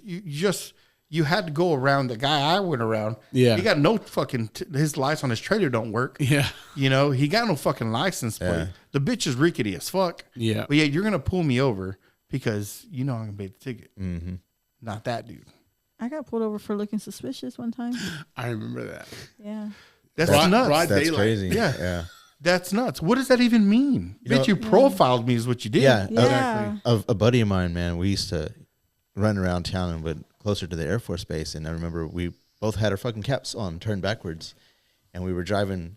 [SPEAKER 2] you had to go around the guy I went around.
[SPEAKER 5] Yeah.
[SPEAKER 2] He got no fucking, his lights on his trailer don't work.
[SPEAKER 5] Yeah.
[SPEAKER 2] You know, he got no fucking license plate.
[SPEAKER 4] Yeah.
[SPEAKER 2] The bitch is rickety as fuck.
[SPEAKER 5] Yeah.
[SPEAKER 2] But yeah, you're going to pull me over because you know I'm going to pay the ticket.
[SPEAKER 4] Mm-hmm.
[SPEAKER 2] Not that dude.
[SPEAKER 3] I got pulled over for looking suspicious one time.
[SPEAKER 5] I remember that.
[SPEAKER 3] Yeah.
[SPEAKER 2] That's
[SPEAKER 5] Broad
[SPEAKER 2] nuts.
[SPEAKER 5] daylight.
[SPEAKER 4] That's crazy.
[SPEAKER 2] Yeah.
[SPEAKER 4] Yeah.
[SPEAKER 2] That's nuts. What does that even mean? Bitch, you profiled me is what you did.
[SPEAKER 4] Yeah.
[SPEAKER 3] Yeah.
[SPEAKER 4] A buddy of mine, man, we used to run around town but closer to the Air Force Base. And I remember we both had our fucking caps on, turned backwards. And we were driving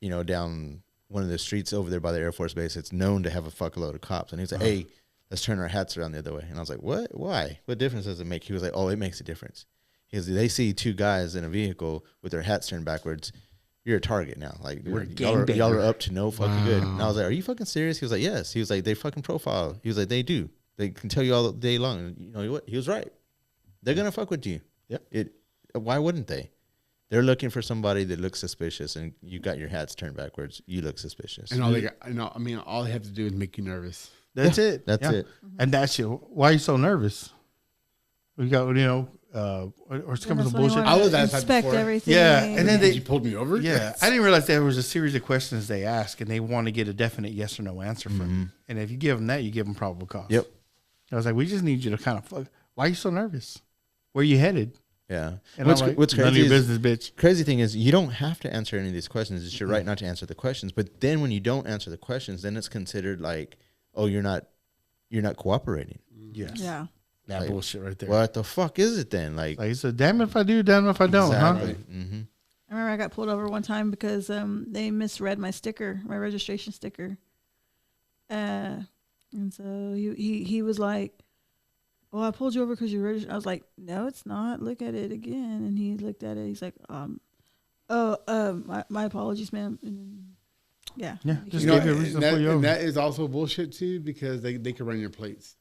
[SPEAKER 4] down one of the streets over there by the Air Force Base. It's known to have a fuckload of cops. And he was like, hey, let's turn our hats around the other way. And I was like, what? Why? What difference does it make? He was like, oh, it makes a difference. He goes, they see 2 guys in a vehicle with their hats turned backwards. You're a target now. Like, y'all are up to no fucking good. And I was like, are you fucking serious? He was like, yes. He was like, they fucking profile. He was like, they do. They can tell you all day long. And you know what? He was right. They're going to fuck with you. Yep. Why wouldn't they? They're looking for somebody that looks suspicious, and you got your hats turned backwards. You look suspicious.
[SPEAKER 5] And all they have to do is make you nervous.
[SPEAKER 2] That's it.
[SPEAKER 4] That's it.
[SPEAKER 2] And that's you. Why are you so nervous? We got, or some of the bullshit.
[SPEAKER 5] I was that type
[SPEAKER 3] inspect
[SPEAKER 5] before.
[SPEAKER 3] everything.
[SPEAKER 2] Yeah, and then
[SPEAKER 5] You pulled me over?
[SPEAKER 2] Yeah, I didn't realize there was a series of questions they ask, and they want to get a definite yes or no answer from you. And if you give them that, you give them probable cause.
[SPEAKER 4] Yep.
[SPEAKER 2] I was like, we just need you to kind of why are you so nervous? Where are you headed?
[SPEAKER 4] Yeah.
[SPEAKER 2] And
[SPEAKER 4] What's
[SPEAKER 2] I'm like,
[SPEAKER 4] crazy
[SPEAKER 2] none of your
[SPEAKER 4] is,
[SPEAKER 2] business, bitch.
[SPEAKER 4] crazy thing is you don't have to answer any of these questions. It's your right not to answer the questions. But then when you don't answer the questions, then it's considered like, oh, you're not cooperating.
[SPEAKER 2] Yes.
[SPEAKER 3] Yeah.
[SPEAKER 2] That
[SPEAKER 4] Like,
[SPEAKER 2] bullshit right there.
[SPEAKER 4] What the fuck is it then? Like
[SPEAKER 2] Like, so damn if I do, damn if I don't,
[SPEAKER 4] exactly.
[SPEAKER 2] huh?
[SPEAKER 4] Mm-hmm.
[SPEAKER 3] I remember I got pulled over one time because they misread my sticker, my registration sticker. And so he was like, "Oh, I pulled you over because you registered." I was like, "No, it's not. Look at it again." And he looked at it. He's like, my apologies, ma'am." And then, yeah.
[SPEAKER 2] Just give you a reason to pull you over.
[SPEAKER 5] And that is also bullshit too, because they can run your plates.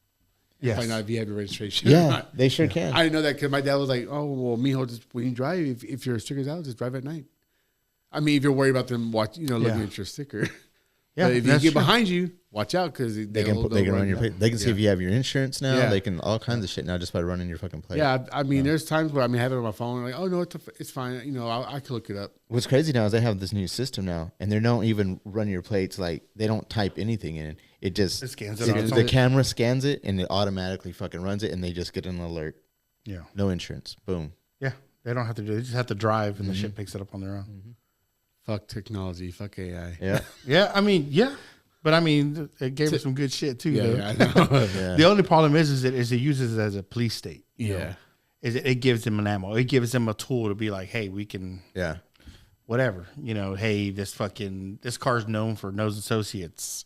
[SPEAKER 2] Yes.
[SPEAKER 5] Find out if you have your registration.
[SPEAKER 4] Yeah, they sure can.
[SPEAKER 5] I didn't know that because my dad was like, "Oh, well, mijo, just when you drive, if your sticker's out, just drive at night." I mean, if you're worried about them looking at your sticker.
[SPEAKER 2] Yeah,
[SPEAKER 5] But if you
[SPEAKER 2] that's
[SPEAKER 5] get
[SPEAKER 2] true.
[SPEAKER 5] behind you, watch out because
[SPEAKER 4] They can run your plate. They can see if you have your insurance now.
[SPEAKER 5] Yeah.
[SPEAKER 4] They can all kinds of shit now just by running your fucking plate.
[SPEAKER 5] Yeah, I mean, there's times where I have it on my phone. Like, oh no, it's fine. I can look it up.
[SPEAKER 4] What's crazy now is they have this new system now, and they don't even run your plates. Like they don't type anything in. It just
[SPEAKER 2] It scans it on its
[SPEAKER 4] the
[SPEAKER 2] own.
[SPEAKER 4] camera scans it, and it automatically fucking runs it, and they just get an alert.
[SPEAKER 2] Yeah.
[SPEAKER 4] No insurance. Boom.
[SPEAKER 2] Yeah. They don't have to do it. They just have to drive, and the shit picks it up on their own.
[SPEAKER 5] Fuck technology. Fuck AI.
[SPEAKER 4] Yeah.
[SPEAKER 2] Yeah. I mean, yeah. But I mean, it gave him some good shit too.
[SPEAKER 5] Yeah,
[SPEAKER 2] though.
[SPEAKER 5] yeah, I know.
[SPEAKER 4] Yeah.
[SPEAKER 2] The only problem is it uses it as a police state. you know?
[SPEAKER 5] Yeah.
[SPEAKER 2] It gives them an ammo. It gives them a tool to be like, hey, we can,
[SPEAKER 4] Yeah.
[SPEAKER 2] whatever. Hey, this car's known for nose associates.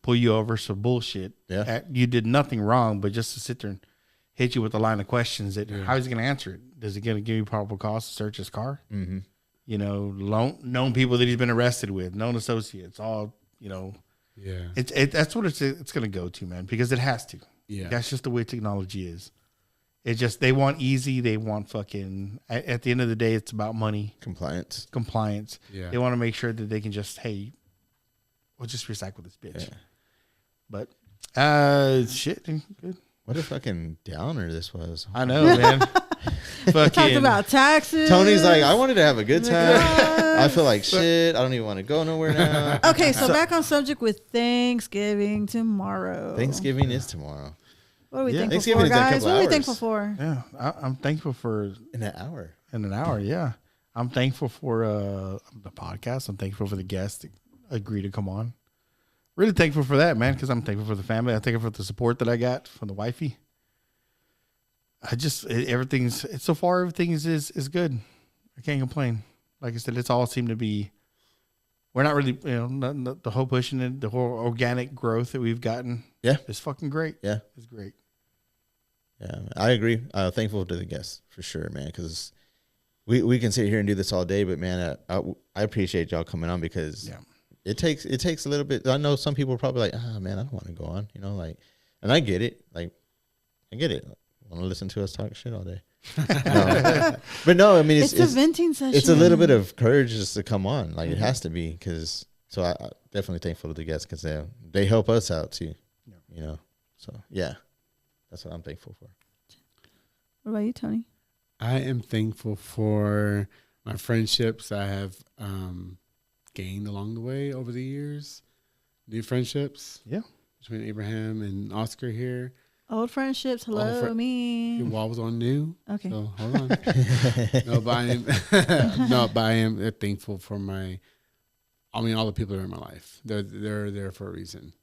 [SPEAKER 2] Pull you over some bullshit.
[SPEAKER 4] Yeah.
[SPEAKER 2] You did nothing wrong, but just to sit there and hit you with a line of questions that how is he going to answer it? Is he going to give you probable cause to search his car?
[SPEAKER 4] Mm-hmm.
[SPEAKER 2] Known people that he's been arrested with, known associates, all,
[SPEAKER 5] Yeah.
[SPEAKER 2] that's what it's going to go to, man, because it has to.
[SPEAKER 5] Yeah.
[SPEAKER 2] That's just the way technology is. It just, they want easy. They want fucking, at the end of the day, it's about money,
[SPEAKER 4] Compliance.
[SPEAKER 2] compliance.
[SPEAKER 5] Yeah.
[SPEAKER 2] They want to make sure that they can just, hey, we'll just recycle this bitch.
[SPEAKER 4] Yeah.
[SPEAKER 2] But, shit, dude, good.
[SPEAKER 4] What a fucking downer this was.
[SPEAKER 2] I know, man.
[SPEAKER 3] Talked
[SPEAKER 2] Fucking,
[SPEAKER 3] about taxes.
[SPEAKER 4] Tony's like, I wanted to have a good time.
[SPEAKER 3] God.
[SPEAKER 4] I feel like shit. I don't even want to go nowhere now.
[SPEAKER 3] Okay, so back on subject with Thanksgiving tomorrow.
[SPEAKER 4] Thanksgiving is tomorrow.
[SPEAKER 3] What are we
[SPEAKER 2] Yeah.
[SPEAKER 3] thankful
[SPEAKER 4] Thanksgiving
[SPEAKER 3] for,
[SPEAKER 4] is in a
[SPEAKER 3] guys?
[SPEAKER 4] couple
[SPEAKER 3] What are we
[SPEAKER 4] hours.
[SPEAKER 3] thankful for?
[SPEAKER 2] yeah, I'm thankful for
[SPEAKER 4] In an hour.
[SPEAKER 2] in an hour. Yeah. I'm thankful for the podcast. I'm thankful for the guests that agree to come on. Really thankful for that, man, because I'm thankful for the family. I'm thankful for the support that I got from the wifey. Everything is good. I can't complain. Like I said, it's all seemed to be, we're not really, the whole pushing it, the whole organic growth that we've gotten.
[SPEAKER 4] Yeah.
[SPEAKER 2] It's fucking great.
[SPEAKER 4] Yeah.
[SPEAKER 2] It's great.
[SPEAKER 4] Yeah, I agree. Thankful to the guests for sure, man, because we can sit here and do this all day, but man, I appreciate y'all coming on because it takes a little bit. I know some people are probably like, man, I don't want to go on, and I get it. Like, I get it. Want to listen to us talk shit all day. No. But no, I mean,
[SPEAKER 3] It's a venting session.
[SPEAKER 4] it's a little bit of courage just to come on. Like, it has to be because. So I definitely thankful to the guests because they help us out too. So yeah, that's what I'm thankful for.
[SPEAKER 3] What about you, Tony?
[SPEAKER 5] I am thankful for my friendships I have gained along the way over the years. New friendships.
[SPEAKER 2] Yeah.
[SPEAKER 5] Between Abraham and Oscar here.
[SPEAKER 3] Old friendships. Hello, me.
[SPEAKER 5] Wall was on new.
[SPEAKER 3] Okay.
[SPEAKER 5] So hold on. But I am thankful for all the people that are in my life. They're there for a reason.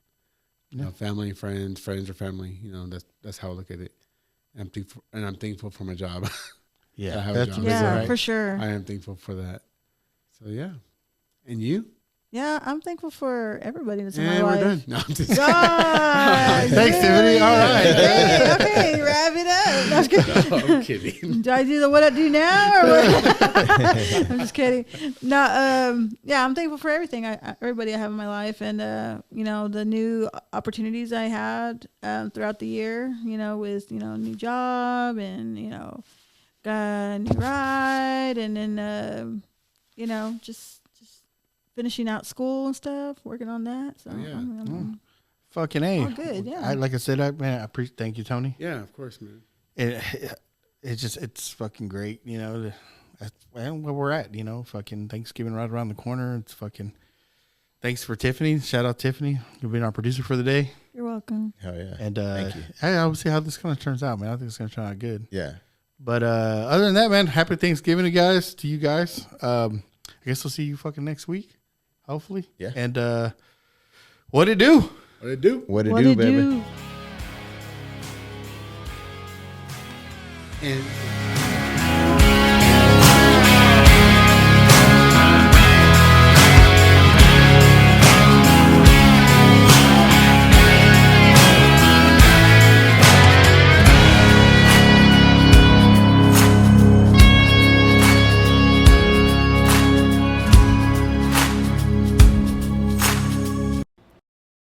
[SPEAKER 5] Family, friends are family. That's how I look at it. I'm thankful for my job.
[SPEAKER 2] Yeah.
[SPEAKER 5] I have a job.
[SPEAKER 3] Yeah,
[SPEAKER 5] Right?
[SPEAKER 3] for sure.
[SPEAKER 5] I am thankful for that. So yeah. And you?
[SPEAKER 3] Yeah, I'm thankful for everybody that's in my
[SPEAKER 5] And we're
[SPEAKER 3] life.
[SPEAKER 5] done. No, I'm just
[SPEAKER 3] God,
[SPEAKER 2] Thanks, Tiffany. All right.
[SPEAKER 3] Okay, wrap it up. No, I'm just kidding.
[SPEAKER 5] No, I'm kidding.
[SPEAKER 3] Do I do the what I do now or what? I'm just kidding. No, yeah, I'm thankful for everything. Everybody I have in my life, and the new opportunities I had throughout the year. With new job and got a new ride, and then just finishing out school and stuff, working on that. So
[SPEAKER 5] Yeah.
[SPEAKER 3] I'm
[SPEAKER 2] Fucking A.
[SPEAKER 3] all good. Yeah.
[SPEAKER 2] Like I said, I appreciate. Thank you, Tony.
[SPEAKER 5] Yeah, of course, man.
[SPEAKER 2] It's fucking great. That's where we're at. Fucking Thanksgiving right around the corner. It's fucking. Thanks for Tiffany. Shout out Tiffany. You've been our producer for the day.
[SPEAKER 3] You're welcome.
[SPEAKER 4] Hell yeah.
[SPEAKER 2] And
[SPEAKER 4] Thank you.
[SPEAKER 2] I will see how this kind of turns out, man. I think it's gonna turn out good.
[SPEAKER 4] Yeah.
[SPEAKER 2] But other than that, man, happy Thanksgiving to you guys. I guess we'll see you fucking next week, hopefully.
[SPEAKER 4] Yeah.
[SPEAKER 2] And what it do?
[SPEAKER 5] What did it do?
[SPEAKER 4] What it
[SPEAKER 3] What
[SPEAKER 4] do,
[SPEAKER 3] it
[SPEAKER 4] baby?
[SPEAKER 3] do?
[SPEAKER 5] And